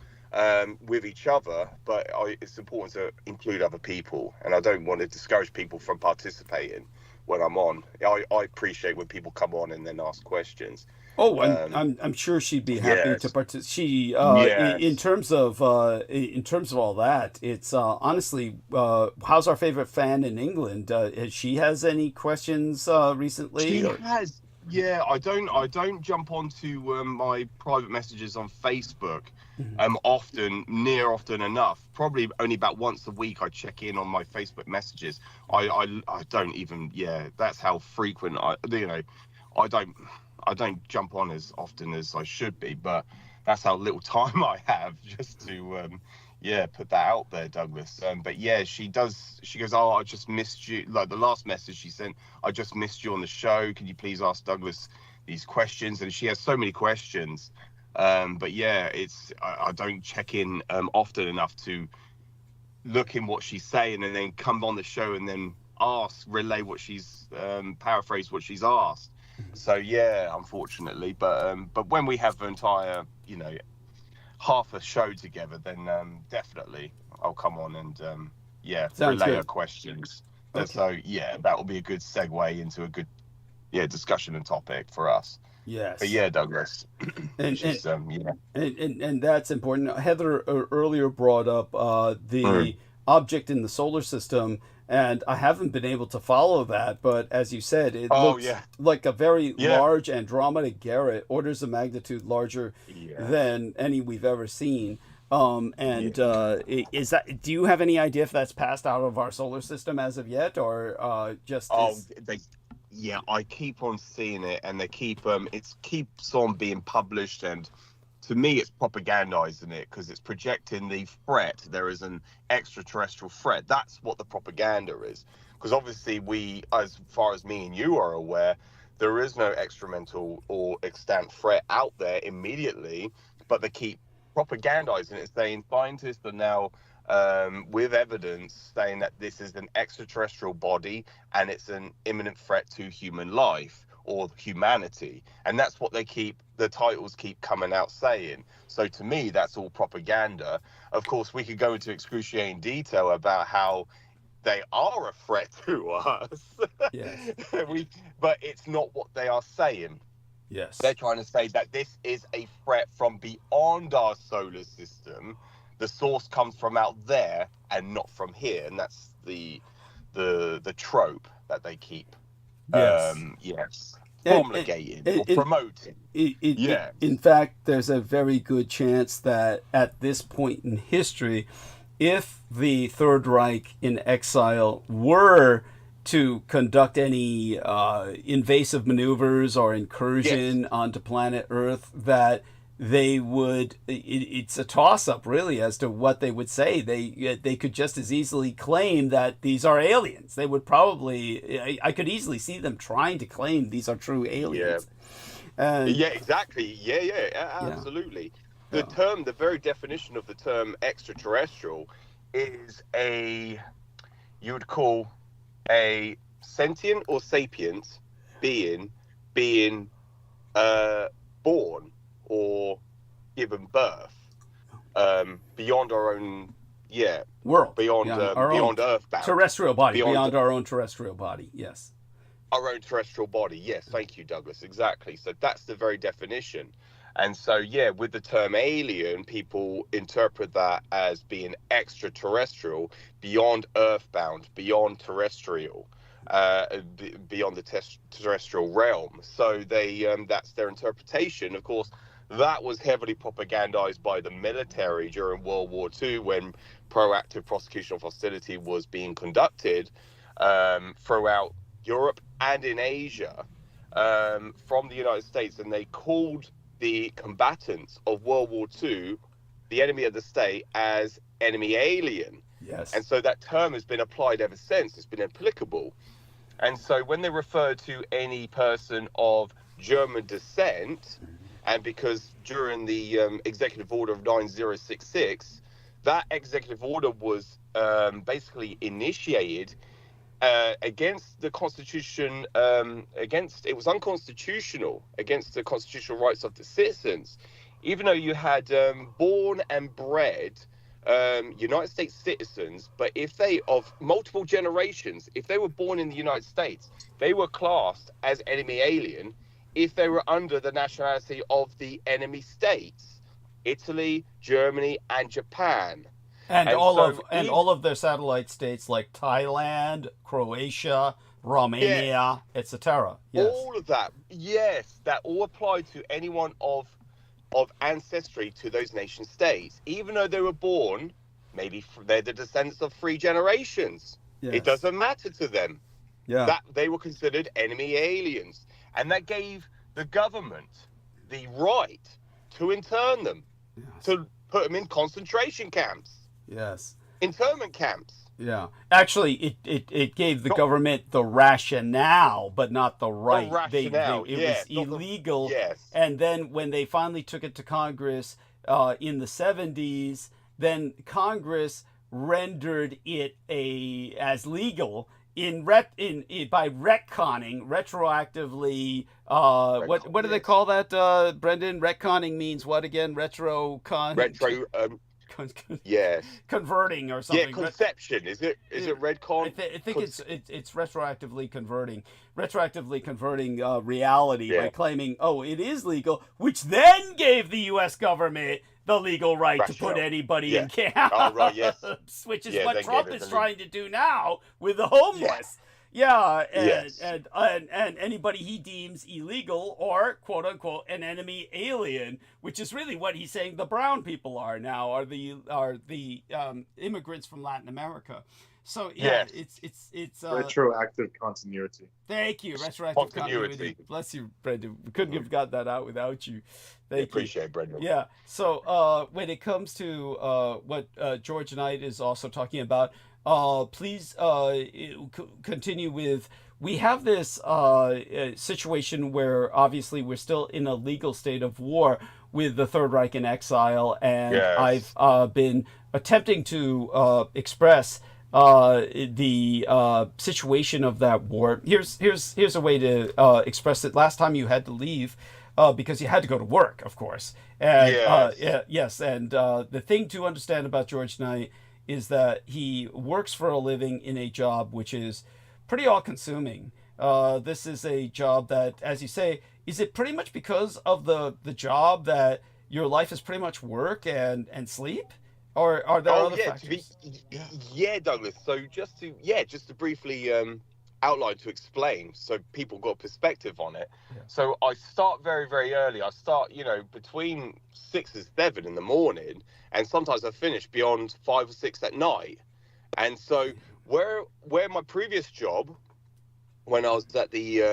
With each other, but it's important to include other people, and I don't want to discourage people from participating when I'm on. I appreciate when people come on and then ask questions. Oh, I'm sure she'd be happy to participate. In terms of all that, it's honestly, how's our favorite fan in England? She has any questions recently? She has. Yeah, I don't jump onto my private messages on Facebook often enough. Probably only about once a week I check in on my Facebook messages. I don't even, that's how frequent I don't jump on as often as I should be, but that's how little time I have just to put that out there, Douglas. But yeah, she goes, oh, I just missed you. Like the last message she sent, I just missed you on the show. Can you please ask Douglas these questions? And she has so many questions. But yeah, I don't check in often enough to look in what she's saying and then come on the show and then relay what she's paraphrase what she's asked. So yeah, unfortunately, but when we have the entire half a show together, then definitely I'll come on and relay her questions. Okay. So yeah, that will be a good segue into a good discussion and topic for us. Yes. But yeah, Douglas. And that's important. Heather earlier brought up the object in the solar system, and I haven't been able to follow that, but as you said, it looks like a very large Andromeda Garret, orders of magnitude larger than any we've ever seen. Is that? Do you have any idea if that's passed out of our solar system as of yet, or just? I keep on seeing it, and they keeps on being published and to me, it's propagandizing it because it's projecting the threat. There is an extraterrestrial threat. That's what the propaganda is. Because obviously we, as far as me and you are aware, there is no extramental or extant threat out there immediately, but they keep propagandizing it, saying scientists are now with evidence saying that this is an extraterrestrial body and it's an imminent threat to human life or humanity. And that's what the titles keep coming out saying. So to me, that's all propaganda. Of course, we could go into excruciating detail about how they are a threat to us. Yes. But it's not what they are saying. Yes. They're trying to say that this is a threat from beyond our solar system. The source comes from out there and not from here. And that's the trope that they keep promulgating or promoting. In fact, there's a very good chance that at this point in history, if the Third Reich in exile were to conduct any invasive maneuvers or incursion onto planet Earth, that they would, it's a toss-up really as to what they would say. They could just as easily claim that these are aliens. They would probably, I could easily see them trying to claim these are true aliens. Exactly. Absolutely. The very definition of the term extraterrestrial is you would call a sentient or sapient being born or given birth beyond our own world, beyond Earthbound terrestrial body, beyond our own terrestrial body. Yes, our own terrestrial body. Yes, thank you, Douglas. Exactly. So that's the very definition. And so, with the term alien, people interpret that as being extraterrestrial, beyond earthbound, beyond terrestrial, beyond the terrestrial realm. So that's their interpretation. Of course, that was heavily propagandized by the military during World War II when proactive prosecution of hostility was being conducted throughout Europe and in Asia from the United States. And they called the combatants of World War II, the enemy of the state, as enemy alien. Yes. And so that term has been applied ever since. It's been applicable. And so when they refer to any person of German descent, and because during the executive order of 9066, that executive order was basically initiated against the Constitution, it was unconstitutional against the constitutional rights of the citizens, even though you had born and bred United States citizens, but if they, of multiple generations, if they were born in the United States, they were classed as enemy alien if they were under the nationality of the enemy states, Italy, Germany, and Japan. And all of their satellite states like Thailand, Croatia, Romania, etc. Yes. All of that, that all applied to anyone of ancestry to those nation states, even though they were born, maybe they're the descendants of 3 generations. Yes. It doesn't matter to them. Yeah. That they were considered enemy aliens, and that gave the government the right to intern them, to put them in concentration camps. Yes. Internment camps. Yeah. Actually, it gave the government the rationale, but not the right. The rationale. It was illegal. Yes. And then when they finally took it to Congress in the 70s, then Congress rendered it as legal by retconning, retroactively. What do they call that, Brendan? Retconning means what again? Yes. Converting or something. Yeah, conception. Is it retcon? I think it's retroactively converting reality by claiming, it is legal, which then gave the U.S. government the legal right to put anybody in camp. Oh, right, yes. Which is what Trump is trying to do now with the homeless. And anybody he deems illegal or quote unquote an enemy alien, which is really what he's saying the brown people are now, are the immigrants from Latin America. So yeah, Yes. it's Retroactive continuity. Thank you, retroactive Continuity. continuity. Bless you, Brendan. We couldn't have got that out without you. Thank you. Appreciate it, Brendan. Yeah. So when it comes to what George Knight is also talking about, please continue with. We have this situation where obviously we're still in a legal state of war with the Third Reich in exile, and Yes. I've been attempting to express the situation of that war. Here's a way to express it. Last time you had to leave because you had to go to work, of course. And Yes. and the thing to understand about George Knight is that he works for a living in a job which is pretty all-consuming. This is a job that, as you say, is it pretty much because of the job that your life is pretty much work and sleep? Or are there other factors? Douglas. So just to briefly outline, to explain, so people got perspective on it. Yeah. So I start very, very early. I start, between 6 and 7 in the morning, and sometimes I finish beyond 5 or 6 at night. And so where my previous job, when I was at the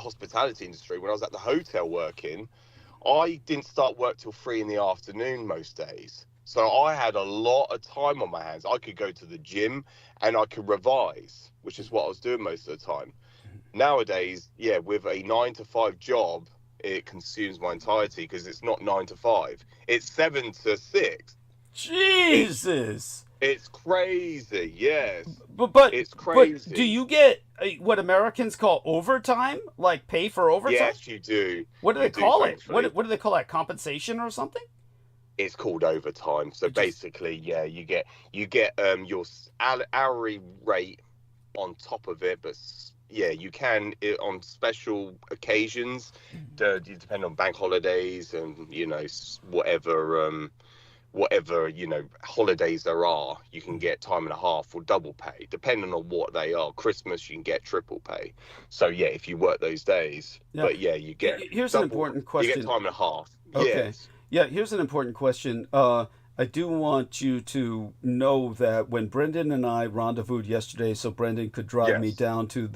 hospitality industry, when I was at the hotel working, I didn't start work till 3 in the afternoon most days. So I had a lot of time on my hands. I could go to the gym and I could revise, which is what I was doing most of the time. Nowadays, with a 9 to 5 job, it consumes my entirety, because it's not 9 to 5. It's 7 to 6. Jesus! It's crazy, yes. But it's crazy. But do you get what Americans call overtime? Like pay for overtime? Yes, you do. What do they call it? What do they call that? Compensation or something? It's called overtime. So basically, you get your hourly rate on top of it, but you can on special occasions, depending on bank holidays and whatever holidays there are, you can get time and a half or double pay, depending on what they are. Christmas, you can get triple pay. So if you work those days, but you get. Here's an important question. You get time and a half. Okay. Yes. Yeah, here's an important question. I do want you to know that when Brendan and I rendezvoused yesterday, so Brendan could drive me down to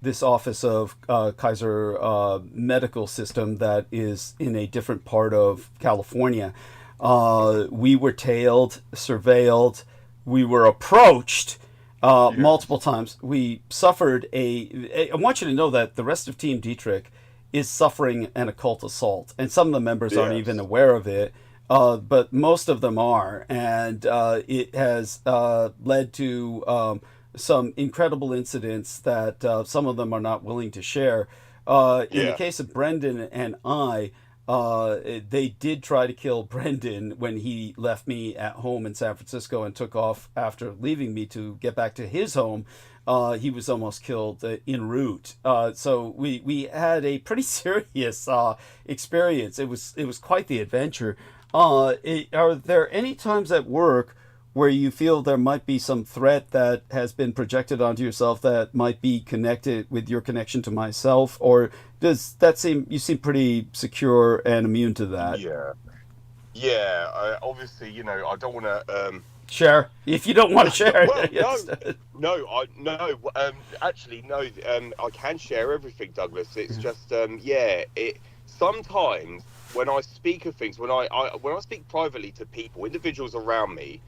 this office of Kaiser Medical System that is in a different part of California. We were tailed, surveilled, we were approached multiple times. We suffered I want you to know that the rest of Team Dietrich is suffering an occult assault, and some of the members aren't even aware of it, but most of them are, and it has led to some incredible incidents that some of them are not willing to share. In the case of Brendan and I, they did try to kill Brendan when he left me at home in San Francisco and took off after leaving me to get back to his home. He was almost killed en route. So we had a pretty serious experience. It was quite the adventure. Are there any times at work where you feel there might be some threat that has been projected onto yourself that might be connected with your connection to myself, or does that you seem pretty secure and immune to that? Obviously, I don't want to share if you don't want to share. Actually, no. I can share everything, Douglas. It's just sometimes when I speak of things, when I speak privately to people, individuals around me,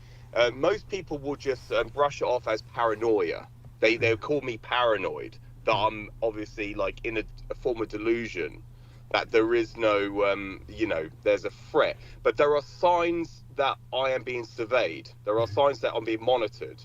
most people will just brush it off as paranoia. They'll call me paranoid, that I'm obviously like in a form of delusion, that there is no there's a threat, but there are signs that I am being surveyed. There are signs that I'm being monitored.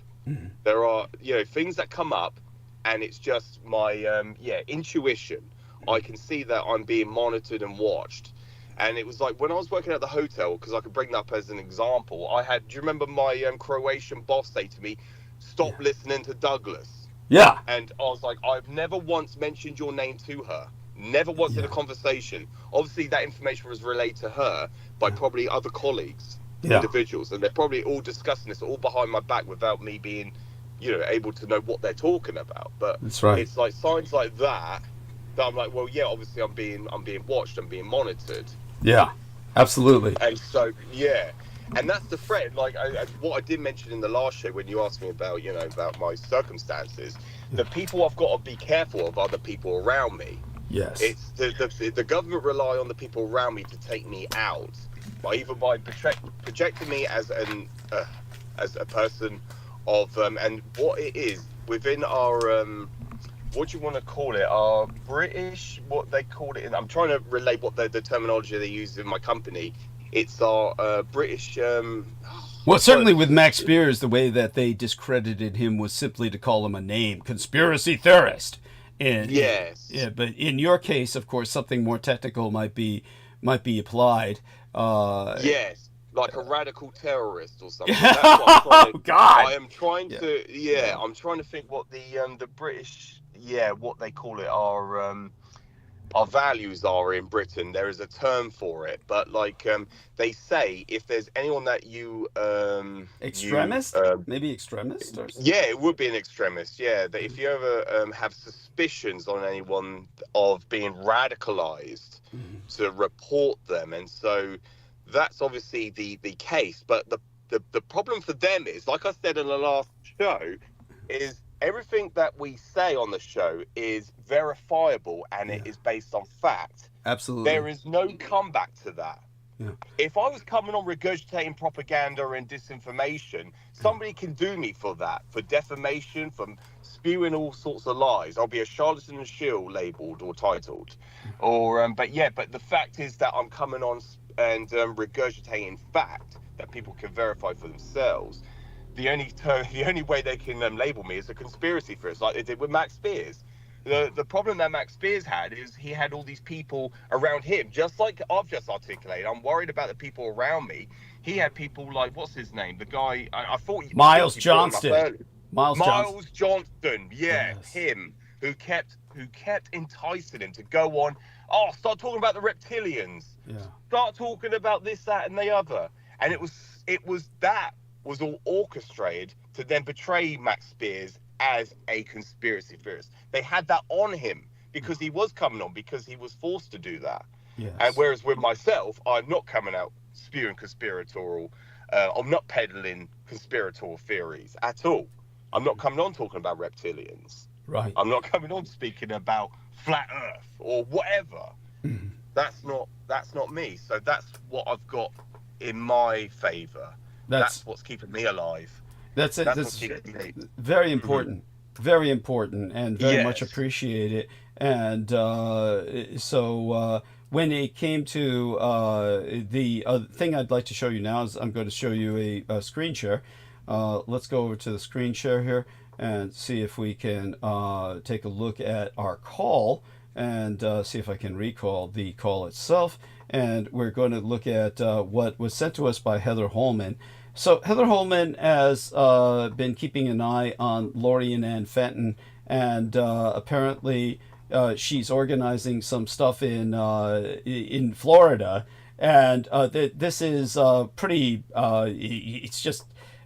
There are things that come up, and it's just my intuition. I can see that I'm being monitored and watched. And it was like when I was working at the hotel, because I could bring that up as an example, do you remember my Croatian boss say to me, stop listening to Douglas? Yeah. And I was like, I've never once mentioned your name to her. Never once in a conversation. Obviously, that information was relayed to her by probably other colleagues, individuals, and they're probably all discussing this all behind my back without me being, able to know what they're talking about. But that's right. It's like signs like that I'm like, well, obviously I'm being watched, I'm being monitored. Yeah, absolutely. And so, And that's the threat. Like what I did mention in the last show when you asked me about, you know, about my circumstances, the people I've got to be careful of are the people around me. Yes. It's the government rely on the people around me to take me out, by projecting me as a person of and what it is within our what do you want to call it? Our British, what they call it. I'm trying to relate what the terminology they use in my company. It's our British. Well, certainly with Max Spears, the way that they discredited him was simply to call him a name, conspiracy theorist. And, yes. Yeah, but in your case, of course, something more technical might be applied. Yes, like a radical terrorist or something. That's what I'm trying to, oh God! I am trying to. I'm trying to think what the British, what they call it, our values are in Britain. There is a term for it, but like they say, if there's anyone that you extremist, maybe extremist, or something? Yeah, it would be an extremist. Yeah, that if you ever have suspicions on anyone of being radicalized, to report them, and so that's obviously the case. But the problem for them is, like I said in the last show, is everything that we say on the show is verifiable and it is based on fact. Absolutely. There is no comeback to that. Yeah. If I was coming on regurgitating propaganda and disinformation, somebody can do me for that, for defamation, for spewing all sorts of lies. I'll be a charlatan and shill labeled or titled. Or but the fact is that I'm coming on and regurgitating fact that people can verify for themselves. The only way they can label me is a conspiracy theorist, like they did with Max Spears. The problem that Max Spears had is he had all these people around him, just like I've just articulated. I'm worried about the people around me. He had people like, what's his name? The guy, I thought... Miles Johnston. Miles Johnston, yes, him, who kept enticing him to go on, start talking about the reptilians. Yeah. Start talking about this, that, and the other. And it was all orchestrated to then portray Max Spears as a conspiracy theorist. They had that on him because he was coming on, because he was forced to do that. Yes. And whereas with myself, I'm not coming out spewing conspiratorial, I'm not peddling conspiratorial theories at all. I'm not coming on talking about reptilians. Right. I'm not coming on speaking about flat Earth or whatever. Mm-hmm. That's not me. So that's what I've got in my favor. That's what's keeping me alive. That's what's keeping me. Very important. Very important, and very much appreciated. And so when it came to the thing I'd like to show you now is I'm going to show you a screen share. Let's go over to the screen share here and see if we can take a look at our call and see if I can recall the call itself. And we're going to look at what was sent to us by Heather Holman. So Heather Holman has been keeping an eye on Lori and Ann Fenton, and apparently she's organizing some stuff in Florida. And this is pretty, it's just,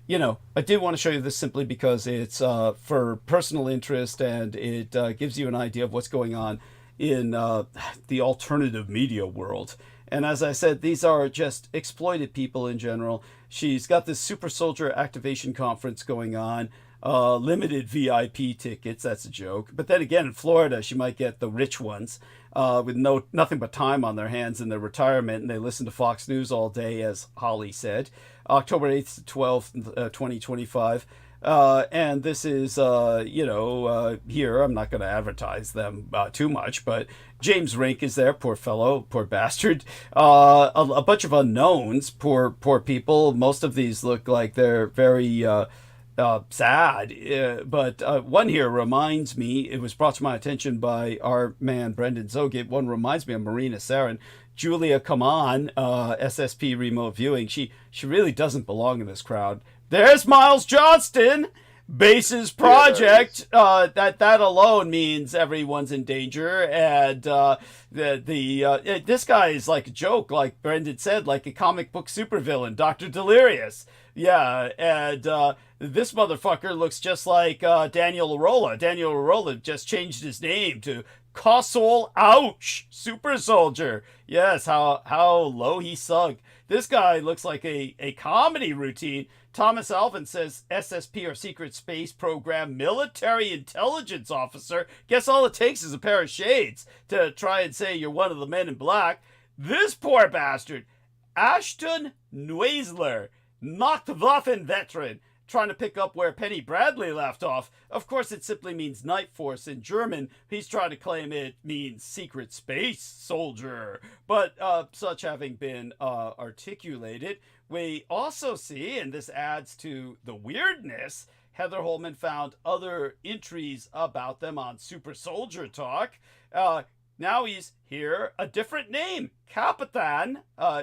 I did want to show you this simply because it's for personal interest, and it gives you an idea of what's going on in the alternative media world. And as I said, these are just exploited people in general. She's got this super soldier activation conference going on, limited VIP tickets. That's a joke. But then again, in Florida, she might get the rich ones with nothing but time on their hands in their retirement, and they listen to Fox News all day, as Holly said. October 8th to 12th, 2025. And this is, here, I'm not going to advertise them too much, but James Rink is there, poor fellow, poor bastard. A bunch of unknowns, poor people. Most of these look like they're very sad. But one here reminds me, it was brought to my attention by our man, Brendan Zogit. One reminds me of Marina Sarin. Julia, come on, SSP remote viewing. She really doesn't belong in this crowd. There's Miles Johnston, Base's project. That alone means everyone's in danger, and this guy is like a joke, like Brendan said, like a comic book supervillain, Dr. Delirious. Yeah, and this motherfucker looks just like Daniel Arola. Daniel Arola just changed his name to Kosol, ouch! Super soldier. Yes, how low he sunk. This guy looks like a comedy routine. Thomas Alvin says SSP or Secret Space Program Military Intelligence Officer. Guess all it takes is a pair of shades to try and say you're one of the men in black. This poor bastard, Ashton Neusler, Nachtwaffen veteran, trying to pick up where Penny Bradley left off. Of course, it simply means Night Force in German. He's trying to claim it means Secret Space Soldier. But such having been articulated, we also see, and this adds to the weirdness, Heather Holman found other entries about them on Super Soldier Talk. Now he's here, a different name, Kapitan.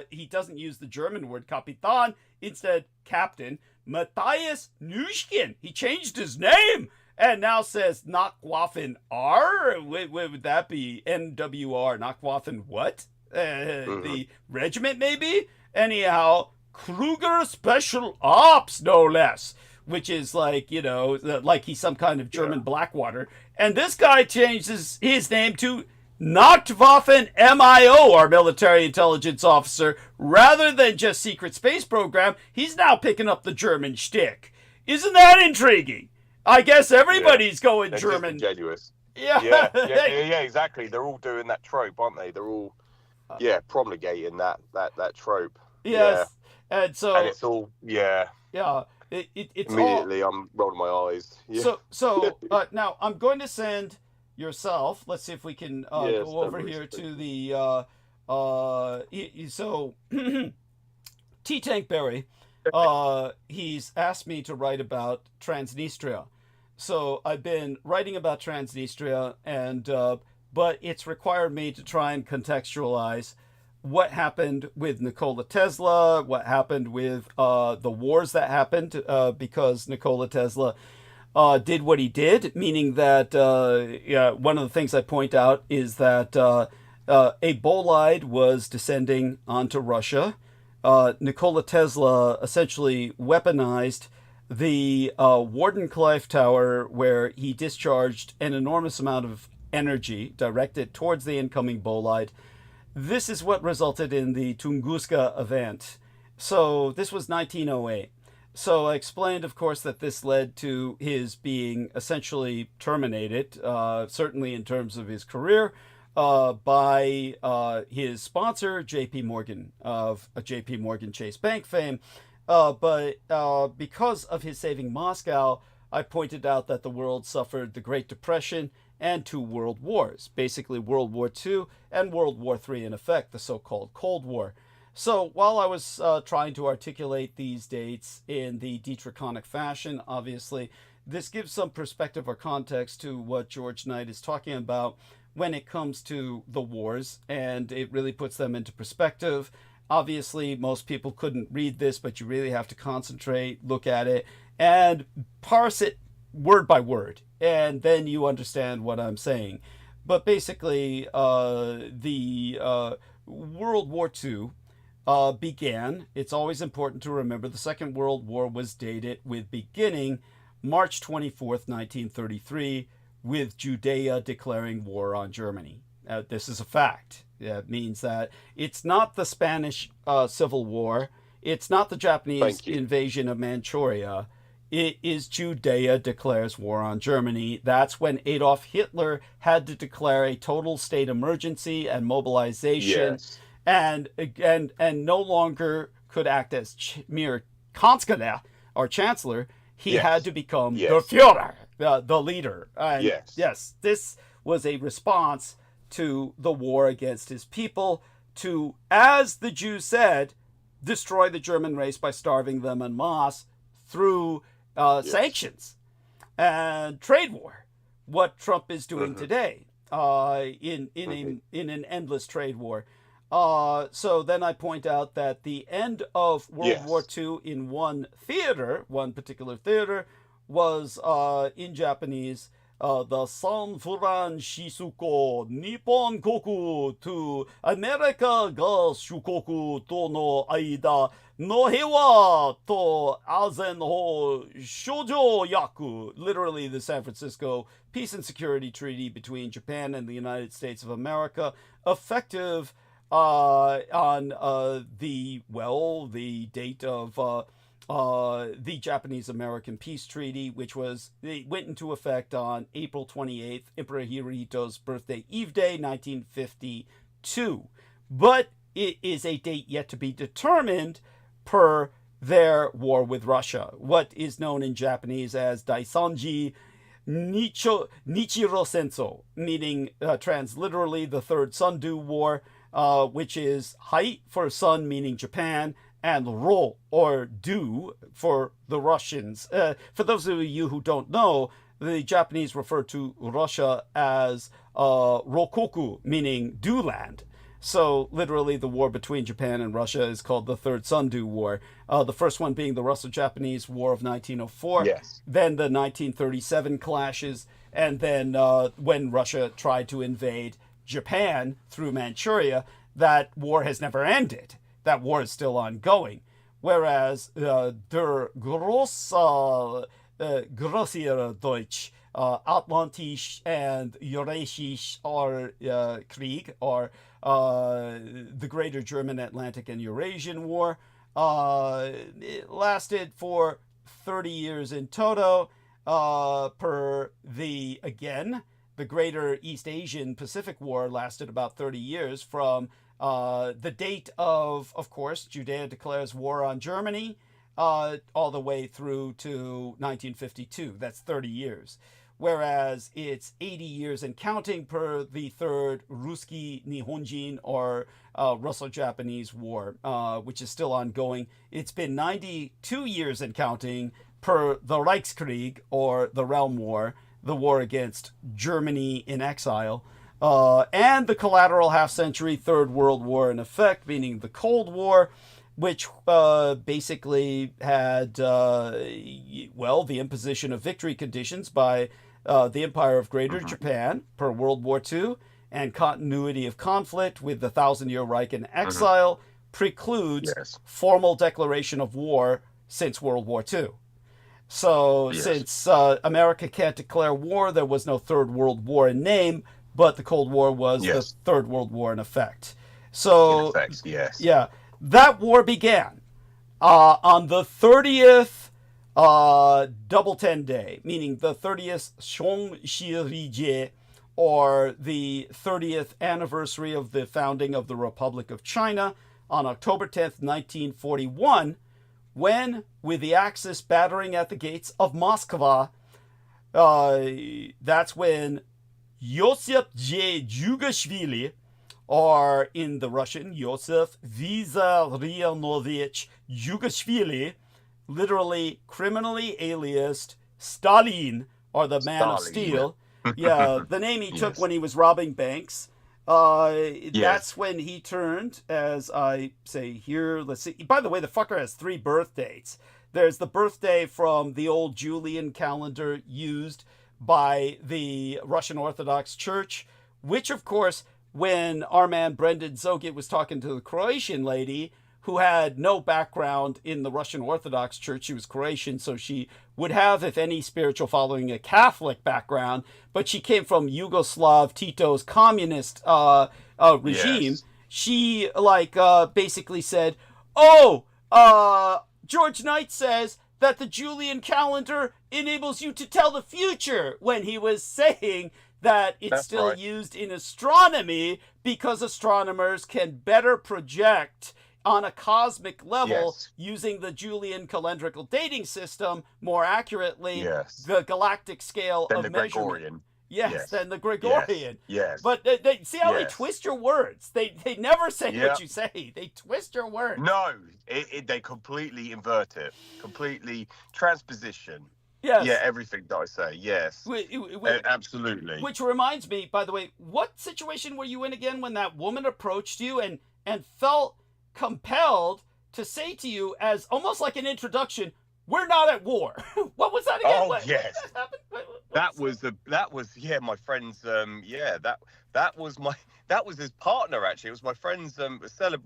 He doesn't use the German word Kapitan, instead Captain. Matthias Nushkin. He changed his name and now says Nachtwaffen R. Would that be NWR? Nachtwaffen what? The regiment, maybe? Anyhow, Kruger Special Ops, no less. Which is like, you know, like he's some kind of German Blackwater. And this guy changes his name to Nachtwaffen MIO, our military intelligence officer, rather than just Secret Space Program. He's now picking up the German shtick. Isn't that intriguing? I guess everybody's going They're German. Disingenuous. Yeah. Yeah, exactly. They're all doing that trope, aren't they? They're all, promulgating that trope. Yes. Yeah. And so. And it's all, Yeah. It's immediately all, I'm rolling my eyes. Yeah. So now I'm going to send yourself. Let's see if we can go over here to the so T Tank Berry. He's asked me to write about Transnistria. So I've been writing about Transnistria, and but it's required me to try and contextualize what happened with Nikola Tesla, what happened with the wars that happened because Nikola Tesla did what he did, meaning that one of the things I point out is that a bolide was descending onto Russia. Nikola Tesla essentially weaponized the Wardenclyffe Tower, where he discharged an enormous amount of energy directed towards the incoming bolide. This is what resulted in the Tunguska event. So this was 1908. So I explained, of course, that this led to his being essentially terminated, certainly in terms of his career, by his sponsor, J.P. Morgan, of J.P. Morgan Chase Bank fame. But because of his saving Moscow, I pointed out that the world suffered the Great Depression and 2 world wars, basically World War II and World War III in effect, the so-called Cold War. So while I was trying to articulate these dates in the Dietrichonic fashion, obviously, this gives some perspective or context to what George Knight is talking about when it comes to the wars, and it really puts them into perspective. Obviously, most people couldn't read this, but you really have to concentrate, look at it, and parse it word by word, and then you understand what I'm saying. But basically, the World War II began. It's always important to remember the Second World War was dated with beginning March 24th, 1933, with Judea declaring war on Germany. This is a fact. It means that it's not the Spanish Civil War. It's not the Japanese invasion of Manchuria. It is Judea declares war on Germany. That's when Adolf Hitler had to declare a total state emergency and mobilization, and no longer could act as mere Kanzler or chancellor. He had to become the Führer, the leader. And yes, this was a response to the war against his people, to, as the Jews said, destroy the German race by starving them en masse through sanctions and trade war. What Trump is doing today in an endless trade war. So then I point out that the end of World War II in one particular theater, was in Japanese the San Francisco Nippon Koku to America ga Shukoku to no aida no Heiwa to Azenho Shoujo Yaku, literally the San Francisco Peace and Security Treaty between Japan and the United States of America, effective on the date of the Japanese-American Peace Treaty, which went into effect on April 28th, Emperor Hirohito's birthday eve day, 1952. But it is a date yet to be determined per their war with Russia, what is known in Japanese as Daisanji Nichiro Senso, meaning transliterally the Third Sundu War, which is Hai for sun, meaning Japan, and Ro, or do, for the Russians. For those of you who don't know, the Japanese refer to Russia as Rokoku, meaning do land. So literally the war between Japan and Russia is called the Third Sundu War. The first one being the Russo-Japanese War of 1904. Yes. Then the 1937 clashes. And then when Russia tried to invade Japan through Manchuria, that war has never ended. That war is still ongoing. Whereas der grossier Deutsch, Atlantisch and Eurasisch Krieg, or the Greater German Atlantic and Eurasian War, it lasted for 30 years in toto, per the Greater East Asian Pacific War lasted about 30 years from the date of course, Judea declares war on Germany, all the way through to 1952. That's 30 years. Whereas it's 80 years and counting per the Third Ruski Nihonjin, or Russo-Japanese War, which is still ongoing. It's been 92 years and counting per the Reichskrieg, or the Realm War, the war against Germany in exile. And the collateral half-century Third World War in effect, meaning the Cold War, which basically had, the imposition of victory conditions by the Empire of Greater Japan per World War II, and continuity of conflict with the Thousand-Year Reich in exile precludes formal declaration of war since World War II. So since America can't declare war, there was no Third World War in name, but the Cold War was the Third World War in effect. So, that war began on the 30th Double 10 Day, meaning the 30th Shongshirije, or the 30th anniversary of the founding of the Republic of China, on October 10th, 1941, when, with the Axis battering at the gates of Moscow, that's when Joseph J. Jugashvili, or in the Russian, Joseph Vissarionovich Jugashvili, literally criminally aliased Stalin, or the Man of Steel. The name he took when he was robbing banks. That's when he turned, as I say here, let's see. By the way, the fucker has 3 birth dates. There's the birthday from the old Julian calendar used by the Russian Orthodox Church, which, of course, when our man Brendan Zogit was talking to the Croatian lady, who had no background in the Russian Orthodox Church, she was Croatian, so she would have, if any, spiritual following, a Catholic background, but she came from Yugoslav Tito's communist regime. She, basically said, George Knight says that the Julian calendar enables you to tell the future, when he was saying that it's still used in astronomy because astronomers can better project on a cosmic level using the Julian calendrical dating system more accurately, the galactic scale of measurement. Gregorian. Than the Gregorian. But see how they twist your words. They never say what you say. They twist your words. No, they completely invert it. Completely transposition. Everything that I say, absolutely. Which reminds me, by the way, what situation were you in again when that woman approached you and felt compelled to say to you, as almost like an introduction, We're not at war. What was that again? Oh, What yes. happened? That was my friend's that was his partner. Actually, it was my friend's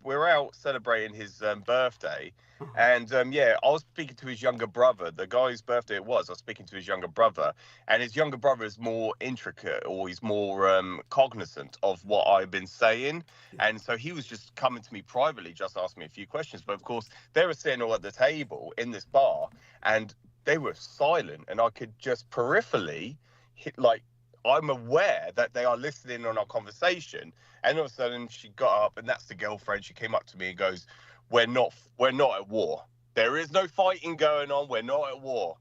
we're out celebrating his birthday, and I was speaking to his younger brother. The guy's birthday I was speaking to his younger brother, and his younger brother is more intricate, or he's more cognizant of what I've been saying, and so he was just coming to me privately, just asking me a few questions. But of course, they were sitting all at the table in this bar, and they were silent, and I could just peripherally hit, like, I'm aware that they are listening on our conversation. And all of a sudden she got up, and that's the girlfriend. She came up to me and goes, we're not at war. There is no fighting going on. We're not at war.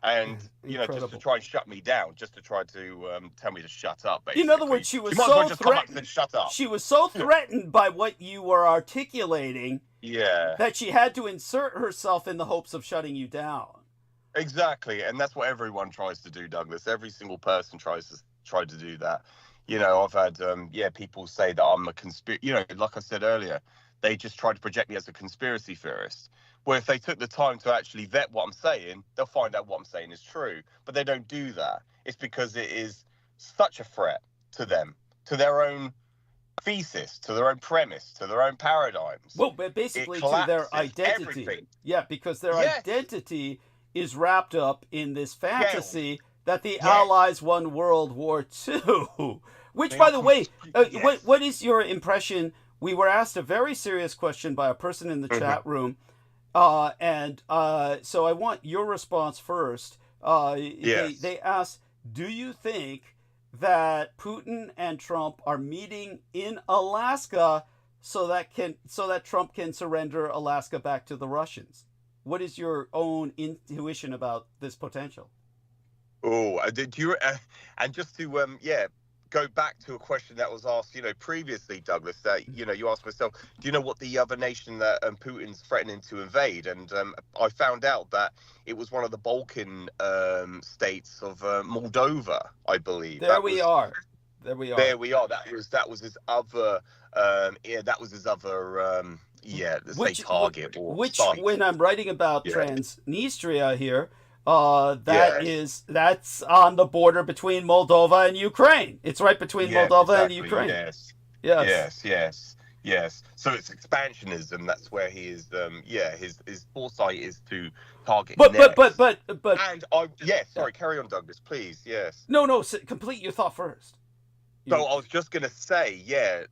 And, just to try and shut me down, just to try to tell me to shut up, basically. In other words, she was might as so well just come up and threatened. say, shut up. She was so threatened by what you were articulating that she had to insert herself in the hopes of shutting you down. Exactly, and that's what everyone tries to do, Douglas. Every single person tries to do that. I've had people say that I'm a like I said earlier, they just try to project me as a conspiracy theorist. Where if they took the time to actually vet what I'm saying, they'll find out what I'm saying is true. But they don't do that. It's because it is such a threat to them, to their own thesis, to their own premise, to their own paradigms. Well, but basically to their identity. Everything. Yeah, because their identity is wrapped up in this fantasy that the Allies won World War II. Which, by the way, what is your impression? We were asked a very serious question by a person in the chat room, so I want your response first. They asked, do you think that Putin and Trump are meeting in Alaska so that Trump can surrender Alaska back to the Russians? What is your own intuition about this potential? Oh, did you? And just to go back to a question that was asked, previously, Douglas. That you asked myself, do you know what the other nation that Putin's threatening to invade? And I found out that it was one of the Balkan states of Moldova, I believe. There we are. There we are. That was his other. Target or site. When I'm writing about Transnistria here, that's on the border between Moldova and Ukraine. It's right between Moldova and Ukraine. Yes. So it's expansionism. That's where he is. His foresight is to target. But. And sorry. Carry on, Douglas, please. Yes. No. Complete your thought first. So I was just gonna say,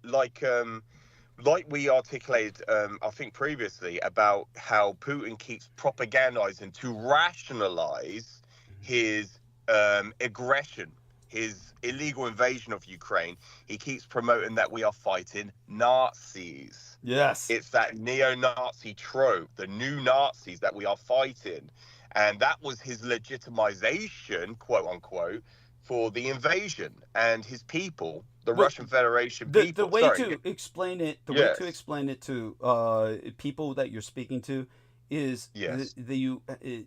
like we articulated, I think previously, about how Putin keeps propagandizing to rationalize his aggression, his illegal invasion of Ukraine. He keeps promoting that we are fighting Nazis. Yes. It's that neo-Nazi trope, the new Nazis that we are fighting. And that was his legitimization, quote unquote, for the invasion and his people. The Russian Federation people. The way to explain it to people that you're speaking to is you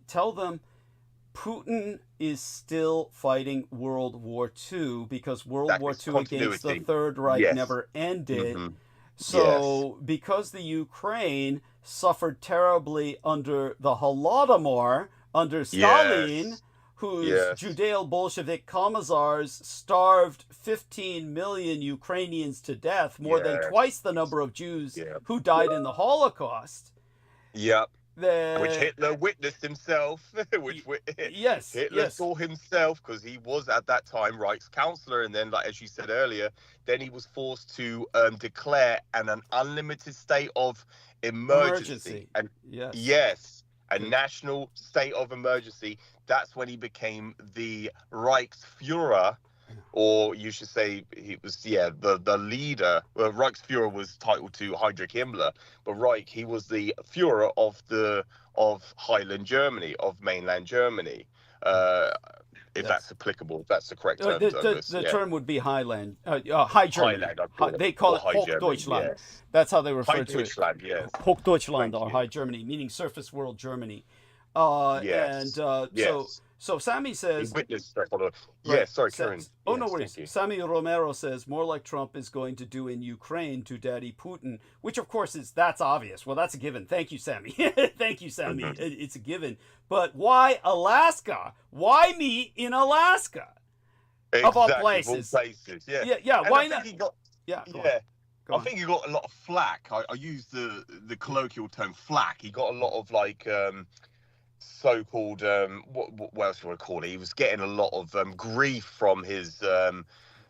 tell them Putin is still fighting World War II because World War II against the Third Reich never ended. Mm-hmm. So because the Ukraine suffered terribly under the Holodomor, under Stalin, whose Judeo-Bolshevik commissars starved 15 million Ukrainians to death, more than twice the number of Jews who died in the Holocaust. Yep. Which Hitler witnessed himself. Hitler saw himself, because he was at that time Reich's counselor, and then, like as you said earlier, then he was forced to declare an unlimited state of emergency. And a national state of emergency. That's when he became the Reichsführer, or you should say he was the leader. Well, Reichsführer was titled to Heinrich Himmler, but Reich, he was the Führer of Highland Germany, of mainland Germany. If that's applicable, if that's the correct term. The term would be Highland, High Germany. They call it Hochdeutschland. Yes. That's how they refer to it. Hochdeutschland, or High Germany, meaning surface world Germany. So Sammy He says, witnessed stuff on a. right, Yeah, sorry, Karen. oh, no Yes, worries. thank you. Sammy Romero says, more like Trump is going to do in Ukraine to Daddy Putin, which of course that's obvious. Well, that's a given. Thank you, Sammy. Thank you, Sammy. It's a given. But why Alaska? Why me in Alaska? Exactly, Of all places. Yeah. Yeah. And Why I think not? he got, Yeah. Go yeah. on. Go I on. think he got a lot of flack. I use the colloquial term flack. He got a lot of like so-called what else do you want to call it? He was getting a lot of grief from his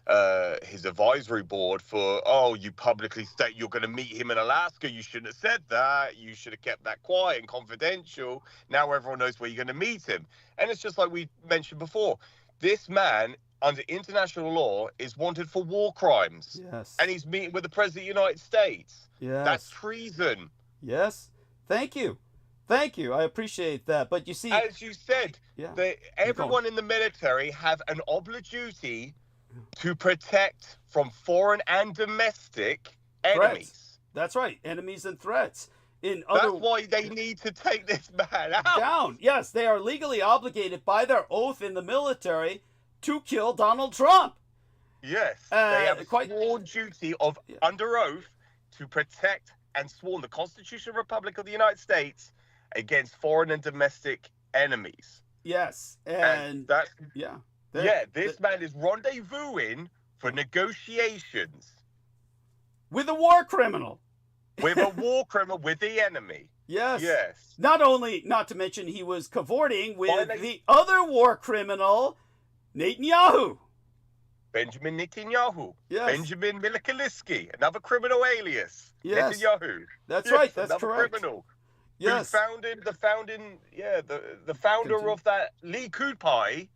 advisory board for, oh, you publicly state you're going to meet him in Alaska. You shouldn't have said that. You should have kept that quiet and confidential. Now everyone knows where you're going to meet him. And it's just like we mentioned before. This man, under international law, is wanted for war crimes. Yes. And he's meeting with the President of the United States. Yes. That's treason. Yes. Thank you. Thank you. I appreciate that. But you see, As you said, yeah. everyone in the military have an obligatory to protect from foreign and domestic enemies. Threats. That's right. Enemies and threats. That's why they need to take this man out. Down. Yes, they are legally obligated by their oath in the military to kill Donald Trump. Yes. They have a quite- sworn duty of under oath to protect and sworn the Constitution of the Republic of the United States against foreign and domestic enemies. Yes. And that's yeah. This man is rendezvousing for negotiations with a war criminal. with a war criminal, with the enemy. Yes. Yes. Not to mention he was cavorting with Why they- the other war criminal, Netanyahu. Benjamin Netanyahu. Yes. Benjamin Milošević, another criminal alias. Yes. Netanyahu. That's Yes, right. That's another correct. criminal. Yes. Who the founder Continue. of that Likud Party,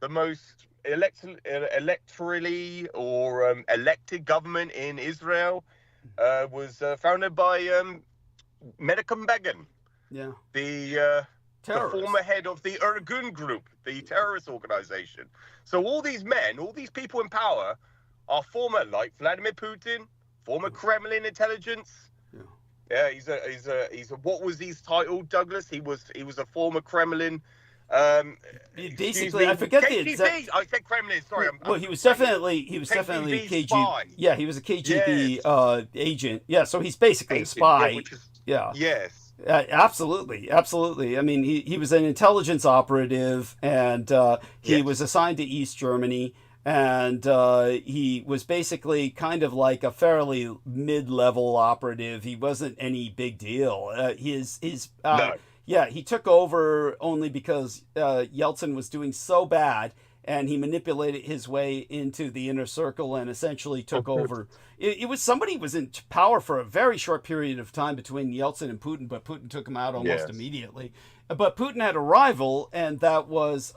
the most electorally or elected government in Israel, was founded by Menachem Begin, Yeah. the Terrorist. former head of the Irgun group, the terrorist organization. So all these men, all these people in power, are former, like Vladimir Putin, former Kremlin intelligence. Yeah, he's a what was his title, Douglas? He was a former Kremlin. Basically, I forget the KGB. exact. I said Kremlin. Sorry, He was definitely KGB. spy. Yeah, he was a KGB Yes. agent. Yeah, so he's basically a Agent, spy. which is- Yeah. Yes. Absolutely. I mean, he was an intelligence operative, and he was assigned to East Germany, and he was basically kind of like a fairly mid-level operative. He wasn't any big deal. No. Yeah, he took over only because Yeltsin was doing so bad, and he manipulated his way into the inner circle and essentially took over. It was somebody was in power for a very short period of time between Yeltsin and Putin, but Putin took him out almost immediately. But Putin had a rival, and that was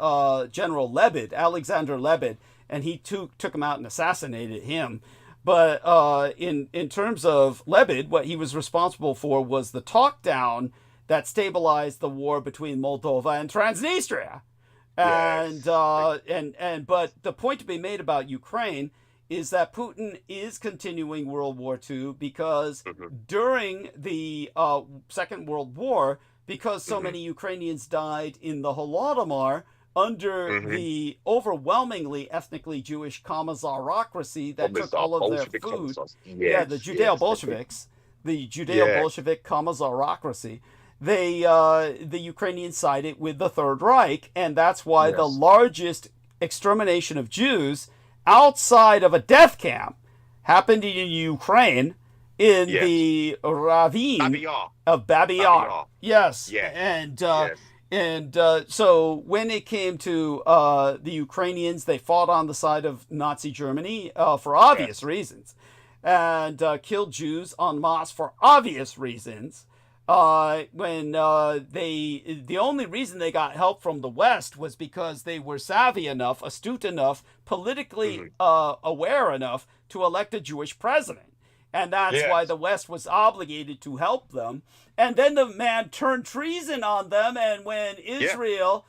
General Lebed, Alexander Lebed, and he took him out and assassinated him. But in terms of Lebed, what he was responsible for was the talk down that stabilized the war between Moldova and Transnistria. Yes. But the point to be made about Ukraine is that Putin is continuing World War II because during the Second World War, because so many Ukrainians died in the Holodomor under the overwhelmingly ethnically Jewish commissarocracy that took all of their food. The Judeo-Bolsheviks, the Judeo-Bolshevik commissarocracy. The Ukrainians sided with the Third Reich, and that's why the largest extermination of Jews outside of a death camp happened in Ukraine in the ravine of Babi Yar. Yes. And so when it came to the Ukrainians, they fought on the side of Nazi Germany for obvious reasons, and killed Jews en masse for obvious reasons. When the only reason they got help from the West was because they were savvy enough, astute enough, politically aware enough to elect a Jewish president. And that's why the West was obligated to help them. And then the man turned treason on them, and when Israel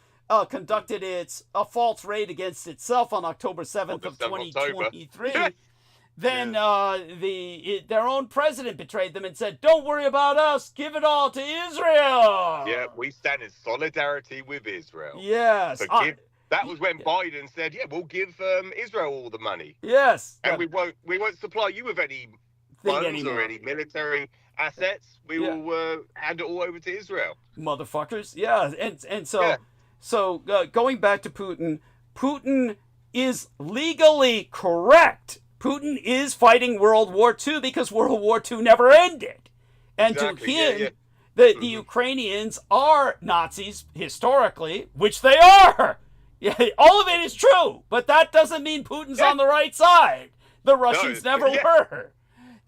conducted a false raid against itself on October 7th of 2023, then their own president betrayed them and said, "Don't worry about us. Give it all to Israel." Yeah, we stand in solidarity with Israel. Yes. So that was when Biden said, "Yeah, we'll give Israel all the money." Yes. And we won't supply you with any funds or any military assets. We will hand it all over to Israel. Motherfuckers. Yeah. And so going back to Putin is legally correct. Putin is fighting World War II because World War II never ended. And exactly. To him, the Ukrainians are Nazis historically, which they are. Yeah, all of it is true, but that doesn't mean Putin's on the right side. The Russians never were.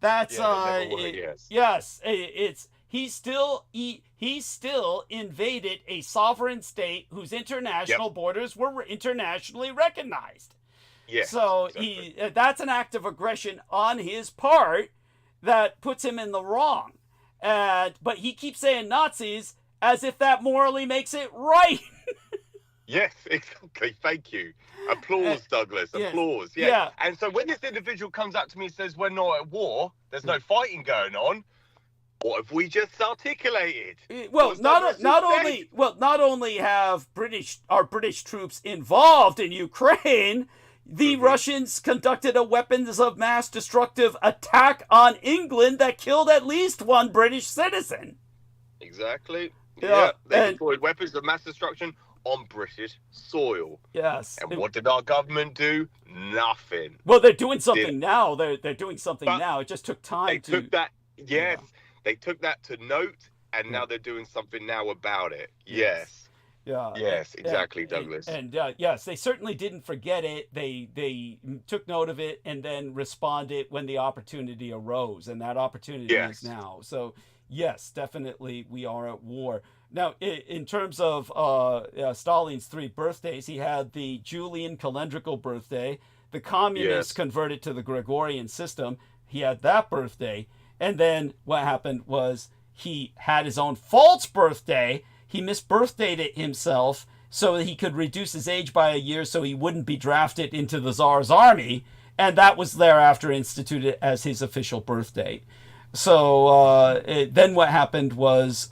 That's he still invaded a sovereign state whose international borders were internationally recognized. Yes, so that's an act of aggression on his part that puts him in the wrong. But he keeps saying Nazis as if that morally makes it right. Yes, exactly. Thank you. Applause, Douglas. Applause. Yeah. And so when this individual comes up to me and says we're not at war, there's no fighting going on, what have we just articulated? Well, not only have our British troops involved in Ukraine, the Russians conducted a weapons of mass destructive attack on England that killed at least one British citizen. Exactly. Yeah. They deployed weapons of mass destruction on British soil. Yes. And what did our government do? Nothing. Well, they're doing something now. They're doing something now. It just took time. They took that. Yes. Yeah. They took that to note, and now they're doing something now about it. Yes. Yeah. Yes, exactly, Douglas. And yes, they certainly didn't forget it. They took note of it and then responded when the opportunity arose, and that opportunity is now. So yes, definitely we are at war. Now, in terms of Stalin's 3 birthdays, he had the Julian calendrical birthday. The communists converted to the Gregorian system. He had that birthday. And then what happened was he had his own false birthday. He misbirthdayed it himself so that he could reduce his age by a year so he wouldn't be drafted into the Tsar's army. And that was thereafter instituted as his official birth date. So then what happened was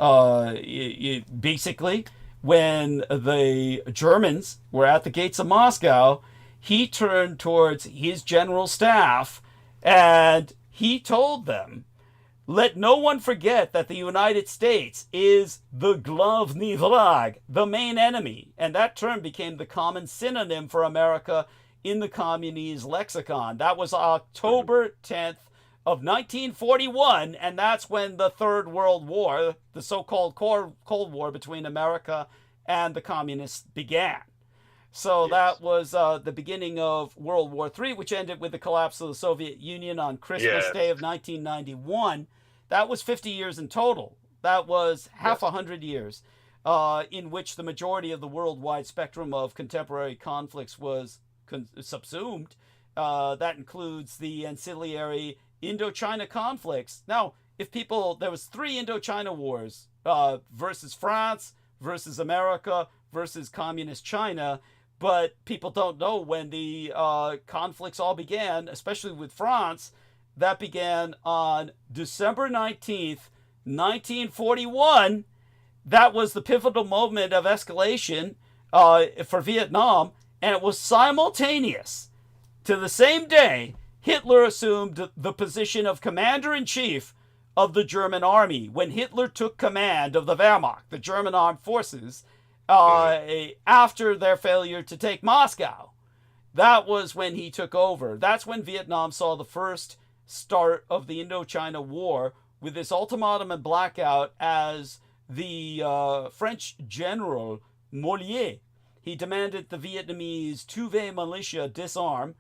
basically when the Germans were at the gates of Moscow, he turned towards his general staff and he told them, "Let no one forget that the United States is the glavny vrag, the main enemy." And that term became the common synonym for America in the communist lexicon. That was October 10th of 1941, and that's when the Third World War, the so-called Cold War between America and the communists, began. So that was the beginning of World War III, which ended with the collapse of the Soviet Union on Christmas Day of 1991. That was 50 years in total. That was half 100 years in which the majority of the worldwide spectrum of contemporary conflicts was subsumed. That includes the ancillary Indochina conflicts. Now, there was 3 Indochina wars versus France, versus America, versus communist China, but people don't know when the conflicts all began, especially with France. That began on December 19th, 1941. That was the pivotal moment of escalation for Vietnam, and it was simultaneous. To the same day, Hitler assumed the position of commander-in-chief of the German army. When Hitler took command of the Wehrmacht, the German armed forces, after their failure to take Moscow, that was when he took over. That's when Vietnam saw the first start of the Indochina War, with this ultimatum and blackout as the French general Mollier. He demanded the Vietnamese Tuve militia disarm,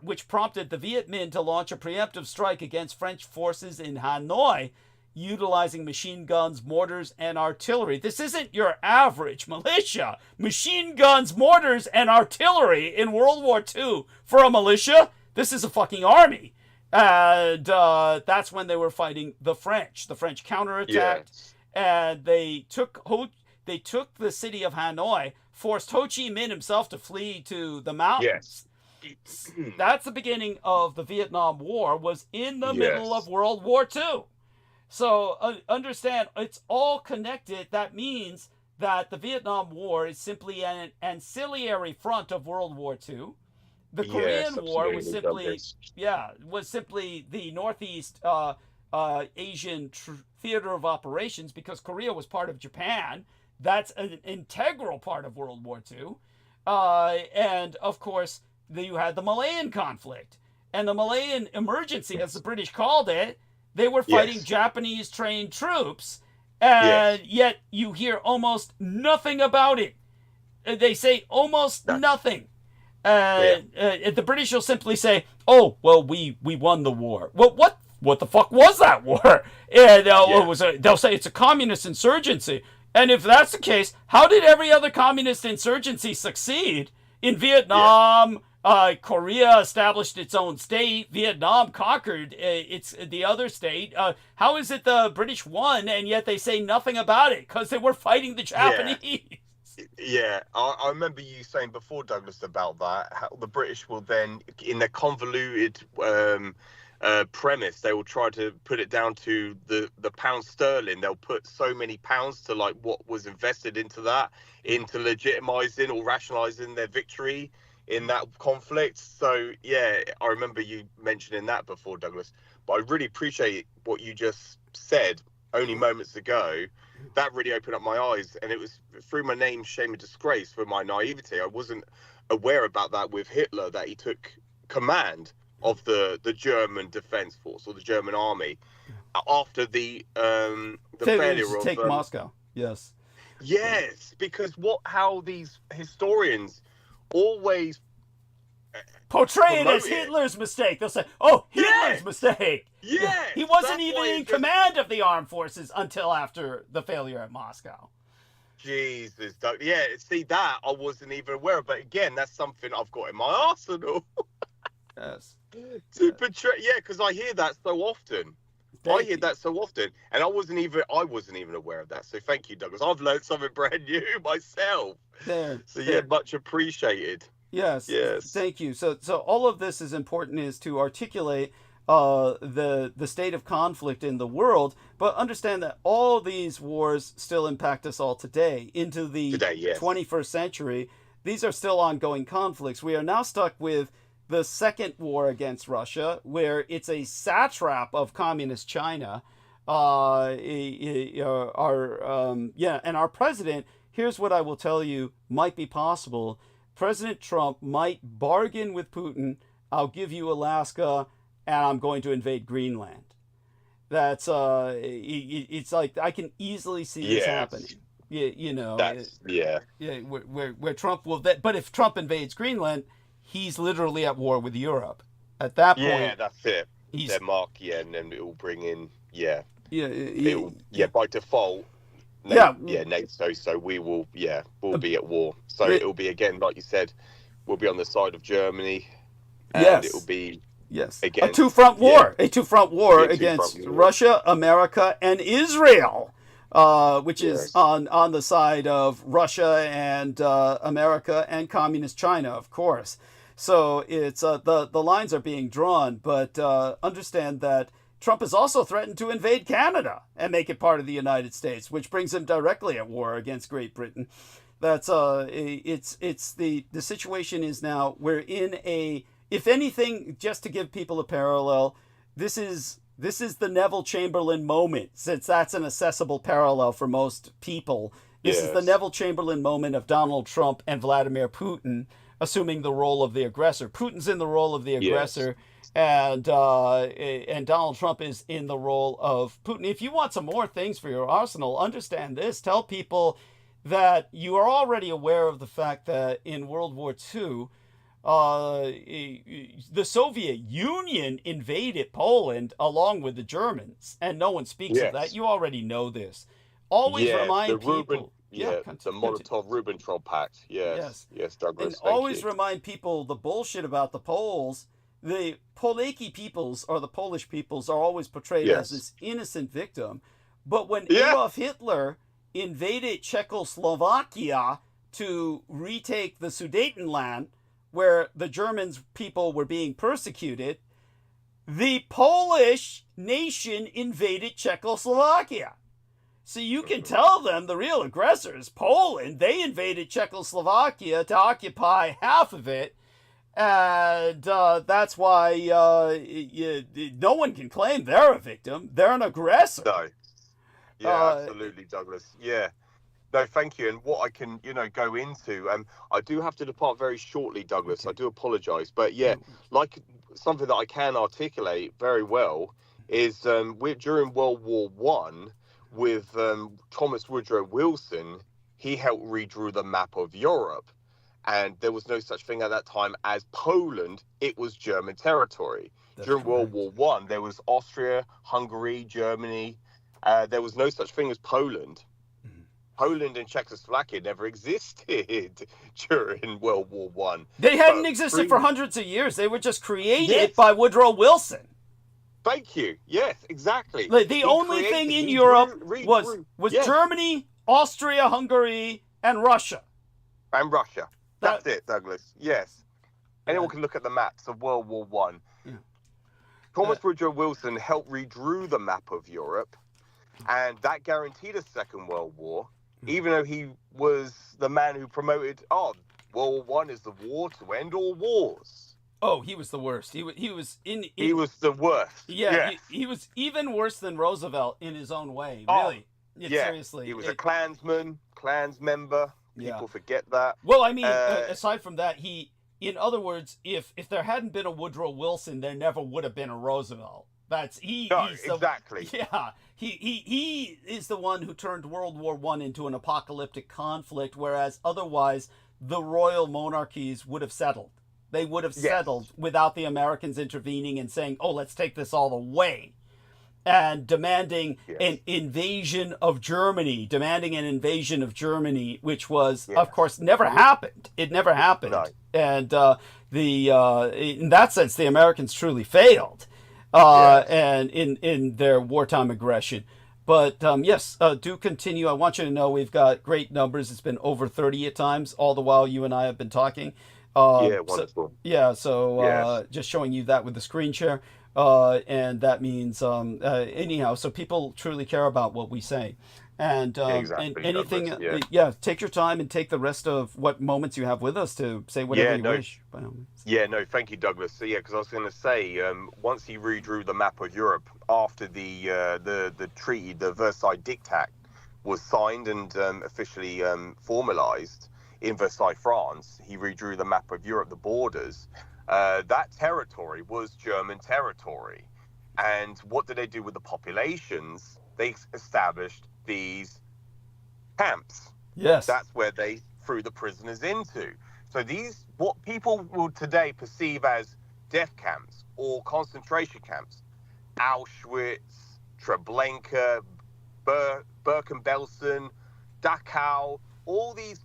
which prompted the Viet Minh to launch a preemptive strike against French forces in Hanoi, utilizing machine guns, mortars, and artillery. This isn't your average militia. Machine guns, mortars, and artillery in World War II for a militia? This is a fucking army. And that's when they were fighting the French. The French counterattacked, and they took the city of Hanoi, forced Ho Chi Minh himself to flee to the mountains. That's the beginning of the Vietnam War, was in the middle Yes. of World War II. So understand, it's all connected. That means that the Vietnam War is simply an ancillary front of World War II. The Korean War was simply, was simply the Northeast Asian theater of operations, because Korea was part of Japan. That's an integral part of World War II. And of course, you had the Malayan conflict. And the Malayan emergency, as the British called it, they were fighting Japanese trained troops. And yet you hear almost nothing about it. They say almost nothing. The British will simply say, "Oh, well, we won the war." Well, what the fuck was that war? And they'll say it's a communist insurgency. And if that's the case, how did every other communist insurgency succeed? In Vietnam, Korea established its own state. Vietnam conquered the other state. How is it the British won and yet they say nothing about it? Because they were fighting the Japanese. Yeah, I remember you saying before, Douglas, about that, how the British will then, in their convoluted premise, they will try to put it down to the pound sterling. They'll put so many pounds to like what was invested into that, into legitimizing or rationalizing their victory in that conflict. So yeah, I remember you mentioning that before, Douglas, but I really appreciate what you just said only moments ago. That really opened up my eyes, and it was through my name, shame and disgrace, for my naivety. I wasn't aware about that with Hitler, that he took command of the German defense force, or the German army, after the failure to of take Moscow. Yes, because how these historians always portray it as Hitler's mistake. They'll say, "Oh, Hitler's mistake." Yeah, he wasn't even in command of the armed forces until after the failure at Moscow. Jesus, Doug. Yeah, see, that I wasn't even aware of. But again, that's something I've got in my arsenal. Yes. To portray, because I hear that so often. That so often, and I wasn't even aware of that. So thank you, Douglas. I've learned something brand new myself. So much appreciated. Yes. Thank you. So all of this is important, is to articulate the state of conflict in the world, but understand that all these wars still impact us all today, into the 21st century. These are still ongoing conflicts. We are now stuck with the second war against Russia, where it's a satrap of communist China. And our president, here's what I will tell you might be possible. President Trump might bargain with Putin. I'll give you Alaska, and I'm going to invade Greenland. That's it's like, I can easily see this happening. Where Trump will. But if Trump invades Greenland, he's literally at war with Europe. At that point, that's it. Denmark, and then it will bring in, by default. NATO. So we will, we'll be at war. So it'll be, again, like you said, we'll be on the side of Germany, and it'll be again a two-front war, against Russia, America, and Israel, which is on the side of Russia and America and communist China, of course. So it's the lines are being drawn, but understand that Trump has also threatened to invade Canada and make it part of the United States, which brings him directly at war against Great Britain. That's it's the situation is now, we're in a, if anything, just to give people a parallel, this is the Neville Chamberlain moment, since that's an accessible parallel for most people. This is the Neville Chamberlain moment of Donald Trump and Vladimir Putin assuming the role of the aggressor. Putin's in the role of the aggressor. And Donald Trump is in the role of Putin. If you want some more things for your arsenal, understand this. Tell people that you are already aware of the fact that in World War II, the Soviet Union invaded Poland along with the Germans, and no one speaks of that. You already know this. Always remind people. The Molotov-Ribbentrop Pact. Yes, Douglas. And always remind people the bullshit about the Poles. The Polaki peoples, or the Polish peoples, are always portrayed as this innocent victim. But when Adolf Hitler invaded Czechoslovakia to retake the Sudetenland, where the Germans people were being persecuted, the Polish nation invaded Czechoslovakia. So you can tell them the real aggressor is Poland. They invaded Czechoslovakia to occupy half of it. And that's why no one can claim they're a victim. They're an aggressor. No. Yeah, absolutely, Douglas. Yeah. No, thank you. And what I can, go into, I do have to depart very shortly, Douglas. Okay. I do apologize. But yeah, like something that I can articulate very well is during World War One with Thomas Woodrow Wilson, he helped redraw the map of Europe. And there was no such thing at that time as Poland. It was German territory. That's during correct. World War One, there was Austria, Hungary, Germany. There was no such thing as Poland. Poland and Czechoslovakia never existed during World War One. They hadn't existed for hundreds of years. They were just created by Woodrow Wilson. Thank you. Yes, exactly. The only thing in Europe was Germany, Austria, Hungary, and Russia. And Russia. That's it, Douglas. Yes. Anyone can look at the maps of World War One. Thomas Woodrow Wilson helped redraw the map of Europe, and that guaranteed a Second World War. Even though he was the man who promoted, World War One is the war to end all wars. Oh, he was the worst. He was he was the worst. Yeah, he was even worse than Roosevelt in his own way. Really. Seriously. He was a Klansman, Klans member. People forget that. Well, I mean, aside from that, in other words, if there hadn't been a Woodrow Wilson, there never would have been a Roosevelt. Exactly. He is the one who turned World War One into an apocalyptic conflict, whereas otherwise the royal monarchies would have settled. They would have settled without the Americans intervening and saying, "Oh, let's take this all away," and demanding an invasion of Germany, which was, of course, never happened. It never happened, no. And in that sense, the Americans truly failed. And in their wartime aggression. But do continue. I want you to know we've got great numbers. It's been over 30 at times, all the while you and I have been talking. Wonderful. So just showing you that with the screen share. And that means, anyhow, so people truly care about what we say. And and anything, take your time and take the rest of what moments you have with us to say whatever you wish. Thank you, Douglas. So because I was going to say, once he redrew the map of Europe after the treaty, the Versailles Diktat was signed and officially formalized in Versailles, France, he redrew the map of Europe, the borders. That territory was German territory. And what did they do with the populations? They established these camps. Yes. That's where they threw the prisoners into. So what people will today perceive as death camps or concentration camps, Auschwitz, Treblinka, Bergen-Belsen, Dachau, all these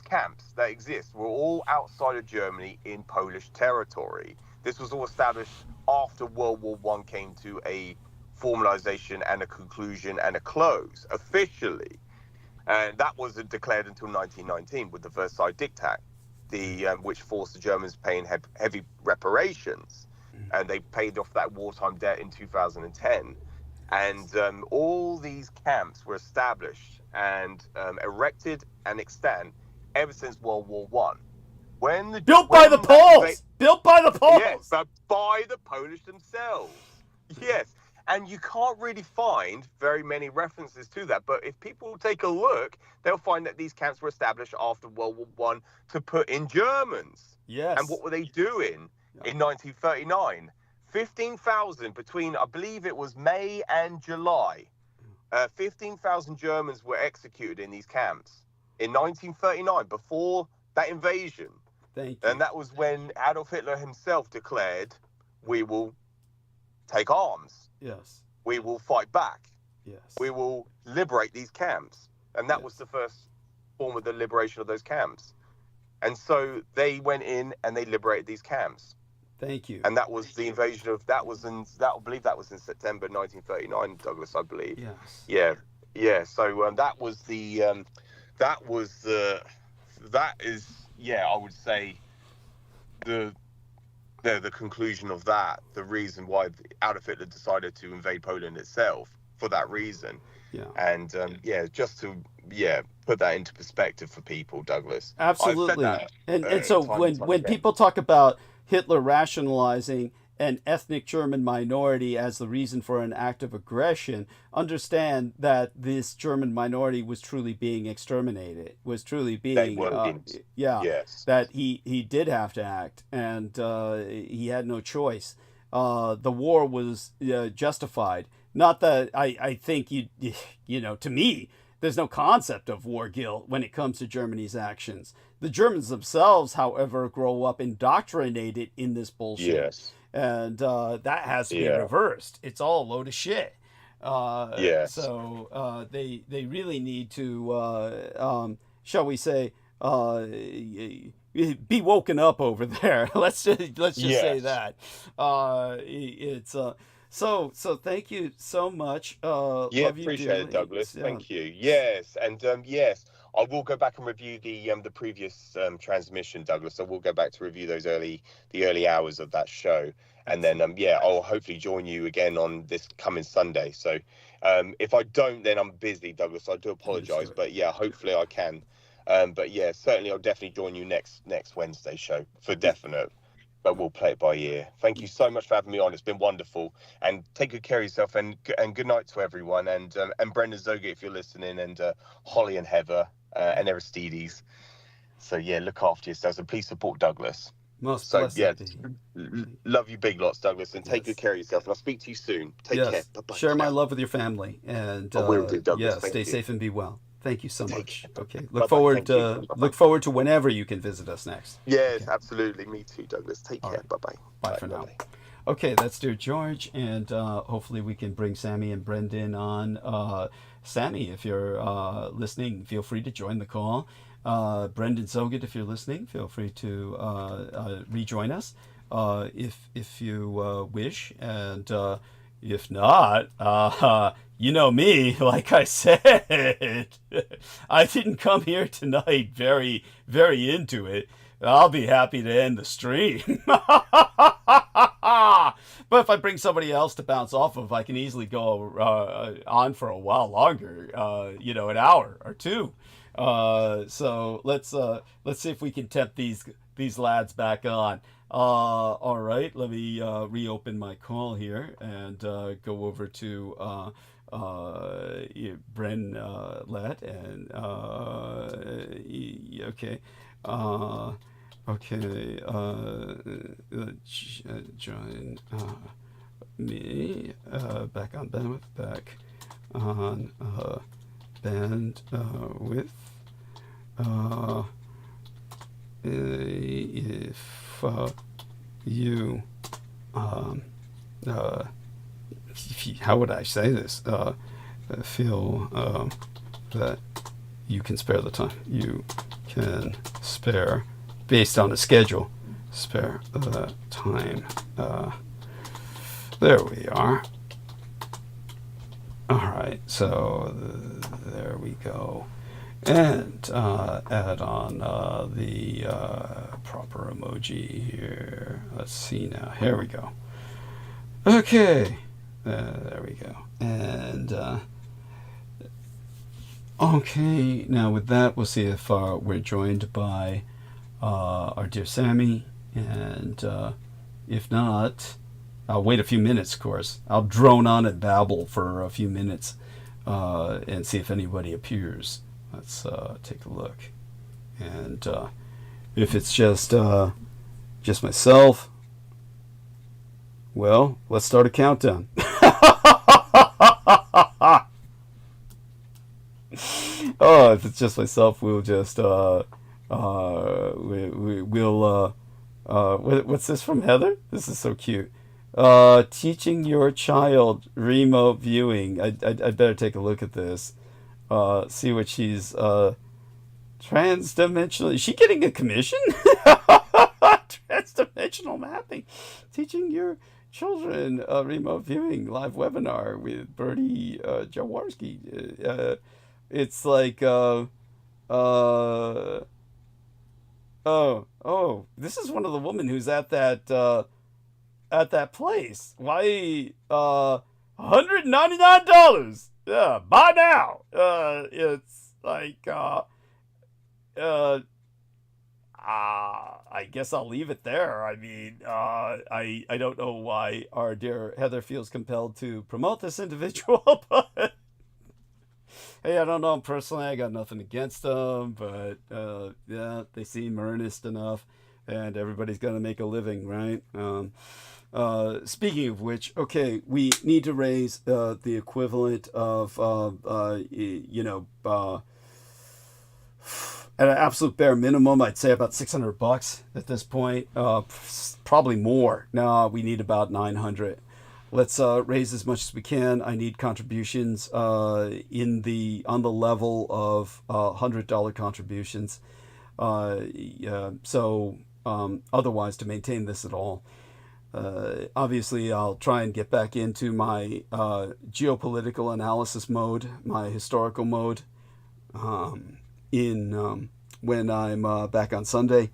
camps that exist were all outside of Germany in Polish territory. This was all established after World War One came to a formalization and a conclusion and a close officially, and that wasn't declared until 1919 with the Versailles Diktat, which forced the Germans paying heavy reparations, and they paid off that wartime debt in 2010. And all these camps were established and erected and extant ever since World War One. Built by the Poles. Yes, but by the Polish themselves. Yes. And you can't really find very many references to that. But if people take a look, they'll find that these camps were established after World War One to put in Germans. Yes. And what were they doing in 1939? 15,000 between, I believe it was May and July. 15,000 Germans were executed in these camps in 1939, before that invasion. Thank you. And that was when Adolf Hitler himself declared, "We will take arms. Yes. We will fight back. Yes. We will liberate these camps." And that was the first form of the liberation of those camps. And so they went in and they liberated these camps. Thank you. And that was the invasion of, I believe that was in September 1939, Douglas, I believe. Yes. Yeah. So that is yeah, I would say the conclusion of that, the reason why Adolf Hitler decided to invade Poland itself for that reason. Yeah. And just to put that into perspective for people, Douglas. Absolutely. I've said that, And so time when and time when again. people talk about Hitler rationalizing an ethnic German minority as the reason for an act of aggression, understand that this German minority was truly being exterminated, was truly being, Yes. that he did have to act, and he had no choice. The war was justified. Not that I think to me, there's no concept of war guilt when it comes to Germany's actions. The Germans themselves, however, grow up indoctrinated in this bullshit. Yes. And that has to be reversed. It's all a load of shit. Yes. So they really need to, shall we say, be woken up over there. let's just say that. It's so thank you so much. Love you appreciate dearly. it, Douglas. Thank you. Yes, and yes, I will go back and review the previous transmission, Douglas. I will go back to review the early hours of that show, and then I'll hopefully join you again on this coming Sunday. So if I don't, then I'm busy, Douglas. I do apologize, but hopefully I can. But certainly I'll definitely join you next Wednesday show for definite. But we'll play it by ear. Thank you so much for having me on. It's been wonderful. And take good care of yourself. And good night to everyone. And Brendan Zoga, if you're listening, and Holly and Heather and Aristides. So look after yourselves and please support Douglas. Most blessed. blessed. Love you big lots, Douglas, and take good care of yourself. And I'll speak to you soon. Take care. Bye-bye. Share my love with your family, and I will do, Douglas. stay safe and be well. Thank you so much. Okay, look Bye-bye. forward to whenever you can visit us next. Yes, absolutely. Me too, Douglas. Take care. Right. Bye-bye. Bye for now. Okay, that's dear George, and hopefully we can bring Sammy and Brendan on. Sammy, if you're listening, feel free to join the call. Brendan Zoget, if you're listening, feel free to rejoin us if you wish, and if not, you know me, like I said, I didn't come here tonight very, very into it. I'll be happy to end the stream. But if I bring somebody else to bounce off of, I can easily go on for a while longer, an hour or two. So let's see if we can tempt these lads back on. All right, let me reopen my call here and go over to Bren Lett and join me back on bandwidth, back on bandwidth. If you how would I say this? Feel that you can spare the time. You can spare, based on the schedule, spare the time. There we are. All right, so there we go. And add on the proper emoji here. Let's see now. Here we go. Okay. There we go. And okay, now with that, we'll see if we're joined by our dear Sammy. And if not, I'll wait a few minutes, of course. I'll drone on and babble for a few minutes and see if anybody appears. Let's take a look. And if it's just myself, well, let's start a countdown. Oh, if it's just myself, we'll just we'll what's this from Heather? This is so cute. Teaching your child remote viewing. I'd better take a look at this. See what she's transdimensional. Is she getting a commission? Transdimensional mapping. Teaching your children remote viewing live webinar with Bertie Jaworski. It's like Oh, this is one of the women who's at that place. Why, $199. Yeah, buy now. It's like, I guess I'll leave it there. I mean, I don't know why our dear Heather feels compelled to promote this individual, but hey, I don't know him personally. I got nothing against them, but yeah, they seem earnest enough, and everybody's gonna make a living, right? Speaking of which, okay, we need to raise the equivalent of, at an absolute bare minimum, I'd say about $600 at this point. Probably more. No, we need about 900. Let's raise as much as we can. I need contributions on the level of $100 contributions. Otherwise, to maintain this at all. Obviously, I'll try and get back into my geopolitical analysis mode, my historical mode, when I'm back on Sunday.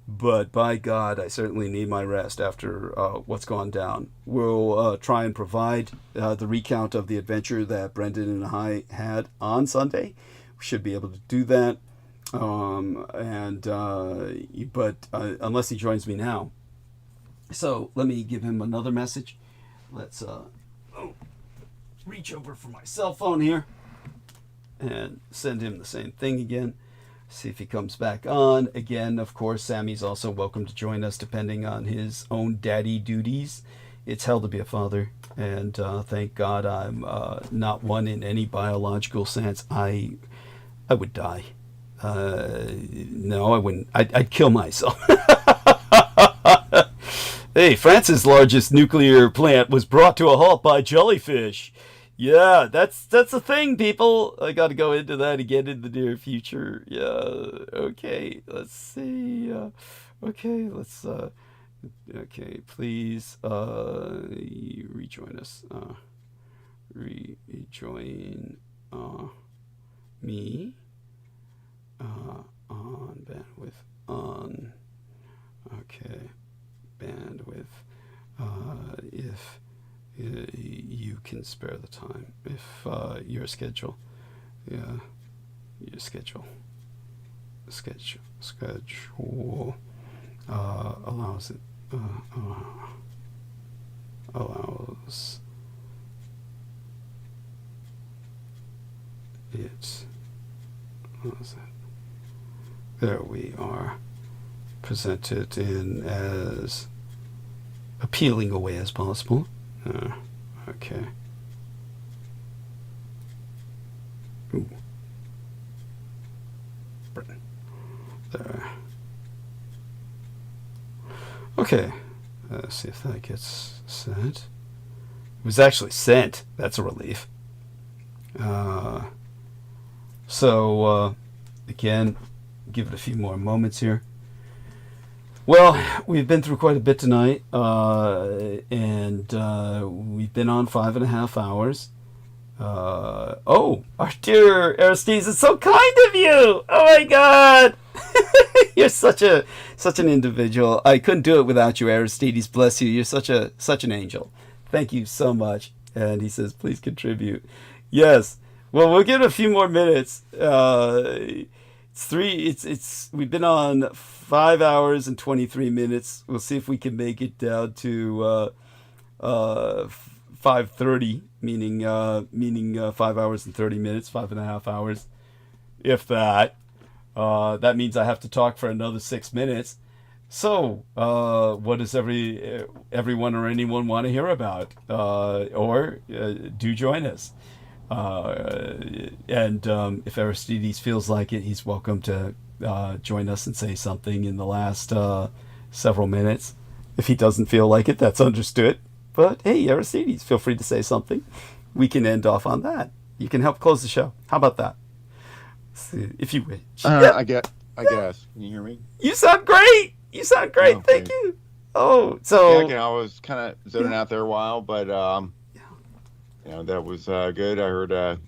But by God, I certainly need my rest after what's gone down. We'll try and provide the recount of the adventure that Brendan and I had on Sunday. We should be able to do that. But unless he joins me now. So let me give him another message. Let's reach over for my cell phone here and send him the same thing again. See if he comes back on. Again, of course, Sammy's also welcome to join us depending on his own daddy duties. It's hell to be a father, and thank God I'm not one in any biological sense. I would die. No, I wouldn't. I'd kill myself. Hey, France's largest nuclear plant was brought to a halt by jellyfish. Yeah, that's a thing, people. I got to go into that again in the near future. Yeah, okay, let's see. Okay, okay, please, rejoin us. Rejoin, me, on bandwidth, on, okay, bandwidth, if you can spare the time, if your schedule allows it, allows it. There we are, presented in as appealing a way as possible. Okay. Ooh. There. Okay. Let's see if that gets sent. It was actually sent. That's a relief. Again, give it a few more moments here. Well, we've been through quite a bit tonight, and we've been on 5.5 hours. Oh, our dear Aristides, it's so kind of you! Oh my God! You're such an individual. I couldn't do it without you, Aristides. Bless you. You're such an angel. Thank you so much. And he says, please contribute. Yes. Well, we'll give it a few more minutes. We've been on 5 hours and 23 minutes. We'll see if we can make it down to 5:30, meaning 5 hours and 30 minutes, 5.5 hours, if that. That means I have to talk for another 6 minutes. So, what does everyone or anyone want to hear about? Do join us. If Aristides feels like it, he's welcome to join us and say something in the last several minutes. If he doesn't feel like it, that's understood. But hey, Aristides, feel free to say something. We can end off on that. You can help close the show. How about that? If you wish. I guess. Can you hear me? You sound great. Okay. Thank you. Oh, so I was kind of zoning out there a while, but that was good. I heard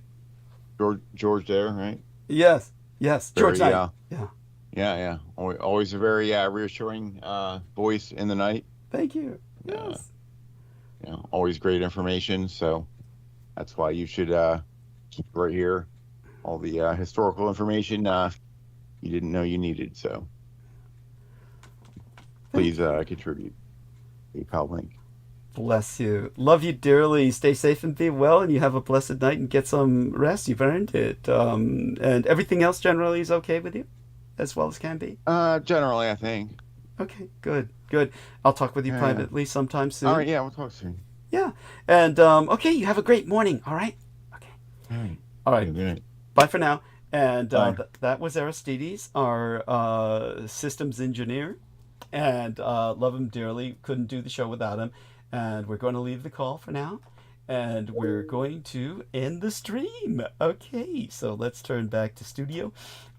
George there, right? Yes, George Knight. Yeah. Always a very reassuring voice in the night. Thank you. Yes. Always great information. So that's why you should keep right here all the historical information you didn't know you needed. So please contribute. PayPal link. Bless you. Love you dearly. Stay safe and be well, and you have a blessed night and get some rest. You've earned it. And everything else generally is okay with you, as well as can be? Generally, I think. Okay, good. I'll talk with you privately sometime soon. All right, we'll talk soon. Yeah. And, okay, you have a great morning, all right? Okay. All right. Good. Bye for now. And that was Aristides, our systems engineer. And love him dearly. Couldn't do the show without him. And we're going to leave the call for now. And we're going to end the stream. Okay, so let's turn back to studio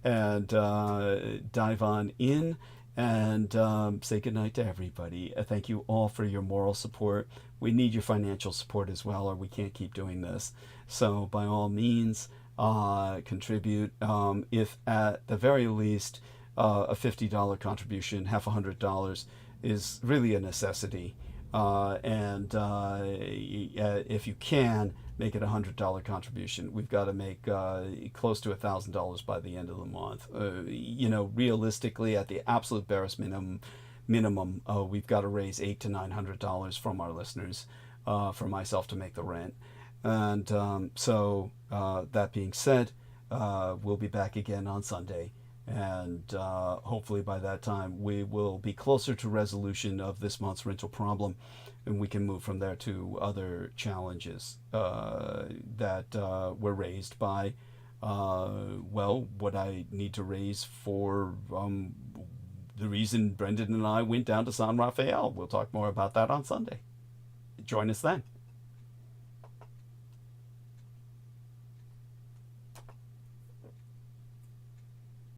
and dive on in and say goodnight to everybody. Thank you all for your moral support. We need your financial support as well, or we can't keep doing this. So by all means, contribute. If at the very least a $50 contribution, half $100 is really a necessity. And if you can, make it $100 contribution. We've got to make close to $1,000 by the end of the month. Realistically, at the absolute barest minimum, we've got to raise $800 to $900 from our listeners for myself to make the rent. And so that being said, we'll be back again on Sunday. And hopefully by that time we will be closer to resolution of this month's rental problem, and we can move from there to other challenges that were raised by what I need to raise for the reason Brendan and I went down to San Rafael. We'll talk more about that on Sunday. Join us then.